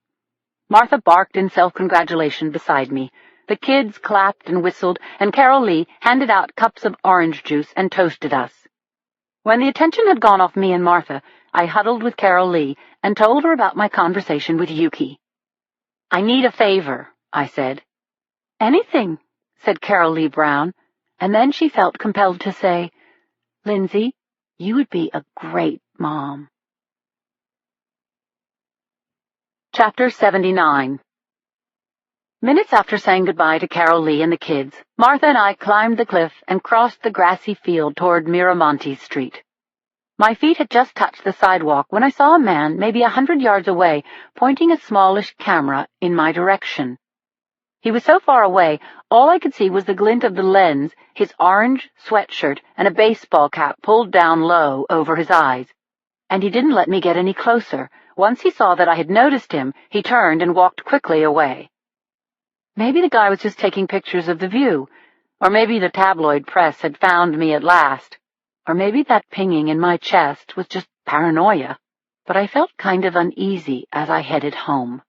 Martha barked in self-congratulation beside me. The kids clapped and whistled, and Carol Lee handed out cups of orange juice and toasted us. When the attention had gone off me and Martha, I huddled with Carol Lee and told her about my conversation with Yuki. "I need a favor," I said. "Anything," said Carol Lee Brown, and then she felt compelled to say, "Lindsay, you would be a great mom." Chapter 79. Minutes after saying goodbye to Carol Lee and the kids, Martha and I climbed the cliff and crossed the grassy field toward Miramonte Street. My feet had just touched the sidewalk when I saw a man maybe 100 yards away pointing a smallish camera in my direction. He was so far away, all I could see was the glint of the lens, his orange sweatshirt, and a baseball cap pulled down low over his eyes. And he didn't let me get any closer. Once he saw that I had noticed him, he turned and walked quickly away. Maybe the guy was just taking pictures of the view, or maybe the tabloid press had found me at last. Or maybe that pinging in my chest was just paranoia, but I felt kind of uneasy as I headed home.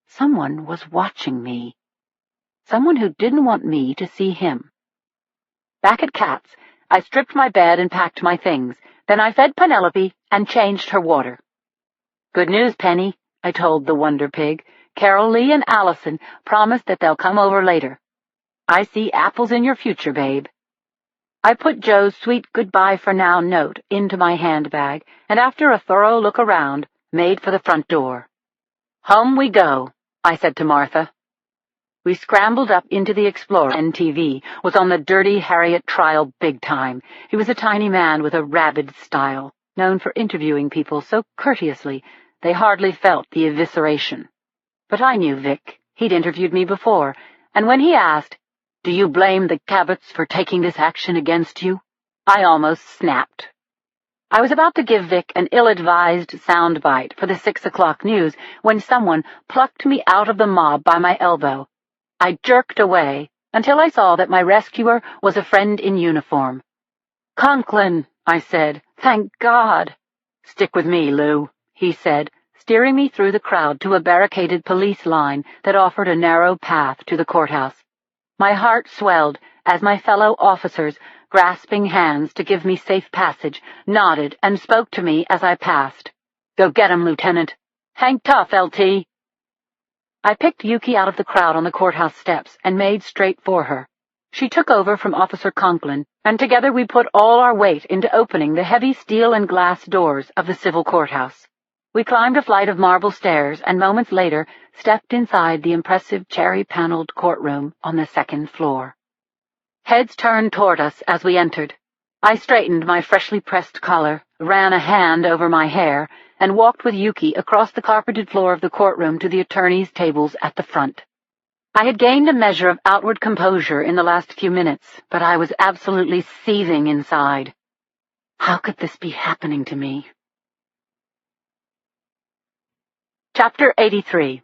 Someone was watching me. Someone who didn't want me to see him. Back at Kat's, I stripped my bed and packed my things. Then I fed Penelope and changed her water. "Good news, Penny," I told the Wonder Pig. "Carol Lee and Allison promised that they'll come over later. I see apples in your future, babe." I put Joe's sweet goodbye-for-now note into my handbag, and after a thorough look around, made for the front door. "Home we go," I said to Martha. We scrambled up into the Explorer. NTV was on the Dirty Harriet trial big time. He was a tiny man with a rabid style, known for interviewing people so courteously they hardly felt the evisceration. But I knew Vic. He'd interviewed me before, and when he asked, "Do you blame the Cabots for taking this action against you?" I almost snapped. I was about to give Vic an ill-advised soundbite for the 6 o'clock news when someone plucked me out of the mob by my elbow. I jerked away until I saw that my rescuer was a friend in uniform. "Conklin," I said. "Thank God." "Stick with me, Lou," he said, steering me through the crowd to a barricaded police line that offered a narrow path to the courthouse. My heart swelled as my fellow officers, grasping hands to give me safe passage, nodded and spoke to me as I passed. "Go get him, Lieutenant. Hang tough, LT." I picked Yuki out of the crowd on the courthouse steps and made straight for her. She took over from Officer Conklin, and together we put all our weight into opening the heavy steel and glass doors of the civil courthouse. We climbed a flight of marble stairs and moments later stepped inside the impressive cherry-paneled courtroom on the 2nd floor. Heads turned toward us as we entered. I straightened my freshly pressed collar, ran a hand over my hair, and walked with Yuki across the carpeted floor of the courtroom to the attorneys' tables at the front. I had gained a measure of outward composure in the last few minutes, but I was absolutely seething inside. How could this be happening to me? Chapter 83.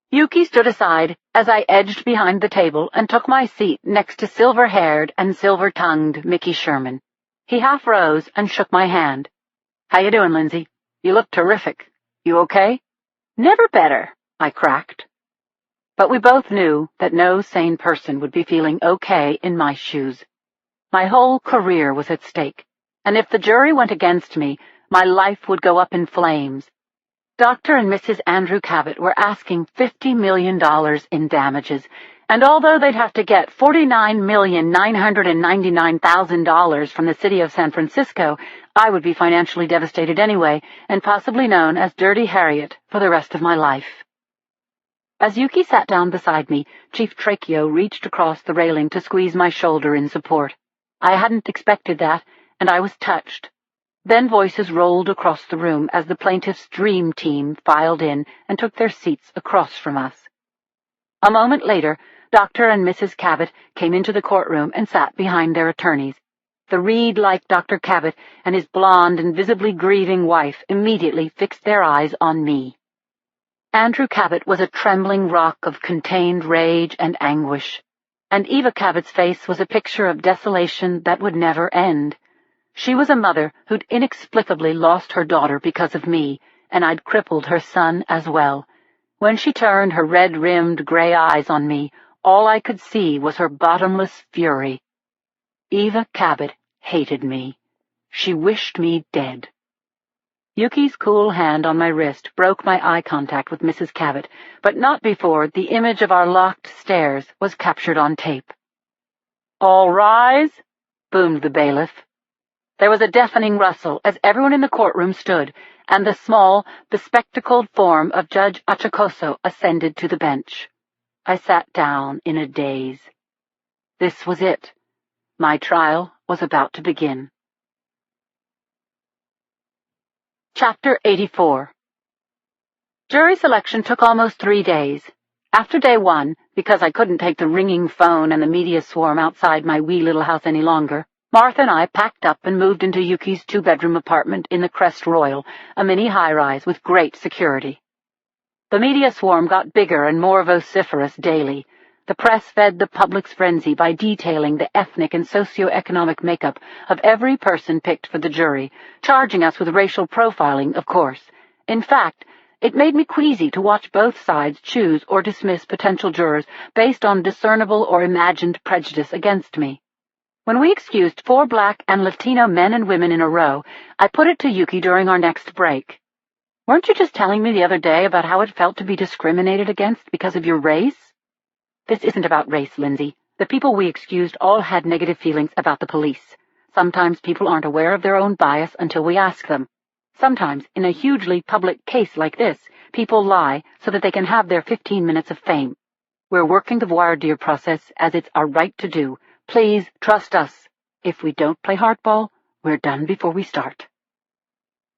Yuki stood aside as I edged behind the table and took my seat next to silver-haired and silver-tongued Mickey Sherman. He half rose and shook my hand. "How you doing, Lindsay? You look terrific. You okay?" Never better, I cracked. But we both knew that no sane person would be feeling okay in my shoes. My whole career was at stake, and if the jury went against me, my life would go up in flames. Dr. and Mrs. Andrew Cabot were asking $50 million in damages, and although they'd have to get $49,999,000 from the city of San Francisco, I would be financially devastated anyway, and possibly known as Dirty Harriet for the rest of my life. As Yuki sat down beside me, Chief Tracheo reached across the railing to squeeze my shoulder in support. I hadn't expected that, and I was touched. Then voices rolled across the room as the plaintiff's dream team filed in and took their seats across from us. A moment later, Dr. and Mrs. Cabot came into the courtroom and sat behind their attorneys. The reed-like Dr. Cabot and his blonde and visibly grieving wife immediately fixed their eyes on me. Andrew Cabot was a trembling rock of contained rage and anguish, and Eva Cabot's face was a picture of desolation that would never end. She was a mother who'd inexplicably lost her daughter because of me, and I'd crippled her son as well. When she turned her red-rimmed gray eyes on me, all I could see was her bottomless fury. Eva Cabot hated me. She wished me dead. Yuki's cool hand on my wrist broke my eye contact with Mrs. Cabot, but not before the image of our locked stares was captured on tape. "All rise," boomed the bailiff. There was a deafening rustle as everyone in the courtroom stood, and the small, bespectacled form of Judge Achacoso ascended to the bench. I sat down in a daze. This was it. My trial was about to begin. Chapter 84. Jury selection took almost 3 days. After day 1, because I couldn't take the ringing phone and the media swarm outside my wee little house any longer, Martha and I packed up and moved into Yuki's 2-bedroom apartment in the Crest Royal, a mini high-rise with great security. The media swarm got bigger and more vociferous daily. The press fed the public's frenzy by detailing the ethnic and socio-economic makeup of every person picked for the jury, charging us with racial profiling, of course. In fact, it made me queasy to watch both sides choose or dismiss potential jurors based on discernible or imagined prejudice against me. When we excused 4 Black and Latino men and women in a row, I put it to Yuki during our next break. "Weren't you just telling me the other day about how it felt to be discriminated against because of your race?" "This isn't about race, Lindsay. The people we excused all had negative feelings about the police. Sometimes people aren't aware of their own bias until we ask them. Sometimes, in a hugely public case like this, people lie so that they can have their 15 minutes of fame. We're working the voir dire process as it's our right to do. Please trust us. If we don't play hardball, we're done before we start."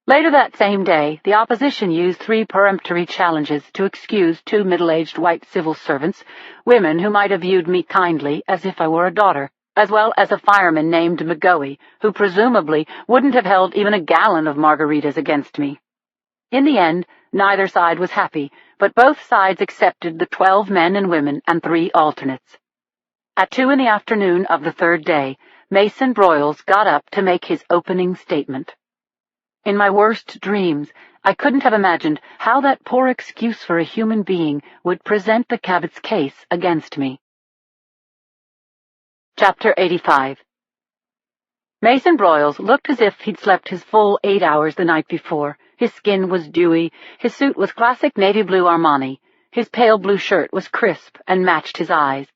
Later that same day, the opposition used 3 peremptory challenges to excuse 2 middle-aged white civil servants, women who might have viewed me kindly as if I were a daughter, as well as a fireman named McGoey, who presumably wouldn't have held even a gallon of margaritas against me. In the end, neither side was happy, but both sides accepted the 12 men and women and 3 alternates. At 2 in the afternoon of the 3rd day, Mason Broyles got up to make his opening statement. In my worst dreams, I couldn't have imagined how that poor excuse for a human being would present the Cabot's case against me. Chapter 85. Mason Broyles looked as if he'd slept his full 8 hours the night before. His skin was dewy, his suit was classic navy blue Armani, his pale blue shirt was crisp and matched his eyes.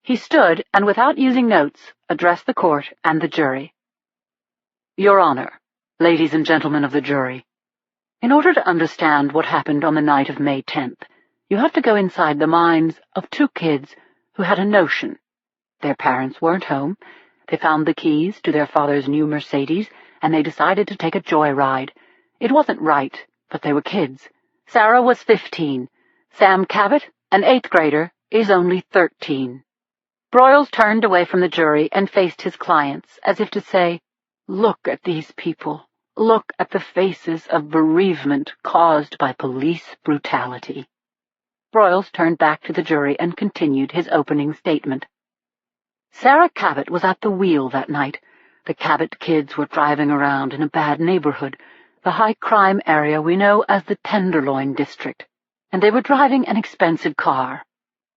He stood and, without using notes, addressed the court and the jury. "Your Honor, ladies and gentlemen of the jury, in order to understand what happened on the night of May 10th, you have to go inside the minds of 2 kids who had a notion. Their parents weren't home. They found the keys to their father's new Mercedes, and they decided to take a joyride. It wasn't right, but they were kids. Sarah was 15. Sam Cabot, an 8th grader, is only 13. Broyles turned away from the jury and faced his clients, as if to say, "Look at these people. Look at the faces of bereavement caused by police brutality." Broyles turned back to the jury and continued his opening statement. "Sarah Cabot was at the wheel that night. The Cabot kids were driving around in a bad neighborhood, the high-crime area we know as the Tenderloin District. and they were driving an expensive car.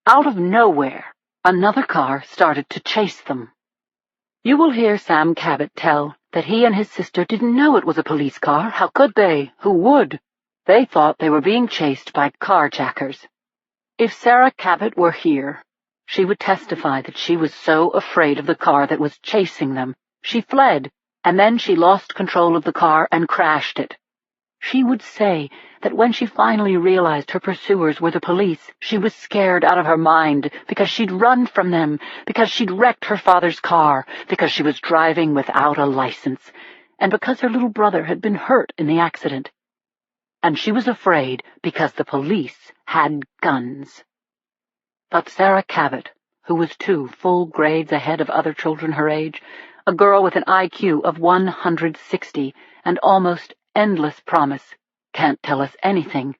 Out of nowhere, another car started to chase them. You will hear Sam Cabot tell that he and his sister didn't know it was a police car. How could they? Who would? They thought they were being chased by carjackers. If Sarah Cabot were here, she would testify that she was so afraid of the car that was chasing them. She fled, and then she lost control of the car and crashed it. She would say that when she finally realized her pursuers were the police, she was scared out of her mind because she'd run from them, because she'd wrecked her father's car, because she was driving without a license, and because her little brother had been hurt in the accident. And she was afraid because the police had guns. But Sarah Cabot, who was 2 full grades ahead of other children her age, a girl with an IQ of 160 and almost endless promise, can't tell us anything,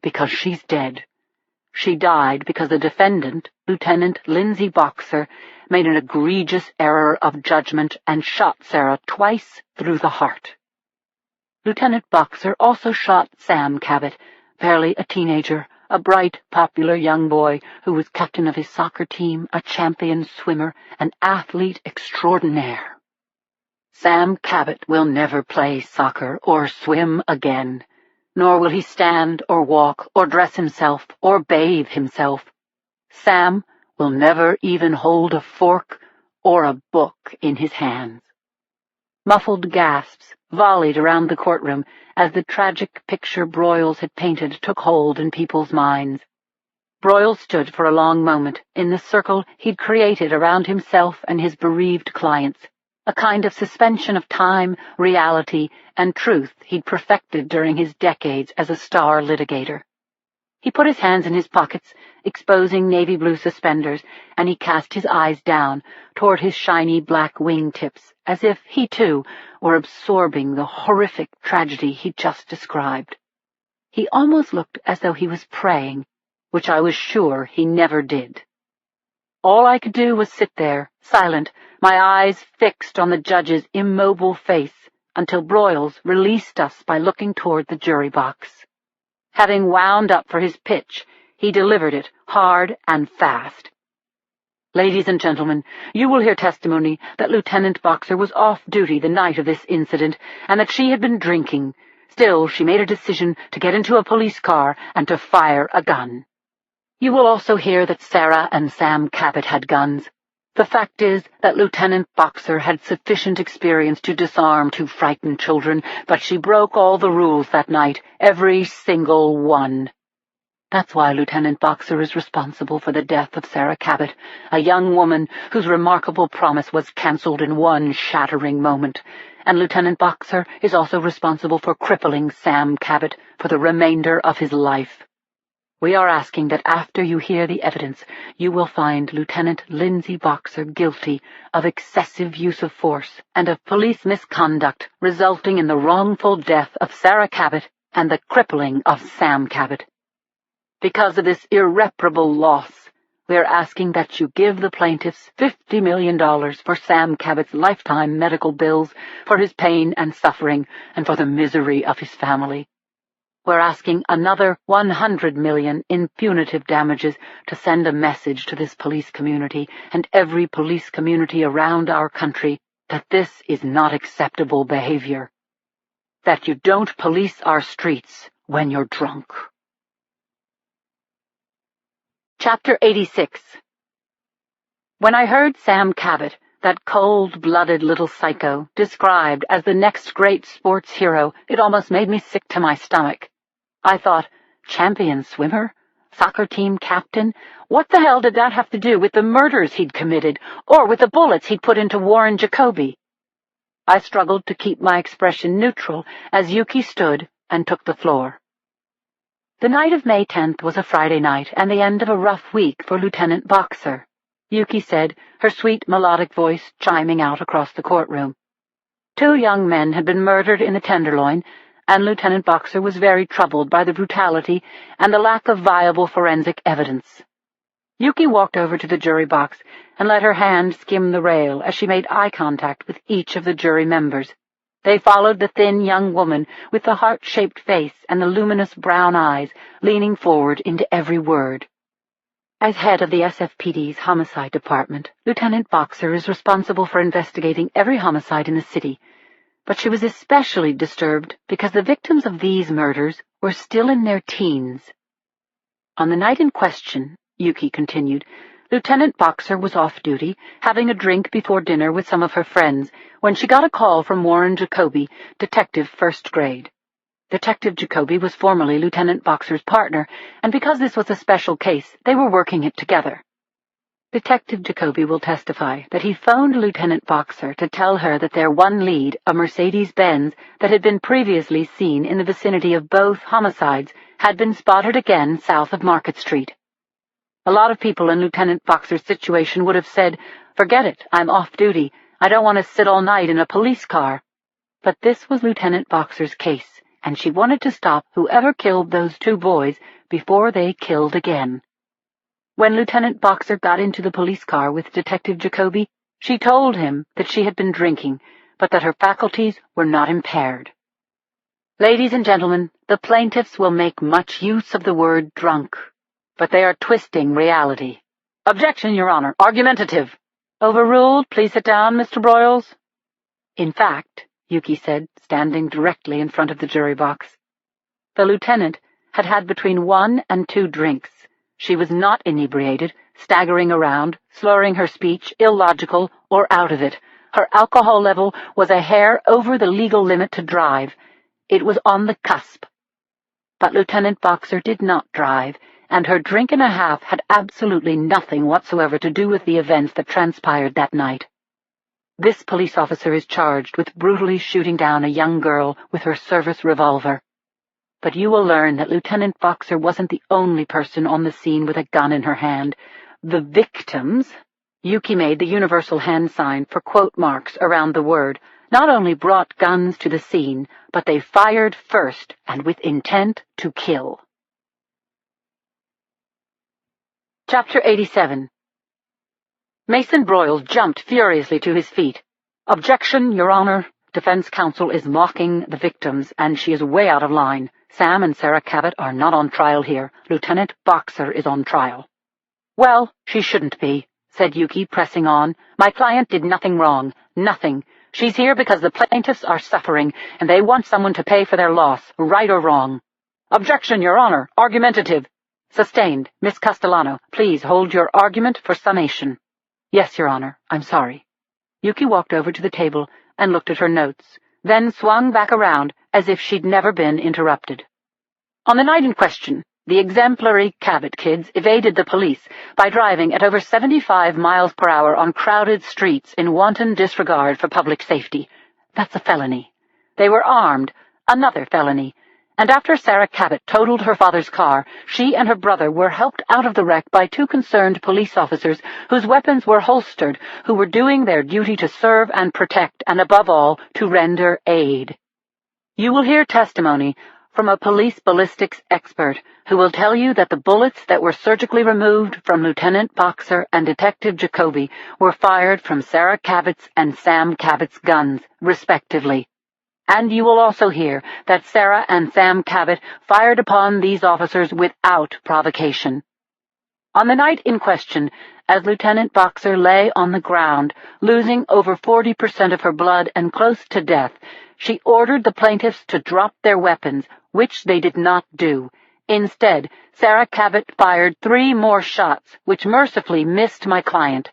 because she's dead. She died because the defendant, Lieutenant Lindsay Boxer, made an egregious error of judgment and shot Sarah twice through the heart. Lieutenant Boxer also shot Sam Cabot, barely a teenager, a bright, popular young boy who was captain of his soccer team, a champion swimmer, an athlete extraordinaire. Sam Cabot will never play soccer or swim again, nor will he stand or walk or dress himself or bathe himself. Sam will never even hold a fork or a book in his hands. Muffled gasps volleyed around the courtroom as the tragic picture Broyles had painted took hold in people's minds. Broyles stood for a long moment in the circle he'd created around himself and his bereaved clients, a kind of suspension of time, reality, and truth he'd perfected during his decades as a star litigator. He put his hands in his pockets, exposing navy blue suspenders, and he cast his eyes down toward his shiny black wingtips, as if he, too, were absorbing the horrific tragedy he'd just described. He almost looked as though he was praying, which I was sure he never did. All I could do was sit there, silent, my eyes fixed on the judge's immobile face, until Broyles released us by looking toward the jury box. Having wound up for his pitch, he delivered it hard and fast. Ladies and gentlemen, you will hear testimony that Lieutenant Boxer was off duty the night of this incident, and that she had been drinking. Still, she made a decision to get into a police car and to fire a gun. You will also hear that Sarah and Sam Cabot had guns. The fact is that Lieutenant Boxer had sufficient experience to disarm 2 frightened children, but she broke all the rules that night, every single one. That's why Lieutenant Boxer is responsible for the death of Sarah Cabot, a young woman whose remarkable promise was cancelled in one shattering moment. And Lieutenant Boxer is also responsible for crippling Sam Cabot for the remainder of his life. We are asking that after you hear the evidence, you will find Lieutenant Lindsay Boxer guilty of excessive use of force and of police misconduct resulting in the wrongful death of Sarah Cabot and the crippling of Sam Cabot. Because of this irreparable loss, we are asking that you give the plaintiffs $50 million for Sam Cabot's lifetime medical bills, for his pain and suffering, and for the misery of his family. We're asking another $100 million in punitive damages to send a message to this police community and every police community around our country that this is not acceptable behavior. That you don't police our streets when you're drunk. Chapter 86. When I heard Sam Cabot, that cold-blooded little psycho, described as the next great sports hero, it almost made me sick to my stomach. I thought, champion swimmer? Soccer team captain? What the hell did that have to do with the murders he'd committed, or with the bullets he'd put into Warren Jacoby? I struggled to keep my expression neutral as Yuki stood and took the floor. The night of May 10th was a Friday night and the end of a rough week for Lieutenant Boxer, Yuki said, her sweet melodic voice chiming out across the courtroom. 2 young men had been murdered in the Tenderloin, and Lieutenant Boxer was very troubled by the brutality and the lack of viable forensic evidence. Yuki walked over to the jury box and let her hand skim the rail as she made eye contact with each of the jury members. They followed the thin young woman with the heart-shaped face and the luminous brown eyes, leaning forward into every word. As head of the SFPD's homicide department, Lieutenant Boxer is responsible for investigating every homicide in the city, but she was especially disturbed because the victims of these murders were still in their teens. On the night in question, Yuki continued, Lieutenant Boxer was off duty, having a drink before dinner with some of her friends, when she got a call from Warren Jacoby, detective first grade. Detective Jacoby was formerly Lieutenant Boxer's partner, and because this was a special case, they were working it together. Detective Jacoby will testify that he phoned Lieutenant Boxer to tell her that their one lead, a Mercedes-Benz that had been previously seen in the vicinity of both homicides, had been spotted again south of Market Street. A lot of people in Lieutenant Boxer's situation would have said, "Forget it, I'm off duty. I don't want to sit all night in a police car." But this was Lieutenant Boxer's case, and she wanted to stop whoever killed those two boys before they killed again. When Lieutenant Boxer got into the police car with Detective Jacoby, she told him that she had been drinking, but that her faculties were not impaired. Ladies and gentlemen, the plaintiffs will make much use of the word drunk, but they are twisting reality. Objection, Your Honor. Argumentative. Overruled. Please sit down, Mr. Broyles. In fact, Yuki said, standing directly in front of the jury box, the lieutenant had had between 1 and 2 drinks. She was not inebriated, staggering around, slurring her speech, illogical, or out of it. Her alcohol level was a hair over the legal limit to drive. It was on the cusp. But Lieutenant Boxer did not drive, and her drink and a half had absolutely nothing whatsoever to do with the events that transpired that night. This police officer is charged with brutally shooting down a young girl with her service revolver. But you will learn that Lieutenant Boxer wasn't the only person on the scene with a gun in her hand. The victims, Yuki made the universal hand sign for quote marks around the word, not only brought guns to the scene, but they fired first and with intent to kill. Chapter 87. Mason Broyles jumped furiously to his feet. Objection, Your Honor. Defense counsel is mocking the victims, and she is way out of line. Sam and Sarah Cabot are not on trial here. Lieutenant Boxer is on trial. Well, she shouldn't be, said Yuki, pressing on. My client did nothing wrong. Nothing. She's here because the plaintiffs are suffering, and they want someone to pay for their loss, right or wrong. Objection, Your Honor. Argumentative. Sustained. Miss Castellano, please hold your argument for summation. Yes, Your Honor. I'm sorry. Yuki walked over to the table and looked at her notes, then swung back around as if she'd never been interrupted. On the night in question, the exemplary Cabot kids evaded the police by driving at over 75 miles per hour on crowded streets in wanton disregard for public safety. That's a felony. They were armed, another felony, and after Sarah Cabot totaled her father's car, she and her brother were helped out of the wreck by 2 concerned police officers whose weapons were holstered, who were doing their duty to serve and protect, and above all, to render aid. You will hear testimony from a police ballistics expert who will tell you that the bullets that were surgically removed from Lieutenant Boxer and Detective Jacoby were fired from Sarah Cabot's and Sam Cabot's guns, respectively. And you will also hear that Sarah and Sam Cabot fired upon these officers without provocation. On the night in question, as Lieutenant Boxer lay on the ground, losing over 40% of her blood and close to death, she ordered the plaintiffs to drop their weapons, which they did not do. Instead, Sarah Cabot fired 3 more shots, which mercifully missed my client.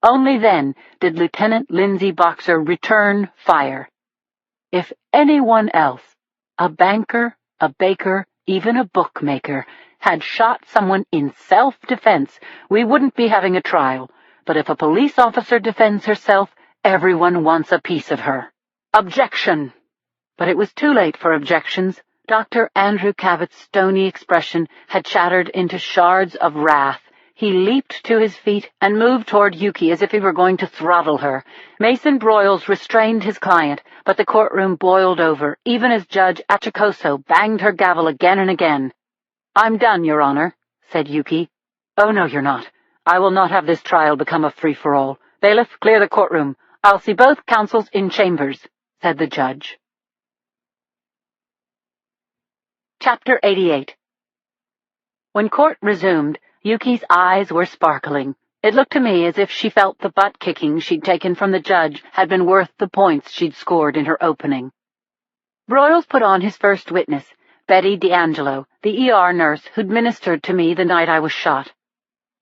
Only then did Lieutenant Lindsay Boxer return fire. If anyone else, a banker, a baker, even a bookmaker, had shot someone in self-defense, we wouldn't be having a trial. But if a police officer defends herself, everyone wants a piece of her. Objection! But it was too late for objections. Dr. Andrew Cabot's stony expression had shattered into shards of wrath. He leaped to his feet and moved toward Yuki as if he were going to throttle her. Mason Broyles restrained his client, but the courtroom boiled over, even as Judge Achikoso banged her gavel again and again. I'm done, Your Honor, said Yuki. Oh, no, you're not. I will not have this trial become a free-for-all. Bailiff, clear the courtroom. I'll see both counsels in chambers, said the judge. Chapter 88. When court resumed, Yuki's eyes were sparkling. It looked to me as if she felt the butt-kicking she'd taken from the judge had been worth the points she'd scored in her opening. Broyles put on his first witness, Betty D'Angelo, the ER nurse who'd ministered to me the night I was shot.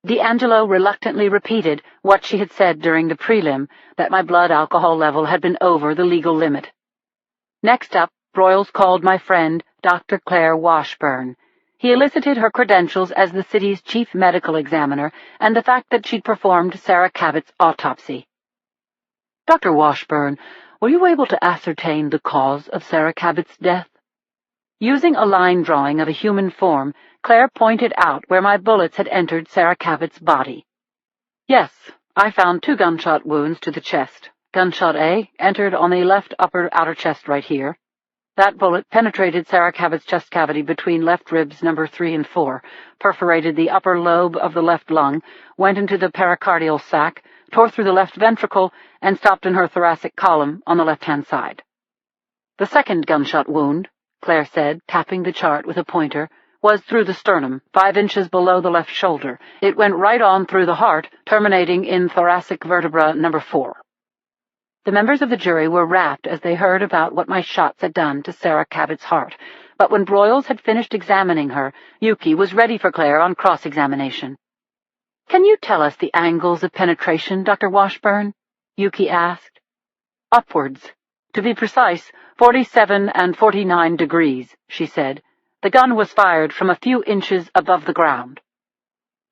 D'Angelo reluctantly repeated what she had said during the prelim, that my blood alcohol level had been over the legal limit. Next up, Broyles called my friend, Dr. Claire Washburn. He elicited her credentials as the city's chief medical examiner and the fact that she'd performed Sarah Cabot's autopsy. "Dr. Washburn, were you able to ascertain the cause of Sarah Cabot's death?" Using a line drawing of a human form, Claire pointed out where my bullets had entered Sarah Cabot's body. "Yes, I found 2 gunshot wounds to the chest. Gunshot A entered on the left upper outer chest right here. That bullet penetrated Sarah Cabot's chest cavity between left ribs number 3 and 4, perforated the upper lobe of the left lung, went into the pericardial sac, tore through the left ventricle, and stopped in her thoracic column on the left-hand side. The second gunshot wound," Claire said, tapping the chart with a pointer, "was through the sternum, 5 inches below the left shoulder. It went right on through the heart, terminating in thoracic vertebra number 4. The members of the jury were rapt as they heard about what my shots had done to Sarah Cabot's heart, but when Broyles had finished examining her, Yuki was ready for Claire on cross-examination. "Can you tell us the angles of penetration, Dr. Washburn?" Yuki asked. "Upwards. To be precise, 47 and 49 degrees, she said. "The gun was fired from a few inches above the ground."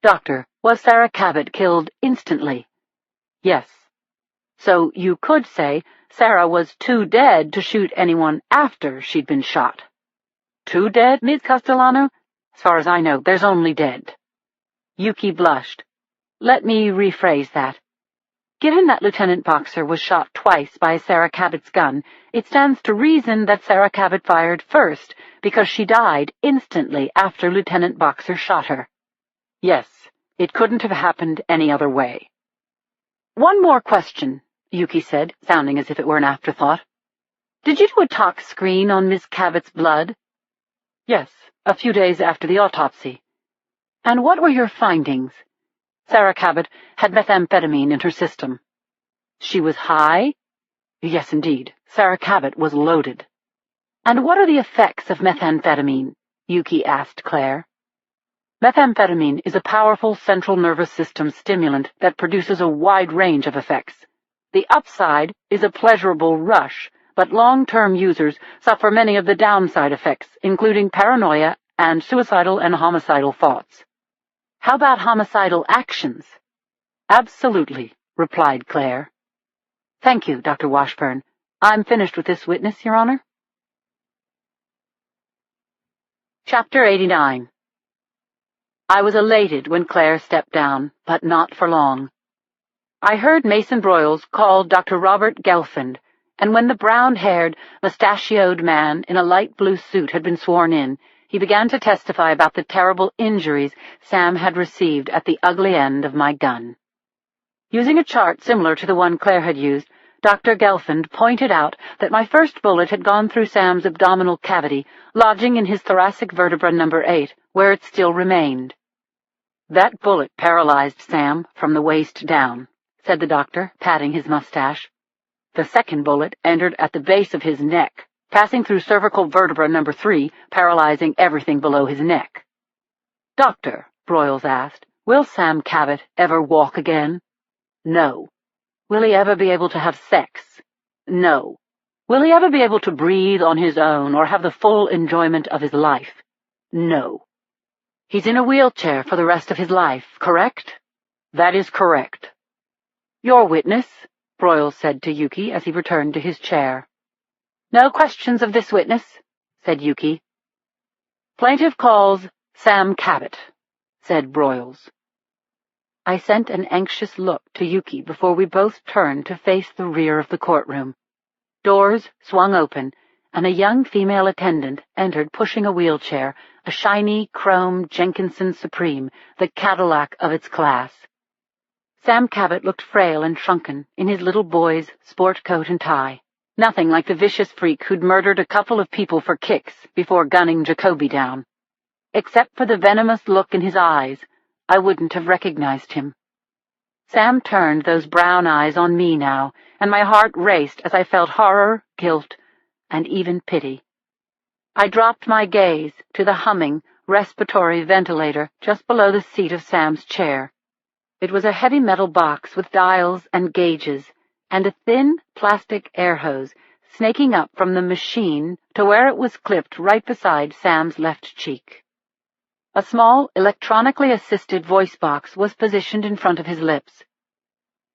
"Doctor, was Sarah Cabot killed instantly?" "Yes." "So you could say Sarah was too dead to shoot anyone after she'd been shot." "Too dead, Ms. Castellano? As far as I know, there's only dead." Yuki blushed. "Let me rephrase that. Given that Lieutenant Boxer was shot twice by Sarah Cabot's gun, it stands to reason that Sarah Cabot fired first, because she died instantly after Lieutenant Boxer shot her." "Yes, it couldn't have happened any other way." "One more question," Yuki said, sounding as if it were an afterthought. "Did you do a tox screen on Miss Cabot's blood?" "Yes, a few days after the autopsy." "And what were your findings?" "Sarah Cabot had methamphetamine in her system." "She was high?" "Yes, indeed. Sarah Cabot was loaded." "And what are the effects of methamphetamine?" Yuki asked Claire. "Methamphetamine is a powerful central nervous system stimulant that produces a wide range of effects. The upside is a pleasurable rush, but long-term users suffer many of the downside effects, including paranoia and suicidal and homicidal thoughts." "How about homicidal actions?" "Absolutely," replied Claire. "Thank you, Dr. Washburn. I'm finished with this witness, Your Honor." Chapter 89. I was elated when Claire stepped down, but not for long. I heard Mason Broyles call Dr. Robert Gelfand, and when the brown-haired, mustachioed man in a light blue suit had been sworn in, he began to testify about the terrible injuries Sam had received at the ugly end of my gun. Using a chart similar to the one Claire had used, Dr. Gelfand pointed out that my first bullet had gone through Sam's abdominal cavity, lodging in his thoracic vertebra number 8, where it still remained. "That bullet paralyzed Sam from the waist down," said the doctor, patting his mustache. "The second bullet entered at the base of his neck, passing through cervical vertebra number 3, paralyzing everything below his neck." "Doctor," Broyles asked, "will Sam Cabot ever walk again?" "No." "Will he ever be able to have sex?" "No." "Will he ever be able to breathe on his own or have the full enjoyment of his life?" "No." "He's in a wheelchair for the rest of his life, correct?" "That is correct." "Your witness," Broyles said to Yuki as he returned to his chair. "No questions of this witness," said Yuki. "Plaintiff calls Sam Cabot," said Broyles. I sent an anxious look to Yuki before we both turned to face the rear of the courtroom. Doors swung open, and a young female attendant entered pushing a wheelchair, a shiny, chrome Jenkinson Supreme, the Cadillac of its class. Sam Cabot looked frail and shrunken in his little boy's sport coat and tie. Nothing like the vicious freak who'd murdered a couple of people for kicks before gunning Jacoby down. Except for the venomous look in his eyes, I wouldn't have recognized him. Sam turned those brown eyes on me now, and my heart raced as I felt horror, guilt, and even pity. I dropped my gaze to the humming, respiratory ventilator just below the seat of Sam's chair. It was a heavy metal box with dials and gauges, and a thin plastic air hose snaking up from the machine to where it was clipped right beside Sam's left cheek. A small, electronically assisted voice box was positioned in front of his lips.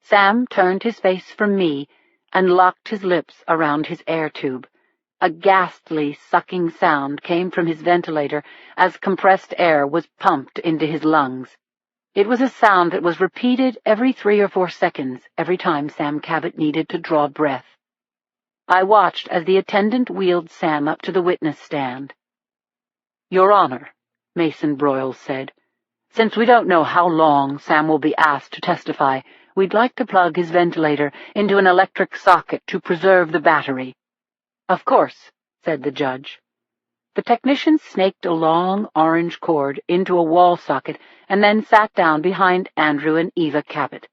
Sam turned his face from me and locked his lips around his air tube. A ghastly, sucking sound came from his ventilator as compressed air was pumped into his lungs. It was a sound that was repeated every 3 or 4 seconds, every time Sam Cabot needed to draw breath. I watched as the attendant wheeled Sam up to the witness stand. "Your Honor," Mason Broyles said, "since we don't know how long Sam will be asked to testify, we'd like to plug his ventilator into an electric socket to preserve the battery." "Of course," said the judge. The technician snaked a long orange cord into a wall socket and then sat down behind Andrew and Eva Cabot.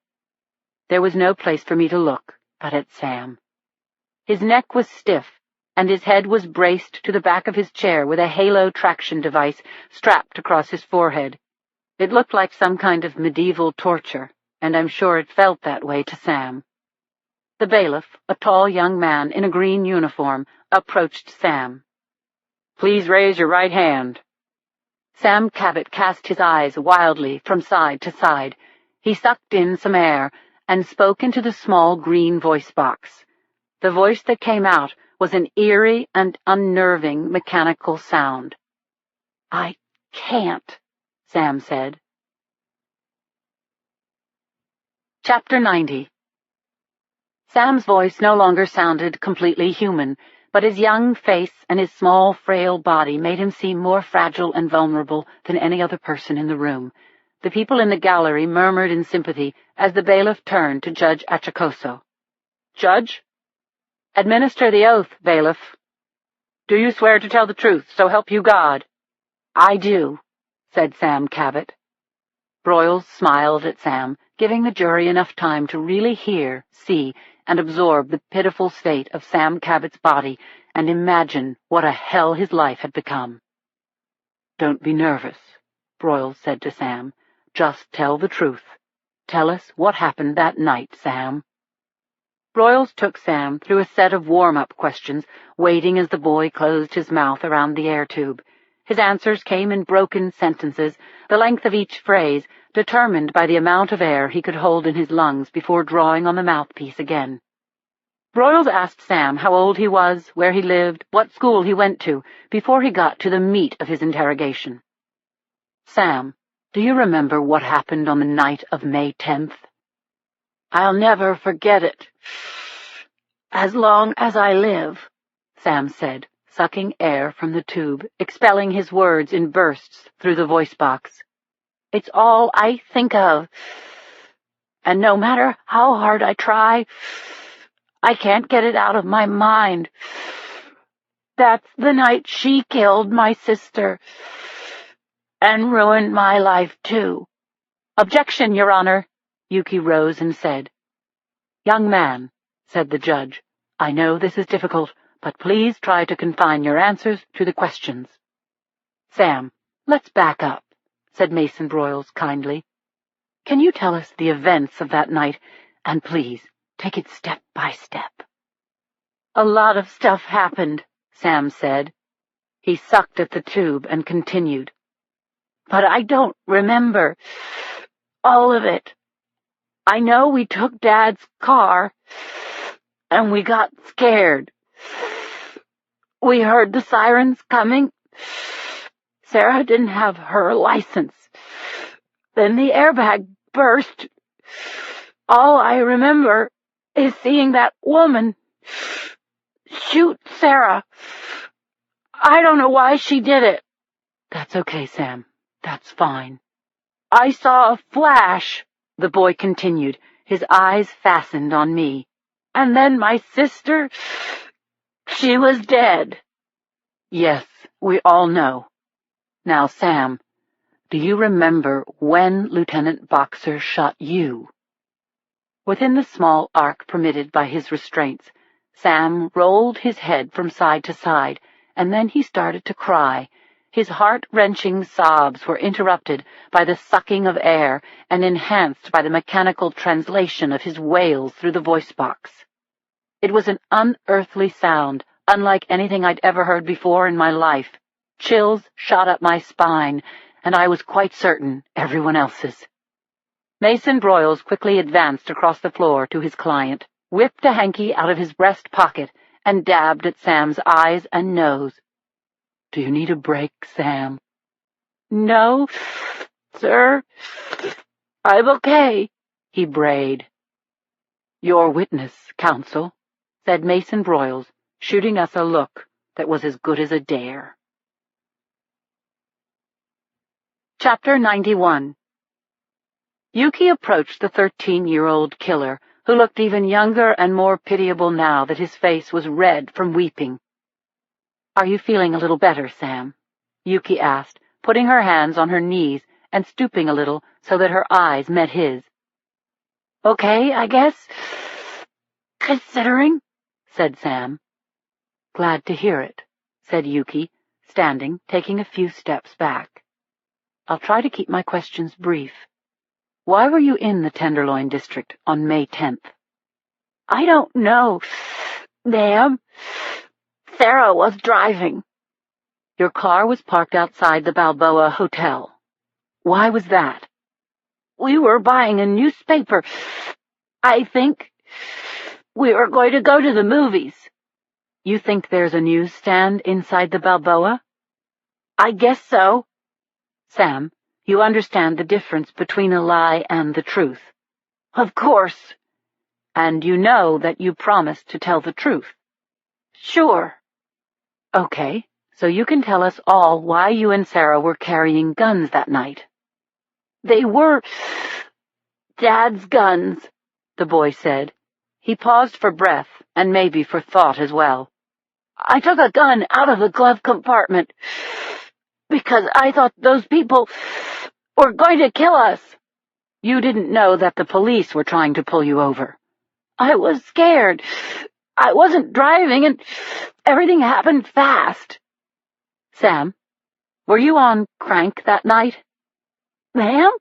There was no place for me to look but at Sam. His neck was stiff, and his head was braced to the back of his chair with a halo traction device strapped across his forehead. It looked like some kind of medieval torture, and I'm sure it felt that way to Sam. The bailiff, a tall young man in a green uniform, approached Sam. "Please raise your right hand." Sam Cabot cast his eyes wildly from side to side. He sucked in some air and spoke into the small green voice box. The voice that came out was an eerie and unnerving mechanical sound. "I can't," Sam said. Chapter 90. Sam's voice no longer sounded completely human, but his young face and his small, frail body made him seem more fragile and vulnerable than any other person in the room. The people in the gallery murmured in sympathy as the bailiff turned to Judge Achacoso. "Judge?" "Administer the oath, bailiff." "Do you swear to tell the truth, so help you God?" "I do," said Sam Cabot. Broyles smiled at Sam, giving the jury enough time to really hear, see, and absorb the pitiful state of Sam Cabot's body and imagine what a hell his life had become. "Don't be nervous," Broyles said to Sam. "Just tell the truth. Tell us what happened that night, Sam." Broyles took Sam through a set of warm-up questions, waiting as the boy closed his mouth around the air tube. His answers came in broken sentences, the length of each phrase determined by the amount of air he could hold in his lungs before drawing on the mouthpiece again. Broyles asked Sam how old he was, where he lived, what school he went to, before he got to the meat of his interrogation. "Sam, do you remember what happened on the night of May 10th? "I'll never forget it, as long as I live," Sam said, sucking air from the tube, expelling his words in bursts through the voice box. "It's all I think of, and no matter how hard I try, I can't get it out of my mind. That's the night she killed my sister, and ruined my life, too." "Objection, Your Honor," Yuki rose and said. "Young man," said the judge, "I know this is difficult, but please try to confine your answers to the questions." "Sam, let's back up," said Mason Broyles kindly. "Can you tell us the events of that night, and please take it step by step?" "A lot of stuff happened," Sam said. He sucked at the tube and continued. "But I don't remember all of it. I know we took Dad's car, and we got scared. We heard the sirens coming. Sarah didn't have her license. Then the airbag burst. All I remember is seeing that woman shoot Sarah. I don't know why she did it." "That's okay, Sam. That's fine." "I saw a flash," the boy continued, his eyes fastened on me. "And then my sister She was dead. Yes, we all know. Now, Sam, do you remember when Lieutenant Boxer shot you? Within the small arc permitted by his restraints, Sam rolled his head from side to side, and then he started to cry. His heart-wrenching sobs were interrupted by the sucking of air and enhanced by the mechanical translation of his wails through the voice box. It was an unearthly sound, unlike anything I'd ever heard before in my life. Chills shot up my spine, and I was quite certain everyone else's. Mason Broyles quickly advanced across the floor to his client, whipped a hanky out of his breast pocket, and dabbed at Sam's eyes and nose. "Do you need a break, Sam?" No, sir. I'm okay, he brayed. "Your witness, counsel," said Mason Broyles, shooting us a look that was as good as a dare. Chapter 91. Yuki approached the 13-year-old killer, who looked even younger and more pitiable now that his face was red from weeping. "Are you feeling a little better, Sam?" Yuki asked, putting her hands on her knees and stooping a little so that her eyes met his. Okay, I guess. Considering, said Sam. "Glad to hear it," said Yuki, standing, taking a few steps back. "I'll try to keep my questions brief. Why were you in the Tenderloin district on May 10th? I don't know, ma'am. Sarah was driving. Your car was parked outside the Balboa Hotel. Why was that? We were buying a newspaper. I think we were going to go to the movies. You think there's a newsstand inside the Balboa? I guess so. Sam, you understand the difference between a lie and the truth? Of course. And you know that you promised to tell the truth? Sure. Okay, so you can tell us all why you and Sarah were carrying guns that night. They were Dad's guns, the boy said. He paused for breath, and maybe for thought as well. I took a gun out of the glove compartment because I thought those people were going to kill us. You didn't know that the police were trying to pull you over. I was scared. I wasn't driving, and everything happened fast. Sam, were you on crank that night? Ma'am?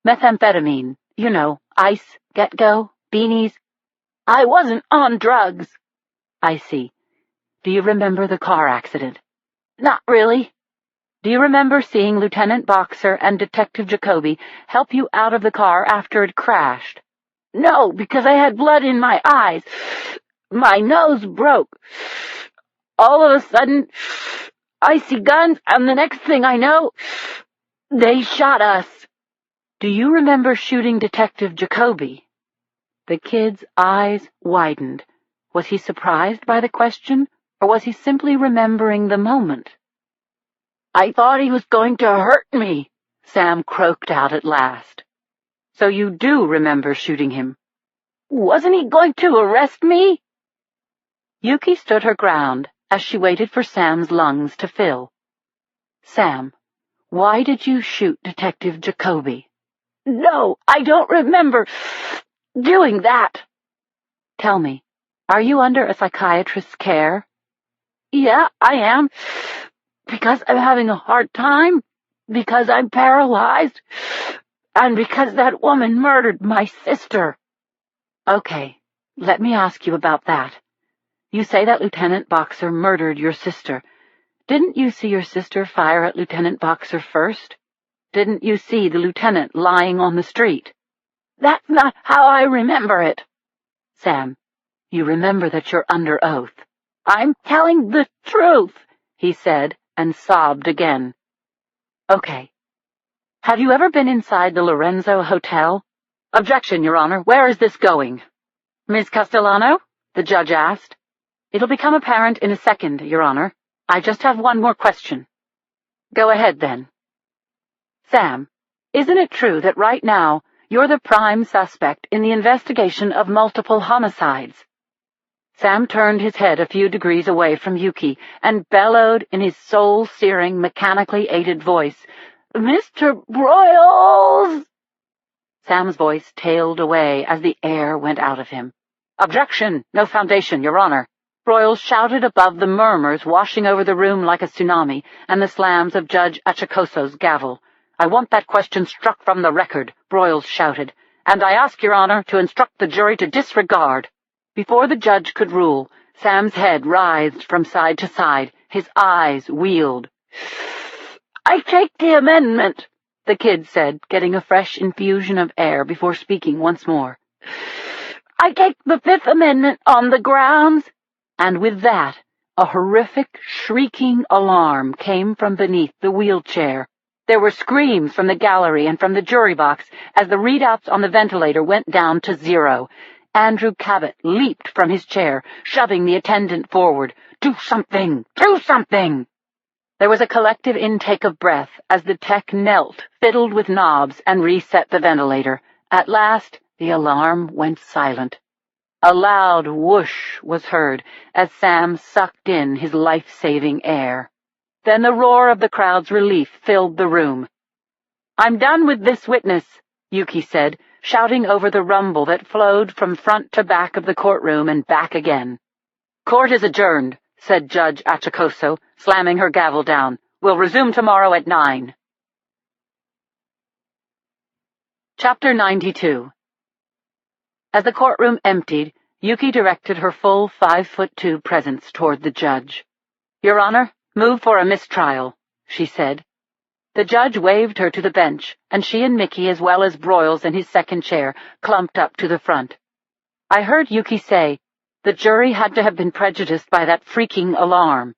Methamphetamine, you know, ice, get-go, beanies. I wasn't on drugs. I see. Do you remember the car accident? Not really. Do you remember seeing Lieutenant Boxer and Detective Jacoby help you out of the car after it crashed? No, because I had blood in my eyes. My nose broke. All of a sudden, I see guns, and the next thing I know, they shot us. Do you remember shooting Detective Jacoby? The kid's eyes widened. Was he surprised by the question, or was he simply remembering the moment? I thought he was going to hurt me, Sam croaked out at last. So you do remember shooting him? Wasn't he going to arrest me? Yuki stood her ground as she waited for Sam's lungs to fill. Sam, why did you shoot Detective Jacoby? No, I don't remember doing that. Tell me, are you under a psychiatrist's care? Yeah, I am. Because I'm having a hard time, because I'm paralyzed, and because that woman murdered my sister. Okay, let me ask you about that. You say that Lieutenant Boxer murdered your sister. Didn't you see your sister fire at Lieutenant Boxer first? Didn't you see the lieutenant lying on the street? That's not how I remember it. Sam, you remember that you're under oath. I'm telling the truth, he said, and sobbed again. Okay. Have you ever been inside the Lorenzo Hotel? Objection, Your Honor. Where is this going? Ms. Castellano? The judge asked. It'll become apparent in a second, Your Honor. I just have one more question. Go ahead, then. Sam, isn't it true that right now you're the prime suspect in the investigation of multiple homicides? Sam turned his head a few degrees away from Yuki and bellowed in his soul-searing, mechanically aided voice, "Mr. Broyles!" Sam's voice tailed away as the air went out of him. "Objection! No foundation, Your Honor!" Broyles shouted above the murmurs washing over the room like a tsunami and the slams of Judge Achacoso's gavel. "I want that question struck from the record," Broyles shouted, "and I ask Your Honor to instruct the jury to disregard." Before the judge could rule, Sam's head writhed from side to side, his eyes wheeled. "I take the amendment," the kid said, getting a fresh infusion of air before speaking once more. "I take the Fifth Amendment on the grounds—" And with that, a horrific, shrieking alarm came from beneath the wheelchair. There were screams from the gallery and from the jury box as the readouts on the ventilator went down to 0. Andrew Cabot leaped from his chair, shoving the attendant forward. "Do something! Do something!" There was a collective intake of breath as the tech knelt, fiddled with knobs, and reset the ventilator. At last, the alarm went silent. A loud whoosh was heard as Sam sucked in his life-saving air. Then the roar of the crowd's relief filled the room. "I'm done with this witness," Yuki said, shouting over the rumble that flowed from front to back of the courtroom and back again. "Court is adjourned," said Judge Achacoso, slamming her gavel down. "We'll resume tomorrow at 9. Chapter 92. As the courtroom emptied, Yuki directed her full 5'2" presence toward the judge. "Your Honor, move for a mistrial," she said. The judge waved her to the bench, and she and Mickey, as well as Broyles in his second chair, clumped up to the front. I heard Yuki say, "The jury had to have been prejudiced by that freaking alarm."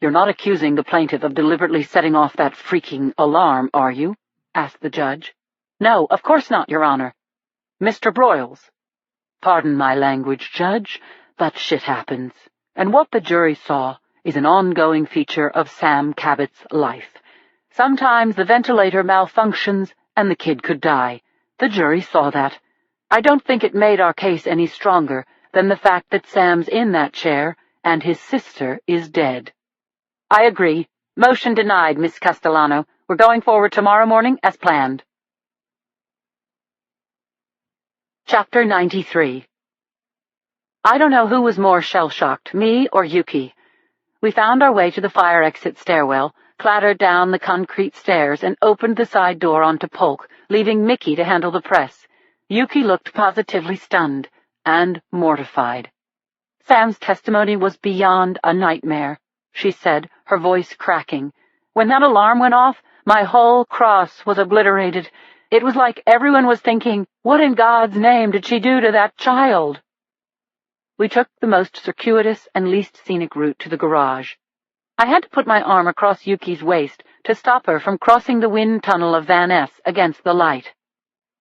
"You're not accusing the plaintiff of deliberately setting off that freaking alarm, are you?" asked the judge. "No, of course not, Your Honor." "Mr. Broyles." "Pardon my language, Judge, but shit happens. And what the jury saw is an ongoing feature of Sam Cabot's life. Sometimes the ventilator malfunctions and the kid could die. The jury saw that. I don't think it made our case any stronger than the fact that Sam's in that chair and his sister is dead." "I agree. Motion denied, Miss Castellano. We're going forward tomorrow morning as planned." Chapter 93. I don't know who was more shell-shocked, me or Yuki. We found our way to the fire exit stairwell, clattered down the concrete stairs, and opened the side door onto Polk, leaving Mickey to handle the press. Yuki looked positively stunned and mortified. "Sam's testimony was beyond a nightmare," she said, her voice cracking. "When that alarm went off, my whole cross was obliterated. It was like everyone was thinking, what in God's name did she do to that child?" We took the most circuitous and least scenic route to the garage. I had to put my arm across Yuki's waist to stop her from crossing the wind tunnel of Van Ness against the light.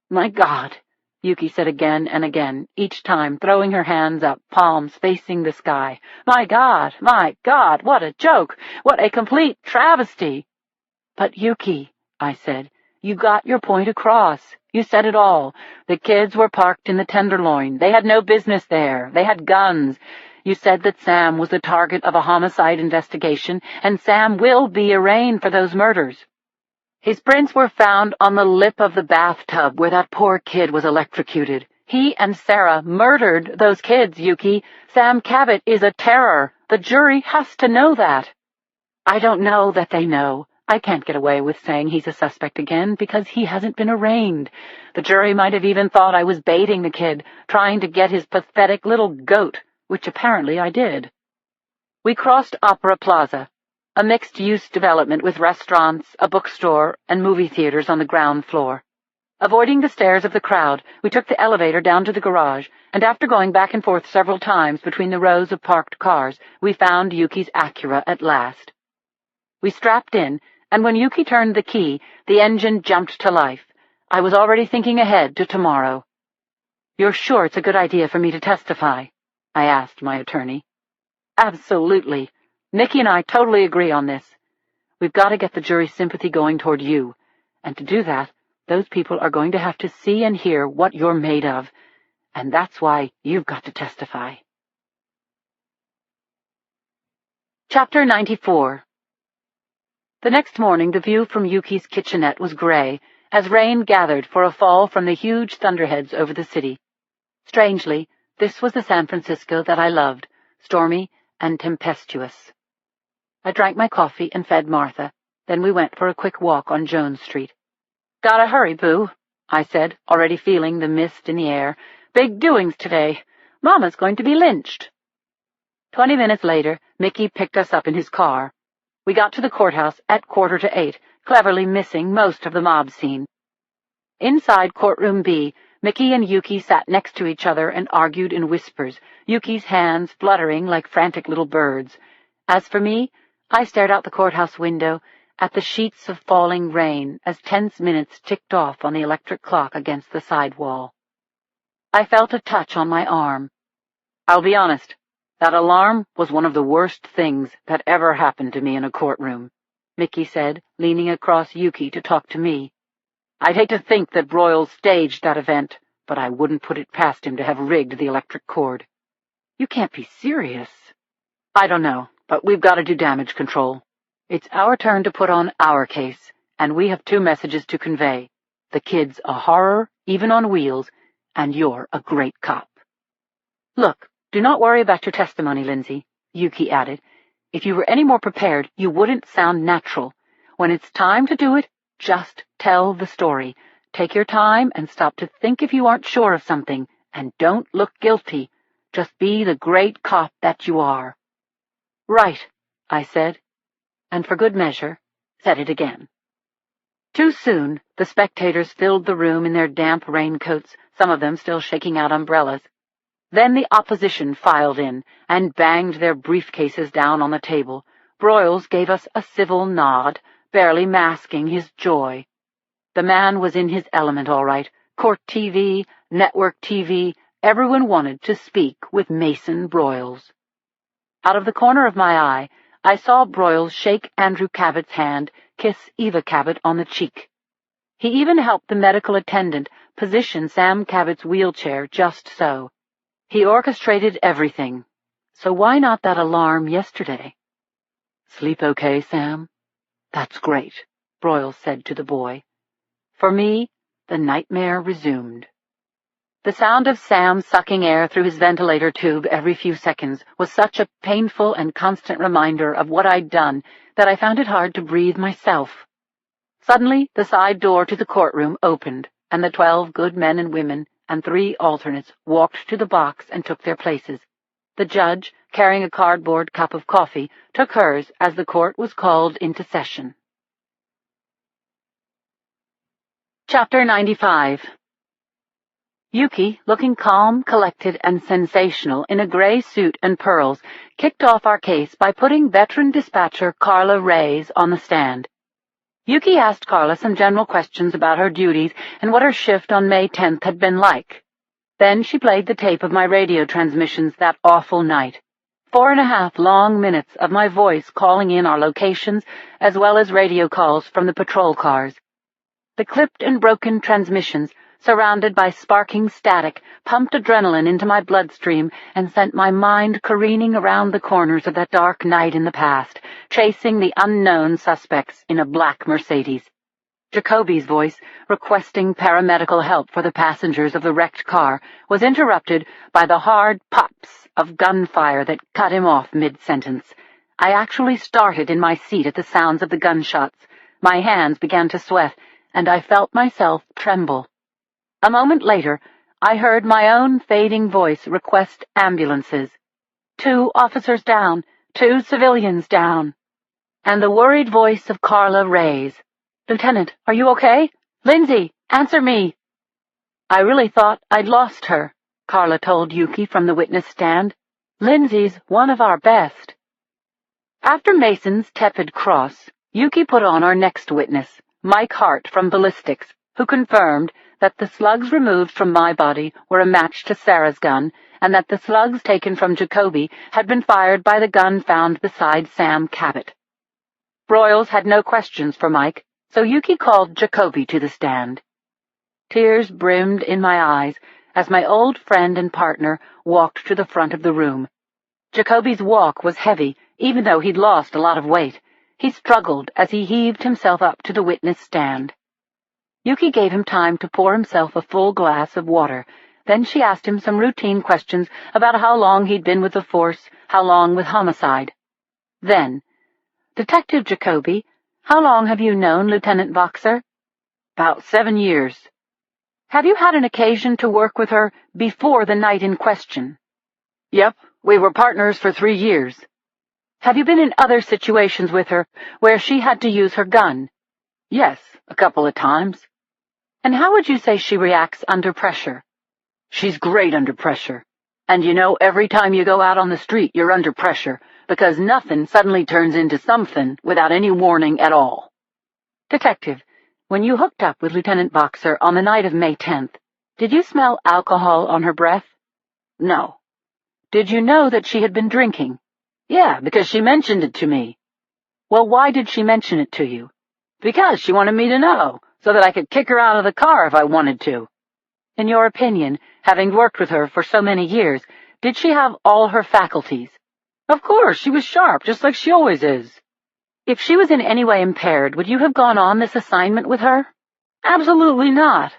"My God," Yuki said again and again, each time throwing her hands up, palms facing the sky. My God, what a joke! What a complete travesty!" "But Yuki," I said, "you got your point across. You said it all. The kids were parked in the Tenderloin. They had no business there. They had guns. You said that Sam was the target of a homicide investigation, and Sam will be arraigned for those murders. His prints were found on the lip of the bathtub where that poor kid was electrocuted. He and Sarah murdered those kids, Yuki. Sam Cabot is a terror. The jury has to know that." "I don't know that they know. I can't get away with saying he's a suspect again because he hasn't been arraigned. The jury might have even thought I was baiting the kid, trying to get his pathetic little goat, which apparently I did." We crossed Opera Plaza, a mixed-use development with restaurants, a bookstore, and movie theaters on the ground floor. Avoiding the stares of the crowd, we took the elevator down to the garage, and after going back and forth several times between the rows of parked cars, we found Yuki's Acura at last. We strapped in, and when Yuki turned the key, the engine jumped to life. I was already thinking ahead to tomorrow. "You're sure it's a good idea for me to testify?" I asked my attorney. "Absolutely. Mickey and I totally agree on this. We've got to get the jury's sympathy going toward you, and to do that, those people are going to have to see and hear what you're made of, and that's why you've got to testify." Chapter 94. The next morning, the view from Yuki's kitchenette was gray, as rain gathered for a fall from the huge thunderheads over the city. Strangely, this was the San Francisco that I loved, stormy and tempestuous. I drank my coffee and fed Martha. Then we went for a quick walk on Jones Street. "Gotta hurry, Boo," I said, already feeling the mist in the air. "Big doings today. Mama's going to be lynched." 20 minutes later, Mickey picked us up in his car. We got to the courthouse at 7:45, cleverly missing most of the mob scene. Inside courtroom B, Mickey and Yuki sat next to each other and argued in whispers, Yuki's hands fluttering like frantic little birds. As for me, I stared out the courthouse window at the sheets of falling rain as tense minutes ticked off on the electric clock against the side wall. I felt a touch on my arm. I'll be honest, that alarm was one of the worst things that ever happened to me in a courtroom, Mickey said, leaning across Yuki to talk to me. I'd hate to think that Broyles staged that event, but I wouldn't put it past him to have rigged the electric cord. You can't be serious. I don't know, but we've got to do damage control. It's our turn to put on our case, and we have 2 messages to convey. The kid's a horror, even on wheels, and you're a great cop. Look, do not worry about your testimony, Lindsay, Yuki added. If you were any more prepared, you wouldn't sound natural. When it's time to do it, just tell the story. Take your time and stop to think if you aren't sure of something, and don't look guilty. Just be the great cop that you are. Right, I said, and for good measure, said it again. Too soon, the spectators filled the room in their damp raincoats, some of them still shaking out umbrellas. Then the opposition filed in and banged their briefcases down on the table. Broyles gave us a civil nod, barely masking his joy. The man was in his element, all right. Court TV, network TV, everyone wanted to speak with Mason Broyles. Out of the corner of my eye, I saw Broyles shake Andrew Cabot's hand, kiss Eva Cabot on the cheek. He even helped the medical attendant position Sam Cabot's wheelchair just so. He orchestrated everything. So why not that alarm yesterday? "Sleep okay, Sam?" "That's great," Broyles said to the boy. For me, the nightmare resumed. The sound of Sam sucking air through his ventilator tube every few seconds was such a painful and constant reminder of what I'd done that I found it hard to breathe myself. Suddenly, the side door to the courtroom opened, and the 12 good men and women and 3 alternates walked to the box and took their places. The judge, carrying a cardboard cup of coffee, took hers as the court was called into session. Chapter 95. Yuki, looking calm, collected, and sensational in a gray suit and pearls, kicked off our case by putting veteran dispatcher Carla Reyes on the stand. Yuki asked Carla some general questions about her duties and what her shift on May 10th had been like. Then she played the tape of my radio transmissions that awful night. 4.5 long minutes of my voice calling in our locations, as well as radio calls from the patrol cars. The clipped and broken transmissions, surrounded by sparking static, pumped adrenaline into my bloodstream and sent my mind careening around the corners of that dark night in the past, chasing the unknown suspects in a black Mercedes. Jacoby's voice, requesting paramedical help for the passengers of the wrecked car, was interrupted by the hard pops of gunfire that cut him off mid-sentence. I actually started in my seat at the sounds of the gunshots. My hands began to sweat, and I felt myself tremble. A moment later, I heard my own fading voice request ambulances. 2 officers down, 2 civilians down. And the worried voice of Carla Reyes. "Lieutenant, are you okay? Lindsay, answer me." I really thought I'd lost her, Carla told Yuki from the witness stand. "Lindsay's one of our best." After Mason's tepid cross, Yuki put on our next witness, Mike Hart from ballistics, who confirmed that the slugs removed from my body were a match to Sarah's gun, and that the slugs taken from Jacoby had been fired by the gun found beside Sam Cabot. Broyles had no questions for Mike, so Yuki called Jacoby to the stand. Tears brimmed in my eyes as my old friend and partner walked to the front of the room. Jacoby's walk was heavy, even though he'd lost a lot of weight. He struggled as he heaved himself up to the witness stand. Yuki gave him time to pour himself a full glass of water. Then she asked him some routine questions about how long he'd been with the force, how long with homicide. Then, "Detective Jacoby, how long have you known Lieutenant Boxer?" "About 7 years. "Have you had an occasion to work with her before the night in question?" "Yep, we were partners for 3 years. "Have you been in other situations with her where she had to use her gun?" "Yes, a couple of times." "And how would you say she reacts under pressure?" "She's great under pressure. And every time you go out on the street, you're under pressure, because nothing suddenly turns into something without any warning at all." "Detective, when you hooked up with Lieutenant Boxer on the night of May 10th, did you smell alcohol on her breath?" "No." "Did you know that she had been drinking?" "Yeah, because she mentioned it to me." "Well, why did she mention it to you?" "Because she wanted me to know, so that I could kick her out of the car if I wanted to." "In your opinion, having worked with her for so many years, did she have all her faculties?" "Of course, she was sharp, just like she always is." "If she was in any way impaired, would you have gone on this assignment with her?" "Absolutely not."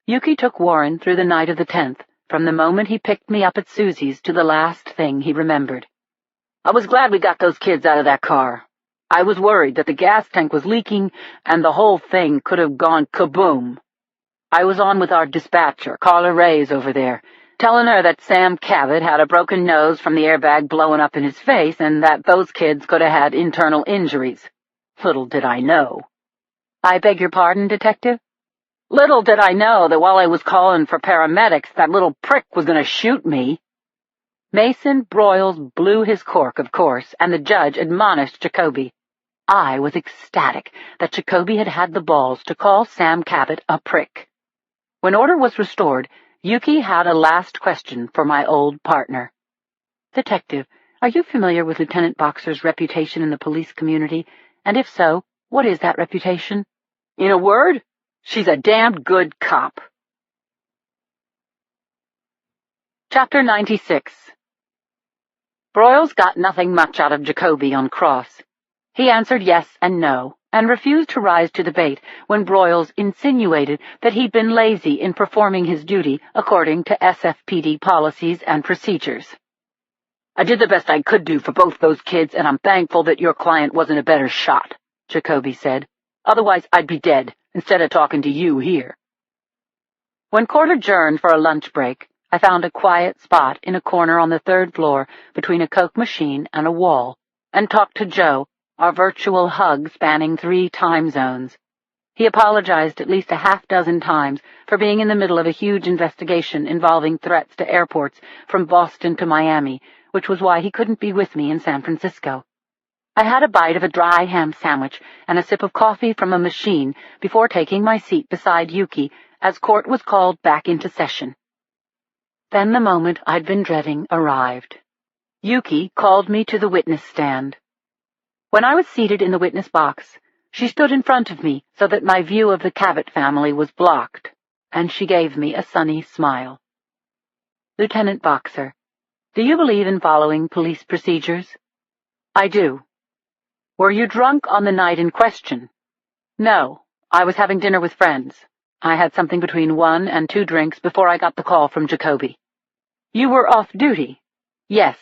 Yuki took Warren through the night of the 10th, from the moment he picked me up at Susie's to the last thing he remembered. "I was glad we got those kids out of that car. I was worried that the gas tank was leaking and the whole thing could have gone kaboom. I was on with our dispatcher, Carla Reyes, over there, telling her that Sam Cabot had a broken nose from the airbag blowing up in his face and that those kids could have had internal injuries. Little did I know." "I beg your pardon, Detective?" "Little did I know that while I was calling for paramedics, that little prick was going to shoot me." Mason Broyles blew his cork, of course, and the judge admonished Jacoby. I was ecstatic that Jacoby had had the balls to call Sam Cabot a prick. When order was restored, Yuki had a last question for my old partner. "Detective, are you familiar with Lieutenant Boxer's reputation in the police community? And if so, what is that reputation?" "In a word, she's a damned good cop." Chapter 96. Broyles got nothing much out of Jacoby on cross. He answered yes and no, and refused to rise to the bait when Broyles insinuated that he'd been lazy in performing his duty according to SFPD policies and procedures. "I did the best I could do for both those kids, and I'm thankful that your client wasn't a better shot," Jacoby said. "Otherwise I'd be dead, instead of talking to you here." When court adjourned for a lunch break, I found a quiet spot in a corner on the 3rd floor between a Coke machine and a wall, and talked to Joe, our virtual hug spanning 3 time zones. He apologized at least a half-dozen times for being in the middle of a huge investigation involving threats to airports from Boston to Miami, which was why he couldn't be with me in San Francisco. I had a bite of a dry ham sandwich and a sip of coffee from a machine before taking my seat beside Yuki as court was called back into session. Then the moment I'd been dreading arrived. Yuki called me to the witness stand. When I was seated in the witness box, she stood in front of me so that my view of the Cabot family was blocked, and she gave me a sunny smile. "Lieutenant Boxer, do you believe in following police procedures?" "I do." "Were you drunk on the night in question?" "No, I was having dinner with friends. I had something between 1 and 2 drinks before I got the call from Jacoby." "You were off duty?" "Yes."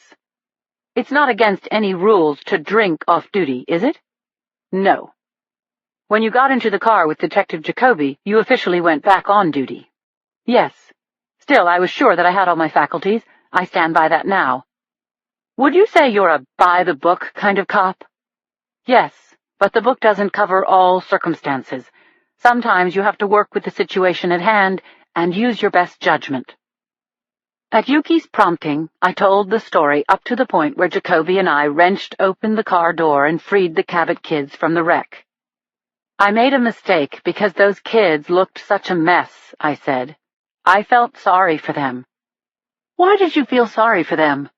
"It's not against any rules to drink off duty, is it?" "No." "When you got into the car with Detective Jacoby, you officially went back on duty?" "Yes. Still, I was sure that I had all my faculties. I stand by that now." "Would you say you're a by-the-book kind of cop?" "Yes, but the book doesn't cover all circumstances. Sometimes you have to work with the situation at hand and use your best judgment." At Yuki's prompting, I told the story up to the point where Jacoby and I wrenched open the car door and freed the Cabot kids from the wreck. "I made a mistake because those kids looked such a mess," I said. "I felt sorry for them." "Why did you feel sorry for them?"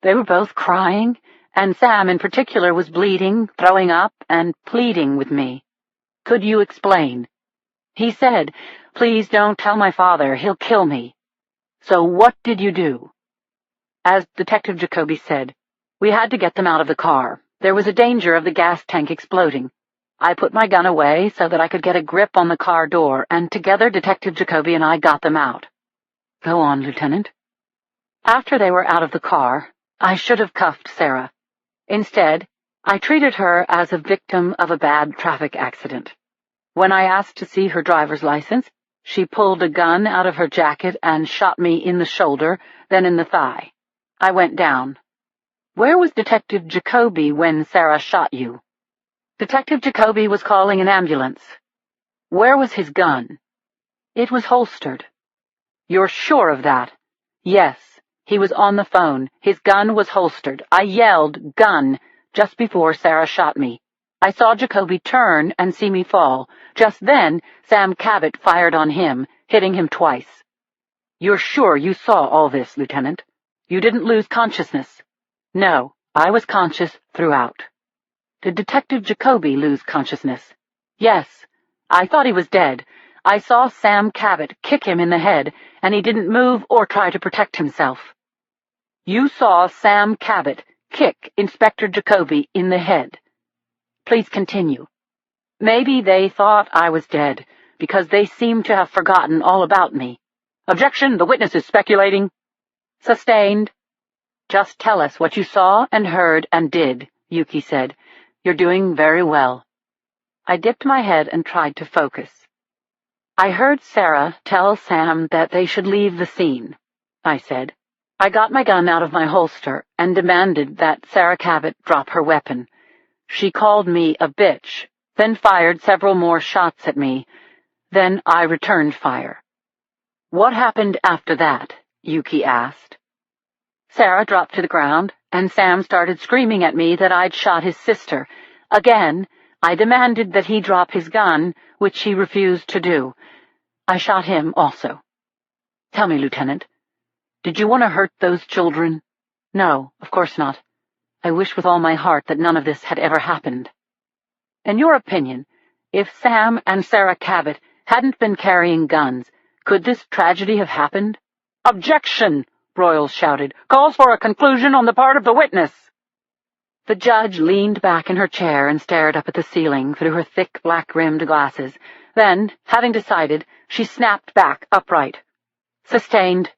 "They were both crying, and Sam in particular was bleeding, throwing up, and pleading with me." "Could you explain?" "He said, 'Please don't tell my father, he'll kill me.'" "So what did you do?" As Detective Jacoby said, we had to get them out of the car. There was a danger of the gas tank exploding. I put my gun away so that I could get a grip on the car door, and together Detective Jacoby and I got them out. Go on, Lieutenant. After they were out of the car, I should have cuffed Sarah. Instead, I treated her as a victim of a bad traffic accident. When I asked to see her driver's license, she pulled a gun out of her jacket and shot me in the shoulder, then in the thigh. I went down. Where was Detective Jacoby when Sarah shot you? Detective Jacoby was calling an ambulance. Where was his gun? It was holstered. You're sure of that? Yes, he was on the phone. His gun was holstered. I yelled, "Gun," just before Sarah shot me. I saw Jacoby turn and see me fall. Just then, Sam Cabot fired on him, hitting him twice. You're sure you saw all this, Lieutenant? You didn't lose consciousness? No, I was conscious throughout. Did Detective Jacoby lose consciousness? Yes. I thought he was dead. I saw Sam Cabot kick him in the head, and he didn't move or try to protect himself. You saw Sam Cabot kick Inspector Jacoby in the head. Please continue. Maybe they thought I was dead, because they seemed to have forgotten all about me. Objection, the witness is speculating. Sustained. Just tell us what you saw and heard and did, Yuki said. You're doing very well. I dipped my head and tried to focus. I heard Sarah tell Sam that they should leave the scene, I said. I got my gun out of my holster and demanded that Sarah Cabot drop her weapon. She called me a bitch, then fired several more shots at me. Then I returned fire. What happened after that? Yuki asked. Sarah dropped to the ground, and Sam started screaming at me that I'd shot his sister. Again, I demanded that he drop his gun, which he refused to do. I shot him also. Tell me, Lieutenant, did you want to hurt those children? No, of course not. I wish with all my heart that none of this had ever happened. In your opinion, if Sam and Sarah Cabot hadn't been carrying guns, could this tragedy have happened? Objection! Broyles shouted. Calls for a conclusion on the part of the witness. The judge leaned back in her chair and stared up at the ceiling through her thick black-rimmed glasses. Then, having decided, she snapped back upright. Sustained.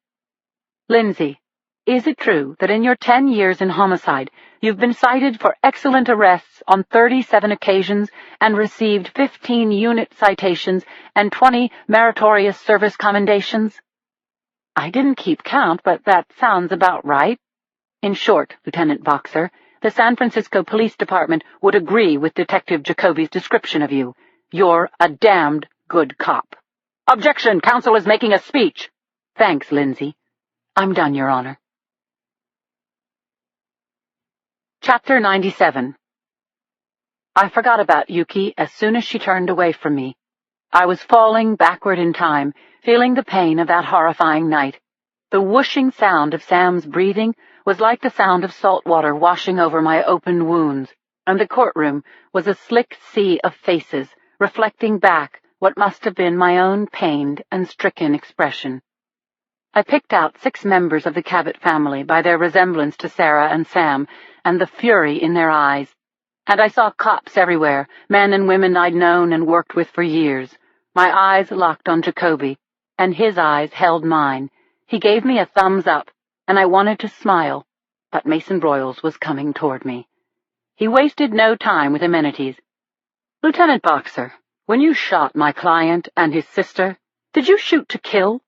Lindsay, is it true that in your 10 years in homicide, you've been cited for excellent arrests on 37 occasions and received 15 unit citations and 20 meritorious service commendations? I didn't keep count, but that sounds about right. In short, Lieutenant Boxer, the San Francisco Police Department would agree with Detective Jacoby's description of you. You're a damned good cop. Objection! Counsel is making a speech. Thanks, Lindsay. I'm done, Your Honor. Chapter 97. I forgot about Yuki as soon as she turned away from me. I was falling backward in time, feeling the pain of that horrifying night. The whooshing sound of Sam's breathing was like the sound of salt water washing over my open wounds, and the courtroom was a slick sea of faces, reflecting back what must have been my own pained and stricken expression. I picked out 6 members of the Cabot family by their resemblance to Sarah and Sam, and the fury in their eyes. And I saw cops everywhere, men and women I'd known and worked with for years. My eyes locked on Jacoby, and his eyes held mine. He gave me a thumbs up, and I wanted to smile, but Mason Broyles was coming toward me. He wasted no time with amenities. Lieutenant Boxer, when you shot my client and his sister, did you shoot to kill?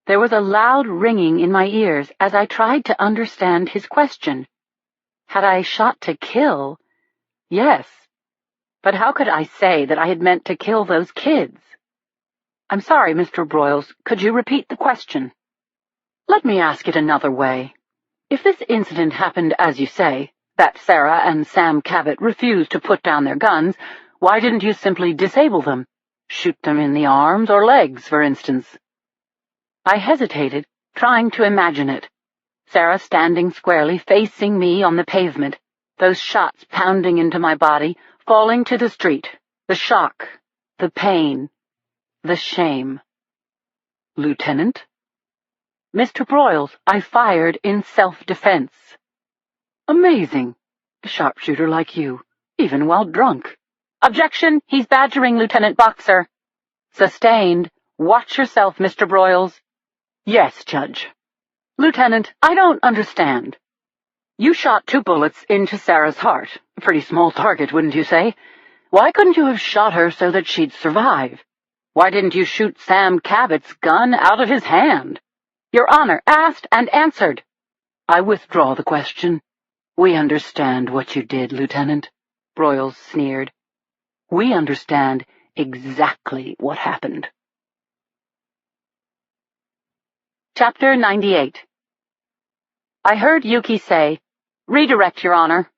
There was a loud ringing in my ears as I tried to understand his question. Had I shot to kill? Yes. But how could I say that I had meant to kill those kids? I'm sorry, Mr. Broyles. Could you repeat the question? Let me ask it another way. If this incident happened as you say, that Sarah and Sam Cabot refused to put down their guns, why didn't you simply disable them? Shoot them in the arms or legs, for instance? I hesitated, trying to imagine it. Sarah standing squarely, facing me on the pavement, those shots pounding into my body, falling to the street, the shock, the pain, the shame. Lieutenant? Mr. Broyles, I fired in self-defense. Amazing. A sharpshooter like you, even while drunk. Objection, he's badgering Lieutenant Boxer. Sustained. Watch yourself, Mr. Broyles. Yes, Judge. Lieutenant, I don't understand. You shot 2 bullets into Sarah's heart. A pretty small target, wouldn't you say? Why couldn't you have shot her so that she'd survive? Why didn't you shoot Sam Cabot's gun out of his hand? Your Honor, asked and answered. I withdraw the question. We understand what you did, Lieutenant, Broyles sneered. We understand exactly what happened. Chapter 98. I heard Yuki say, "Redirect, Your Honor."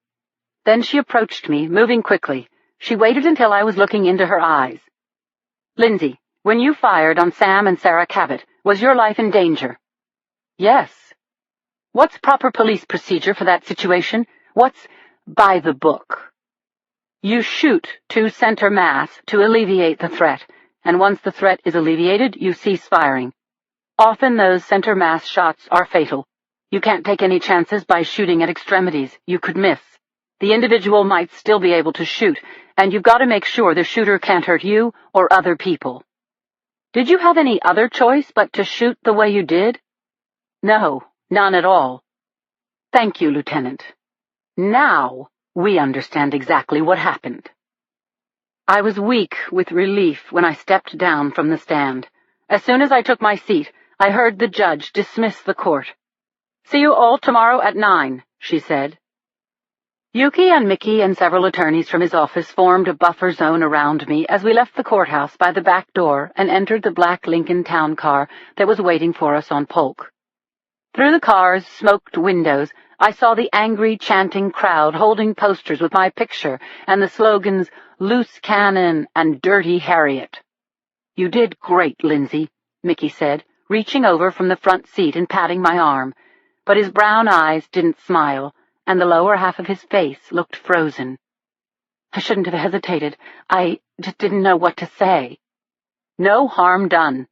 Then she approached me, moving quickly. She waited until I was looking into her eyes. Lindsay, when you fired on Sam and Sarah Cabot, was your life in danger? Yes. What's proper police procedure for that situation? What's by the book? You shoot to center mass to alleviate the threat, and once the threat is alleviated, you cease firing. Often those center mass shots are fatal. You can't take any chances by shooting at extremities. You could miss. The individual might still be able to shoot, and you've got to make sure the shooter can't hurt you or other people. Did you have any other choice but to shoot the way you did? No, none at all. Thank you, Lieutenant. Now we understand exactly what happened. I was weak with relief when I stepped down from the stand. As soon as I took my seat, I heard the judge dismiss the court. See you all tomorrow at 9, she said. Yuki and Mickey and several attorneys from his office formed a buffer zone around me as we left the courthouse by the back door and entered the black Lincoln town car that was waiting for us on Polk. Through the car's smoked windows, I saw the angry, chanting crowd holding posters with my picture and the slogans, "Loose Cannon" and "Dirty Harriet." You did great, Lindsay, Mickey said, reaching over from the front seat and patting my arm, but his brown eyes didn't smile, and the lower half of his face looked frozen. I shouldn't have hesitated. I just didn't know what to say. No harm done.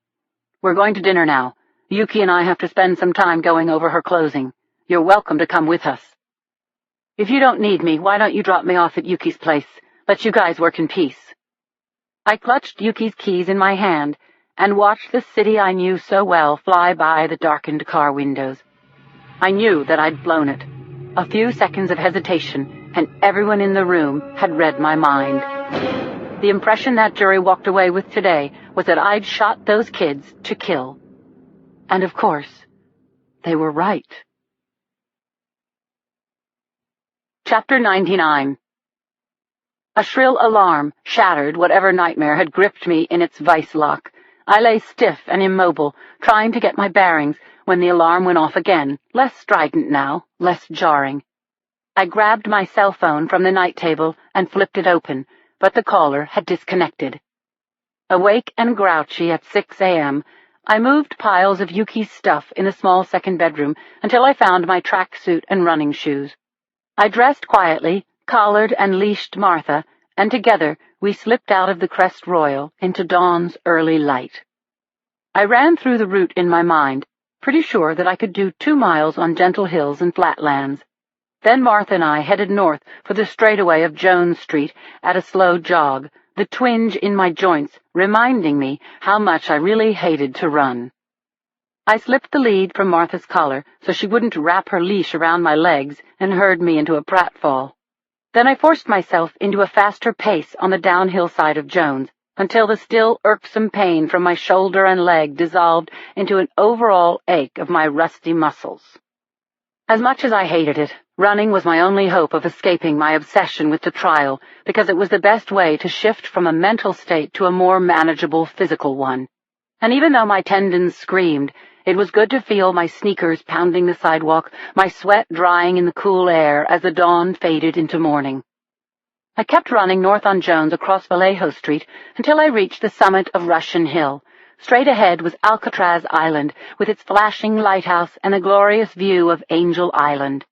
We're going to dinner now. Yuki and I have to spend some time going over her closing. You're welcome to come with us. If you don't need me, why don't you drop me off at Yuki's place? Let you guys work in peace. I clutched Yuki's keys in my hand and watched the city I knew so well fly by the darkened car windows. I knew that I'd blown it. A few seconds of hesitation, and everyone in the room had read my mind. The impression that jury walked away with today was that I'd shot those kids to kill. And of course, they were right. Chapter 99. A shrill alarm shattered whatever nightmare had gripped me in its vice lock. I lay stiff and immobile, trying to get my bearings, when the alarm went off again, less strident now, less jarring. I grabbed my cell phone from the night table and flipped it open, but the caller had disconnected. Awake and grouchy at 6 a.m., I moved piles of Yuki's stuff in the small second bedroom until I found my tracksuit and running shoes. I dressed quietly, collared and leashed Martha, and together we slipped out of the Crest Royal into dawn's early light. I ran through the route in my mind, pretty sure that I could do 2 miles on gentle hills and flatlands. Then Martha and I headed north for the straightaway of Jones Street at a slow jog, the twinge in my joints reminding me how much I really hated to run. I slipped the lead from Martha's collar so she wouldn't wrap her leash around my legs and herd me into a pratfall. Then I forced myself into a faster pace on the downhill side of Jones, until the still irksome pain from my shoulder and leg dissolved into an overall ache of my rusty muscles. As much as I hated it, running was my only hope of escaping my obsession with the trial, because it was the best way to shift from a mental state to a more manageable physical one. And even though my tendons screamed, it was good to feel my sneakers pounding the sidewalk, my sweat drying in the cool air as the dawn faded into morning. I kept running north on Jones across Vallejo Street until I reached the summit of Russian Hill. Straight ahead was Alcatraz Island, with its flashing lighthouse and a glorious view of Angel Island.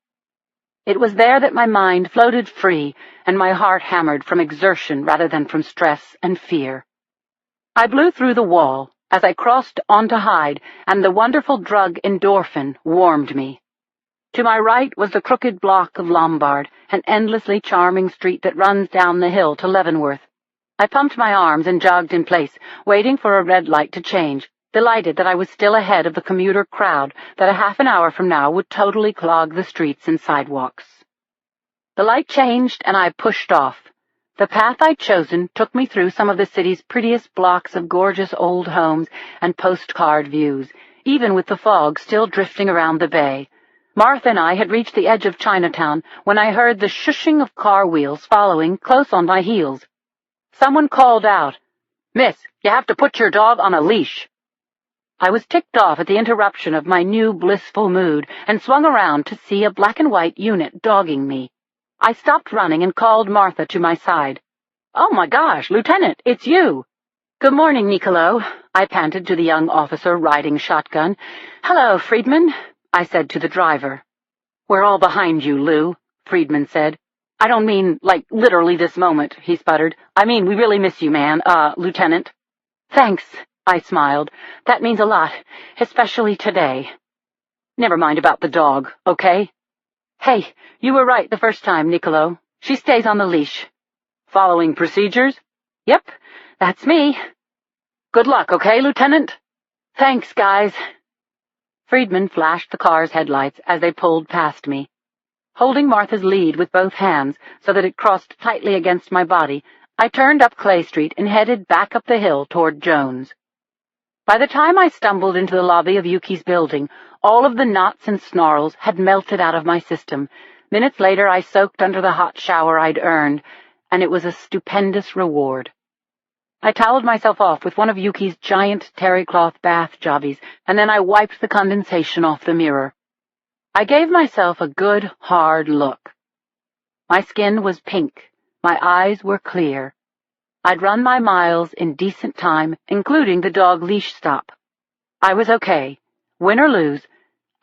It was there that my mind floated free and my heart hammered from exertion rather than from stress and fear. I blew through the wall, as I crossed onto Hyde, and the wonderful drug endorphin warmed me. To my right was the crooked block of Lombard, an endlessly charming street that runs down the hill to Leavenworth. I pumped my arms and jogged in place, waiting for a red light to change, delighted that I was still ahead of the commuter crowd that a half an hour from now would totally clog the streets and sidewalks. The light changed, and I pushed off. The path I'd chosen took me through some of the city's prettiest blocks of gorgeous old homes and postcard views, even with the fog still drifting around the bay. Martha and I had reached the edge of Chinatown when I heard the shushing of car wheels following close on my heels. Someone called out, "Miss, you have to put your dog on a leash." I was ticked off at the interruption of my new blissful mood and swung around to see a black-and-white unit dogging me. I stopped running and called Martha to my side. "Oh, my gosh, Lieutenant, it's you." "Good morning, Niccolo," I panted to the young officer riding shotgun. "Hello, Friedman," I said to the driver. "We're all behind you, Lou," Friedman said. "I don't mean, like, literally this moment," he sputtered. "I mean, we really miss you, man, Lieutenant." "Thanks," I smiled. "That means a lot, especially today." "Never mind about the dog, okay?" "Hey, you were right the first time, Niccolo. She stays on the leash." "Following procedures?" "Yep, that's me." "Good luck, okay, Lieutenant?" "Thanks, guys." Friedman flashed the car's headlights as they pulled past me. Holding Martha's lead with both hands so that it crossed tightly against my body, I turned up Clay Street and headed back up the hill toward Jones. By the time I stumbled into the lobby of Yuki's building, all of the knots and snarls had melted out of my system. Minutes later, I soaked under the hot shower I'd earned, and it was a stupendous reward. I toweled myself off with one of Yuki's giant terry-cloth bath jobbies, and then I wiped the condensation off the mirror. I gave myself a good, hard look. My skin was pink. My eyes were clear. I'd run my miles in decent time, including the dog leash stop. I was okay. Win or lose,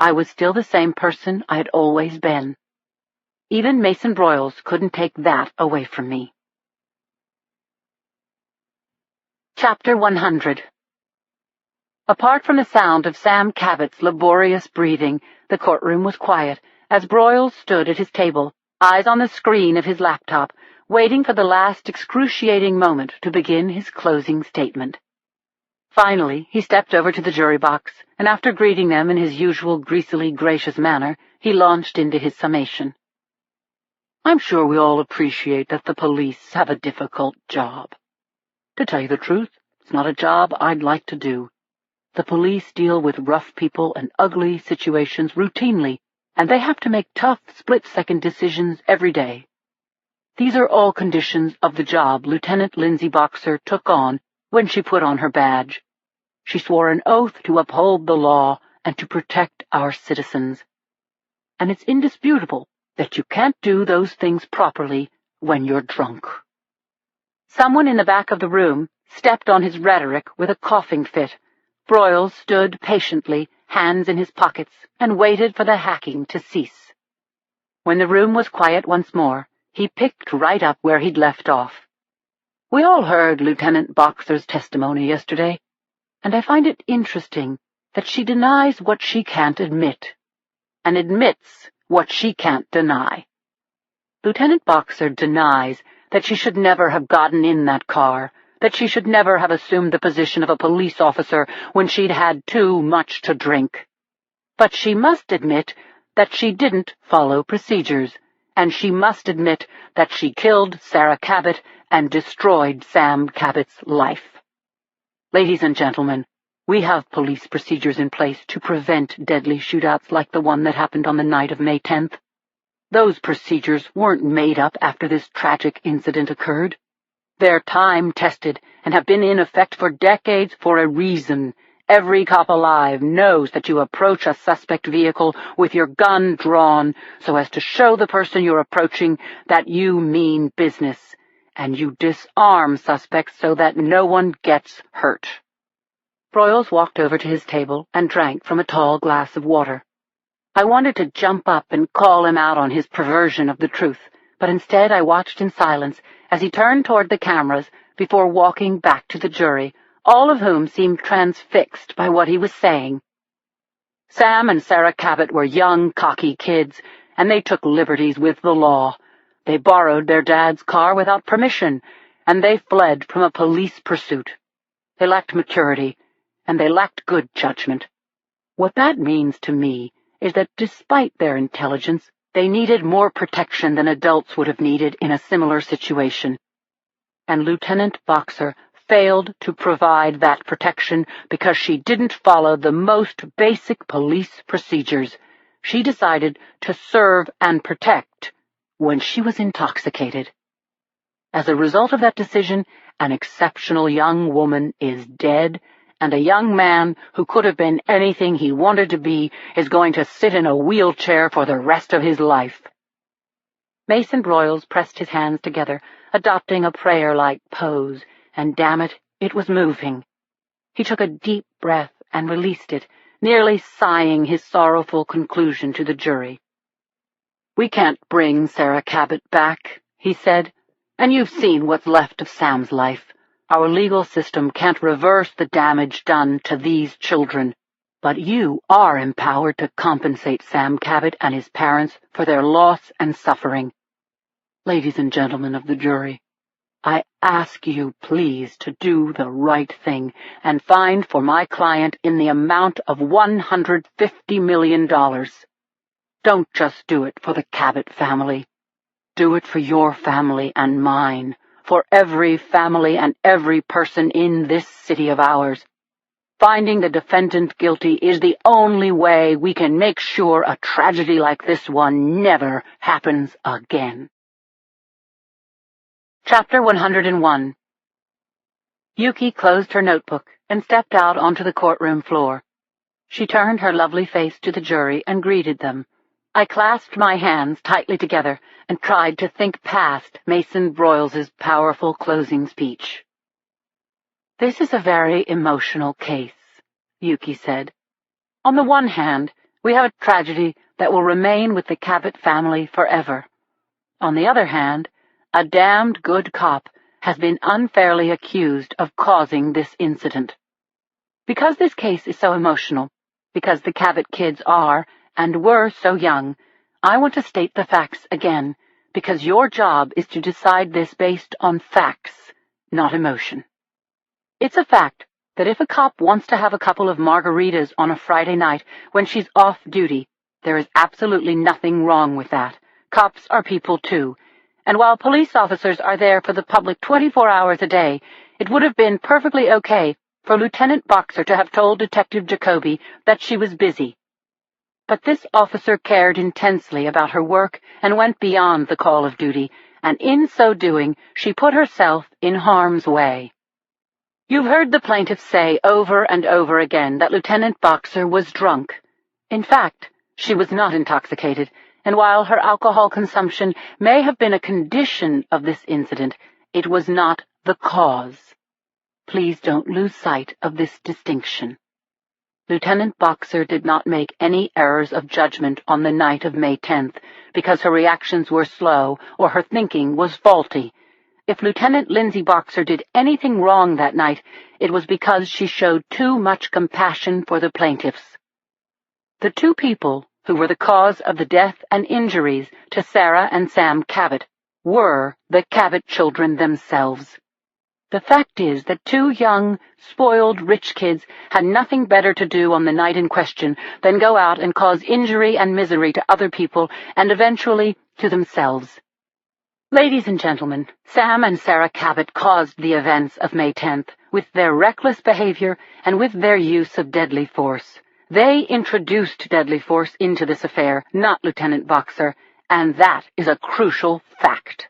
I was still the same person I had always been. Even Mason Broyles couldn't take that away from me. Chapter 100. Apart from the sound of Sam Cabot's laborious breathing, the courtroom was quiet, as Broyles stood at his table, eyes on the screen of his laptop, waiting for the last excruciating moment to begin his closing statement. Finally, he stepped over to the jury box, and after greeting them in his usual greasily gracious manner, he launched into his summation. "I'm sure we all appreciate that the police have a difficult job. To tell you the truth, it's not a job I'd like to do. The police deal with rough people and ugly situations routinely, and they have to make tough, split-second decisions every day. These are all conditions of the job Lieutenant Lindsay Boxer took on when she put on her badge. She swore an oath to uphold the law and to protect our citizens. And it's indisputable that you can't do those things properly when you're drunk." Someone in the back of the room stepped on his rhetoric with a coughing fit. Broyles stood patiently, hands in his pockets, and waited for the hacking to cease. When the room was quiet once more, he picked right up where he'd left off. "We all heard Lieutenant Boxer's testimony yesterday, and I find it interesting that she denies what she can't admit, and admits what she can't deny. Lieutenant Boxer denies that she should never have gotten in that car, that she should never have assumed the position of a police officer when she'd had too much to drink. But she must admit that she didn't follow procedures, and she must admit that she killed Sarah Cabot and destroyed Sam Cabot's life. Ladies and gentlemen, we have police procedures in place to prevent deadly shootouts like the one that happened on the night of May 10th. Those procedures weren't made up after this tragic incident occurred. They're time-tested and have been in effect for decades for a reason. Every cop alive knows that you approach a suspect vehicle with your gun drawn so as to show the person you're approaching that you mean business, and you disarm suspects so that no one gets hurt." Broyles walked over to his table and drank from a tall glass of water. I wanted to jump up and call him out on his perversion of the truth, but instead I watched in silence as he turned toward the cameras before walking back to the jury, all of whom seemed transfixed by what he was saying. Sam and Sarah Cabot were young, cocky kids, and they took liberties with the law. They borrowed their dad's car without permission, and they fled from a police pursuit. They lacked maturity, and they lacked good judgment. What that means to me is that despite their intelligence, they needed more protection than adults would have needed in a similar situation. And Lieutenant Boxer failed to provide that protection because she didn't follow the most basic police procedures. She decided to serve and protect when she was intoxicated. As a result of that decision, an exceptional young woman is dead, and a young man who could have been anything he wanted to be is going to sit in a wheelchair for the rest of his life. Mason Broyles pressed his hands together, adopting a prayer-like pose, and damn it, it was moving. He took a deep breath and released it, nearly sighing his sorrowful conclusion to the jury. "We can't bring Sarah Cabot back," he said, "and you've seen what's left of Sam's life. Our legal system can't reverse the damage done to these children, but you are empowered to compensate Sam Cabot and his parents for their loss and suffering. Ladies and gentlemen of the jury, I ask you please to do the right thing and find for my client in the amount of $150 million. Don't just do it for the Cabot family. Do it for your family and mine, for every family and every person in this city of ours. Finding the defendant guilty is the only way we can make sure a tragedy like this one never happens again." Chapter 101. Yuki closed her notebook and stepped out onto the courtroom floor. She turned her lovely face to the jury and greeted them. I clasped my hands tightly together and tried to think past Mason Broyles's powerful closing speech. "This is a very emotional case," Yuki said. "On the one hand, we have a tragedy that will remain with the Cabot family forever. On the other hand, a damned good cop has been unfairly accused of causing this incident. Because this case is so emotional, because the Cabot kids are and were so young, I want to state the facts again, because your job is to decide this based on facts, not emotion. It's a fact that if a cop wants to have a couple of margaritas on a Friday night when she's off duty, there is absolutely nothing wrong with that. Cops are people too, and while police officers are there for the public 24 hours a day, it would have been perfectly okay for Lieutenant Boxer to have told Detective Jacoby that she was busy. But this officer cared intensely about her work and went beyond the call of duty, and in so doing, she put herself in harm's way. You've heard the plaintiff say over and over again that Lieutenant Boxer was drunk. In fact, she was not intoxicated, and while her alcohol consumption may have been a condition of this incident, it was not the cause. Please don't lose sight of this distinction. Lieutenant Boxer did not make any errors of judgment on the night of May 10th because her reactions were slow or her thinking was faulty. If Lieutenant Lindsay Boxer did anything wrong that night, it was because she showed too much compassion for the plaintiffs. The two people who were the cause of the death and injuries to Sarah and Sam Cabot were the Cabot children themselves. The fact is that two young, spoiled, rich kids had nothing better to do on the night in question than go out and cause injury and misery to other people and eventually to themselves. Ladies and gentlemen, Sam and Sarah Cabot caused the events of May 10th with their reckless behavior and with their use of deadly force. They introduced deadly force into this affair, not Lieutenant Boxer, and that is a crucial fact.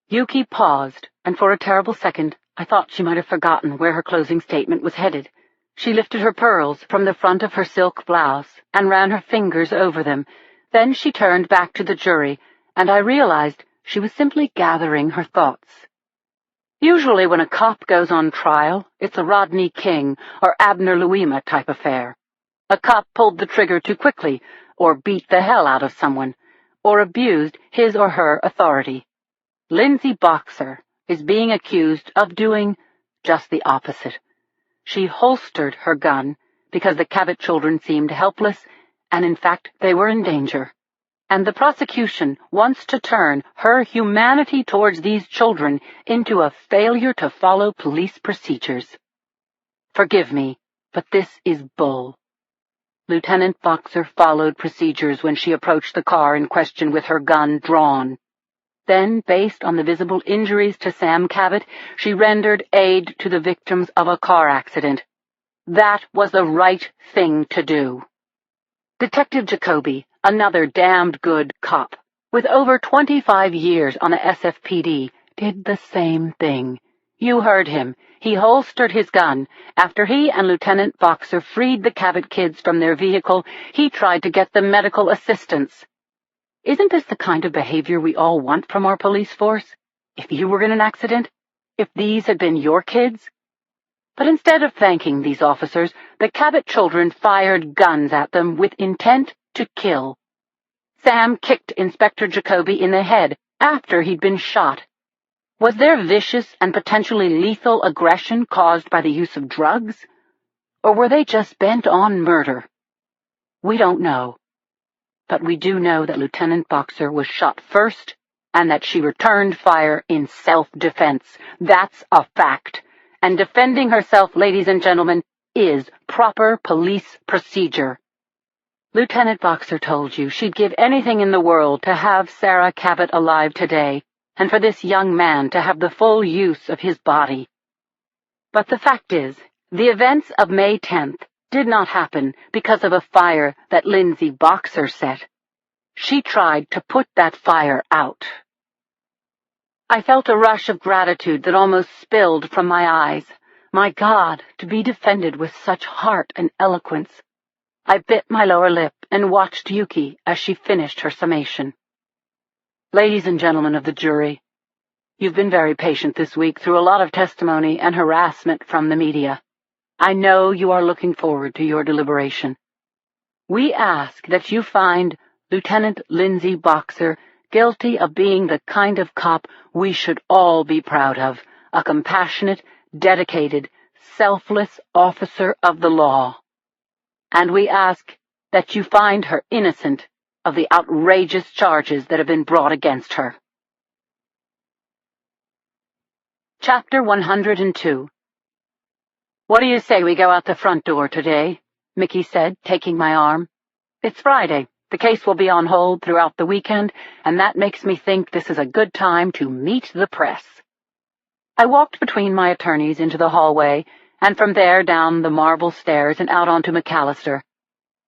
Yuki paused, and for a terrible second I thought she might have forgotten where her closing statement was headed. She lifted her pearls from the front of her silk blouse and ran her fingers over them. Then she turned back to the jury, and I realized she was simply gathering her thoughts. Usually when a cop goes on trial, it's a Rodney King or Abner Louima type affair. A cop pulled the trigger too quickly, or beat the hell out of someone, or abused his or her authority. Lindsay Boxer is being accused of doing just the opposite. She holstered her gun because the Cabot children seemed helpless, and in fact they were in danger. And the prosecution wants to turn her humanity towards these children into a failure to follow police procedures. Forgive me, but this is bull. Lieutenant Boxer followed procedures when she approached the car in question with her gun drawn. Then, based on the visible injuries to Sam Cabot, she rendered aid to the victims of a car accident. That was the right thing to do. Detective Jacoby, another damned good cop, with over 25 years on the SFPD, did the same thing. You heard him. He holstered his gun. After he and Lieutenant Boxer freed the Cabot kids from their vehicle, he tried to get them medical assistance. Isn't this the kind of behavior we all want from our police force? If you were in an accident? If these had been your kids? But instead of thanking these officers, the Cabot children fired guns at them with intent to kill. Sam kicked Inspector Jacoby in the head after he'd been shot. Was their vicious and potentially lethal aggression caused by the use of drugs? Or were they just bent on murder? We don't know. But we do know that Lieutenant Boxer was shot first and that she returned fire in self-defense. That's a fact. And defending herself, ladies and gentlemen, is proper police procedure. Lieutenant Boxer told you she'd give anything in the world to have Sarah Cabot alive today, and for this young man to have the full use of his body. But the fact is, the events of May 10th did not happen because of a fire that Lindsay Boxer set. She tried to put that fire out. I felt a rush of gratitude that almost spilled from my eyes. My God, to be defended with such heart and eloquence. I bit my lower lip and watched Yuki as she finished her summation. Ladies and gentlemen of the jury, you've been very patient this week through a lot of testimony and harassment from the media. I know you are looking forward to your deliberation. We ask that you find Lieutenant Lindsay Boxer guilty of being the kind of cop we should all be proud of, a compassionate, dedicated, selfless officer of the law. And we ask that you find her innocent of the outrageous charges that have been brought against her. Chapter 102. What do you say we go out the front door today? Mickey said, taking my arm. It's Friday. The case will be on hold throughout the weekend, and that makes me think this is a good time to meet the press. I walked between my attorneys into the hallway, and from there down the marble stairs and out onto McAllister.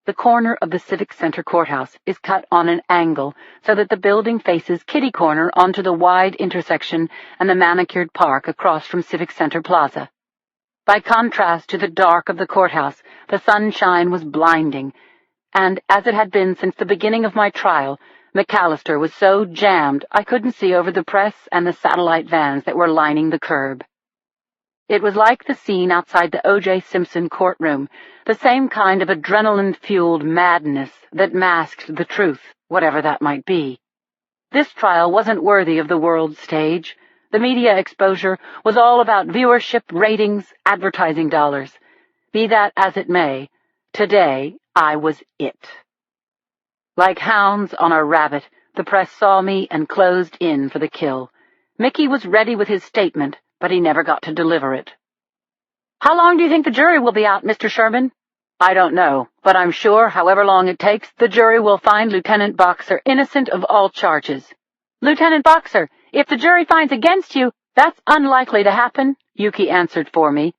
The corner of the Civic Center courthouse is cut on an angle so that the building faces kitty corner onto the wide intersection and the manicured park across from Civic Center Plaza. By contrast to the dark of the courthouse, the sunshine was blinding, and as it had been since the beginning of my trial, McAllister was so jammed I couldn't see over the press and the satellite vans that were lining the curb. It was like the scene outside the O.J. Simpson courtroom, the same kind of adrenaline-fueled madness that masked the truth, whatever that might be. This trial wasn't worthy of the world stage. The media exposure was all about viewership, ratings, advertising dollars. Be that as it may, today I was it. Like hounds on a rabbit, the press saw me and closed in for the kill. Mickey was ready with his statement, but he never got to deliver it. How long do you think the jury will be out, Mr. Sherman? I don't know, but I'm sure, however long it takes, the jury will find Lieutenant Boxer innocent of all charges. Lieutenant Boxer, if the jury finds against you, that's unlikely to happen, Yuki answered for me.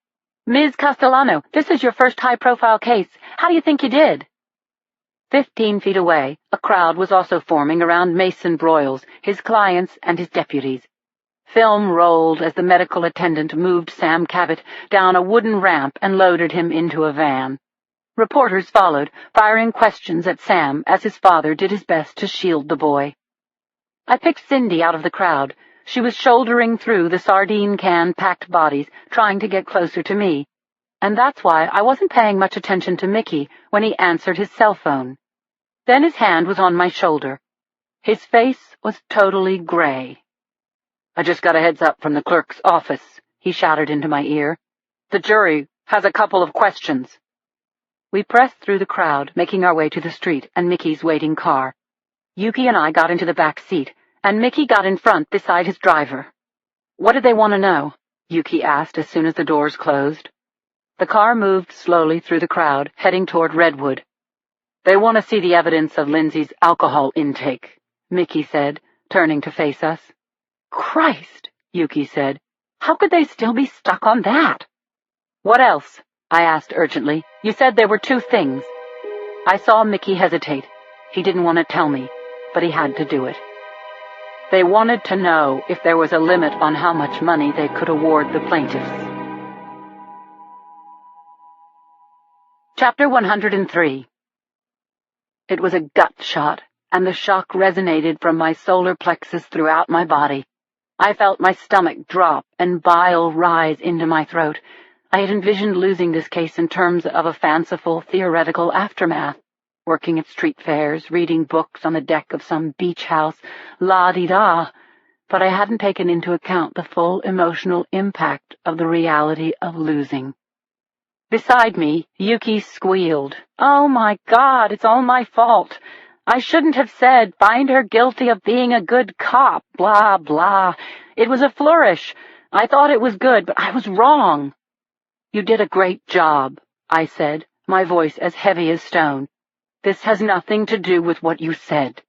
Ms. Castellano, this is your first high-profile case. How do you think you did? 15 feet away, a crowd was also forming around Mason Broyles, his clients, and his deputies. Film rolled as the medical attendant moved Sam Cabot down a wooden ramp and loaded him into a van. Reporters followed, firing questions at Sam as his father did his best to shield the boy. I picked Cindy out of the crowd. She was shouldering through the sardine can-packed bodies, trying to get closer to me. And that's why I wasn't paying much attention to Mickey when he answered his cell phone. Then his hand was on my shoulder. His face was totally gray. I just got a heads-up from the clerk's office, he shouted into my ear. The jury has a couple of questions." We pressed through the crowd, making our way to the street and Mickey's waiting car. Yuki and I got into the back seat, and Mickey got in front beside his driver. "What did they want to know?" Yuki asked as soon as the doors closed. The car moved slowly through the crowd, heading toward Redwood. "They want to see the evidence of Lindsay's alcohol intake," Mickey said, turning to face us. "Christ," Yuki said. "How could they still be stuck on that?" "What else?" I asked urgently. "You said there were two things." I saw Mickey hesitate. He didn't want to tell me, but he had to do it. They wanted to know if there was a limit on how much money they could award the plaintiffs. Chapter 103. It was a gut shot, and the shock resonated from my solar plexus throughout my body. I felt my stomach drop and bile rise into my throat. I had envisioned losing this case in terms of a fanciful, theoretical aftermath, working at street fairs, reading books on the deck of some beach house, la-di-da, but I hadn't taken into account the full emotional impact of the reality of losing. Beside me, Yuki squealed, "Oh, my God, it's all my fault. I shouldn't have said, find her guilty of being a good cop, blah, blah. It was a flourish. I thought it was good, but I was wrong." "You did a great job," I said, my voice as heavy as stone. "This has nothing to do with what you said."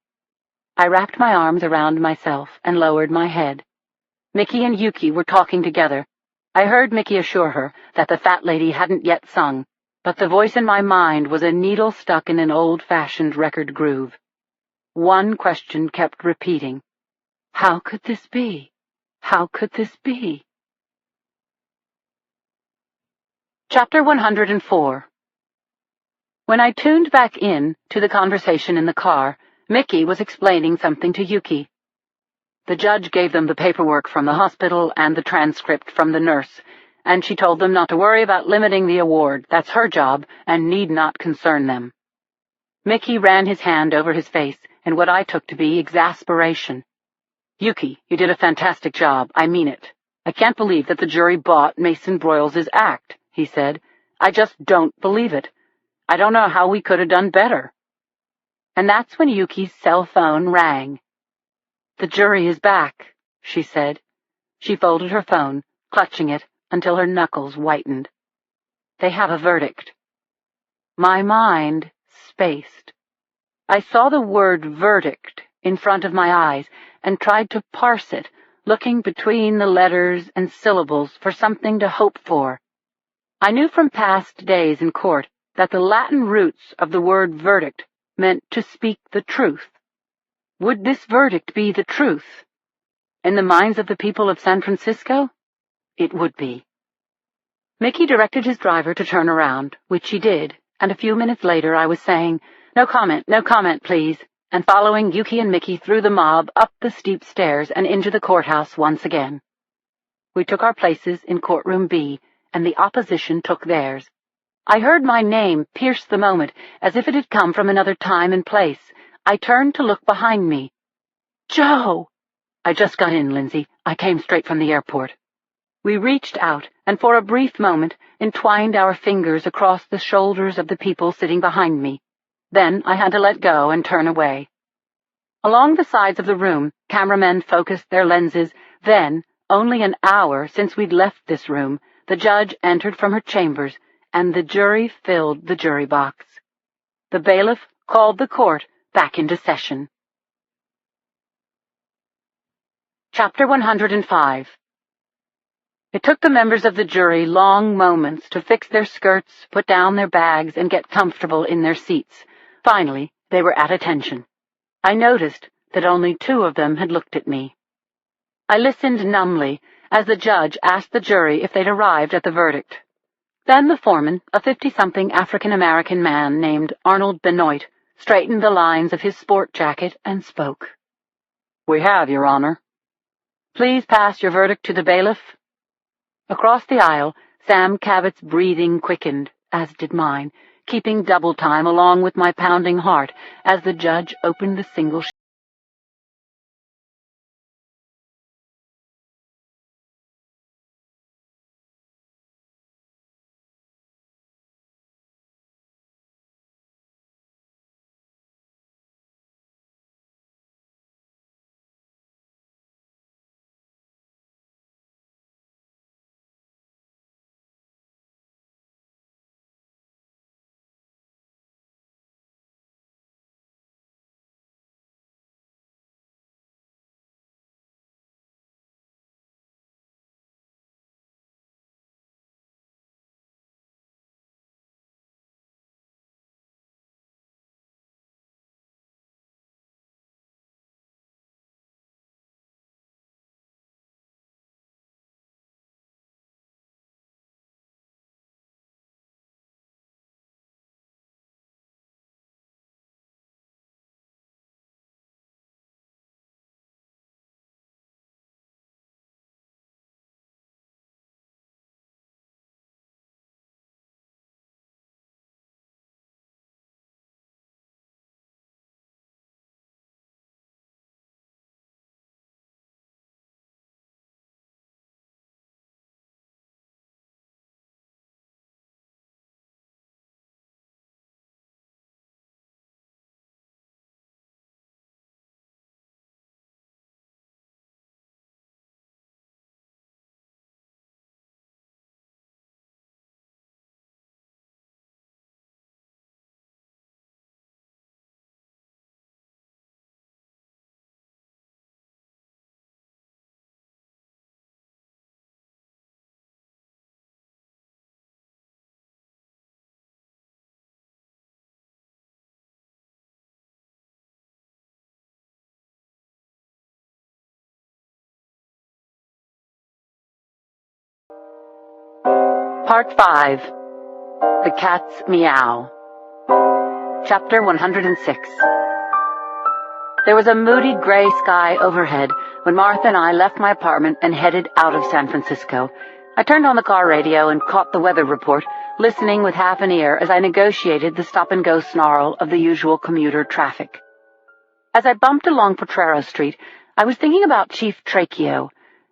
I wrapped my arms around myself and lowered my head. Mickey and Yuki were talking together. I heard Mickey assure her that the fat lady hadn't yet sung, but the voice in my mind was a needle stuck in an old-fashioned record groove. One question kept repeating. How could this be? How could this be? Chapter 104. When I tuned back in to the conversation in the car, Mickey was explaining something to Yuki. The judge gave them the paperwork from the hospital and the transcript from the nurse, and she told them not to worry about limiting the award. That's her job and need not concern them. Mickey ran his hand over his face in what I took to be exasperation. "Yuki, you did a fantastic job. I mean it. I can't believe that the jury bought Mason Broyles' act," he said. "I just don't believe it. I don't know how we could have done better." And that's when Yuki's cell phone rang. "The jury is back," she said. She folded her phone, clutching it until her knuckles whitened. "They have a verdict." My mind spaced. I saw the word verdict in front of my eyes and tried to parse it, looking between the letters and syllables for something to hope for. I knew from past days in court that the Latin roots of the word verdict meant to speak the truth. Would this verdict be the truth? In the minds of the people of San Francisco? It would be. Mickey directed his driver to turn around, which he did, and a few minutes later I was saying, no comment, please," and following Yuki and Mickey through the mob, up the steep stairs, and into the courthouse once again. We took our places in courtroom B, and the opposition took theirs. I heard my name pierce the moment, as if it had come from another time and place. I turned to look behind me. "Joe!" "I just got in, Lindsay. I came straight from the airport." We reached out, and for a brief moment entwined our fingers across the shoulders of the people sitting behind me. Then I had to let go and turn away. Along the sides of the room, cameramen focused their lenses. Then, only an hour since we'd left this room, the judge entered from her chambers, and the jury filled the jury box. The bailiff called the court back into session. Chapter 105. It took the members of the jury long moments to fix their skirts, put down their bags, and get comfortable in their seats. Finally, they were at attention. I noticed that only 2 of them had looked at me. I listened numbly as the judge asked the jury if they'd arrived at the verdict. Then the foreman, a 50-something African-American man named Arnold Benoit, straightened the lines of his sport jacket and spoke. "We have, Your Honor." "Please pass your verdict to the bailiff." Across the aisle, Sam Cabot's breathing quickened, as did mine, keeping double time along with my pounding heart as the judge opened the single Part 5. The Cat's Meow. Chapter 106. There was a moody gray sky overhead when Martha and I left my apartment and headed out of San Francisco. I turned on the car radio and caught the weather report, listening with half an ear as I negotiated the stop-and-go snarl of the usual commuter traffic. As I bumped along Potrero Street, I was thinking about Chief Tracheo.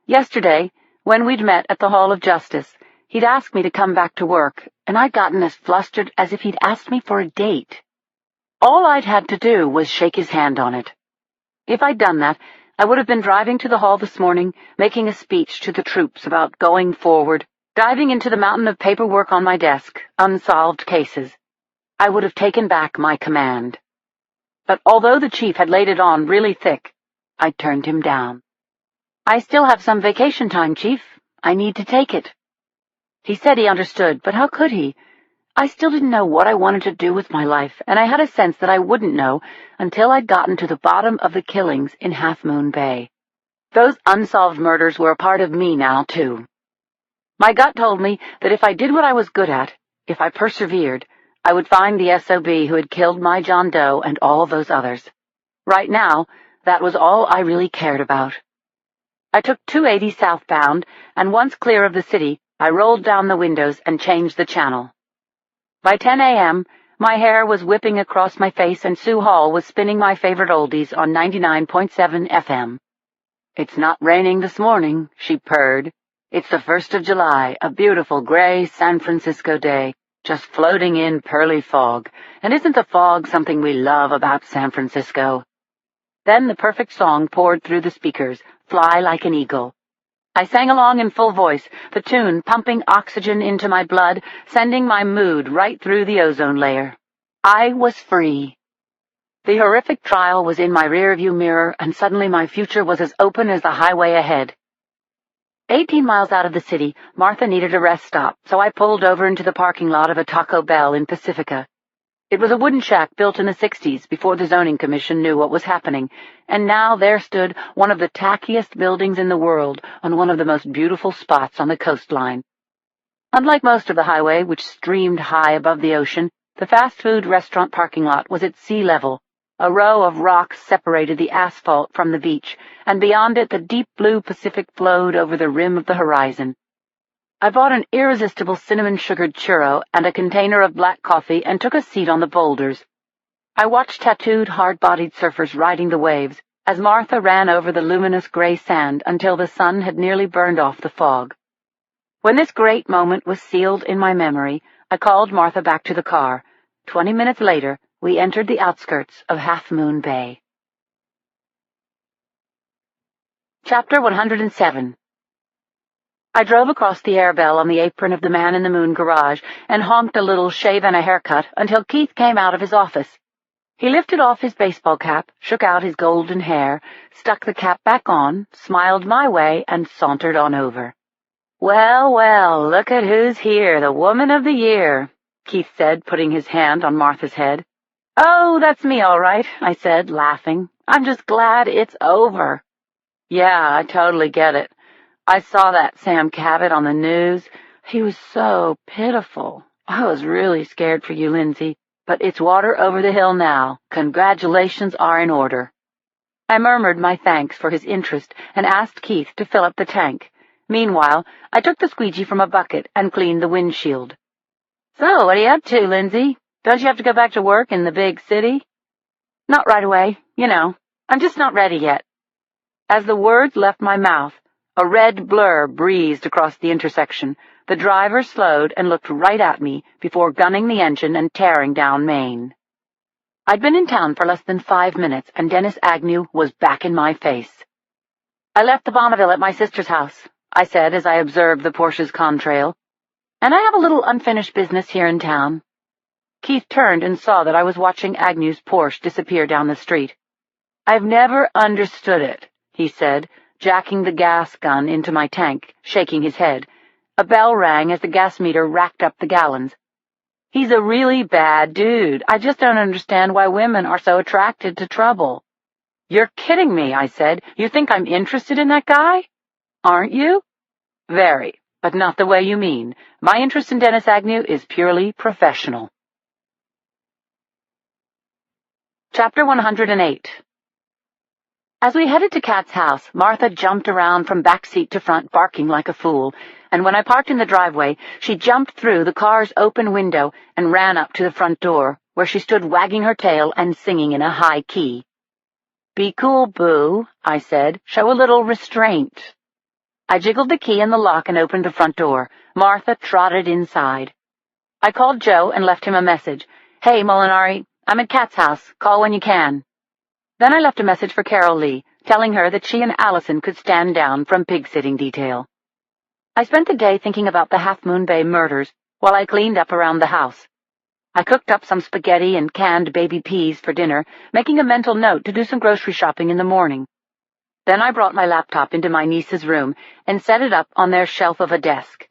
Yesterday, when we'd met at the Hall of Justice, he'd asked me to come back to work, and I'd gotten as flustered as if he'd asked me for a date. All I'd had to do was shake his hand on it. If I'd done that, I would have been driving to the hall this morning, making a speech to the troops about going forward, diving into the mountain of paperwork on my desk, unsolved cases. I would have taken back my command. But although the chief had laid it on really thick, I turned him down. "I still have some vacation time, Chief. I need to take it." He said he understood, but how could he? I still didn't know what I wanted to do with my life, and I had a sense that I wouldn't know until I'd gotten to the bottom of the killings in Half Moon Bay. Those unsolved murders were a part of me now, too. My gut told me that if I did what I was good at, if I persevered, I would find the SOB who had killed my John Doe and all those others. Right now, that was all I really cared about. I took 280 southbound, and once clear of the city, I rolled down the windows and changed the channel. By 10 a.m., my hair was whipping across my face and Sue Hall was spinning my favorite oldies on 99.7 FM. "It's not raining this morning," she purred. "It's the 1st of July, a beautiful gray San Francisco day, just floating in pearly fog. And isn't the fog something we love about San Francisco?" Then the perfect song poured through the speakers, "Fly Like an Eagle." I sang along in full voice, the tune pumping oxygen into my blood, sending my mood right through the ozone layer. I was free. The horrific trial was in my rearview mirror, and suddenly my future was as open as the highway ahead. 18 miles out of the city, Martha needed a rest stop, so I pulled over into the parking lot of a Taco Bell in Pacifica. It was a wooden shack built in the 60s before the zoning commission knew what was happening, and now there stood one of the tackiest buildings in the world on one of the most beautiful spots on the coastline. Unlike most of the highway, which streamed high above the ocean, the fast food restaurant parking lot was at sea level. A row of rocks separated the asphalt from the beach, and beyond it the deep blue Pacific flowed over the rim of the horizon. I bought an irresistible cinnamon-sugared churro and a container of black coffee and took a seat on the boulders. I watched tattooed, hard-bodied surfers riding the waves as Martha ran over the luminous gray sand until the sun had nearly burned off the fog. When this great moment was sealed in my memory, I called Martha back to the car. 20 minutes later, we entered the outskirts of Half Moon Bay. Chapter 107. I drove across the Airbell on the apron of the Man-in-the-Moon garage and honked a little shave and a haircut until Keith came out of his office. He lifted off his baseball cap, shook out his golden hair, stuck the cap back on, smiled my way, and sauntered on over. "Well, well, look at who's here, the woman of the year," Keith said, putting his hand on Martha's head. "Oh, that's me, all right," I said, laughing. "I'm just glad it's over." "Yeah, I totally get it. I saw that Sam Cabot on the news. He was so pitiful. I was really scared for you, Lindsay, but it's water over the hill now. Congratulations are in order." I murmured my thanks for his interest and asked Keith to fill up the tank. Meanwhile, I took the squeegee from a bucket and cleaned the windshield. "So, what are you up to, Lindsay? Don't you have to go back to work in the big city?" "Not right away. You know, I'm just not ready yet." As the words left my mouth, a red blur breezed across the intersection. The driver slowed and looked right at me before gunning the engine and tearing down Main. I'd been in town for less than 5 minutes, and Dennis Agnew was back in my face. "I left the Bonneville at my sister's house," I said as I observed the Porsche's contrail. "And I have a little unfinished business here in town." Keith turned and saw that I was watching Agnew's Porsche disappear down the street. "I've never understood it," he said, jacking the gas gun into my tank, shaking his head. A bell rang as the gas meter racked up the gallons. "He's a really bad dude. I just don't understand why women are so attracted to trouble." "You're kidding me," I said. "You think I'm interested in that guy?" "Aren't you?" "Very. but not the way you mean. My interest in Dennis Agnew is purely professional. Chapter 108. As we headed to Kat's house, Martha jumped around from back seat to front, barking like a fool, and when I parked in the driveway, she jumped through the car's open window and ran up to the front door, where she stood wagging her tail and singing in a high key. "Be cool, Boo," I said. "Show a little restraint." I jiggled the key in the lock and opened the front door. Martha trotted inside. I called Joe and left him a message. "Hey, Molinari, I'm at Kat's house. Call when you can." Then I left a message for Carol Lee, telling her that she and Allison could stand down from pig-sitting detail. I spent the day thinking about the Half Moon Bay murders while I cleaned up around the house. I cooked up some spaghetti and canned baby peas for dinner, making a mental note to do some grocery shopping in the morning. Then I brought my laptop into my niece's room and set it up on their shelf of a desk.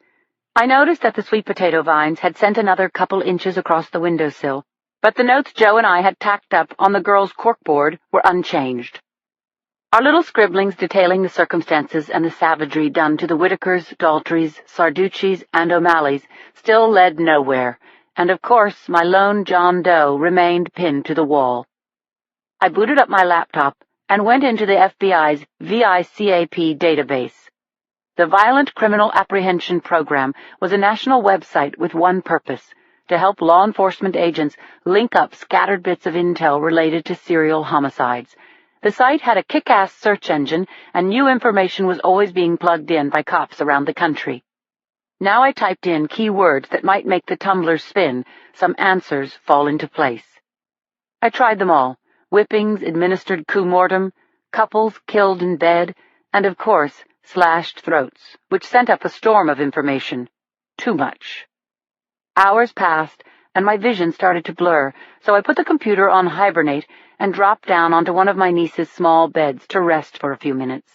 I noticed that the sweet potato vines had sent another couple inches across the windowsill, but the notes Joe and I had tacked up on the girls' corkboard were unchanged. Our little scribblings detailing the circumstances and the savagery done to the Whitakers, Daltrys, Sarduccis, and O'Malleys still led nowhere, and of course my lone John Doe remained pinned to the wall. I booted up my laptop and went into the FBI's VICAP database. The Violent Criminal Apprehension Program was a national website with one purpose: to help law enforcement agents link up scattered bits of intel related to serial homicides. The site had a kick-ass search engine, and new information was always being plugged in by cops around the country. Now I typed in keywords that might make the tumblers spin, some answers fall into place. I tried them all: whippings administered coup mortem, couples killed in bed, and of course slashed throats, which sent up a storm of information. Too much. Hours passed, and my vision started to blur, so I put the computer on hibernate and dropped down onto one of my niece's small beds to rest for a few minutes.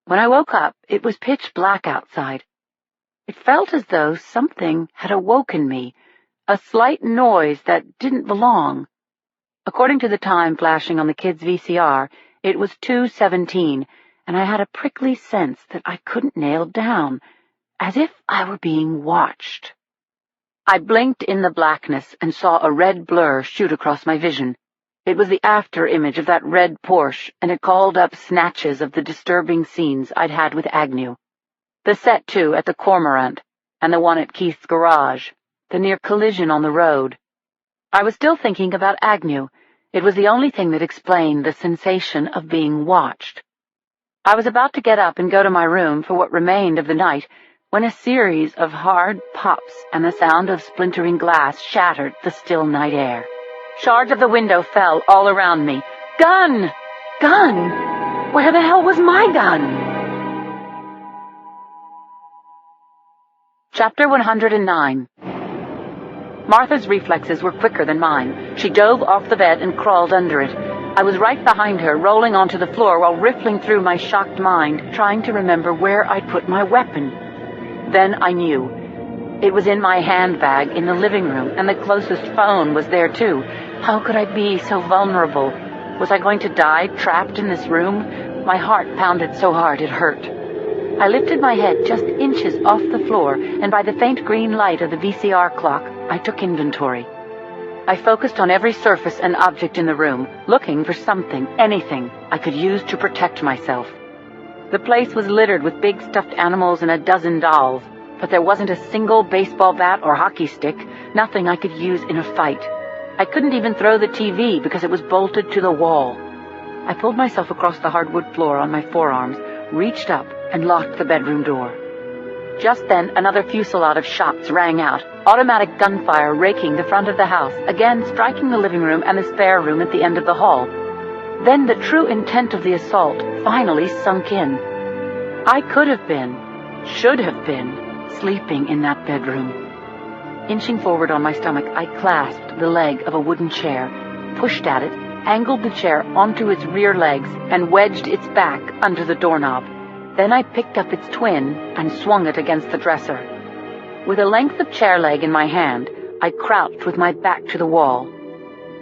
When I woke up, it was pitch black outside. It felt as though something had awoken me, a slight noise that didn't belong. According to the time flashing on the kids' VCR, it was 2:17, and I had a prickly sense that I couldn't nail down, as if I were being watched. I blinked in the blackness and saw a red blur shoot across my vision. It was the after image of that red Porsche, and it called up snatches of the disturbing scenes I'd had with Agnew. The set, too, at the Cormorant, and the one at Keith's garage, the near collision on the road. I was still thinking about Agnew. It was the only thing that explained the sensation of being watched. I was about to get up and go to my room for what remained of the night when a series of hard pops and the sound of splintering glass shattered the still night air. Shards of the window fell all around me. Gun! Gun! Where the hell was my gun? Chapter 109. Martha's reflexes were quicker than mine. She dove off the bed and crawled under it. I was right behind her, rolling onto the floor while riffling through my shocked mind, trying to remember where I'd put my weapon. Then I knew. It was in my handbag in the living room, and the closest phone was there, too. How could I be so vulnerable? Was I going to die trapped in this room? My heart pounded so hard it hurt. I lifted my head just inches off the floor, and by the faint green light of the VCR clock, I took inventory. I focused on every surface and object in the room, looking for something, anything, I could use to protect myself. The place was littered with big stuffed animals and a dozen dolls, but there wasn't a single baseball bat or hockey stick, nothing I could use in a fight. I couldn't even throw the TV because it was bolted to the wall. I pulled myself across the hardwood floor on my forearms, reached up, and locked the bedroom door. Just then, another fusillade of shots rang out, automatic gunfire raking the front of the house, again striking the living room and the spare room at the end of the hall. Then the true intent of the assault finally sunk in. I could have been, should have been, sleeping in that bedroom. Inching forward on my stomach, I clasped the leg of a wooden chair, pushed at it, angled the chair onto its rear legs, and wedged its back under the doorknob. Then I picked up its twin and swung it against the dresser. With a length of chair leg in my hand, I crouched with my back to the wall.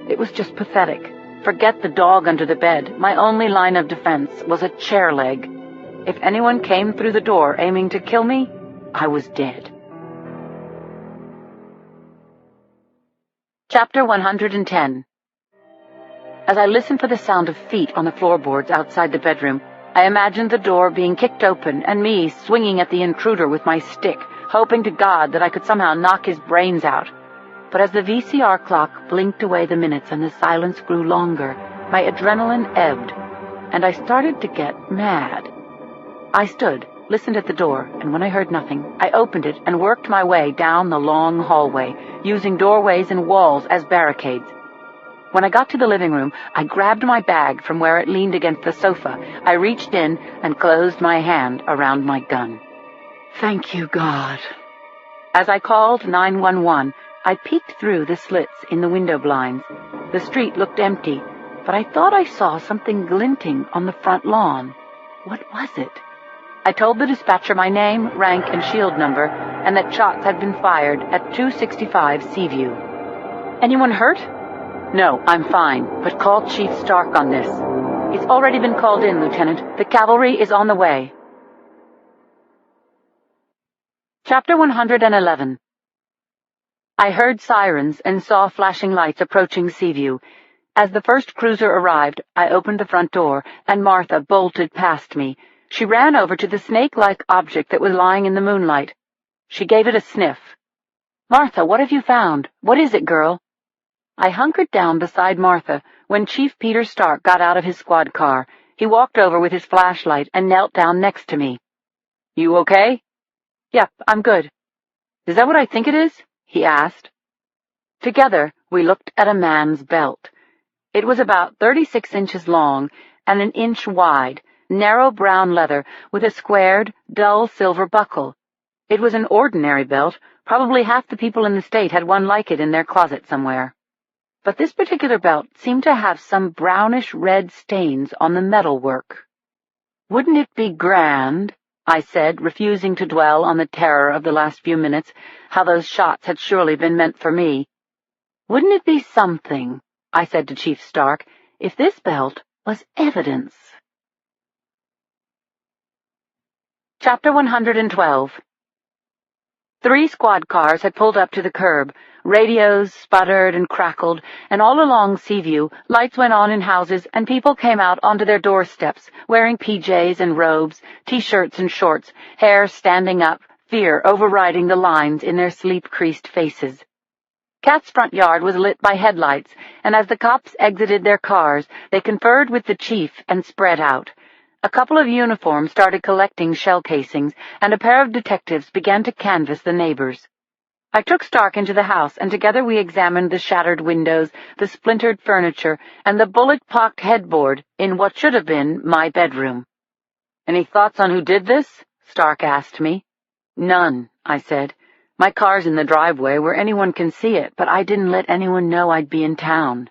It was just pathetic. Forget the dog under the bed. My only line of defense was a chair leg. If anyone came through the door aiming to kill me, I was dead. Chapter 110. As I listened for the sound of feet on the floorboards outside the bedroom, I imagined the door being kicked open and me swinging at the intruder with my stick, hoping to God that I could somehow knock his brains out. But as the VCR clock blinked away the minutes and the silence grew longer, my adrenaline ebbed, and I started to get mad. I stood, listened at the door, and when I heard nothing, I opened it and worked my way down the long hallway, using doorways and walls as barricades. When I got to the living room, I grabbed my bag from where it leaned against the sofa. I reached in and closed my hand around my gun. Thank you, God. As I called 911, I peeked through the slits in the window blinds. The street looked empty, but I thought I saw something glinting on the front lawn. What was it? I told the dispatcher my name, rank, and shield number, and that shots had been fired at 265 Seaview. Anyone hurt? No, I'm fine, but call Chief Stark on this. It's already been called in, Lieutenant. The cavalry is on the way. Chapter 111. I heard sirens and saw flashing lights approaching Seaview. As the first cruiser arrived, I opened the front door, and Martha bolted past me. She ran over to the snake-like object that was lying in the moonlight. She gave it a sniff. Martha, what have you found? What is it, girl? I hunkered down beside Martha when Chief Peter Stark got out of his squad car. He walked over with his flashlight and knelt down next to me. You okay? Yep, I'm good. Is that what I think it is? He asked. Together, we looked at a man's belt. It was about 36 inches long and an inch wide, narrow brown leather with a squared, dull silver buckle. It was an ordinary belt. Probably half the people in the state had one like it in their closet somewhere. But this particular belt seemed to have some brownish-red stains on the metalwork. Wouldn't it be grand, I said, refusing to dwell on the terror of the last few minutes, how those shots had surely been meant for me. Wouldn't it be something, I said to Chief Stark, if this belt was evidence? Chapter 112. 3 squad cars had pulled up to the curb. Radios sputtered and crackled, and all along Seaview, lights went on in houses, and people came out onto their doorsteps, wearing PJs and robes, T-shirts and shorts, hair standing up, fear overriding the lines in their sleep-creased faces. Kat's front yard was lit by headlights, and as the cops exited their cars, they conferred with the chief and spread out. A couple of uniforms started collecting shell casings, and a pair of detectives began to canvass the neighbors. I took Stark into the house, and together we examined the shattered windows, the splintered furniture, and the bullet-pocked headboard in what should have been my bedroom. Any thoughts on who did this? Stark asked me. None, I said. My car's in the driveway where anyone can see it, but I didn't let anyone know I'd be in town.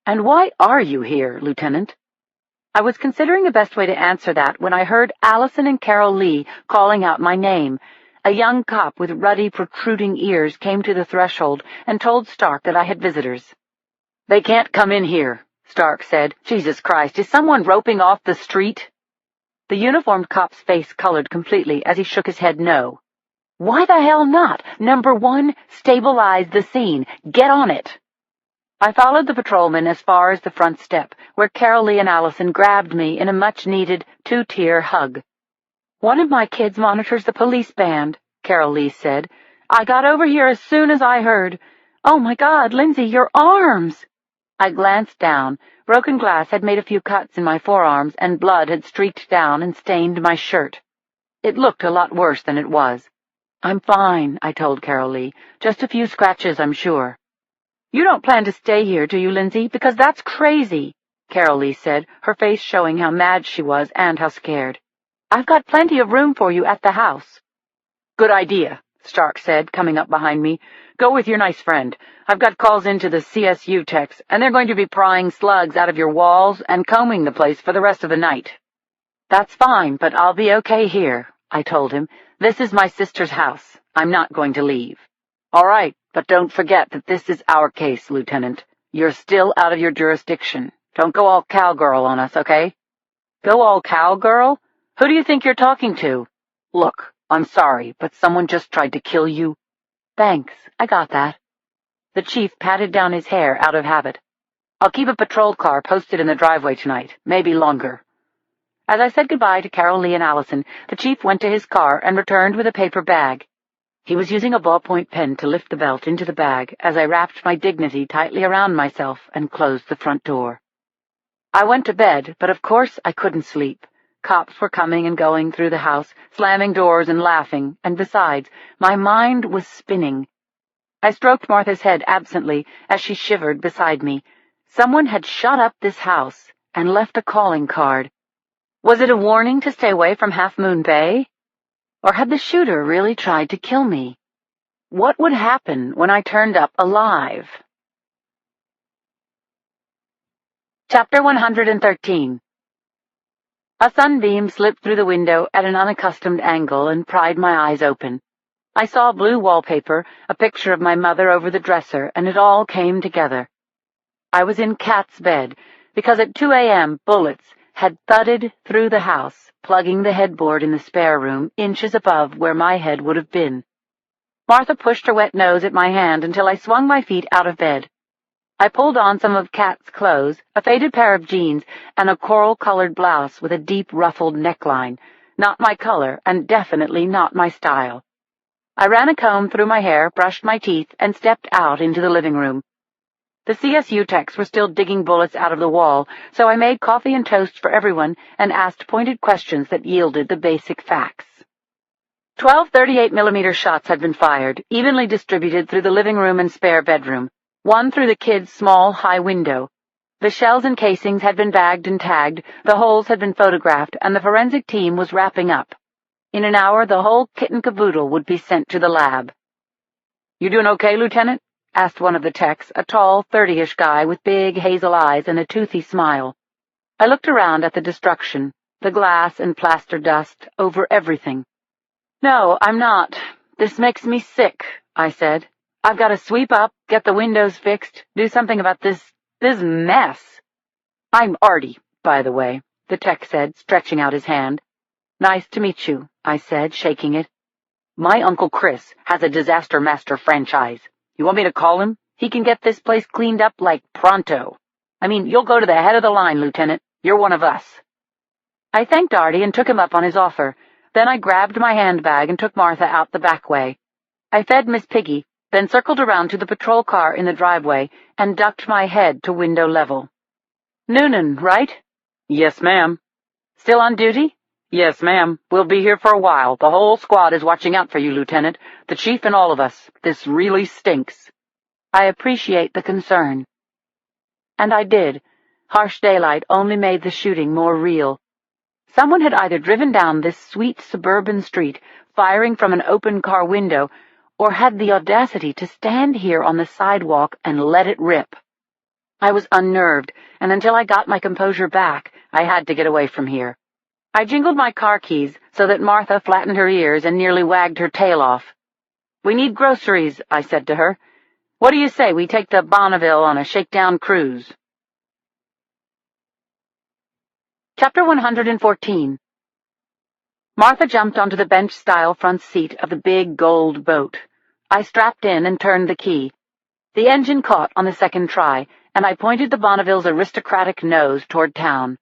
And why are you here, Lieutenant? I was considering the best way to answer that when I heard Allison and Carol Lee calling out my name. A young cop with ruddy, protruding ears came to the threshold and told Stark that I had visitors. They can't come in here, Stark said. Jesus Christ, is someone roping off the street? The uniformed cop's face colored completely as he shook his head no. Why the hell not? Number 1, stabilize the scene. Get on it. I followed the patrolman as far as the front step, where Carol Lee and Allison grabbed me in a much-needed 2-tier hug. One of my kids monitors the police band, Carol Lee said. I got over here as soon as I heard. Oh, my God, Lindsay, your arms! I glanced down. Broken glass had made a few cuts in my forearms, and blood had streaked down and stained my shirt. It looked a lot worse than it was. I'm fine, I told Carol Lee. Just a few scratches, I'm sure. You don't plan to stay here, do you, Lindsay? Because that's crazy, Carol Lee said, her face showing how mad she was and how scared. I've got plenty of room for you at the house. Good idea, Stark said, coming up behind me. Go with your nice friend. I've got calls into the CSU techs, and they're going to be prying slugs out of your walls and combing the place for the rest of the night. That's fine, but I'll be okay here, I told him. This is my sister's house. I'm not going to leave. All right, but don't forget that this is our case, Lieutenant. You're still out of your jurisdiction. Don't go all cowgirl on us, okay? Go all cowgirl? Who do you think you're talking to? Look, I'm sorry, but someone just tried to kill you." "Thanks, I got that." The chief patted down his hair out of habit. "I'll keep a patrol car posted in the driveway tonight, maybe longer." As I said goodbye to Carol Lee and Allison, the chief went to his car and returned with a paper bag. He was using a ballpoint pen to lift the belt into the bag as I wrapped my dignity tightly around myself and closed the front door. I went to bed, but of course I couldn't sleep. Cops were coming and going through the house, slamming doors and laughing, and besides, my mind was spinning. I stroked Martha's head absently as she shivered beside me. Someone had shut up this house and left a calling card. Was it a warning to stay away from Half Moon Bay? Or had the shooter really tried to kill me? What would happen when I turned up alive? Chapter 113. A sunbeam slipped through the window at an unaccustomed angle and pried my eyes open. I saw blue wallpaper, a picture of my mother over the dresser, and it all came together. I was in Kat's bed, because at 2 a.m. bullets had thudded through the house, plugging the headboard in the spare room inches above where my head would have been. Martha pushed her wet nose at my hand until I swung my feet out of bed. I pulled on some of Kat's clothes, a faded pair of jeans, and a coral-colored blouse with a deep ruffled neckline, not my color and definitely not my style. I ran a comb through my hair, brushed my teeth, and stepped out into the living room. The CSU techs were still digging bullets out of the wall, so I made coffee and toast for everyone and asked pointed questions that yielded the basic facts. 12 38mm shots had been fired, evenly distributed through the living room and spare bedroom, one through the kids' small, high window. The shells and casings had been bagged and tagged, the holes had been photographed, and the forensic team was wrapping up. In an hour, the whole kit and caboodle would be sent to the lab. "You doing okay, Lieutenant?" asked one of the techs, a tall, 30-ish guy with big hazel eyes and a toothy smile. I looked around at the destruction, the glass and plaster dust over everything. "No, I'm not. This makes me sick," I said. "I've got to sweep up, get the windows fixed, do something about this mess." "I'm Artie, by the way," the tech said, stretching out his hand. "Nice to meet you," I said, shaking it. "My Uncle Chris has a Disaster Master franchise. You want me to call him? He can get this place cleaned up like pronto. I mean, you'll go to the head of the line, Lieutenant. You're one of us." I thanked Artie and took him up on his offer. Then I grabbed my handbag and took Martha out the back way. I fed Miss Piggy, then circled around to the patrol car in the driveway and ducked my head to window level. "Noonan, right?" "Yes, ma'am." "Still on duty?" "Yes, ma'am. "We'll be here for a while. The whole squad is watching out for you, Lieutenant. The chief and all of us. This really stinks." "I appreciate the concern." And I did. Harsh daylight only made the shooting more real. Someone had either driven down this sweet suburban street, firing from an open car window, or had the audacity to stand here on the sidewalk and let it rip. I was unnerved, and until I got my composure back, I had to get away from here. I jingled my car keys so that Martha flattened her ears and nearly wagged her tail off. "We need groceries," I said to her. "What do you say we take to Bonneville on a shakedown cruise?" Chapter 114. Martha jumped onto the bench-style front seat of the big gold boat. I strapped in and turned the key. The engine caught on the second try, and I pointed the Bonneville's aristocratic nose toward town.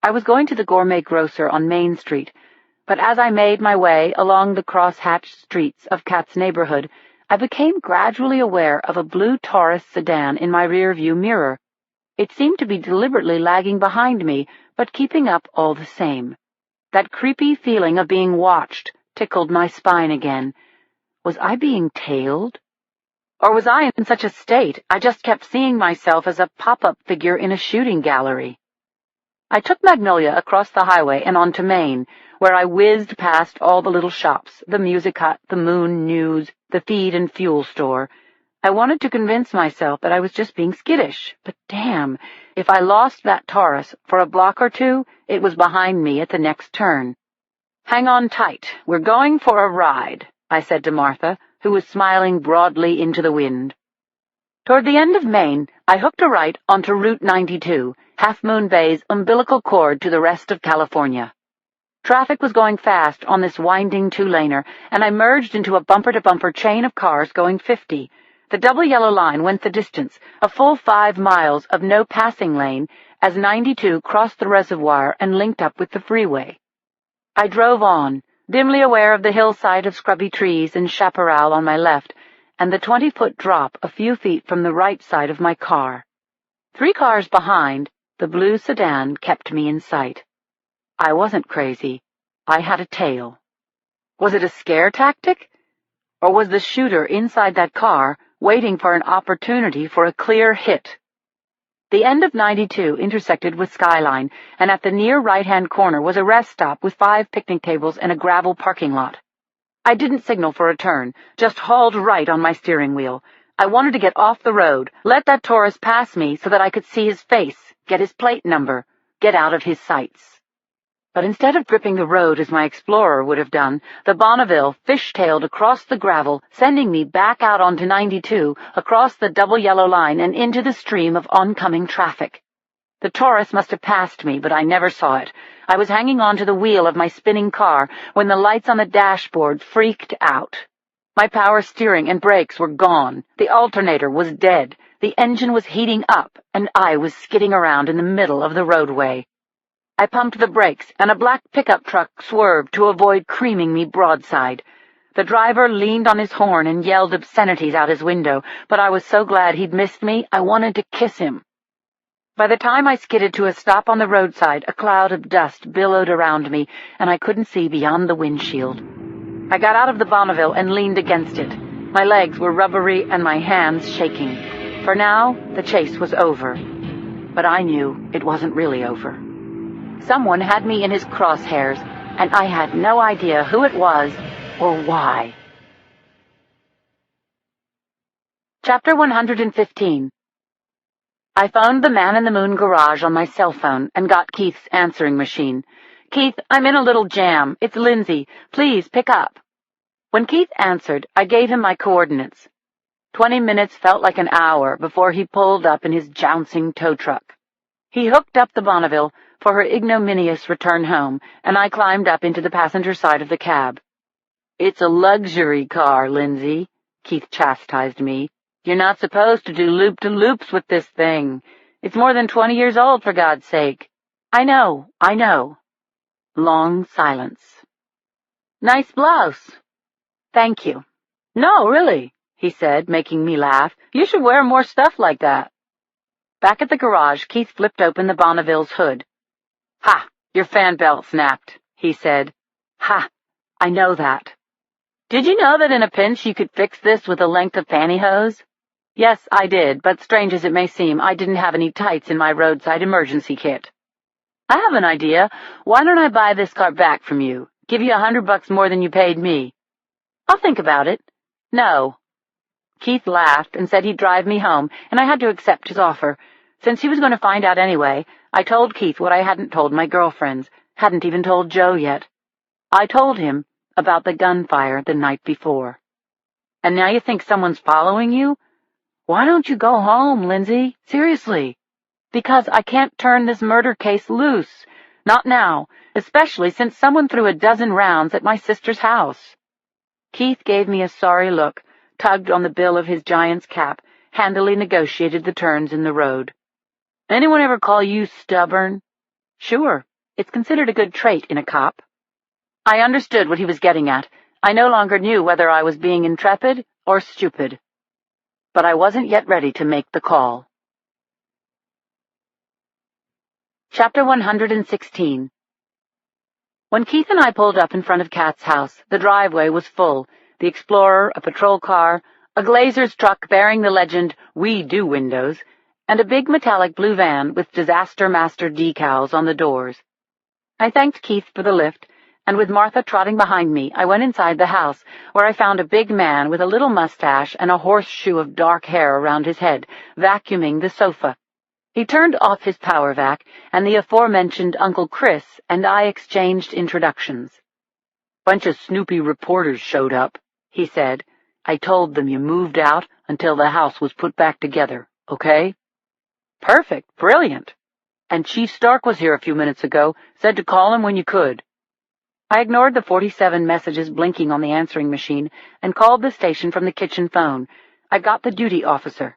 I was going to the gourmet grocer on Main Street, but as I made my way along the cross-hatched streets of Kat's neighborhood, I became gradually aware of a blue Taurus sedan in my rear-view mirror. It seemed to be deliberately lagging behind me, but keeping up all the same. That creepy feeling of being watched tickled my spine again. Was I being tailed? Or was I in such a state I just kept seeing myself as a pop-up figure in a shooting gallery? I took Magnolia across the highway and onto Main, where I whizzed past all the little shops, the music hut, the Moon News, the feed and fuel store. I wanted to convince myself that I was just being skittish, but damn, if I lost that Taurus for a block or two, it was behind me at the next turn. "Hang on tight. We're going for a ride," I said to Martha, who was smiling broadly into the wind. Toward the end of Maine, I hooked a right onto Route 92, Half Moon Bay's umbilical cord to the rest of California. Traffic was going fast on this winding two-laner, and I merged into a bumper-to-bumper chain of cars going 50. The double yellow line went the distance, a full 5 miles of no passing lane, as 92 crossed the reservoir and linked up with the freeway. I drove on, dimly aware of the hillside of scrubby trees and chaparral on my left, and the 20-foot drop a few feet from the right side of my car. 3 cars behind, the blue sedan kept me in sight. I wasn't crazy. I had a tail. Was it a scare tactic? Or was the shooter inside that car waiting for an opportunity for a clear hit? The end of 92 intersected with Skyline, and at the near right-hand corner was a rest stop with 5 picnic tables and a gravel parking lot. I didn't signal for a turn, just hauled right on my steering wheel. I wanted to get off the road, let that Taurus pass me so that I could see his face, get his plate number, get out of his sights. But instead of gripping the road as my Explorer would have done, the Bonneville fish-tailed across the gravel, sending me back out onto 92, across the double yellow line and into the stream of oncoming traffic. The Taurus must have passed me, but I never saw it. I was hanging onto the wheel of my spinning car when the lights on the dashboard freaked out. My power steering and brakes were gone. The alternator was dead. The engine was heating up, and I was skidding around in the middle of the roadway. I pumped the brakes, and a black pickup truck swerved to avoid creaming me broadside. The driver leaned on his horn and yelled obscenities out his window, but I was so glad he'd missed me, I wanted to kiss him. By the time I skidded to a stop on the roadside, a cloud of dust billowed around me, and I couldn't see beyond the windshield. I got out of the Bonneville and leaned against it. My legs were rubbery and my hands shaking. For now, the chase was over. But I knew it wasn't really over. Someone had me in his crosshairs, and I had no idea who it was or why. Chapter 115. I phoned the Man in the Moon garage on my cell phone and got Keith's answering machine. "Keith, I'm in a little jam. It's Lindsay. Please pick up." When Keith answered, I gave him my coordinates. 20 minutes felt like an hour before he pulled up in his jouncing tow truck. He hooked up the Bonneville for her ignominious return home, and I climbed up into the passenger side of the cab. "It's a luxury car, Lindsay," Keith chastised me. "You're not supposed to do loop-to-loops with this thing. It's more than 20 years old, for God's sake." I know. Long silence. "Nice blouse." "Thank you." "No, really," he said, making me laugh. "You should wear more stuff like that." Back at the garage, Keith flipped open the Bonneville's hood. "Ha! Your fan belt snapped," he said. "Ha! I know that." "Did you know that in a pinch you could fix this with a length of pantyhose?" "Yes, I did, but strange as it may seem, I didn't have any tights in my roadside emergency kit." "I have an idea. Why don't I buy this car back from you? Give you $100 more than you paid me." "I'll think about it." "No." Keith laughed and said he'd drive me home, and I had to accept his offer. Since he was going to find out anyway, I told Keith what I hadn't told my girlfriends, hadn't even told Joe yet. I told him about the gunfire the night before. "And now you think someone's following you? Why don't you go home, Lindsay? Seriously. Because I can't turn this murder case loose. Not now, especially since someone threw a dozen rounds at my sister's house." Keith gave me a sorry look, tugged on the bill of his giant's cap, handily negotiated the turns in the road. "Anyone ever call you stubborn?" "Sure. It's considered a good trait in a cop." I understood what he was getting at. I no longer knew whether I was being intrepid or stupid. But I wasn't yet ready to make the call. Chapter 116. When Keith and I pulled up in front of Kat's house, the driveway was full. The Explorer, a patrol car, a glazer's truck bearing the legend, "We Do Windows," and a big metallic blue van with Disaster Master decals on the doors. I thanked Keith for the lift, and with Martha trotting behind me, I went inside the house, where I found a big man with a little mustache and a horseshoe of dark hair around his head, vacuuming the sofa. He turned off his power vac, and the aforementioned Uncle Chris and I exchanged introductions. "Bunch of snoopy reporters showed up," he said. "I told them you moved out until the house was put back together, okay?" "Perfect. Brilliant. And Chief Stark was here a few minutes ago. Said to call him when you could." I ignored the 47 messages blinking on the answering machine and called the station from the kitchen phone. I got the duty officer.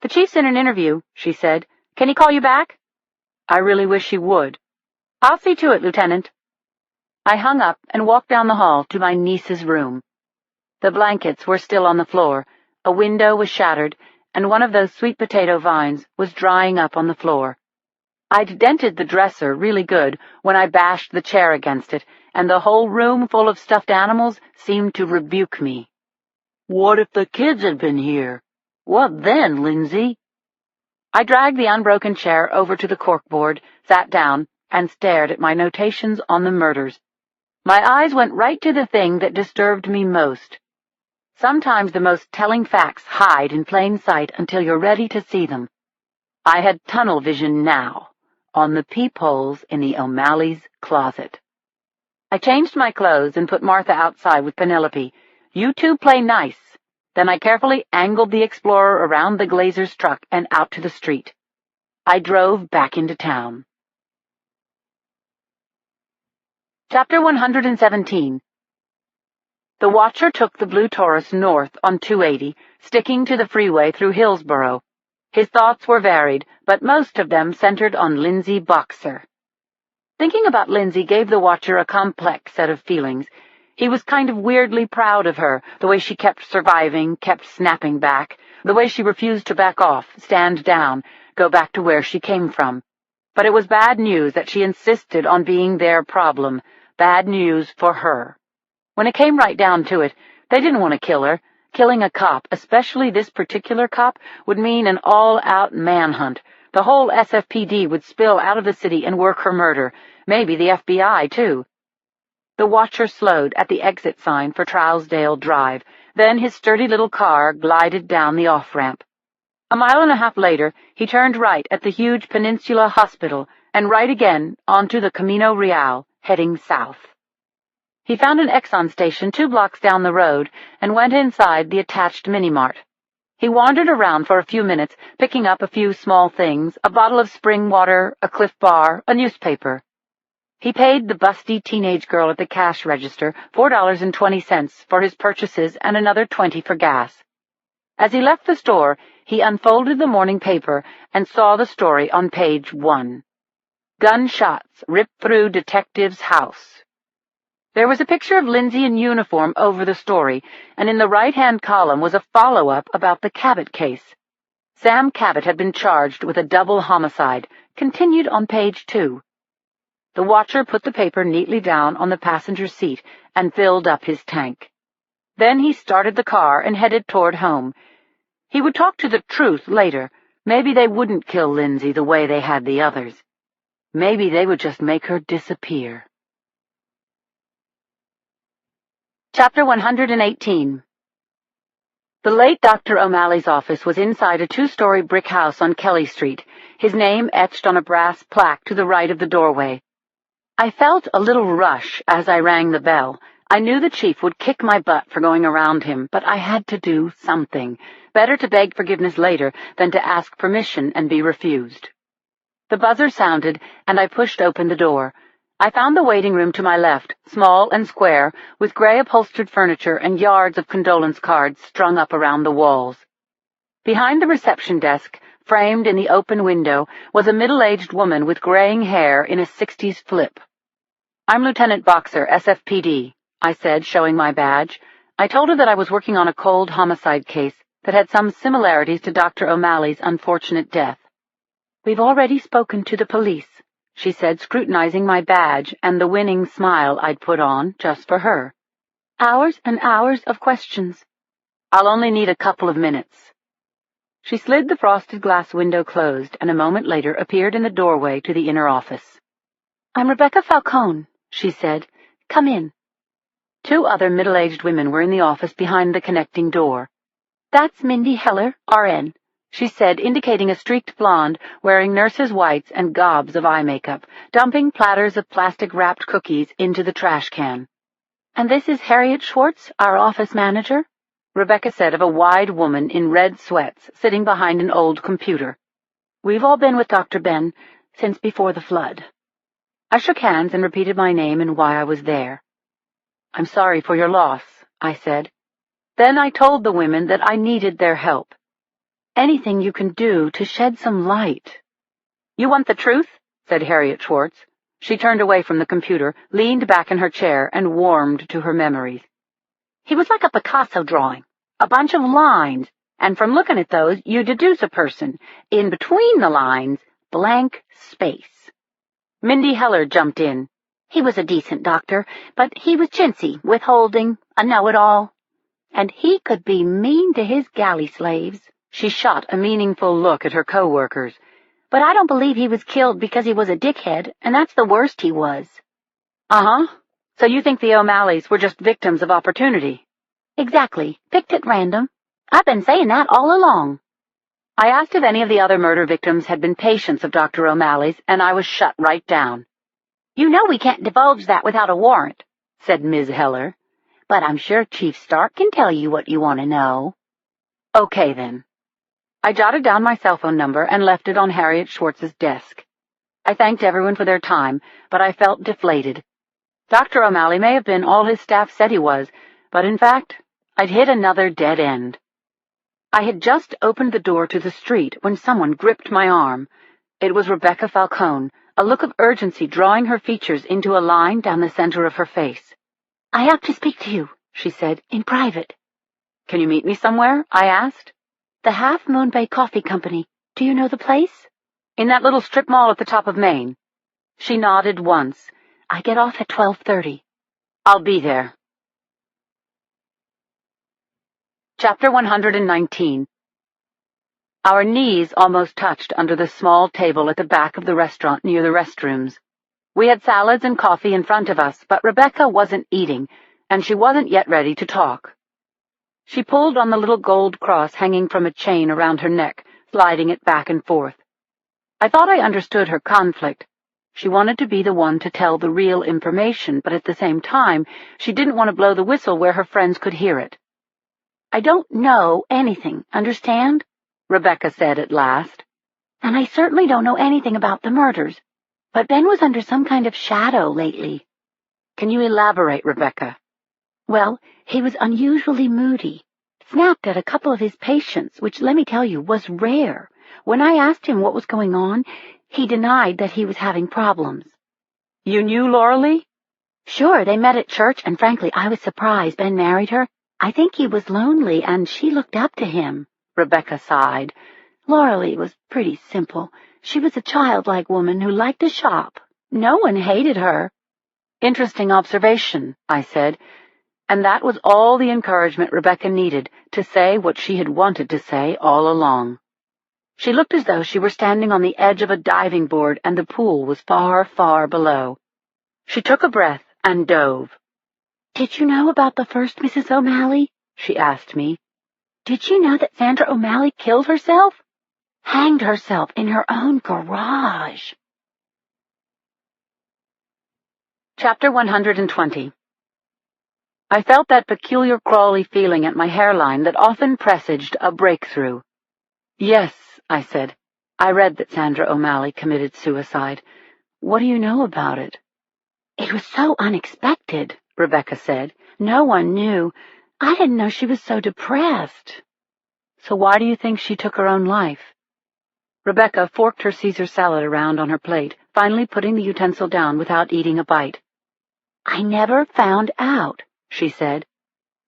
"The chief's in an interview," she said. "Can he call you back?" "I really wish he would." "I'll see to it, Lieutenant." I hung up and walked down the hall to my niece's room. The blankets were still on the floor, a window was shattered, and one of those sweet potato vines was drying up on the floor. I'd dented the dresser really good when I bashed the chair against it, and the whole room full of stuffed animals seemed to rebuke me. "What if the kids had been here? What then, Lindsay?" I dragged the unbroken chair over to the corkboard, sat down, and stared at my notations on the murders. My eyes went right to the thing that disturbed me most. Sometimes the most telling facts hide in plain sight until you're ready to see them. I had tunnel vision now, on the peepholes in the O'Malley's closet. I changed my clothes and put Martha outside with Penelope. "You two play nice." Then I carefully angled the Explorer around the Glazer's truck and out to the street. I drove back into town. Chapter 117. The watcher took the blue Taurus north on 280, sticking to the freeway through Hillsborough. His thoughts were varied, but most of them centered on Lindsay Boxer. Thinking about Lindsay gave the watcher a complex set of feelings. He was kind of weirdly proud of her, the way she kept surviving, kept snapping back, the way she refused to back off, stand down, go back to where she came from. But it was bad news that she insisted on being their problem, bad news for her. When it came right down to it, they didn't want to kill her. Killing a cop, especially this particular cop, would mean an all-out manhunt. The whole SFPD would spill out of the city and work her murder, maybe the FBI, too. The watcher slowed at the exit sign for Trousdale Drive. Then his sturdy little car glided down the off-ramp. A mile and a half later, he turned right at the huge Peninsula Hospital and right again onto the Camino Real, heading south. He found an Exxon station 2 blocks down the road and went inside the attached mini-mart. He wandered around for a few minutes, picking up a few small things, a bottle of spring water, a Cliff Bar, a newspaper. He paid the busty teenage girl at the cash register $4.20 for his purchases and another $20 for gas. As he left the store, he unfolded the morning paper and saw the story on page 1. Gunshots ripped through detective's house. There was a picture of Lindsay in uniform over the story, and in the right-hand column was a follow-up about the Cabot case. Sam Cabot had been charged with a double homicide, continued on page 2. The watcher put the paper neatly down on the passenger seat and filled up his tank. Then he started the car and headed toward home. He would talk to the Truth later. Maybe they wouldn't kill Lindsay the way they had the others. Maybe they would just make her disappear. Chapter 118. The late Dr. O'Malley's office was inside a 2-story brick house on Kelly Street, his name etched on a brass plaque to the right of the doorway. I felt a little rush as I rang the bell. I knew the chief would kick my butt for going around him, but I had to do something. Better to beg forgiveness later than to ask permission and be refused. The buzzer sounded, and I pushed open the door. I found the waiting room to my left, small and square, with gray upholstered furniture and yards of condolence cards strung up around the walls. Behind the reception desk, framed in the open window, was a middle-aged woman with graying hair in a 60s flip. "I'm Lieutenant Boxer, SFPD," I said, showing my badge. I told her that I was working on a cold homicide case that had some similarities to Dr. O'Malley's unfortunate death. "We've already spoken to the police," she said, scrutinizing my badge and the winning smile I'd put on just for her. "Hours and hours of questions." "I'll only need a couple of minutes." She slid the frosted glass window closed and a moment later appeared in the doorway to the inner office. "I'm Rebecca Falcone," she said. "Come in." 2 other middle-aged women were in the office behind the connecting door. "That's Mindy Heller, RN," she said, indicating a streaked blonde wearing nurse's whites and gobs of eye makeup, dumping platters of plastic-wrapped cookies into the trash can. "And this is Harriet Schwartz, our office manager," Rebecca said of a wide woman in red sweats sitting behind an old computer. "We've all been with Dr. Ben since before the flood." I shook hands and repeated my name and why I was there. "I'm sorry for your loss," I said. Then I told the women that I needed their help. "Anything you can do to shed some light." "You want the truth?" said Harriet Schwartz. She turned away from the computer, leaned back in her chair, and warmed to her memories. "He was like a Picasso drawing, a bunch of lines, and from looking at those, you deduce a person. In between the lines, blank space." Mindy Heller jumped in. "He was a decent doctor, but he was chintzy, withholding, a know-it-all. And he could be mean to his galley slaves." She shot a meaningful look at her co-workers. "But I don't believe he was killed because he was a dickhead, and that's the worst he was." "Uh-huh. So you think the O'Malleys were just victims of opportunity?" "Exactly. Picked at random. I've been saying that all along." I asked if any of the other murder victims had been patients of Dr. O'Malley's, and I was shut right down. "You know we can't divulge that without a warrant," said Ms. Heller. "But I'm sure Chief Stark can tell you what you want to know." "Okay, then." I jotted down my cell phone number and left it on Harriet Schwartz's desk. I thanked everyone for their time, but I felt deflated. Dr. O'Malley may have been all his staff said he was, but in fact, I'd hit another dead end. I had just opened the door to the street when someone gripped my arm. It was Rebecca Falcone, a look of urgency drawing her features into a line down the center of her face. "I have to speak to you," she said, "in private." "Can you meet me somewhere?" I asked. "The Half Moon Bay Coffee Company. Do you know the place?" "In that little strip mall at the top of Main." She nodded once. "I get off at 12:30. "I'll be there." Chapter 119. Our knees almost touched under the small table at the back of the restaurant near the restrooms. We had salads and coffee in front of us, but Rebecca wasn't eating, and she wasn't yet ready to talk. She pulled on the little gold cross hanging from a chain around her neck, sliding it back and forth. I thought I understood her conflict. She wanted to be the one to tell the real information, but at the same time, she didn't want to blow the whistle where her friends could hear it. "I don't know anything, understand?" Rebecca said at last. "And I certainly don't know anything about the murders, but Ben was under some kind of shadow lately." "Can you elaborate, Rebecca?" "Well, he was unusually moody. Snapped at a couple of his patients, which, let me tell you, was rare. When I asked him what was going on, he denied that he was having problems." "You knew Lauralee?" "Sure, they met at church, and frankly, I was surprised Ben married her. I think he was lonely, and she looked up to him." Rebecca sighed. "Lauralee was pretty simple. She was a childlike woman who liked to shop. No one hated her." "Interesting observation," I said, and that was all the encouragement Rebecca needed to say what she had wanted to say all along. She looked as though she were standing on the edge of a diving board and the pool was far, far below. She took a breath and dove. "Did you know about the first Mrs. O'Malley?" she asked me. "Did you know that Sandra O'Malley killed herself? Hanged herself in her own garage." Chapter 120. I felt that peculiar crawly feeling at my hairline that often presaged a breakthrough. "Yes," I said. "I read that Sandra O'Malley committed suicide. What do you know about it?" "It was so unexpected," Rebecca said. "No one knew. I didn't know she was so depressed." "So why do you think she took her own life?" Rebecca forked her Caesar salad around on her plate, finally putting the utensil down without eating a bite. "I never found out," she said.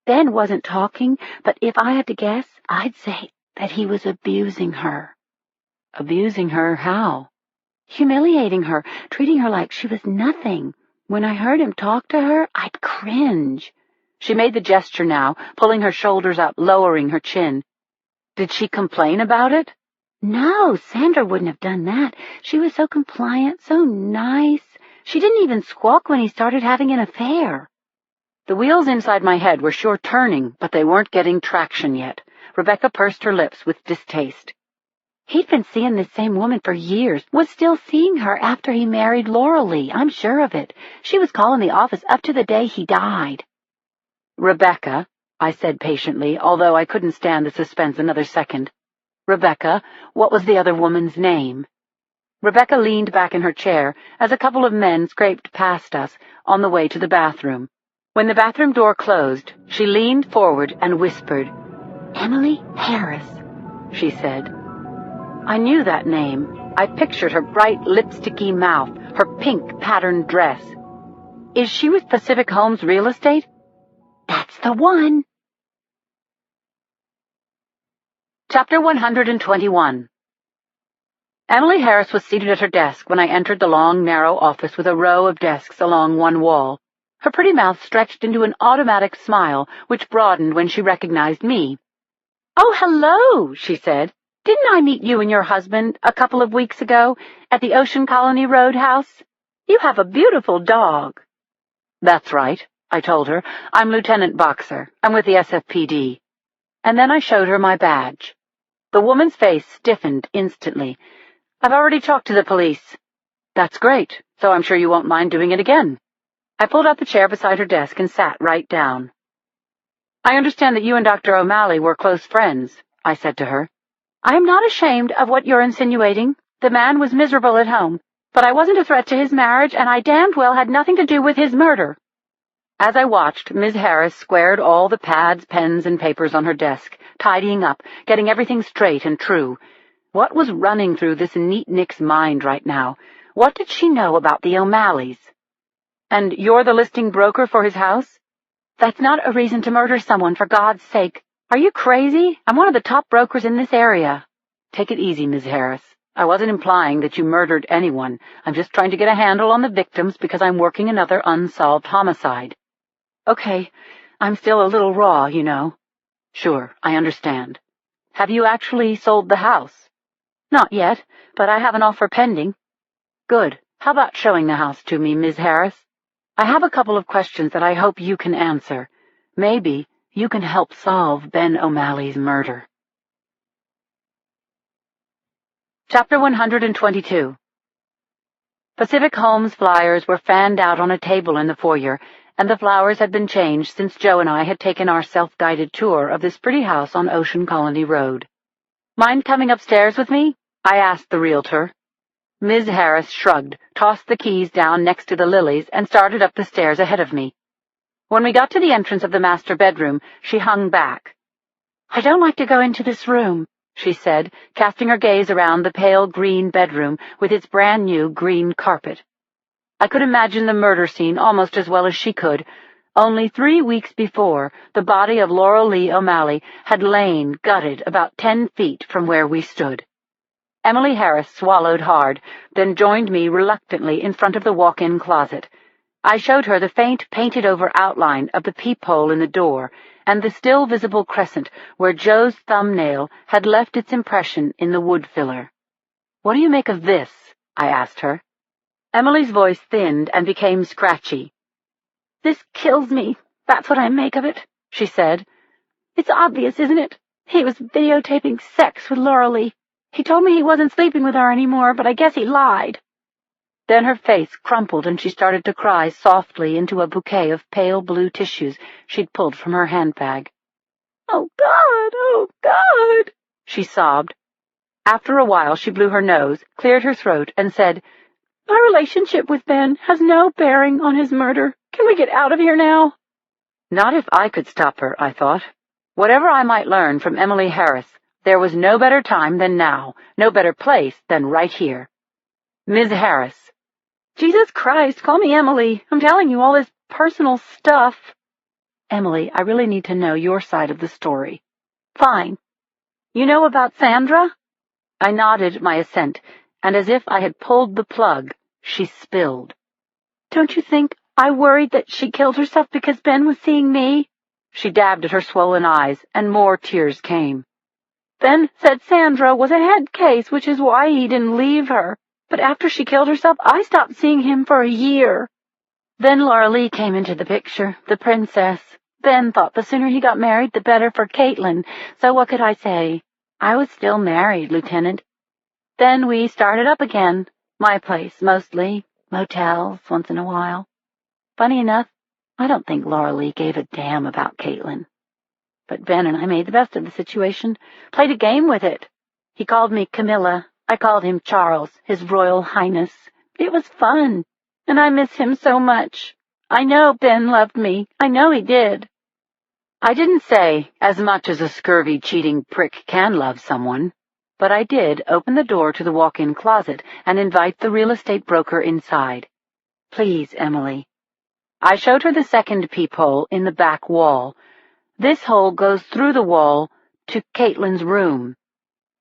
"Ben wasn't talking, but if I had to guess, I'd say that he was abusing her." "Abusing her how?" "Humiliating her, treating her like she was nothing. When I heard him talk to her, I'd cringe." She made the gesture now, pulling her shoulders up, lowering her chin. "Did she complain about it?" "No, Sandra wouldn't have done that. She was so compliant, so nice. She didn't even squawk when he started having an affair." The wheels inside my head were sure turning, but they weren't getting traction yet. Rebecca pursed her lips with distaste. "He'd been seeing this same woman for years, was still seeing her after he married Lauralee. I'm sure of it. She was calling the office up to the day he died." "Rebecca," I said patiently, although I couldn't stand the suspense another second. "Rebecca, what was the other woman's name?" Rebecca leaned back in her chair as a couple of men scraped past us on the way to the bathroom. When the bathroom door closed, she leaned forward and whispered, "Emily Harris," she said. I knew that name. I pictured her bright lipsticky mouth, her pink patterned dress. Is she with Pacific Homes Real Estate? That's the one. Chapter 121. Emily Harris was seated at her desk when I entered the long, narrow office with a row of desks along one wall. Her pretty mouth stretched into an automatic smile, which broadened when she recognized me. "Oh, hello," she said. "Didn't I meet you and your husband a couple of weeks ago at the Ocean Colony Roadhouse? You have a beautiful dog." "That's right," I told her. "I'm Lieutenant Boxer. I'm with the SFPD." And then I showed her my badge. The woman's face stiffened instantly. "I've already talked to the police." "That's great, so I'm sure you won't mind doing it again." I pulled out the chair beside her desk and sat right down. "I understand that you and Dr. O'Malley were close friends," I said to her. "I am not ashamed of what you're insinuating. The man was miserable at home, but I wasn't a threat to his marriage, and I damned well had nothing to do with his murder." As I watched, Ms. Harris squared all the pads, pens, and papers on her desk, tidying up, getting everything straight and true. What was running through this neatnik's mind right now? What did she know about the O'Malleys? "And you're the listing broker for his house?" "That's not a reason to murder someone, for God's sake. Are you crazy? I'm one of the top brokers in this area." "Take it easy, Ms. Harris. I wasn't implying that you murdered anyone. I'm just trying to get a handle on the victims because I'm working another unsolved homicide." "Okay, I'm still a little raw, you know." "Sure, I understand. Have you actually sold the house?" "Not yet, but I have an offer pending." "Good. How about showing the house to me, Ms. Harris? I have a couple of questions that I hope you can answer. Maybe you can help solve Ben O'Malley's murder." Chapter 122. Pacific Homes flyers were fanned out on a table in the foyer, and the flowers had been changed since Joe and I had taken our self-guided tour of this pretty house on Ocean Colony Road. "Mind coming upstairs with me?" I asked the realtor. Ms. Harris shrugged, tossed the keys down next to the lilies, and started up the stairs ahead of me. When we got to the entrance of the master bedroom, she hung back. "I don't like to go into this room," she said, casting her gaze around the pale green bedroom with its brand-new green carpet. I could imagine the murder scene almost as well as she could. Only 3 weeks before, the body of Laurel Lee O'Malley had lain gutted about 10 feet from where we stood. Emily Harris swallowed hard, then joined me reluctantly in front of the walk-in closet. I showed her the faint, painted-over outline of the peephole in the door and the still visible crescent where Joe's thumbnail had left its impression in the wood filler. "What do you make of this?" I asked her. Emily's voice thinned and became scratchy. "This kills me. That's what I make of it," she said. "It's obvious, isn't it? He was videotaping sex with Laurel Lee. He told me he wasn't sleeping with her anymore, but I guess he lied." Then her face crumpled and she started to cry softly into a bouquet of pale blue tissues she'd pulled from her handbag. "Oh, God! Oh, God!" she sobbed. After a while she blew her nose, cleared her throat, and said, "My relationship with Ben has no bearing on his murder. Can we get out of here now?" Not if I could stop her, I thought. Whatever I might learn from Emily Harris, there was no better time than now, no better place than right here. "Ms. Harris." "Jesus Christ, call me Emily. I'm telling you all this personal stuff." "Emily, I really need to know your side of the story." "Fine. You know about Sandra?" I nodded my assent, and as if I had pulled the plug, she spilled. "Don't you think I worried that she killed herself because Ben was seeing me?" She dabbed at her swollen eyes, and more tears came. "Ben said Sandra was a head case, which is why he didn't leave her. But after she killed herself, I stopped seeing him for a year. Then Laura Lee came into the picture, the princess. Ben thought the sooner he got married, the better for Caitlin, so what could I say? I was still married, Lieutenant. Then we started up again. My place, mostly. Motels, once in a while. Funny enough, I don't think Laura Lee gave a damn about Caitlin. But Ben and I made the best of the situation, played a game with it. He called me Camilla. I called him Charles, His Royal Highness. It was fun, and I miss him so much. I know Ben loved me. I know he did. I didn't say as much as a scurvy, cheating prick can love someone, but I did open the door to the walk-in closet and invite the real estate broker inside. Please, Emily. I showed her the second peephole in the back wall. This hole goes through the wall to Caitlin's room.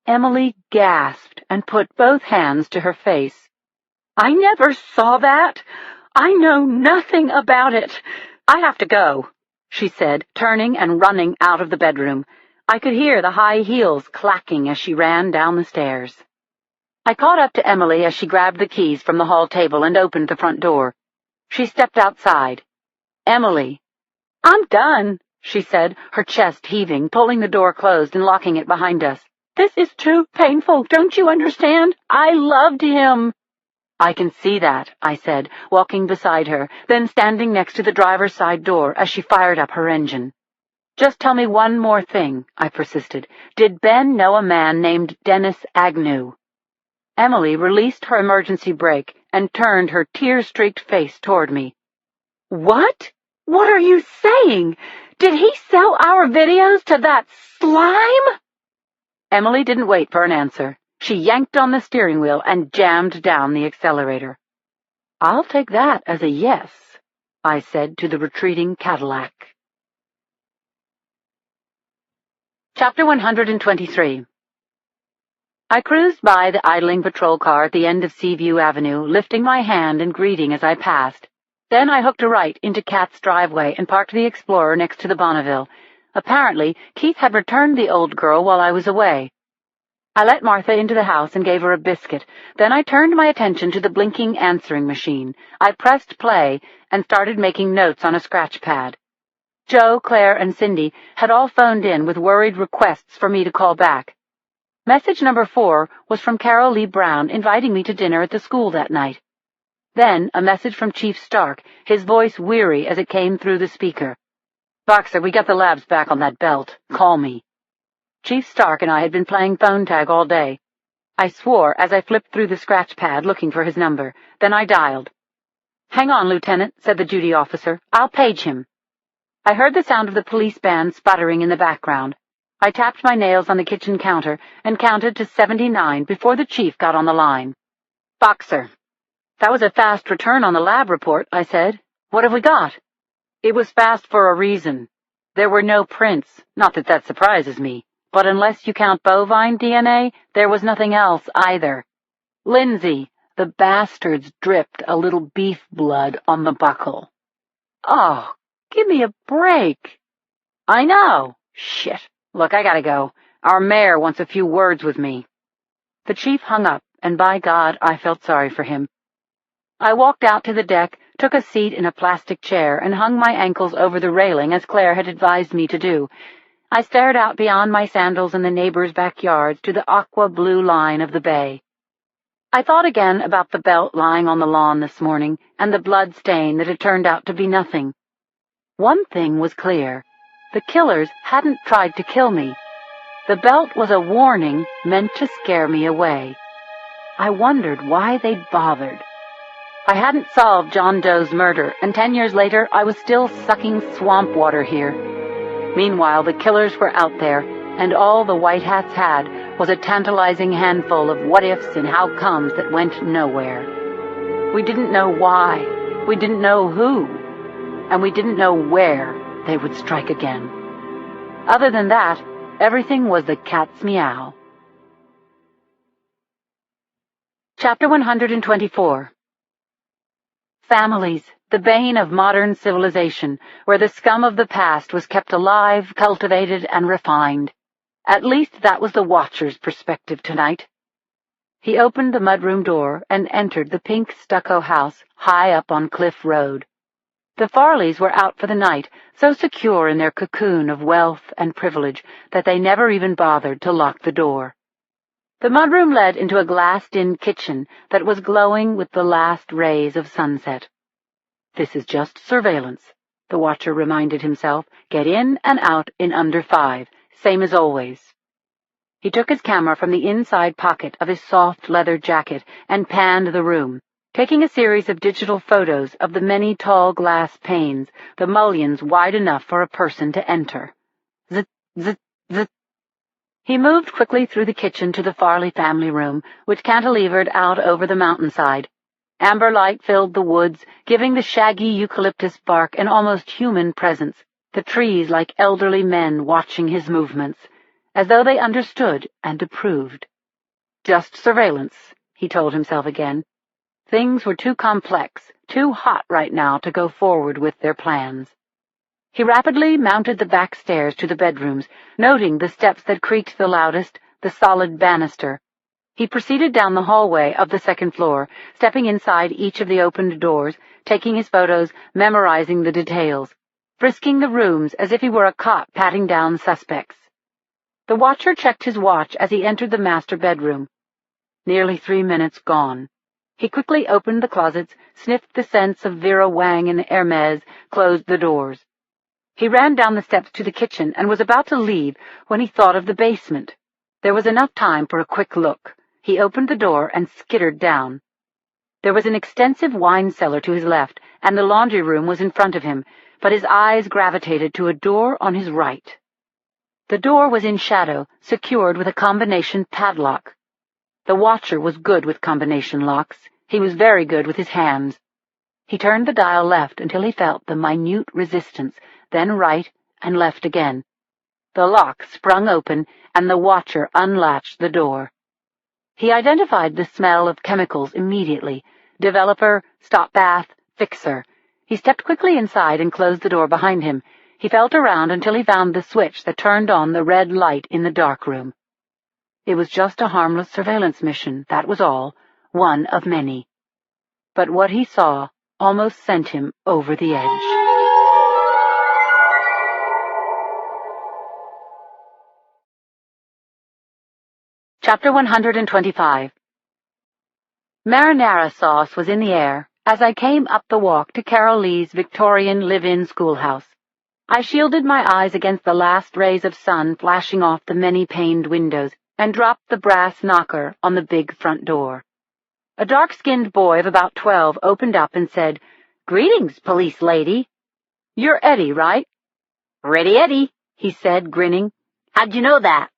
Emily gasped and put both hands to her face. I never saw that. I know nothing about it. I have to go, she said, turning and running out of the bedroom. I could hear the high heels clacking as she ran down the stairs. I caught up to Emily as she grabbed the keys from the hall table and opened the front door. She stepped outside. Emily. I'm done, she said, her chest heaving, pulling the door closed and locking it behind us. This is too painful, don't you understand? I loved him. I can see that, I said, walking beside her, then standing next to the driver's side door as she fired up her engine. Just tell me one more thing, I persisted. Did Ben know a man named Dennis Agnew? Emily released her emergency brake and turned her tear-streaked face toward me. What? What are you saying? Did he sell our videos to that slime? Emily didn't wait for an answer. She yanked on the steering wheel and jammed down the accelerator. I'll take that as a yes, I said to the retreating Cadillac. Chapter 123. I cruised by the idling patrol car at the end of Seaview Avenue, lifting my hand and greeting as I passed. Then I hooked a right into Kat's driveway and parked the Explorer next to the Bonneville. Apparently, Keith had returned the old girl while I was away. I let Martha into the house and gave her a biscuit. Then I turned my attention to the blinking answering machine. I pressed play and started making notes on a scratch pad. Joe, Claire, and Cindy had all phoned in with worried requests for me to call back. Message number 4 was from Carol Lee Brown inviting me to dinner at the school that night. Then a message from Chief Stark, his voice weary as it came through the speaker. Boxer, we got the labs back on that belt. Call me. Chief Stark and I had been playing phone tag all day. I swore as I flipped through the scratch pad looking for his number. Then I dialed. Hang on, Lieutenant, said the duty officer. I'll page him. I heard the sound of the police band sputtering in the background. I tapped my nails on the kitchen counter and counted to 79 before the chief got on the line. Boxer. That was a fast return on the lab report, I said. What have we got? It was fast for a reason. There were no prints, not that that surprises me, but unless you count bovine DNA, there was nothing else either. Lindsay, the bastards dripped a little beef blood on the buckle. Oh, give me a break. I know. Shit. Look, I gotta go. Our mayor wants a few words with me. The chief hung up, and by God, I felt sorry for him. I walked out to the deck, took a seat in a plastic chair, and hung my ankles over the railing as Claire had advised me to do. I stared out beyond my sandals in the neighbors' backyards to the aqua-blue line of the bay. I thought again about the belt lying on the lawn this morning and the blood stain that had turned out to be nothing. One thing was clear. The killers hadn't tried to kill me. The belt was a warning meant to scare me away. I wondered why they'd bothered. I hadn't solved John Doe's murder, and 10 years later I was still sucking swamp water here. Meanwhile, the killers were out there, and all the white hats had was a tantalizing handful of what-ifs and how-comes that went nowhere. We didn't know why, we didn't know who, and we didn't know where they would strike again. Other than that, everything was the cat's meow. Chapter 124. Families, the bane of modern civilization, where the scum of the past was kept alive, cultivated, and refined. At least that was the Watcher's perspective tonight. He opened the mudroom door and entered the pink stucco house high up on Cliff Road. The Farleys were out for the night, so secure in their cocoon of wealth and privilege that they never even bothered to lock the door. The mudroom led into a glassed-in kitchen that was glowing with the last rays of sunset. This is just surveillance, the Watcher reminded himself. Get in and out in under 5, same as always. He took his camera from the inside pocket of his soft leather jacket and panned the room, taking a series of digital photos of the many tall glass panes, the mullions wide enough for a person to enter. Zit, zit, zit. He moved quickly through the kitchen to the Farley family room, which cantilevered out over the mountainside. Amber light filled the woods, giving the shaggy eucalyptus bark an almost human presence, the trees like elderly men watching his movements, as though they understood and approved. Just surveillance, he told himself again. Things were too complex, too hot right now to go forward with their plans. He rapidly mounted the back stairs to the bedrooms, noting the steps that creaked the loudest, the solid banister. He proceeded down the hallway of the second floor, stepping inside each of the opened doors, taking his photos, memorizing the details, frisking the rooms as if he were a cop patting down suspects. The watcher checked his watch as he entered the master bedroom. Nearly 3 minutes gone. He quickly opened the closets, sniffed the scents of Vera Wang and Hermes, closed the doors. He ran down the steps to the kitchen and was about to leave when he thought of the basement. There was enough time for a quick look. He opened the door and skittered down. There was an extensive wine cellar to his left, and the laundry room was in front of him, but his eyes gravitated to a door on his right. The door was in shadow, secured with a combination padlock. The watcher was good with combination locks. He was very good with his hands. He turned the dial left until he felt the minute resistance, then right and left again. The lock sprung open, and the watcher unlatched the door. He identified the smell of chemicals immediately. Developer, stop bath, fixer. He stepped quickly inside and closed the door behind him. He felt around until he found the switch that turned on the red light in the dark room. It was just a harmless surveillance mission, that was all, one of many. But what he saw almost sent him over the edge. Chapter 125. Marinara sauce was in the air as I came up the walk to Carol Lee's Victorian live-in schoolhouse. I shielded my eyes against the last rays of sun flashing off the many-paned windows and dropped the brass knocker on the big front door. A dark-skinned boy of about 12 opened up and said, "Greetings, police lady." "You're Eddie, right?" "Ready, Eddie," he said, grinning. "How'd you know that?"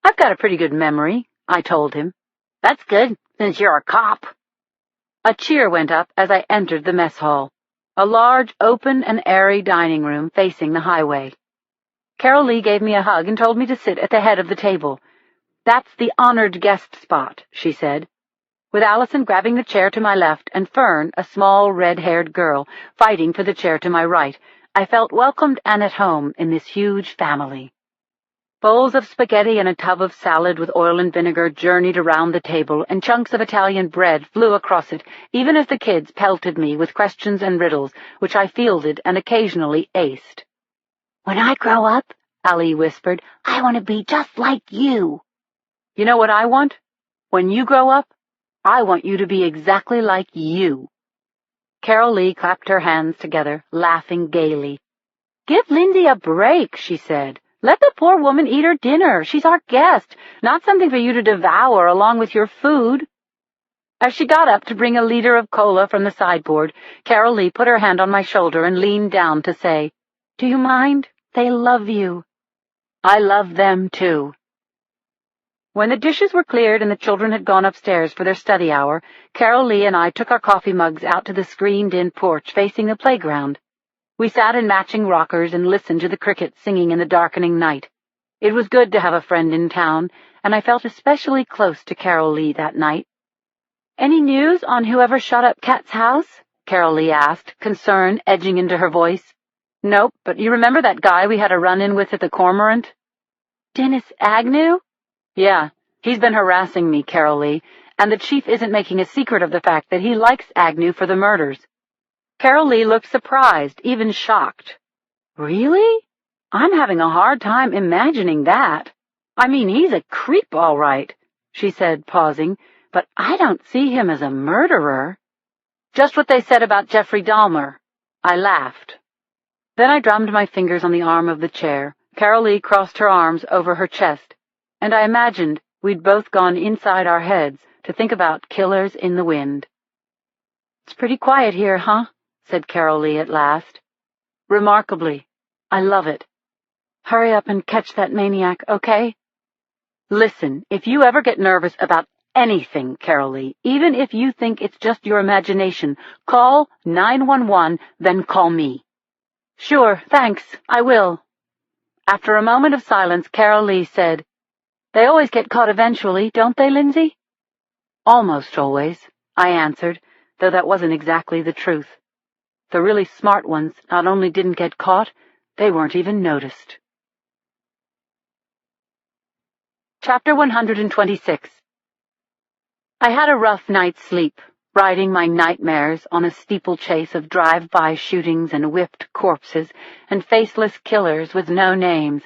"I've got a pretty good memory," I told him. "That's good, since you're a cop." A cheer went up as I entered the mess hall, a large, open and airy dining room facing the highway. Carol Lee gave me a hug and told me to sit at the head of the table. "That's the honored guest spot," she said. With Allison grabbing the chair to my left and Fern, a small red-haired girl, fighting for the chair to my right, I felt welcomed and at home in this huge family. Bowls of spaghetti and a tub of salad with oil and vinegar journeyed around the table, and chunks of Italian bread flew across it, even as the kids pelted me with questions and riddles, which I fielded and occasionally aced. "When I grow up," Ali whispered, "I want to be just like you." "You know what I want? When you grow up, I want you to be exactly like you." Carol Lee clapped her hands together, laughing gaily. "Give Lindy a break," she said. "Let the poor woman eat her dinner. She's our guest, not something for you to devour along with your food." As she got up to bring a liter of cola from the sideboard, Carol Lee put her hand on my shoulder and leaned down to say, "Do you mind? They love you." "I love them, too." When the dishes were cleared and the children had gone upstairs for their study hour, Carol Lee and I took our coffee mugs out to the screened-in porch facing the playground. We sat in matching rockers and listened to the crickets singing in the darkening night. It was good to have a friend in town, and I felt especially close to Carol Lee that night. "Any news on whoever shot up Kat's house?" Carol Lee asked, concern edging into her voice. "Nope, but you remember that guy we had a run-in with at the Cormorant?" "Dennis Agnew?" "Yeah, he's been harassing me, Carol Lee, and the chief isn't making a secret of the fact that he likes Agnew for the murders." Carol Lee looked surprised, even shocked. "Really? I'm having a hard time imagining that. I mean, he's a creep, all right," she said, pausing, "but I don't see him as a murderer." "Just what they said about Jeffrey Dahmer." I laughed. Then I drummed my fingers on the arm of the chair. Carol Lee crossed her arms over her chest, and I imagined we'd both gone inside our heads to think about killers in the wind. "It's pretty quiet here, huh?" said Carol Lee at last. "Remarkably. I love it. Hurry up and catch that maniac, okay?" "Listen, if you ever get nervous about anything, Carol Lee, even if you think it's just your imagination, call 911, then call me." "Sure, thanks, I will." After a moment of silence, Carol Lee said, "They always get caught eventually, don't they, Lindsay?" "Almost always," I answered, though that wasn't exactly the truth. The really smart ones not only didn't get caught, they weren't even noticed. Chapter 126. I had a rough night's sleep, riding my nightmares on a steeplechase of drive-by shootings and whipped corpses and faceless killers with no names.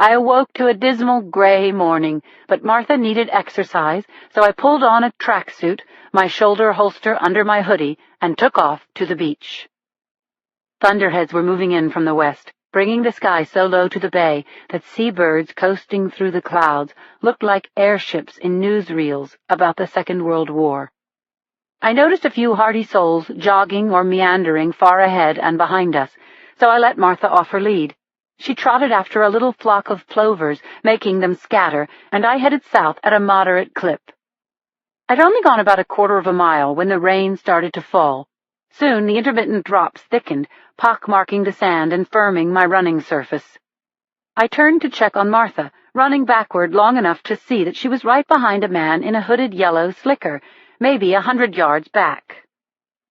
I awoke to a dismal gray morning, but Martha needed exercise, so I pulled on a tracksuit, my shoulder holster under my hoodie, and took off to the beach. Thunderheads were moving in from the west, bringing the sky so low to the bay that seabirds coasting through the clouds looked like airships in newsreels about the Second World War. I noticed a few hardy souls jogging or meandering far ahead and behind us, so I let Martha off her lead. She trotted after a little flock of plovers, making them scatter, and I headed south at a moderate clip. I'd only gone about a quarter of a mile when the rain started to fall. Soon the intermittent drops thickened, pock-marking the sand and firming my running surface. I turned to check on Martha, running backward long enough to see that she was right behind a man in a hooded yellow slicker, maybe 100 yards back.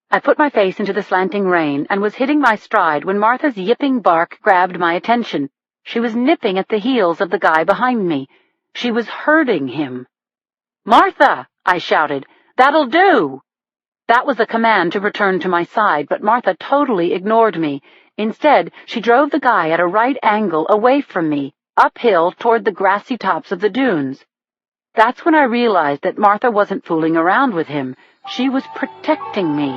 I put my face into the slanting rain and was hitting my stride when Martha's yipping bark grabbed my attention. She was nipping at the heels of the guy behind me. She was herding him. "Martha!" I shouted. "That'll do!" That was a command to return to my side, but Martha totally ignored me. Instead, she drove the guy at a right angle away from me, uphill toward the grassy tops of the dunes. That's when I realized that Martha wasn't fooling around with him. She was protecting me.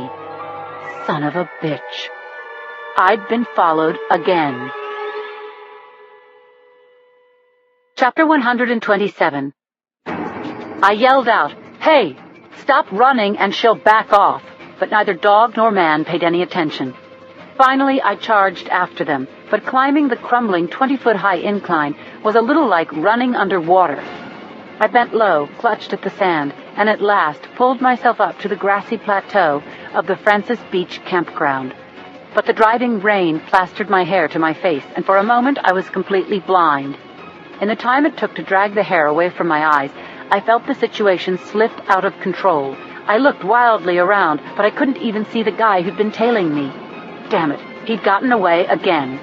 Son of a bitch. I'd been followed again. Chapter 127. I yelled out, "Hey, stop running and she'll back off," but neither dog nor man paid any attention. Finally, I charged after them, but climbing the crumbling 20-foot-high incline was a little like running underwater. I bent low, clutched at the sand, and at last pulled myself up to the grassy plateau of the Francis Beach campground. But the driving rain plastered my hair to my face, and for a moment I was completely blind. In the time it took to drag the hair away from my eyes, I felt the situation slip out of control. I looked wildly around, but I couldn't even see the guy who'd been tailing me. Damn it, he'd gotten away again.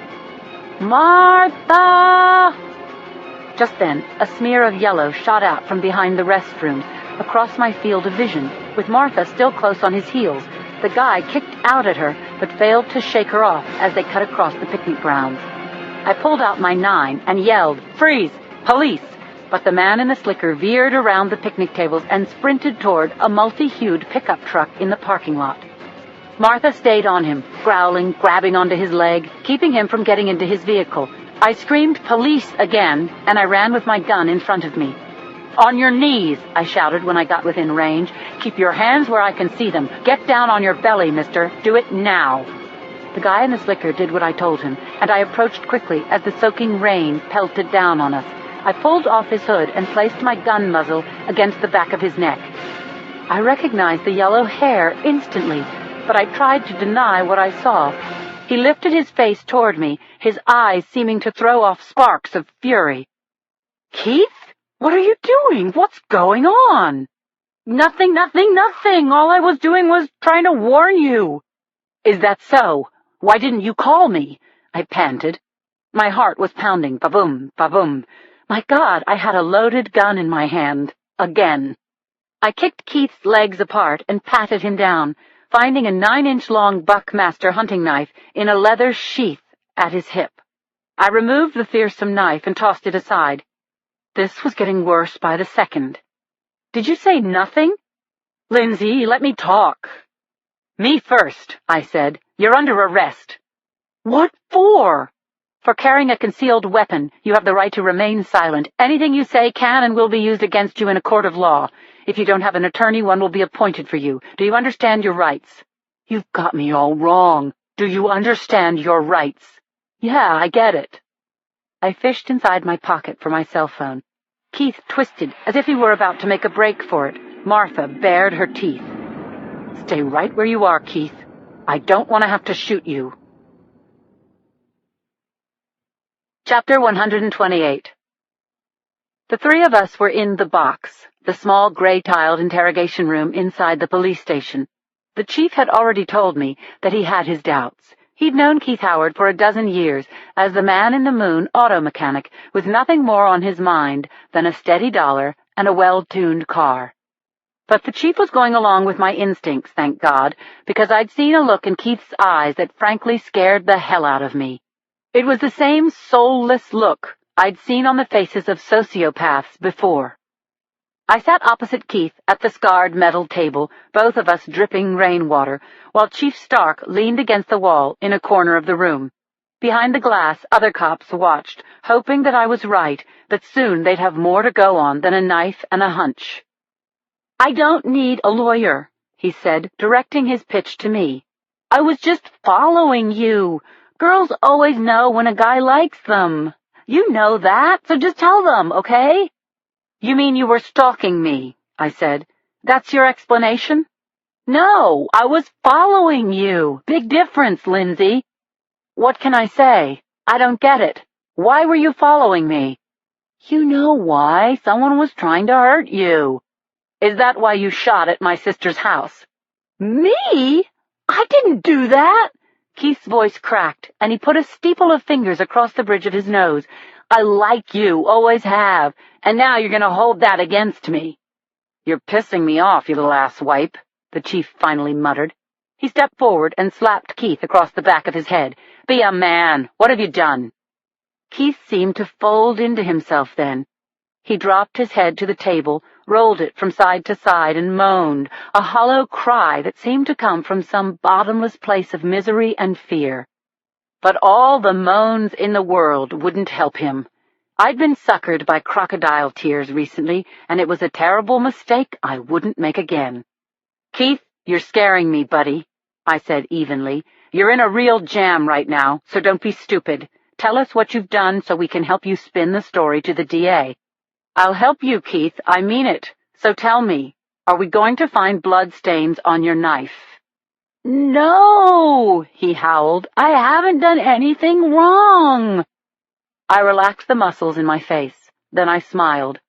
"Martha!" Just then, a smear of yellow shot out from behind the restrooms, across my field of vision, with Martha still close on his heels. The guy kicked out at her, but failed to shake her off as they cut across the picnic grounds. I pulled out my 9 and yelled, "Freeze! Police!" But the man in the slicker veered around the picnic tables and sprinted toward a multi-hued pickup truck in the parking lot. Martha stayed on him, growling, grabbing onto his leg, keeping him from getting into his vehicle. I screamed "Police!" again, and I ran with my gun in front of me. "On your knees!" I shouted when I got within range. "Keep your hands where I can see them. Get down on your belly, mister. Do it now." The guy in the slicker did what I told him, and I approached quickly as the soaking rain pelted down on us. I pulled off his hood and placed my gun muzzle against the back of his neck. I recognized the yellow hair instantly, but I tried to deny what I saw. He lifted his face toward me, his eyes seeming to throw off sparks of fury. "Keith? What are you doing? What's going on?" Nothing. All I was doing was trying to warn you." "Is that so? Why didn't you call me?" I panted. My heart was pounding, ba-boom, ba-boom. My God, I had a loaded gun in my hand. Again. I kicked Keith's legs apart and patted him down, finding a 9-inch-long Buckmaster hunting knife in a leather sheath at his hip. I removed the fearsome knife and tossed it aside. This was getting worse by the second. "Did you say nothing?" "Lindsay, let me talk." "Me first," I said. "You're under arrest." "What for?" For carrying a concealed weapon, you have the right to remain silent. Anything you say can and will be used against you in a court of law. If you don't have an attorney, one will be appointed for you. Do you understand your rights?" "You've got me all wrong. Do you understand your rights?" "Yeah, I get it." I fished inside my pocket for my cell phone. Keith twisted as if he were about to make a break for it. Martha bared her teeth. "Stay right where you are, Keith. I don't want to have to shoot you." Chapter 128. The three of us were in the box, the small gray-tiled interrogation room inside the police station. The chief had already told me that he had his doubts. He'd known Keith Howard for a dozen years as the man-in-the-moon auto mechanic with nothing more on his mind than a steady dollar and a well-tuned car. But the chief was going along with my instincts, thank God, because I'd seen a look in Keith's eyes that frankly scared the hell out of me. It was the same soulless look I'd seen on the faces of sociopaths before. I sat opposite Keith at the scarred metal table, both of us dripping rainwater, while Chief Stark leaned against the wall in a corner of the room. Behind the glass, other cops watched, hoping that I was right, that soon they'd have more to go on than a knife and a hunch. "I don't need a lawyer," he said, directing his pitch to me. "I was just following you. Girls always know when a guy likes them. You know that, so just tell them, okay?" "You mean you were stalking me?" I said. "That's your explanation?" "No, I was following you. Big difference, Lindsay." "What can I say? I don't get it. Why were you following me?" "You know why. Someone was trying to hurt you." "Is that why you shot at my sister's house?" "Me? I didn't do that." Keith's voice cracked, and he put a steeple of fingers across the bridge of his nose. "I like you, always have, and now you're going to hold that against me." "You're pissing me off, you little asswipe," the chief finally muttered. He stepped forward and slapped Keith across the back of his head. "Be a man. What have you done?" Keith seemed to fold into himself then. He dropped his head to the table, rolled it from side to side, and moaned, a hollow cry that seemed to come from some bottomless place of misery and fear. But all the moans in the world wouldn't help him. I'd been suckered by crocodile tears recently, and it was a terrible mistake I wouldn't make again. "Keith, you're scaring me, buddy," I said evenly. "You're in a real jam right now, so don't be stupid. Tell us what you've done so we can help you spin the story to the DA. "I'll help you, Keith. I mean it. So tell me, are we going to find blood stains on your knife?" "No," he howled. "I haven't done anything wrong." I relaxed the muscles in my face. Then I smiled.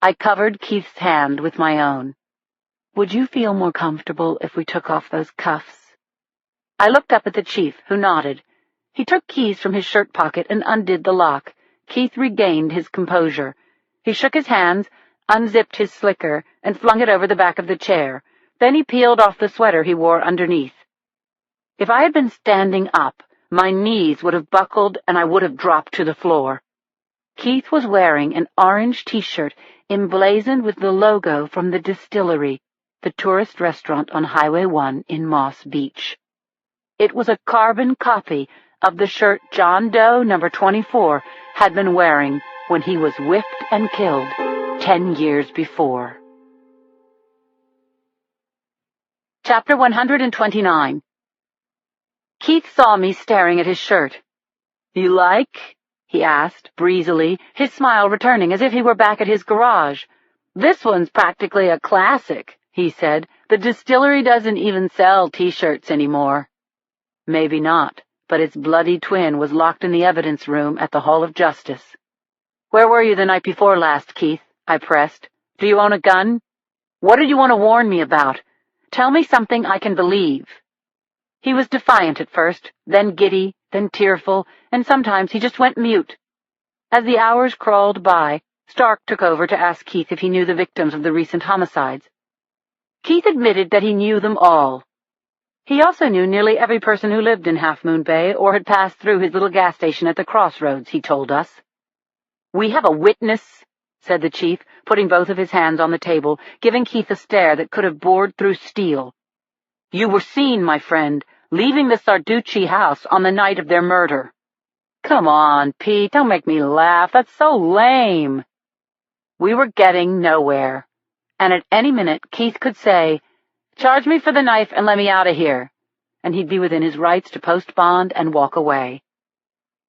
I covered Keith's hand with my own. "Would you feel more comfortable if we took off those cuffs?" I looked up at the chief, who nodded. He took keys from his shirt pocket and undid the lock. Keith regained his composure. He shook his hands, unzipped his slicker, and flung it over the back of the chair. Then he peeled off the sweater he wore underneath. If I had been standing up, my knees would have buckled and I would have dropped to the floor. Keith was wearing an orange T-shirt emblazoned with the logo from the Distillery, the tourist restaurant on Highway 1 in Moss Beach. It was a carbon copy of the shirt John Doe No. 24 had been wearing when he was whipped and killed 10 years before. Chapter 129. Keith saw me staring at his shirt. "You like?" he asked, breezily, his smile returning as if he were back at his garage. "This one's practically a classic," he said. "The Distillery doesn't even sell T-shirts anymore." Maybe not, but its bloody twin was locked in the evidence room at the Hall of Justice. "Where were you the night before last, Keith?" I pressed. "Do you own a gun? What did you want to warn me about? Tell me something I can believe." He was defiant at first, then giddy, then tearful, and sometimes he just went mute. As the hours crawled by, Stark took over to ask Keith if he knew the victims of the recent homicides. Keith admitted that he knew them all. He also knew nearly every person who lived in Half Moon Bay or had passed through his little gas station at the crossroads, he told us. "We have a witness," said the chief, putting both of his hands on the table, giving Keith a stare that could have bored through steel. "You were seen, my friend, leaving the Sarducci house on the night of their murder." Come on, Pete, don't make me laugh. That's so lame. We were getting nowhere, and at any minute Keith could say, "Charge me for the knife and let me out of here," and he'd be within his rights to post bond and walk away.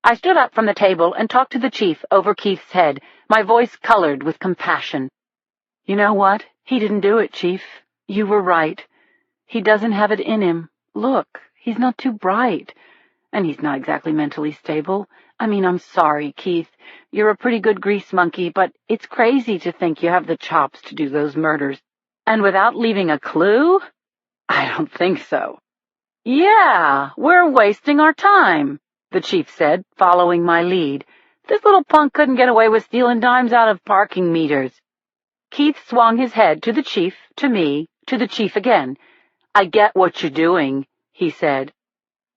I stood up from the table and talked to the chief over Keith's head, my voice colored with compassion. "You know what? He didn't do it, Chief. You were right. He doesn't have it in him. Look, he's not too bright. And he's not exactly mentally stable. I mean, I'm sorry, Keith. You're a pretty good grease monkey, but it's crazy to think you have the chops to do those murders. And without leaving a clue? I don't think so." "Yeah, we're wasting our time," the chief said, following my lead. "This little punk couldn't get away with stealing dimes out of parking meters." Keith swung his head to the chief, to me, to the chief again. "I get what you're doing," he said.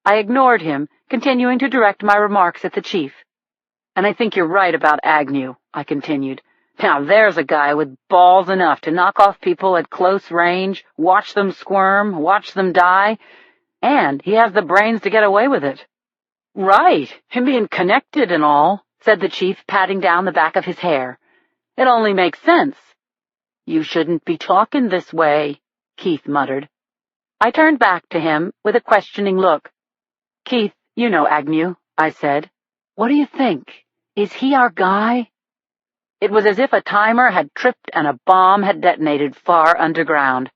I ignored him, continuing to direct my remarks at the chief. "And I think you're right about Agnew," I continued. "Now there's a guy with balls enough to knock off people at close range, watch them squirm, watch them die, and he has the brains to get away with it." "Right, him being connected and all," said the chief, patting down the back of his hair. "It only makes sense." "You shouldn't be talking this way," Keith muttered. I turned back to him with a questioning look. "Keith, you know Agnew," I said. "What do you think? Is he our guy?" It was as if a timer had tripped and a bomb had detonated far underground.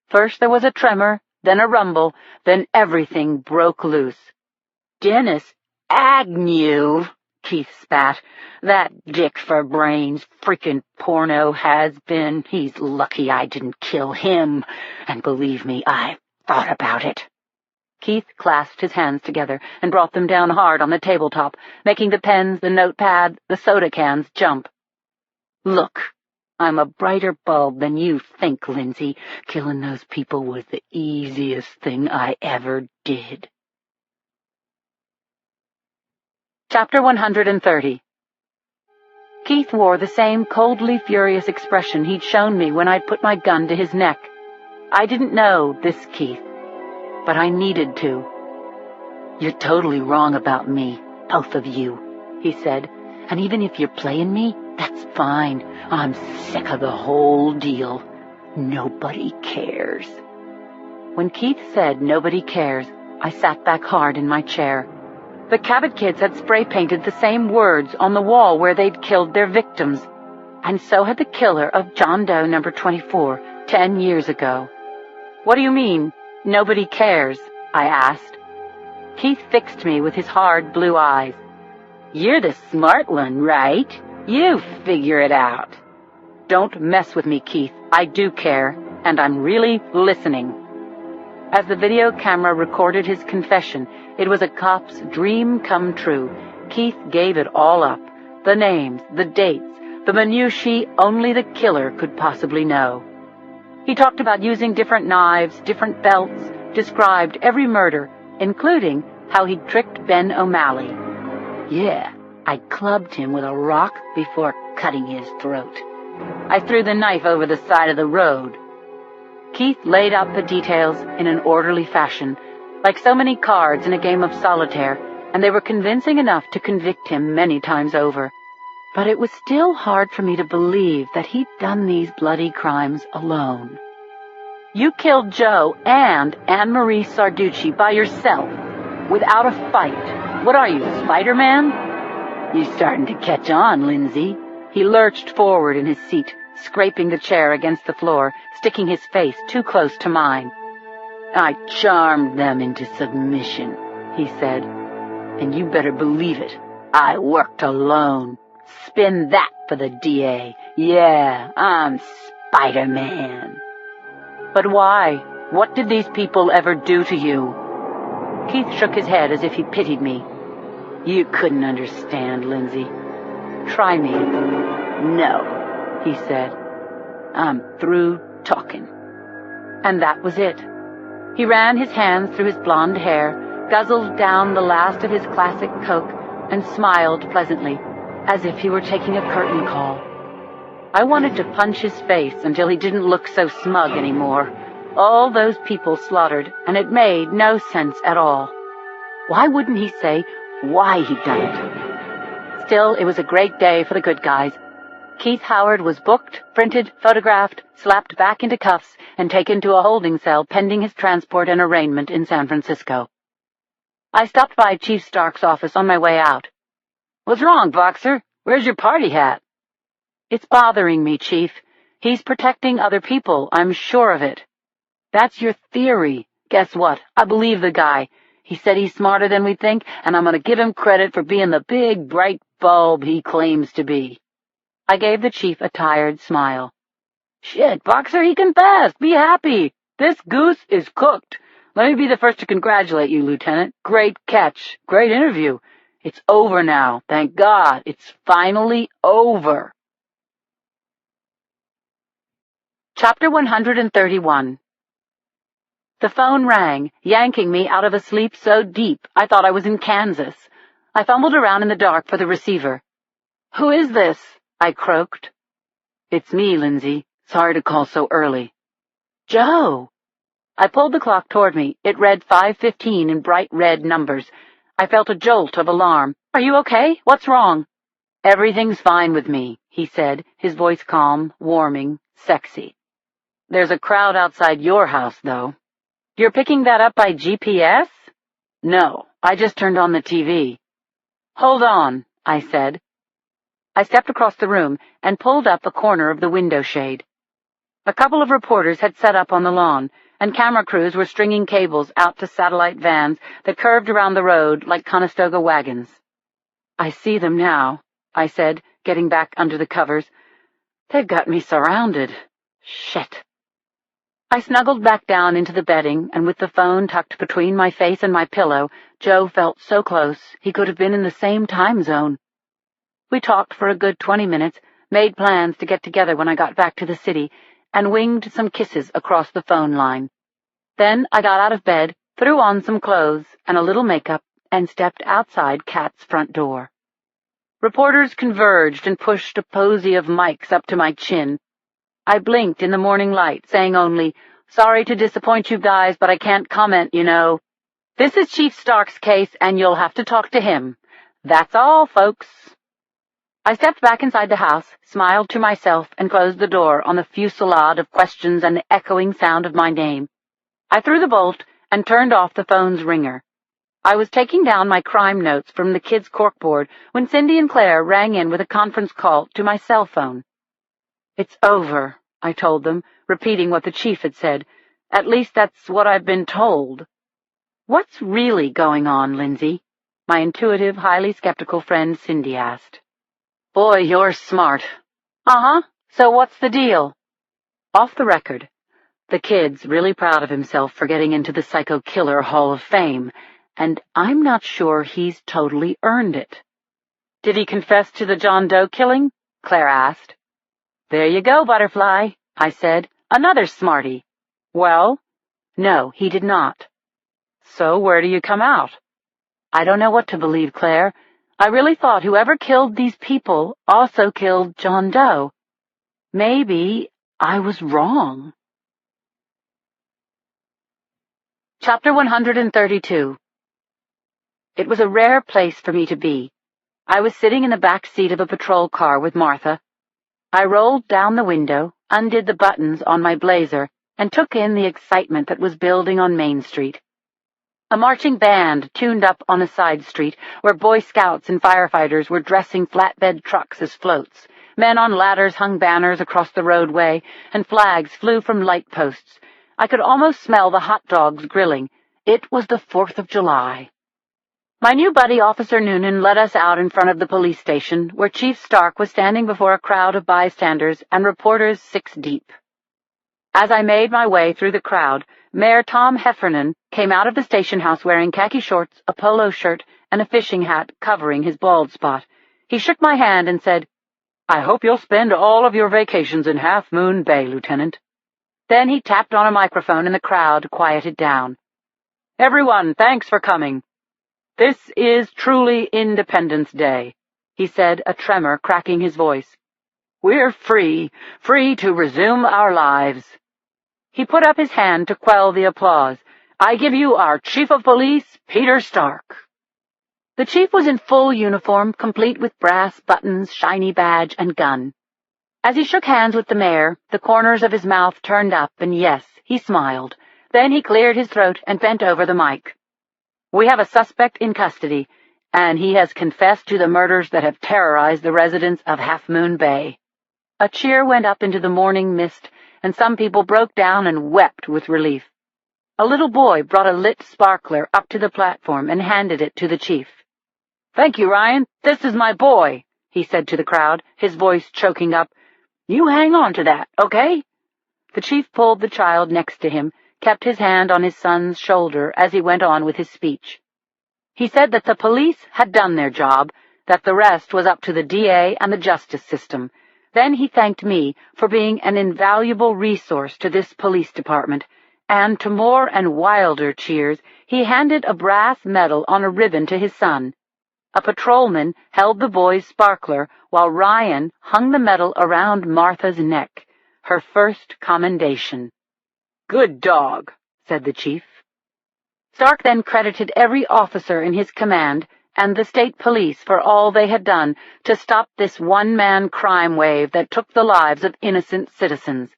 First there was a tremor, then a rumble, then everything broke loose. "Dennis Agnew," Keith spat. "That dick for brains, freaking porno has-been. He's lucky I didn't kill him. And believe me, I thought about it." Keith clasped his hands together and brought them down hard on the tabletop, making the pens, the notepad, the soda cans jump. "Look, I'm a brighter bulb than you think, Lindsay. Killing those people was the easiest thing I ever did." Chapter 130. Keith wore the same coldly furious expression he'd shown me when I'd put my gun to his neck. I didn't know this Keith, but I needed to. "You're totally wrong about me, both of you," he said. "And even if you're playing me, that's fine. I'm sick of the whole deal. Nobody cares." When Keith said nobody cares, I sat back hard in my chair. The Cabot kids had spray-painted the same words on the wall where they'd killed their victims, and so had the killer of John Doe number 24, 10 years ago. "What do you mean, nobody cares?" I asked. Keith fixed me with his hard blue eyes. "You're the smart one, right? You figure it out." "Don't mess with me, Keith. I do care, and I'm really listening." As the video camera recorded his confession, it was a cop's dream come true. Keith gave it all up. The names, the dates, the minutiae only the killer could possibly know. He talked about using different knives, different belts, described every murder, including how he'd tricked Ben O'Malley. "Yeah, I clubbed him with a rock before cutting his throat. I threw the knife over the side of the road." Keith laid out the details in an orderly fashion, like so many cards in a game of solitaire, and they were convincing enough to convict him many times over. But it was still hard for me to believe that he'd done these bloody crimes alone. "You killed Joe and Anne-Marie Sarducci by yourself, without a fight. What are you, Spider-Man?" "You're starting to catch on, Lindsay." He lurched forward in his seat, scraping the chair against the floor, sticking his face too close to mine. "I charmed them into submission," he said. "And you better believe it. I worked alone. Spin that for the DA. Yeah, I'm Spider-Man." "But why? What did these people ever do to you?" Keith shook his head as if he pitied me. "You couldn't understand, Lindsay. Try me." "No," he said. "I'm through talking." And that was it. He ran his hands through his blonde hair, guzzled down the last of his classic Coke, and smiled pleasantly, as if he were taking a curtain call. I wanted to punch his face until he didn't look so smug anymore. All those people slaughtered, and it made no sense at all. Why wouldn't he say why he'd done it. Still, it was a great day for the good guys. Keith Howard was booked, printed, photographed, slapped back into cuffs, and taken to a holding cell pending his transport and arraignment in San Francisco. I stopped by Chief Stark's office on my way out. "What's wrong, Boxer? Where's your party hat?" "It's bothering me, Chief. He's protecting other people, I'm sure of it." "That's your theory. Guess what? I believe the guy. He said he's smarter than we think, and I'm going to give him credit for being the big, bright bulb he claims to be." I gave the chief a tired smile. "Shit, Boxer, he confessed. Be happy. This goose is cooked. Let me be the first to congratulate you, Lieutenant. Great catch. Great interview. It's over now. Thank God. It's finally over." Chapter 131. The phone rang, yanking me out of a sleep so deep I thought I was in Kansas. I fumbled around in the dark for the receiver. "Who is this?" I croaked. "It's me, Lindsay. Sorry to call so early." "Joe!" I pulled the clock toward me. It read 5:15 in bright red numbers. I felt a jolt of alarm. "Are you okay? What's wrong?" "Everything's fine with me," he said, his voice calm, warming, sexy. "There's a crowd outside your house, though." "You're picking that up by GPS?" "No, I just turned on the TV." "Hold on," I said. I stepped across the room and pulled up a corner of the window shade. A couple of reporters had set up on the lawn, and camera crews were stringing cables out to satellite vans that curved around the road like Conestoga wagons. "I see them now," I said, getting back under the covers. "They've got me surrounded. Shit." I snuggled back down into the bedding, and with the phone tucked between my face and my pillow, Joe felt so close he could have been in the same time zone. We talked for a good 20 minutes, made plans to get together when I got back to the city, and winged some kisses across the phone line. Then I got out of bed, threw on some clothes and a little makeup, and stepped outside Kat's front door. Reporters converged and pushed a posy of mics up to my chin. I blinked in the morning light, saying only, "Sorry to disappoint you guys, but I can't comment, you know. This is Chief Stark's case, and you'll have to talk to him. That's all, folks." I stepped back inside the house, smiled to myself, and closed the door on the fusillade of questions and the echoing sound of my name. I threw the bolt and turned off the phone's ringer. I was taking down my crime notes from the kids' corkboard when Cindy and Claire rang in with a conference call to my cell phone. "It's over," I told them, repeating what the chief had said. "At least that's what I've been told." "What's really going on, Lindsay?" my intuitive, highly skeptical friend Cindy asked. "Boy, you're smart." "Uh-huh. So what's the deal?" "Off the record. The kid's really proud of himself for getting into the Psycho Killer Hall of Fame, and I'm not sure he's totally earned it." "Did he confess to the John Doe killing?" Claire asked. "There you go, Butterfly," I said. "Another smarty." "Well?" "No, he did not." "So where do you come out?" "I don't know what to believe, Claire. I really thought whoever killed these people also killed John Doe. Maybe I was wrong." Chapter 132. It was a rare place for me to be. I was sitting in the back seat of a patrol car with Martha. I rolled down the window, undid the buttons on my blazer, and took in the excitement that was building on Main Street. A marching band tuned up on a side street where Boy Scouts and firefighters were dressing flatbed trucks as floats. Men on ladders hung banners across the roadway, and flags flew from light posts. I could almost smell the hot dogs grilling. It was the 4th of July. My new buddy, Officer Noonan, led us out in front of the police station, where Chief Stark was standing before a crowd of bystanders and reporters 6 deep. As I made my way through the crowd, Mayor Tom Heffernan came out of the station house wearing khaki shorts, a polo shirt, and a fishing hat covering his bald spot. He shook my hand and said, "I hope you'll spend all of your vacations in Half Moon Bay, Lieutenant." Then he tapped on a microphone and the crowd quieted down. "Everyone, thanks for coming. This is truly Independence Day," he said, a tremor cracking his voice. "We're free to resume our lives." He put up his hand to quell the applause. "I give you our Chief of Police, Peter Stark." The chief was in full uniform, complete with brass buttons, shiny badge, and gun. As he shook hands with the mayor, the corners of his mouth turned up, and yes, he smiled. Then he cleared his throat and bent over the mic. "We have a suspect in custody, and he has confessed to the murders that have terrorized the residents of Half Moon Bay." A cheer went up into the morning mist, and some people broke down and wept with relief. A little boy brought a lit sparkler up to the platform and handed it to the chief. "Thank you, Ryan. This is my boy," he said to the crowd, his voice choking up. "You hang on to that, okay?" The chief pulled the child next to him, kept his hand on his son's shoulder as he went on with his speech. He said that the police had done their job, that the rest was up to the DA and the justice system. Then he thanked me for being an invaluable resource to this police department, and to more and wilder cheers, he handed a brass medal on a ribbon to his son. A patrolman held the boy's sparkler while Ryan hung the medal around Martha's neck, her first commendation. "Good dog," said the chief. Stark then credited every officer in his command and the state police for all they had done to stop this one-man crime wave that took the lives of innocent citizens.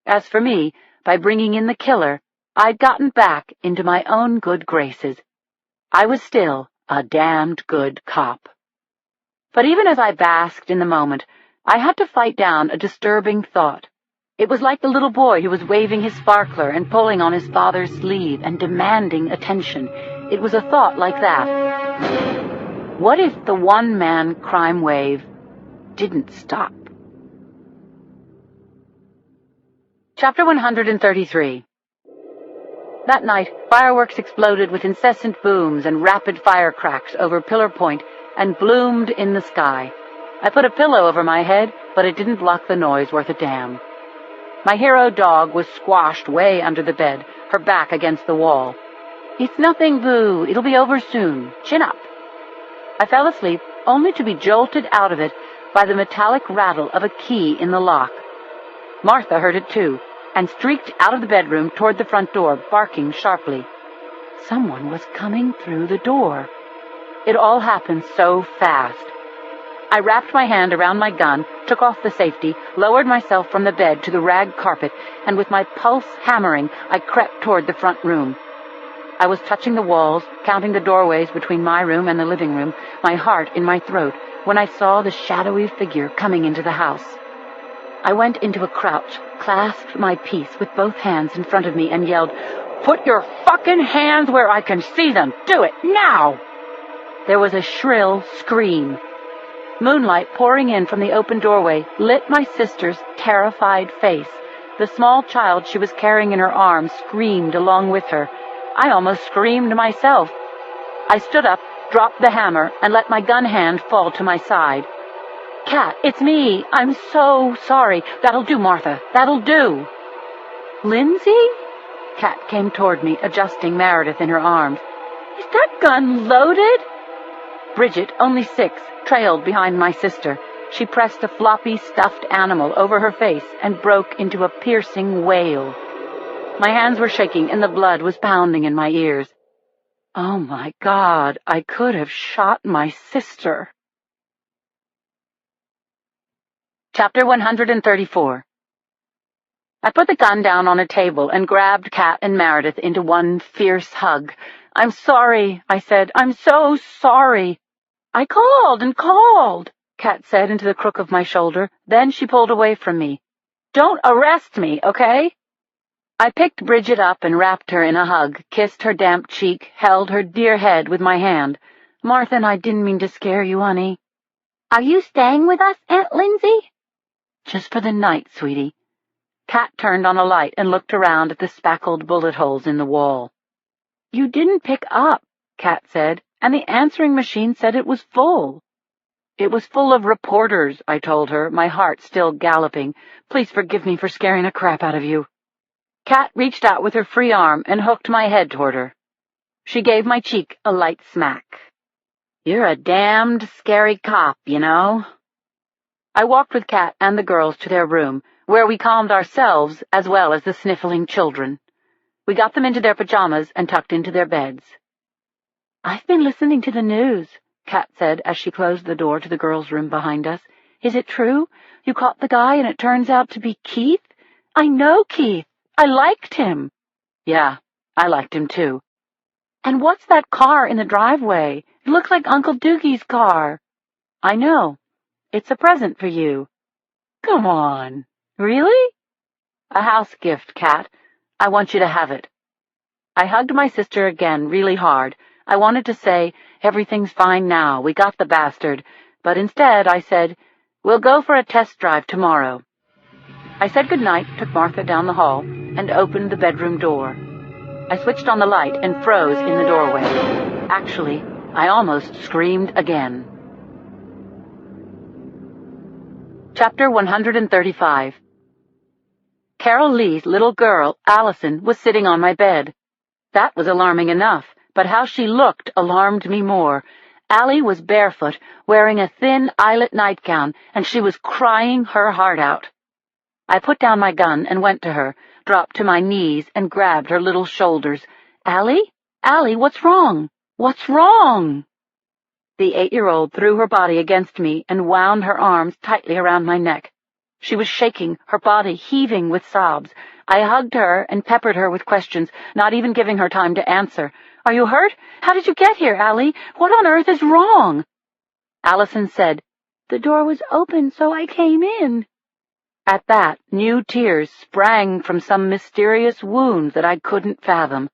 As for me, by bringing in the killer, I'd gotten back into my own good graces. I was still a damned good cop. But even as I basked in the moment, I had to fight down a disturbing thought. It was like the little boy who was waving his sparkler and pulling on his father's sleeve and demanding attention. It was a thought like that. What if the one-man crime wave didn't stop? Chapter 133. That night, fireworks exploded with incessant booms and rapid fire cracks over Pillar Point and bloomed in the sky. I put a pillow over my head, but it didn't block the noise worth a damn. My hero dog was squashed way under the bed, her back against the wall. "It's nothing, Boo. It'll be over soon. Chin up." I fell asleep, only to be jolted out of it by the metallic rattle of a key in the lock. Martha heard it too, and streaked out of the bedroom toward the front door, barking sharply. Someone was coming through the door. It all happened so fast. I wrapped my hand around my gun, took off the safety, lowered myself from the bed to the rag carpet, and with my pulse hammering, I crept toward the front room. I was touching the walls, counting the doorways between my room and the living room, my heart in my throat, when I saw the shadowy figure coming into the house. I went into a crouch, clasped my piece with both hands in front of me, and yelled, "Put your fucking hands where I can see them! Do it, now!" There was a shrill scream. Moonlight pouring in from the open doorway lit my sister's terrified face. The small child she was carrying in her arms screamed along with her. I almost screamed myself. I stood up, dropped the hammer, and let my gun hand fall to my side. "Cat, it's me. I'm so sorry. That'll do, Martha. That'll do." "Lindsay?" Cat came toward me, adjusting Meredith in her arms. "Is that gun loaded?" Bridget, only 6, trailed behind my sister. She pressed a floppy, stuffed animal over her face and broke into a piercing wail. My hands were shaking and the blood was pounding in my ears. Oh my God, I could have shot my sister. Chapter 134. I put the gun down on a table and grabbed Cat and Meredith into one fierce hug. "I'm sorry," I said. "I'm so sorry." "I called and called," Cat said into the crook of my shoulder. Then she pulled away from me. "Don't arrest me, okay?" I picked Bridget up and wrapped her in a hug, kissed her damp cheek, held her dear head with my hand. "Martha and I didn't mean to scare you, honey." "Are you staying with us, Aunt Lindsay?" "Just for the night, sweetie." Cat turned on a light and looked around at the spackled bullet holes in the wall. "You didn't pick up," Cat said, "and the answering machine said it was full." "It was full of reporters," I told her, my heart still galloping. "Please forgive me for scaring the crap out of you." Cat reached out with her free arm and hooked my head toward her. She gave my cheek a light smack. "You're a damned scary cop, you know." I walked with Cat and the girls to their room, where we calmed ourselves as well as the sniffling children. We got them into their pajamas and tucked into their beds. "I've been listening to the news," Kat said as she closed the door to the girls' room behind us. "Is it true? You caught the guy and it turns out to be Keith? I know Keith. I liked him." "Yeah, I liked him too." "And what's that car in the driveway? It looks like Uncle Doogie's car." "I know. It's a present for you." "Come on. Really?" "A house gift, Kat. I want you to have it." I hugged my sister again really hard. I wanted to say, "Everything's fine now, we got the bastard," but instead I said, "We'll go for a test drive tomorrow." I said goodnight, took Martha down the hall, and opened the bedroom door. I switched on the light and froze in the doorway. Actually, I almost screamed again. Chapter 135. Carol Lee's little girl, Allison, was sitting on my bed. That was alarming enough, but how she looked alarmed me more. Allie was barefoot, wearing a thin eyelet nightgown, and she was crying her heart out. I put down my gun and went to her, dropped to my knees, and grabbed her little shoulders. "Allie? Allie, what's wrong? What's wrong?" The 8-year-old threw her body against me and wound her arms tightly around my neck. She was shaking, her body heaving with sobs. I hugged her and peppered her with questions, not even giving her time to answer. "Are you hurt? How did you get here, Allie? What on earth is wrong?" Allison said, "The door was open, so I came in." At that, new tears sprang from some mysterious wound that I couldn't fathom.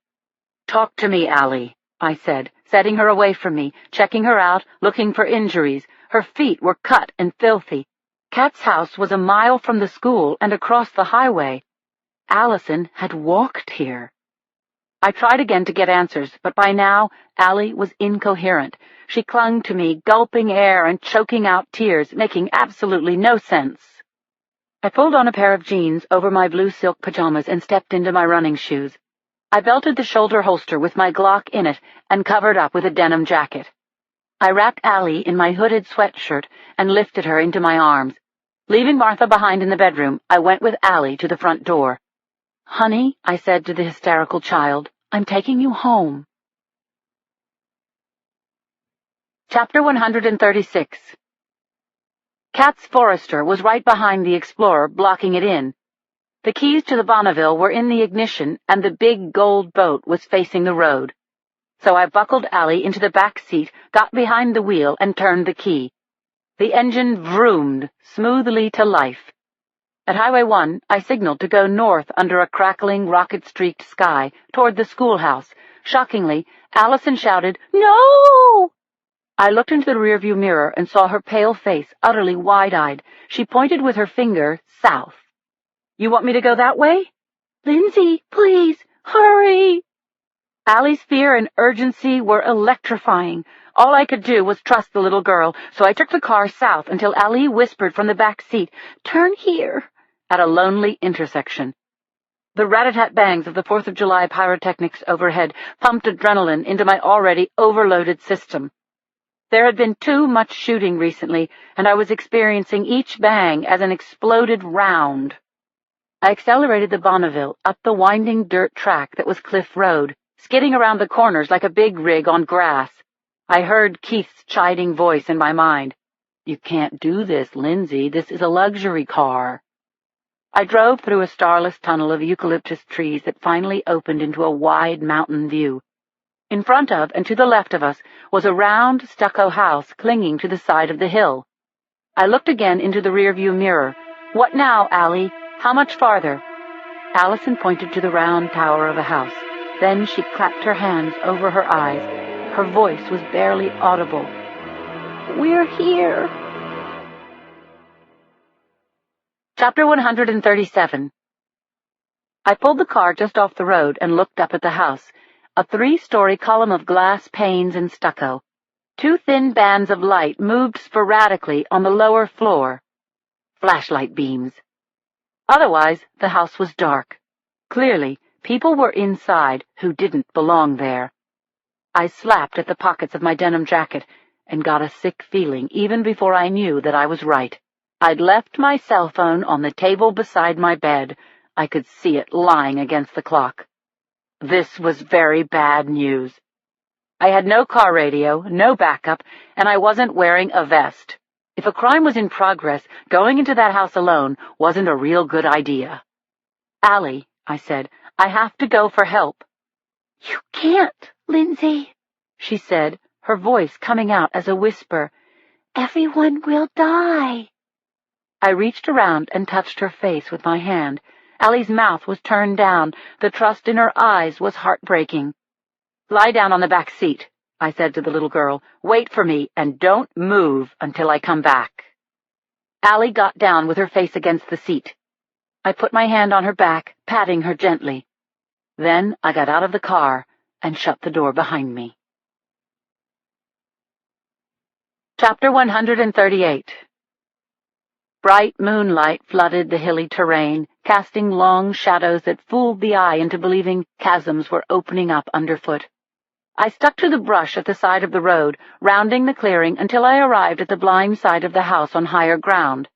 "Talk to me, Allie," I said, setting her away from me, checking her out, looking for injuries. Her feet were cut and filthy. Kat's house was a mile from the school and across the highway. Allison had walked here. I tried again to get answers, but by now Allie was incoherent. She clung to me, gulping air and choking out tears, making absolutely no sense. I pulled on a pair of jeans over my blue silk pajamas and stepped into my running shoes. I belted the shoulder holster with my Glock in it and covered up with a denim jacket. I wrapped Allie in my hooded sweatshirt and lifted her into my arms. Leaving Martha behind in the bedroom, I went with Allie to the front door. "Honey," I said to the hysterical child, "I'm taking you home." Chapter 136. Kat's Forester was right behind the Explorer, blocking it in. The keys to the Bonneville were in the ignition, and the big gold boat was facing the road. So I buckled Allie into the back seat, got behind the wheel, and turned the key. The engine vroomed smoothly to life. At Highway 1, I signaled to go north under a crackling, rocket-streaked sky, toward the schoolhouse. Shockingly, Allison shouted, "No!" I looked into the rearview mirror and saw her pale face, utterly wide-eyed. She pointed with her finger south. "You want me to go that way?" "Lindsay, please, hurry!" Allie's fear and urgency were electrifying. All I could do was trust the little girl, so I took the car south until Allie whispered from the back seat, "Turn here," at a lonely intersection. The rat-a-tat bangs of the 4th of July pyrotechnics overhead pumped adrenaline into my already overloaded system. There had been too much shooting recently, and I was experiencing each bang as an exploded round. I accelerated the Bonneville up the winding dirt track that was Cliff Road, skidding around the corners like a big rig on grass. I heard Keith's chiding voice in my mind. "You can't do this, Lindsay. This is a luxury car." I drove through a starless tunnel of eucalyptus trees that finally opened into a wide mountain view. In front of and to the left of us was a round stucco house clinging to the side of the hill. I looked again into the rearview mirror. "What now, Allie? How much farther?" Allison pointed to the round tower of a house. Then she clapped her hands over her eyes. Her voice was barely audible. "We're here." Chapter 137. I pulled the car just off the road and looked up at the house, a 3-story column of glass panes and stucco. 2 thin bands of light moved sporadically on the lower floor. Flashlight beams. Otherwise, the house was dark. Clearly, people were inside who didn't belong there. I slapped at the pockets of my denim jacket and got a sick feeling even before I knew that I was right. I'd left my cell phone on the table beside my bed. I could see it lying against the clock. This was very bad news. I had no car radio, no backup, and I wasn't wearing a vest. If a crime was in progress, going into that house alone wasn't a real good idea. "Allie," I said, "I have to go for help." "You can't, Lindsay," she said, her voice coming out as a whisper. "Everyone will die." I reached around and touched her face with my hand. Allie's mouth was turned down. The trust in her eyes was heartbreaking. "Lie down on the back seat," I said to the little girl. "Wait for me, and don't move until I come back." Allie got down with her face against the seat. I put my hand on her back, patting her gently. Then I got out of the car and shut the door behind me. Chapter 138. Bright moonlight flooded the hilly terrain, casting long shadows that fooled the eye into believing chasms were opening up underfoot. I stuck to the brush at the side of the road, rounding the clearing until I arrived at the blind side of the house on higher ground.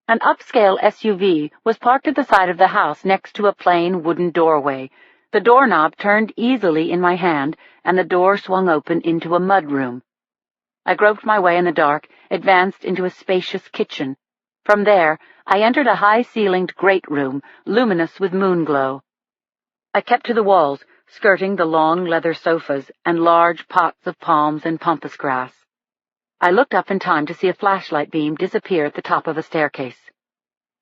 An upscale SUV was parked at the side of the house next to a plain wooden doorway. The doorknob turned easily in my hand, and the door swung open into a mudroom. I groped my way in the dark, advanced into a spacious kitchen. From there, I entered a high-ceilinged great room, luminous with moonglow. I kept to the walls, skirting the long leather sofas and large pots of palms and pampas grass. I looked up in time to see a flashlight beam disappear at the top of a staircase.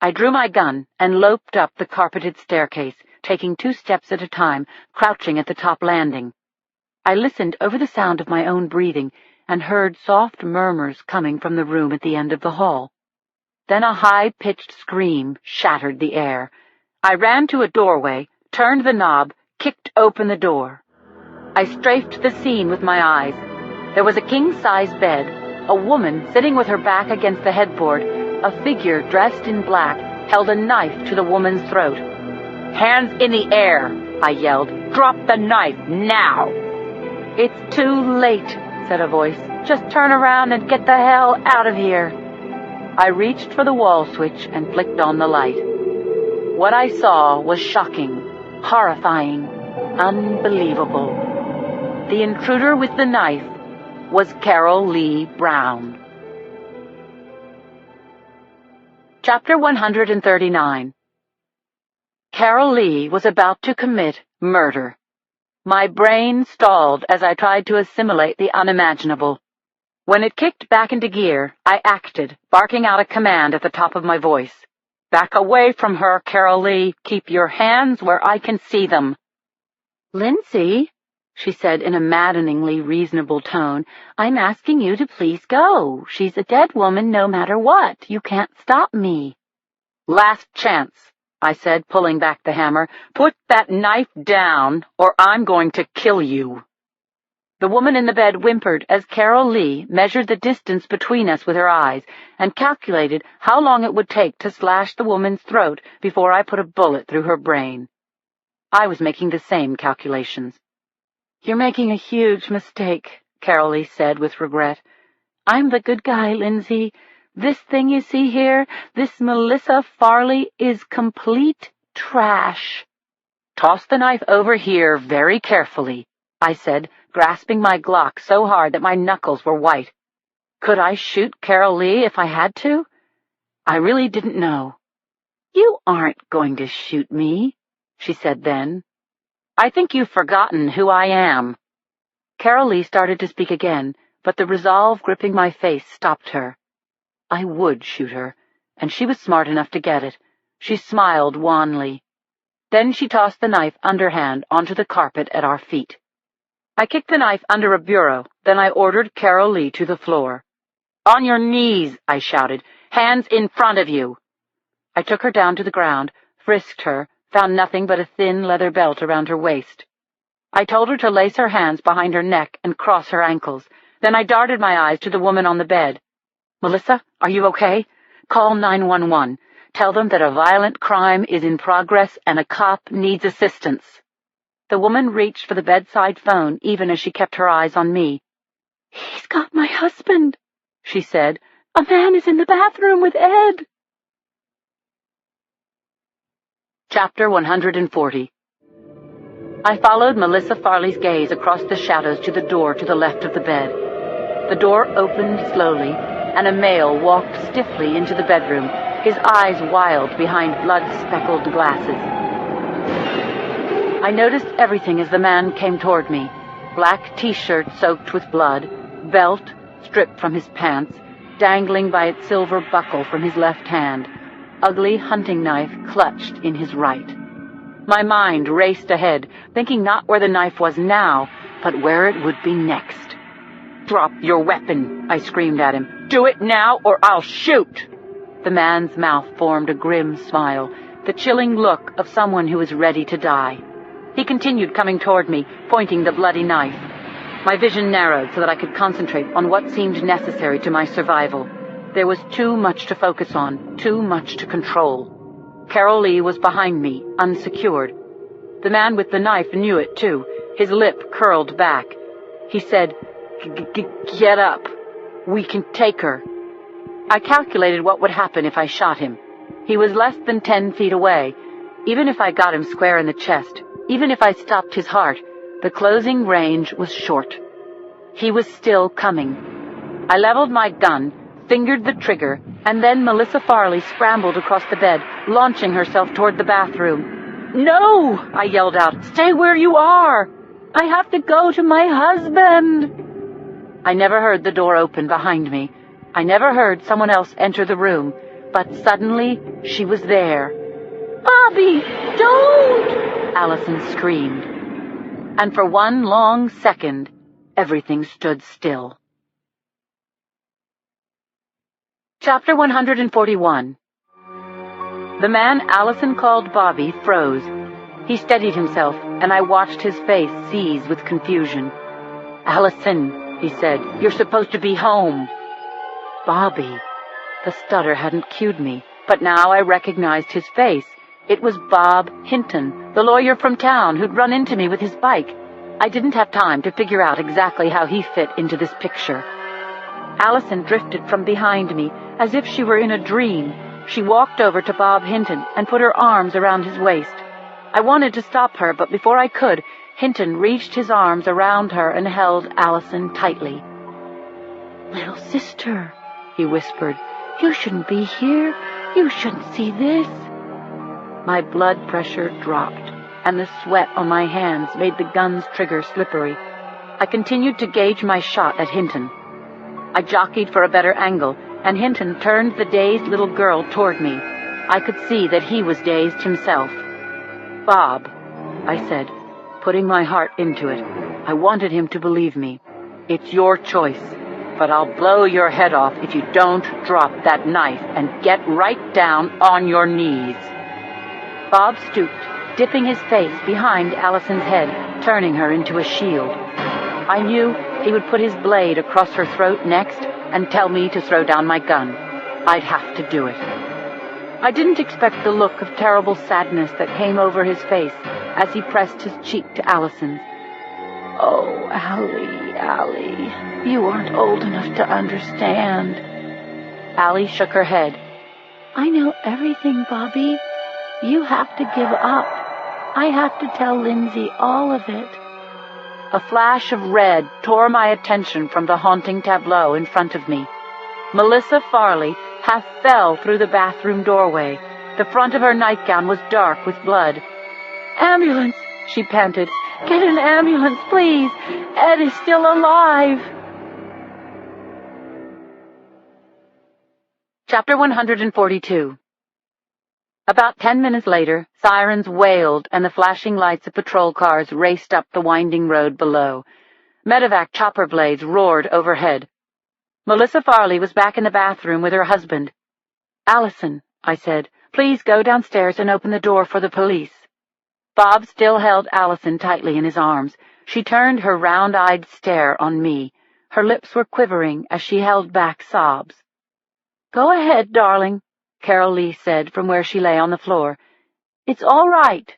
I drew my gun and loped up the carpeted staircase, taking 2 steps at a time, crouching at the top landing. I listened over the sound of my own breathing and heard soft murmurs coming from the room at the end of the hall. Then a high-pitched scream shattered the air. I ran to a doorway, turned the knob, kicked open the door. I strafed the scene with my eyes. There was a king-size bed, a woman sitting with her back against the headboard. A figure dressed in black held a knife to the woman's throat. "Hands in the air," I yelled. "Drop the knife, now!" "It's too late," said a voice. "Just turn around and get the hell out of here." I reached for the wall switch and flicked on the light. What I saw was shocking, horrifying, unbelievable. The intruder with the knife was Carol Lee Brown. Chapter 139. Carol Lee was about to commit murder. My brain stalled as I tried to assimilate the unimaginable. When it kicked back into gear, I acted, barking out a command at the top of my voice. "Back away from her, Carol Lee. Keep your hands where I can see them." "Lindsay," she said in a maddeningly reasonable tone, "I'm asking you to please go. She's a dead woman no matter what. You can't stop me." "Last chance," I said, pulling back the hammer. "Put that knife down, or I'm going to kill you." The woman in the bed whimpered as Carol Lee measured the distance between us with her eyes and calculated how long it would take to slash the woman's throat before I put a bullet through her brain. I was making the same calculations. "You're making a huge mistake," Carol Lee said with regret. "I'm the good guy, Lindsay. This thing you see here, this Melissa Farley, is complete trash." "Toss the knife over here very carefully," I said, grasping my Glock so hard that my knuckles were white. Could I shoot Carol Lee if I had to? I really didn't know. "You aren't going to shoot me," she said then. "I think you've forgotten who I am." Carol Lee started to speak again, but the resolve gripping my face stopped her. I would shoot her, and she was smart enough to get it. She smiled wanly. Then she tossed the knife underhand onto the carpet at our feet. I kicked the knife under a bureau, then I ordered Carol Lee to the floor. "On your knees," I shouted. "Hands in front of you." I took her down to the ground, frisked her, found nothing but a thin leather belt around her waist. I told her to lace her hands behind her neck and cross her ankles. Then I darted my eyes to the woman on the bed. "Melissa, are you okay? Call 911. Tell them that a violent crime is in progress and a cop needs assistance." The woman reached for the bedside phone even as she kept her eyes on me. "He's got my husband," she said. "A man is in the bathroom with Ed." Chapter 140. I followed Melissa Farley's gaze across the shadows to the door to the left of the bed. The door opened slowly, and a male walked stiffly into the bedroom, his eyes wild behind blood-speckled glasses. I noticed everything as the man came toward me. Black t-shirt soaked with blood, belt stripped from his pants, dangling by its silver buckle from his left hand, ugly hunting knife clutched in his right. My mind raced ahead, thinking not where the knife was now, but where it would be next. "Drop your weapon," I screamed at him. "Do it now, or I'll shoot!" The man's mouth formed a grim smile, the chilling look of someone who is ready to die. He continued coming toward me, pointing the bloody knife. My vision narrowed so that I could concentrate on what seemed necessary to my survival. There was too much to focus on, too much to control. Carol Lee was behind me, unsecured. The man with the knife knew it, too. His lip curled back. He said, "Get up. We can take her." I calculated what would happen if I shot him. He was less than 10 feet away. Even if I got him square in the chest, even if I stopped his heart, the closing range was short. He was still coming. I leveled my gun, fingered the trigger, and then Melissa Farley scrambled across the bed, launching herself toward the bathroom. "No!" I yelled out. "Stay where you are! I have to go to my husband!" I never heard the door open behind me. I never heard someone else enter the room, but suddenly she was there. "Bobby, don't!" Allison screamed. And for one long second, everything stood still. Chapter 141. The man Allison called Bobby froze. He steadied himself, and I watched his face seize with confusion. "Allison," he said, "you're supposed to be home." Bobby. The stutter hadn't cued me, but now I recognized his face. It was Bob Hinton, the lawyer from town who'd run into me with his bike. I didn't have time to figure out exactly how he fit into this picture. Allison drifted from behind me, as if she were in a dream. She walked over to Bob Hinton and put her arms around his waist. I wanted to stop her, but before I could, Hinton reached his arms around her and held Allison tightly. "Little sister," he whispered, "you shouldn't be here. You shouldn't see this." My blood pressure dropped, and the sweat on my hands made the gun's trigger slippery. I continued to gauge my shot at Hinton. I jockeyed for a better angle, and Hinton turned the dazed little girl toward me. I could see that he was dazed himself. "Bob," I said, putting my heart into it. I wanted him to believe me. "It's your choice, but I'll blow your head off if you don't drop that knife and get right down on your knees." Bob stooped, dipping his face behind Allison's head, turning her into a shield. I knew he would put his blade across her throat next and tell me to throw down my gun. I'd have to do it. I didn't expect the look of terrible sadness that came over his face as he pressed his cheek to Allison's. "Oh, Allie, you aren't old enough to understand." Allie shook her head. "I know everything, Bobby. You have to give up. I have to tell Lindsay all of it." A flash of red tore my attention from the haunting tableau in front of me. Melissa Farley half fell through the bathroom doorway. The front of her nightgown was dark with blood. "Ambulance," she panted. "Get an ambulance, please. Ed is still alive." Chapter 142. About 10 minutes later, sirens wailed and the flashing lights of patrol cars raced up the winding road below. Medevac chopper blades roared overhead. Melissa Farley was back in the bathroom with her husband. "Allison," I said, "please go downstairs and open the door for the police." Bob still held Allison tightly in his arms. She turned her round-eyed stare on me. Her lips were quivering as she held back sobs. "Go ahead, darling," Carol Lee said from where she lay on the floor. "It's all right."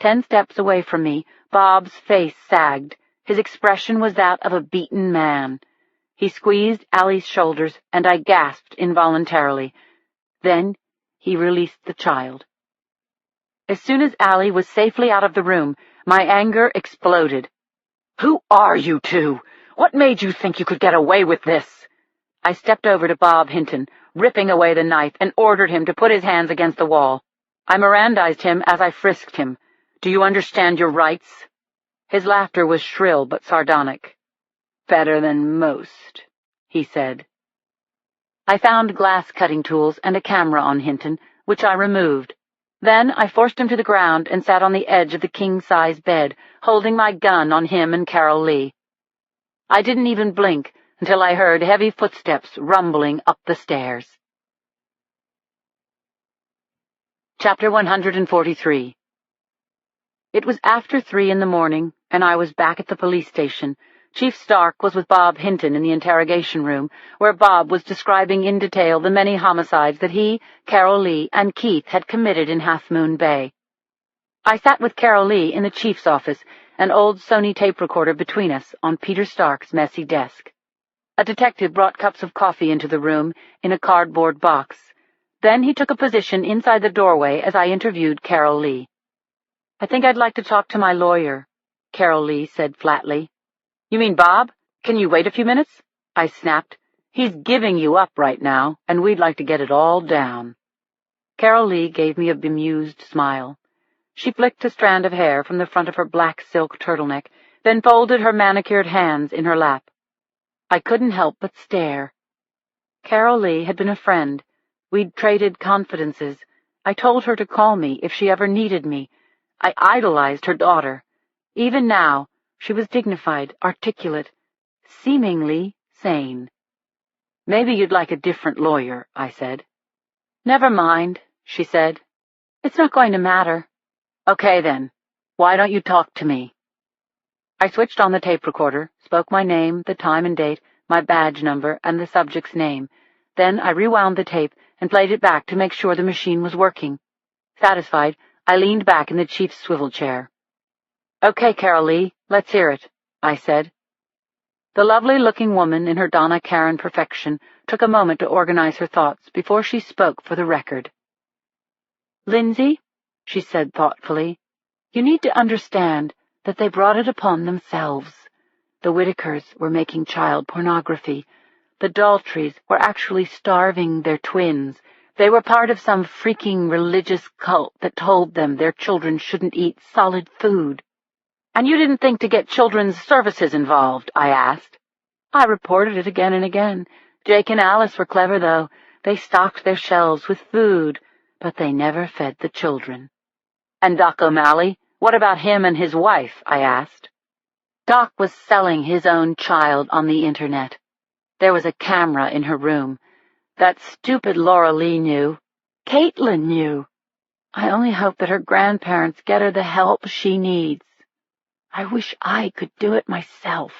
10 steps away from me, Bob's face sagged. His expression was that of a beaten man. He squeezed Allie's shoulders, and I gasped involuntarily. Then he released the child. As soon as Allie was safely out of the room, my anger exploded. "Who are you two? What made you think you could get away with this?" I stepped over to Bob Hinton, ripping away the knife, and ordered him to put his hands against the wall. I Mirandized him as I frisked him. "Do you understand your rights?" His laughter was shrill but sardonic. "Better than most," he said. I found glass cutting tools and a camera on Hinton, which I removed. Then I forced him to the ground and sat on the edge of the king-size bed, holding my gun on him and Carol Lee. I didn't even blink until I heard heavy footsteps rumbling up the stairs. Chapter 143. It was after 3 in the morning, and I was back at the police station. Chief Stark was with Bob Hinton in the interrogation room, where Bob was describing in detail the many homicides that he, Carol Lee, and Keith had committed in Half Moon Bay. I sat with Carol Lee in the chief's office, an old Sony tape recorder between us on Peter Stark's messy desk. A detective brought cups of coffee into the room in a cardboard box. Then he took a position inside the doorway as I interviewed Carol Lee. "I think I'd like to talk to my lawyer," Carol Lee said flatly. "You mean Bob? Can you wait a few minutes?" I snapped. "He's giving you up right now, and we'd like to get it all down." Carol Lee gave me a bemused smile. She flicked a strand of hair from the front of her black silk turtleneck, then folded her manicured hands in her lap. I couldn't help but stare. Carol Lee had been a friend. We'd traded confidences. I told her to call me if she ever needed me. I idolized her daughter. Even now, she was dignified, articulate, seemingly sane. "Maybe you'd like a different lawyer," I said. "Never mind," she said. "It's not going to matter." "Okay, then. Why don't you talk to me?" I switched on the tape recorder, spoke my name, the time and date, my badge number, and the subject's name. Then I rewound the tape and played it back to make sure the machine was working. Satisfied, I leaned back in the chief's swivel chair. "Okay, Carol Lee, let's hear it," I said. The lovely-looking woman in her Donna Karan perfection took a moment to organize her thoughts before she spoke for the record. "Lindsay," she said thoughtfully, "you need to understand that they brought it upon themselves. The Whitakers were making child pornography. The Daltrys were actually starving their twins. They were part of some freaking religious cult that told them their children shouldn't eat solid food." "And you didn't think to get children's services involved?" I asked. "I reported it again and again. Jake and Alice were clever, though. They stocked their shelves with food, but they never fed the children." "And Doc O'Malley? What about him and his wife?" I asked. "Doc was selling his own child on the Internet. There was a camera in her room. That stupid Laura Lee knew. Caitlin knew. I only hope that her grandparents get her the help she needs. I wish I could do it myself."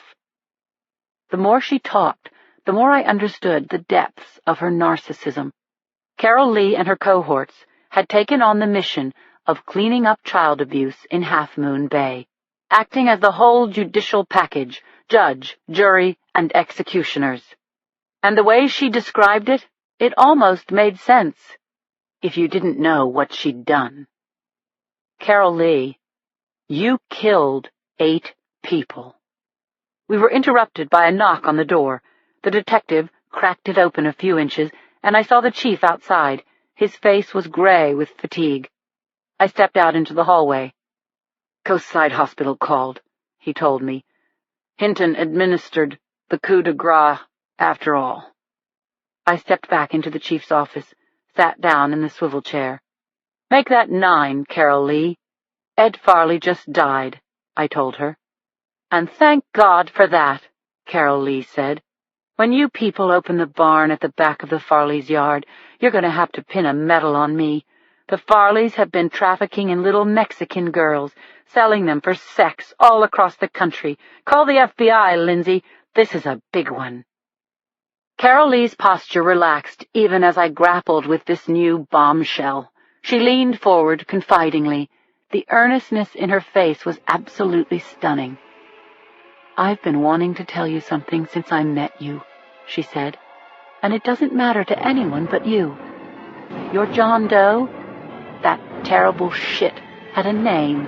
The more she talked, the more I understood the depths of her narcissism. Carol Lee and her cohorts had taken on the mission of cleaning up child abuse in Half Moon Bay, acting as the whole judicial package, judge, jury, and executioners. And the way she described it, it almost made sense, if you didn't know what she'd done. "Carol Lee, you killed 8 people." We were interrupted by a knock on the door. The detective cracked it open a few inches, and I saw the chief outside. His face was gray with fatigue. I stepped out into the hallway. "Coastside Hospital called," he told me. "Hinton administered the coup de grace after all." I stepped back into the chief's office, sat down in the swivel chair. "Make that 9, Carol Lee. Ed Farley just died," I told her. "And thank God for that," Carol Lee said. "When you people open the barn at the back of the Farleys' yard, you're going to have to pin a medal on me. The Farleys have been trafficking in little Mexican girls, selling them for sex all across the country. Call the FBI, Lindsay. This is a big one." Carol Lee's posture relaxed even as I grappled with this new bombshell. She leaned forward confidingly. The earnestness in her face was absolutely stunning. "I've been wanting to tell you something since I met you," she said, "and it doesn't matter to anyone but you. Your John Doe, that terrible shit had a name,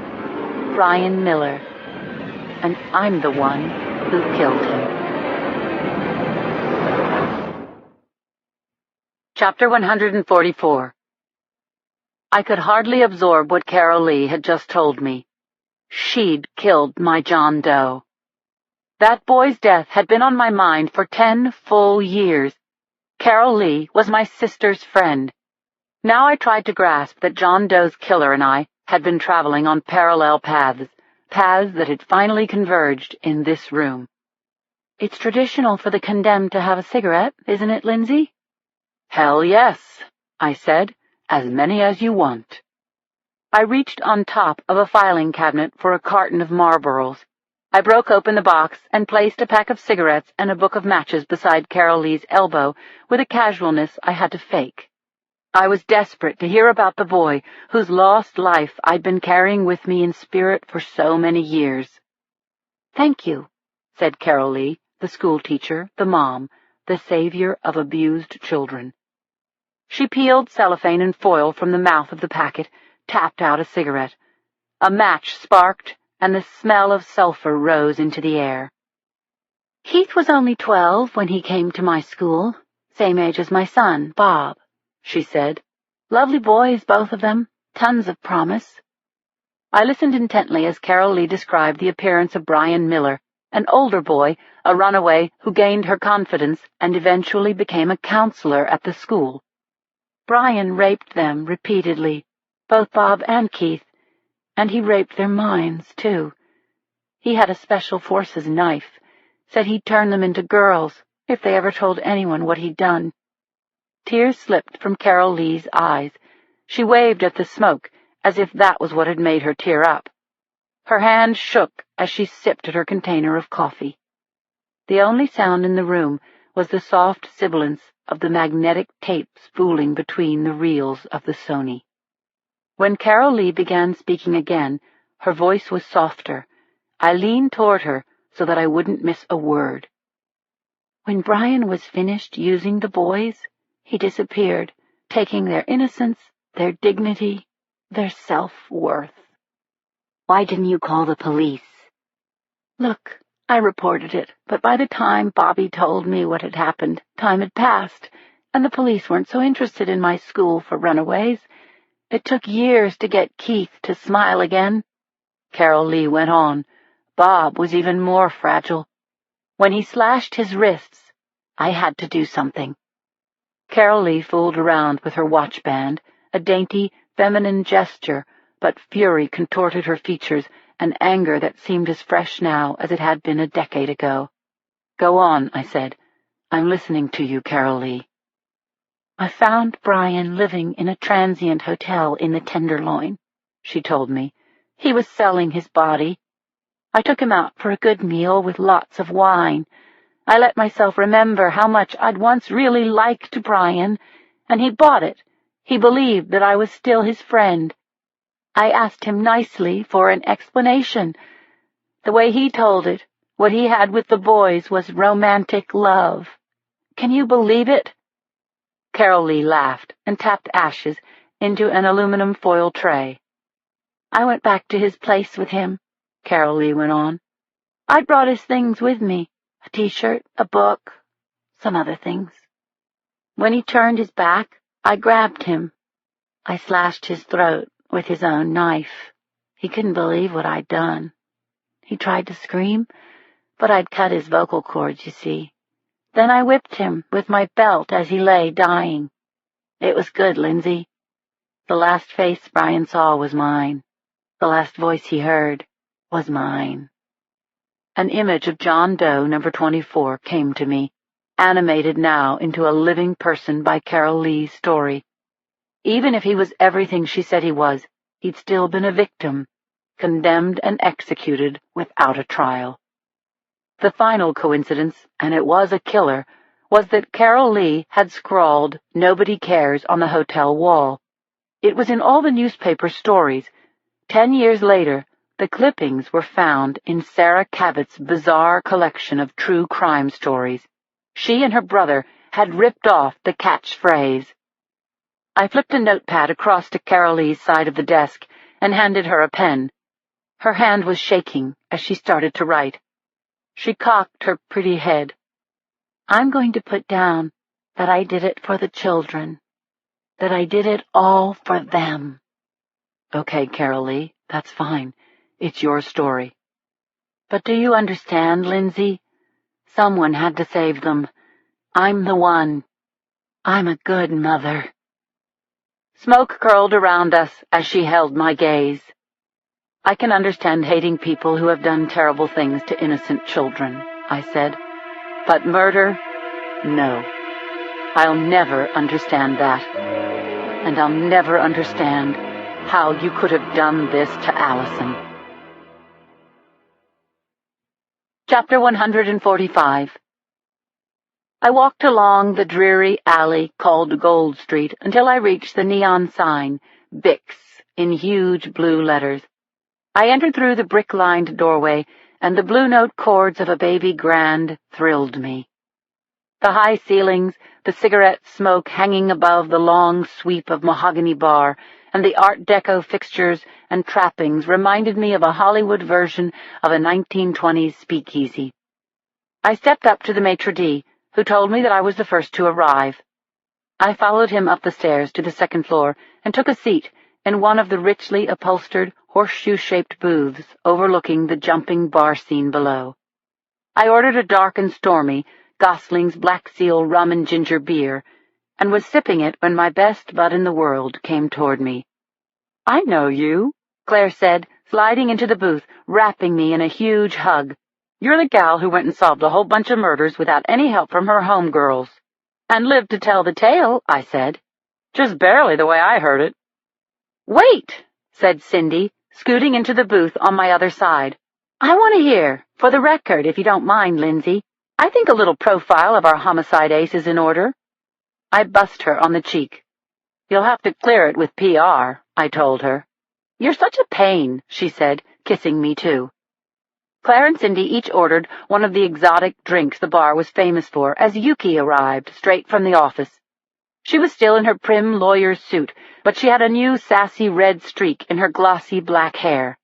Brian Miller, and I'm the one who killed him. Chapter 144. I could hardly absorb what Carol Lee had just told me. She'd killed my John Doe. That boy's death had been on my mind for 10 full years. Carol Lee was my sister's friend. Now I tried to grasp that John Doe's killer and I had been traveling on parallel paths that had finally converged in this room. It's traditional for the condemned to have a cigarette, isn't it, Lindsay? Hell yes, I said. As many as you want. I reached on top of a filing cabinet for a carton of Marlboros. I broke open the box and placed a pack of cigarettes and a book of matches beside Carol Lee's elbow with a casualness I had to fake. I was desperate to hear about the boy whose lost life I'd been carrying with me in spirit for so many years. Thank you, said Carol Lee, the schoolteacher, the mom, the savior of abused children. She peeled cellophane and foil from the mouth of the packet, tapped out a cigarette. A match sparked, and the smell of sulphur rose into the air. Keith was only 12 when he came to my school, same age as my son, Bob, she said. Lovely boys, both of them, tons of promise. I listened intently as Carol Lee described the appearance of Brian Miller, an older boy, a runaway who gained her confidence and eventually became a counselor at the school. Brian raped them repeatedly, both Bob and Keith, and he raped their minds, too. He had a special forces knife, said he'd turn them into girls if they ever told anyone what he'd done. Tears slipped from Carol Lee's eyes. She waved at the smoke, as if that was what had made her tear up. Her hand shook as she sipped at her container of coffee. The only sound in the room was the soft sibilance of the magnetic tape spooling between the reels of the Sony. When Carol Lee began speaking again, her voice was softer. I leaned toward her so that I wouldn't miss a word. When Brian was finished using the boys, he disappeared, taking their innocence, their dignity, their self-worth. Why didn't you call the police? Look, I reported it, but by the time Bobby told me what had happened, time had passed, and the police weren't so interested in my school for runaways. It took years to get Keith to smile again. Carol Lee went on. Bob was even more fragile. When he slashed his wrists, I had to do something. Carol Lee fooled around with her watchband, a dainty, feminine gesture, but fury contorted her features, an anger that seemed as fresh now as it had been a decade ago. Go on, I said. I'm listening to you, Carol Lee. I found Brian living in a transient hotel in the Tenderloin, she told me. He was selling his body. I took him out for a good meal with lots of wine. I let myself remember how much I'd once really liked Brian, and he bought it. He believed that I was still his friend. I asked him nicely for an explanation. The way he told it, what he had with the boys, was romantic love. Can you believe it? Carol Lee laughed and tapped ashes into an aluminum foil tray. I went back to his place with him, Carol Lee went on. I brought his things with me, a T-shirt, a book, some other things. When he turned his back, I grabbed him. I slashed his throat with his own knife. He couldn't believe what I'd done. He tried to scream, but I'd cut his vocal cords, you see. Then I whipped him with my belt as he lay dying. It was good, Lindsay. The last face Brian saw was mine. The last voice he heard was mine. An image of John Doe, number 24, came to me, animated now into a living person by Carol Lee's story. Even if he was everything she said he was, he'd still been a victim, condemned and executed without a trial. The final coincidence, and it was a killer, was that Carol Lee had scrawled "Nobody Cares" on the hotel wall. It was in all the newspaper stories. 10 years later, the clippings were found in Sarah Cabot's bizarre collection of true crime stories. She and her brother had ripped off the catchphrase. I flipped a notepad across to Carolee's side of the desk and handed her a pen. Her hand was shaking as she started to write. She cocked her pretty head. I'm going to put down that I did it for the children, that I did it all for them. Okay, Carolee, that's fine. It's your story. But do you understand, Lindsay? Someone had to save them. I'm the one. I'm a good mother. Smoke curled around us as she held my gaze. I can understand hating people who have done terrible things to innocent children, I said. But murder? No. I'll never understand that. And I'll never understand how you could have done this to Allison. Chapter 145. I walked along the dreary alley called Gold Street until I reached the neon sign, Bix, in huge blue letters. I entered through the brick-lined doorway, and the blue note chords of a baby grand thrilled me. The high ceilings, the cigarette smoke hanging above the long sweep of mahogany bar, and the Art Deco fixtures and trappings reminded me of a Hollywood version of a 1920s speakeasy. I stepped up to the maitre d', who told me that I was the first to arrive. I followed him up the stairs to the second floor and took a seat in one of the richly upholstered, horseshoe-shaped booths overlooking the jumping bar scene below. I ordered a dark and stormy Gosling's Black Seal rum and ginger beer, and was sipping it when my best bud in the world came toward me. I know you, Claire said, sliding into the booth, wrapping me in a huge hug. You're the gal who went and solved a whole bunch of murders without any help from her homegirls. And lived to tell the tale, I said. Just barely the way I heard it. Wait, said Cindy, scooting into the booth on my other side. I want to hear, for the record, if you don't mind, Lindsay. I think a little profile of our homicide ace is in order. I bussed her on the cheek. You'll have to clear it with PR, I told her. You're such a pain, she said, kissing me too. Claire and Cindy each ordered one of the exotic drinks the bar was famous for as Yuki arrived straight from the office. She was still in her prim lawyer's suit, but she had a new sassy red streak in her glossy black hair.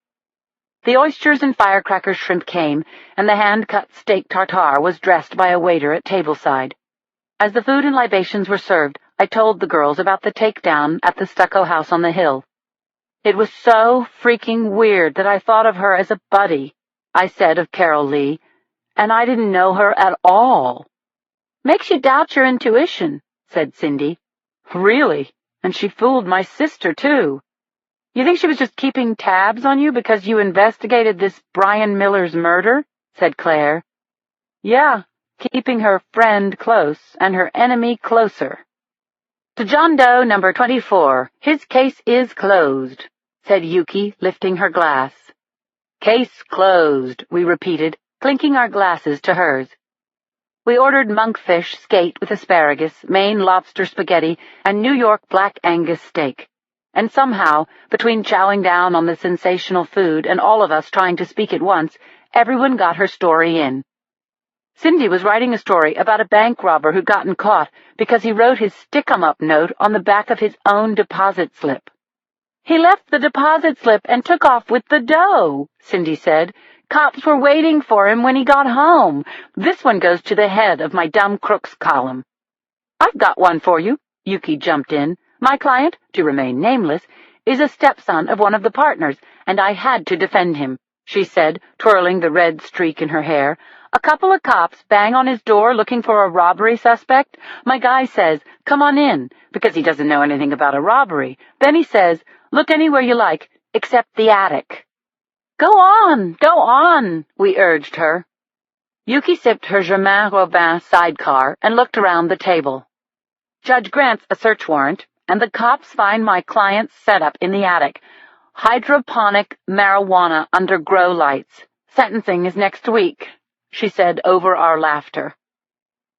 The oysters and firecracker shrimp came, and the hand-cut steak tartare was dressed by a waiter at tableside. As the food and libations were served, I told the girls about the takedown at the stucco house on the hill. It was so freaking weird that I thought of her as a buddy, I said of Carolee, and I didn't know her at all. Makes you doubt your intuition, said Cindy. Really? And she fooled my sister, too. You think she was just keeping tabs on you because you investigated this Brian Miller's murder? Said Claire. Yeah, keeping her friend close and her enemy closer. To John Doe number 24, his case is closed, said Yuki, lifting her glass. Case closed, we repeated, clinking our glasses to hers. We ordered monkfish skate with asparagus, Maine lobster spaghetti, and New York black Angus steak. And somehow, between chowing down on the sensational food and all of us trying to speak at once, everyone got her story in. Cindy was writing a story about a bank robber who'd gotten caught because he wrote his stick-'em-up note on the back of his own deposit slip. He left the deposit slip and took off with the dough, Cindy said. Cops were waiting for him when he got home. This one goes to the head of my dumb crooks column. I've got one for you, Yuki jumped in. My client, to remain nameless, is a stepson of one of the partners, and I had to defend him, she said, twirling the red streak in her hair. A couple of cops bang on his door looking for a robbery suspect. My guy says, come on in, because he doesn't know anything about a robbery. Then he says, look anywhere you like, except the attic. Go on, we urged her. Yuki sipped her Germain Robin sidecar and looked around the table. Judge grants a search warrant, and the cops find my client's setup in the attic. Hydroponic marijuana under grow lights. Sentencing is next week, she said over our laughter.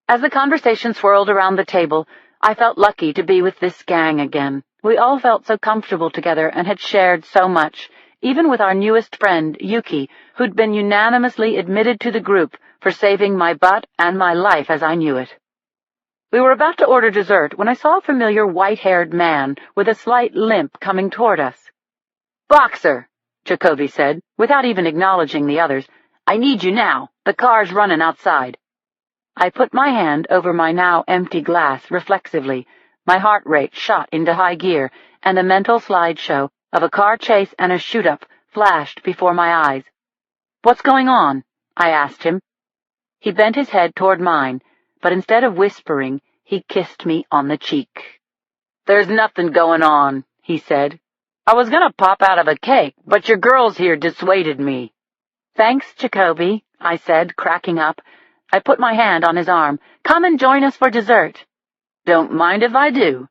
As the conversation swirled around the table, I felt lucky to be with this gang again. We all felt so comfortable together and had shared so much, even with our newest friend, Yuki, who'd been unanimously admitted to the group for saving my butt and my life as I knew it. We were about to order dessert when I saw a familiar white-haired man with a slight limp coming toward us. "Boxer," Jacoby said, without even acknowledging the others. "I need you now. The car's running outside." I put my hand over my now empty glass reflexively. My heart rate shot into high gear, and a mental slideshow of a car chase and a shoot-up flashed before my eyes. "What's going on?" I asked him. He bent his head toward mine, but instead of whispering, he kissed me on the cheek. "There's nothing going on," he said. "I was going to pop out of a cake, but your girls here dissuaded me." "Thanks, Jacoby," I said, cracking up. I put my hand on his arm. "Come and join us for dessert." "Don't mind if I do."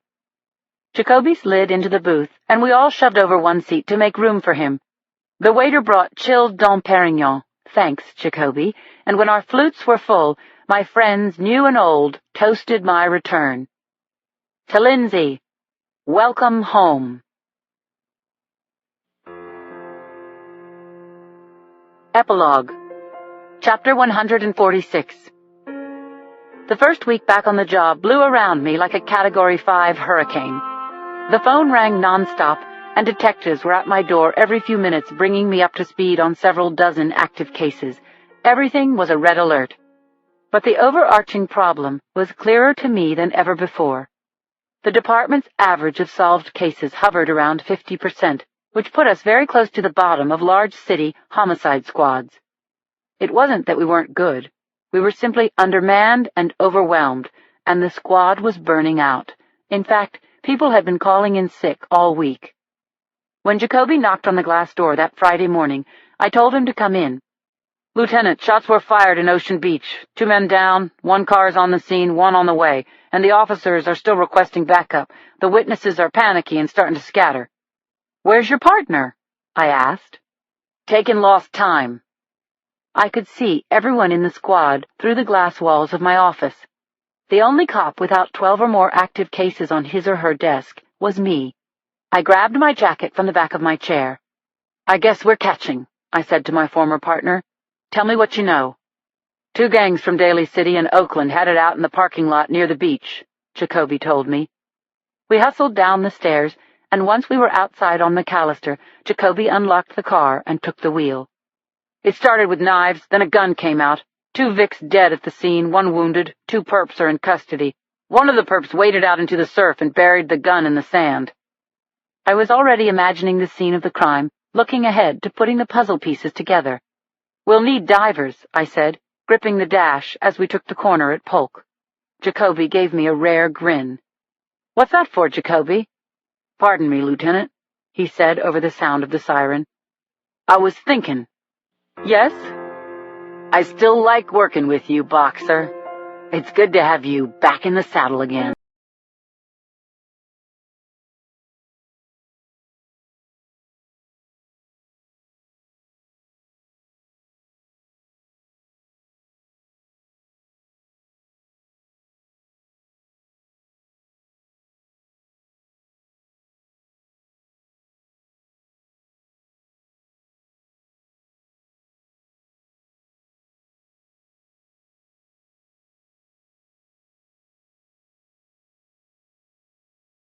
Jacoby slid into the booth, and we all shoved over one seat to make room for him. The waiter brought chilled Dom Perignon, thanks, Jacoby, and when our flutes were full, my friends, new and old, toasted my return. To Lindsay, welcome home. Epilogue. Chapter 146. The first week back on the job blew around me like a Category 5 hurricane. The phone rang nonstop, and detectives were at my door every few minutes bringing me up to speed on several dozen active cases. Everything was a red alert. But the overarching problem was clearer to me than ever before. The department's average of solved cases hovered around 50%, which put us very close to the bottom of large city homicide squads. It wasn't that we weren't good. We were simply undermanned and overwhelmed, and the squad was burning out. In fact, people had been calling in sick all week. When Jacoby knocked on the glass door that Friday morning, I told him to come in. "Lieutenant, shots were fired in Ocean Beach. 2 men down, 1 car is on the scene, 1 on the way, and the officers are still requesting backup. The witnesses are panicky and starting to scatter." "Where's your partner?" I asked. "Taking lost time." I could see everyone in the squad through the glass walls of my office. The only cop without 12 or more active cases on his or her desk was me. I grabbed my jacket from the back of my chair. "I guess we're catching," I said to my former partner. "Tell me what you know." 2 gangs from Daly City and Oakland had it out in the parking lot near the beach, Jacoby told me. We hustled down the stairs, and once we were outside on McAllister, Jacoby unlocked the car and took the wheel. "It started with knives, then a gun came out. 2 Vics dead at the scene, 1 wounded, 2 perps are in custody. One of the perps waded out into the surf and buried the gun in the sand." I was already imagining the scene of the crime, looking ahead to putting the puzzle pieces together. "We'll need divers," I said, gripping the dash as we took the corner at Polk. Jacoby gave me a rare grin. "What's that for, Jacoby?" "Pardon me, Lieutenant," he said over the sound of the siren. "I was thinking." "Yes?" "I still like working with you, Boxer. It's good to have you back in the saddle again."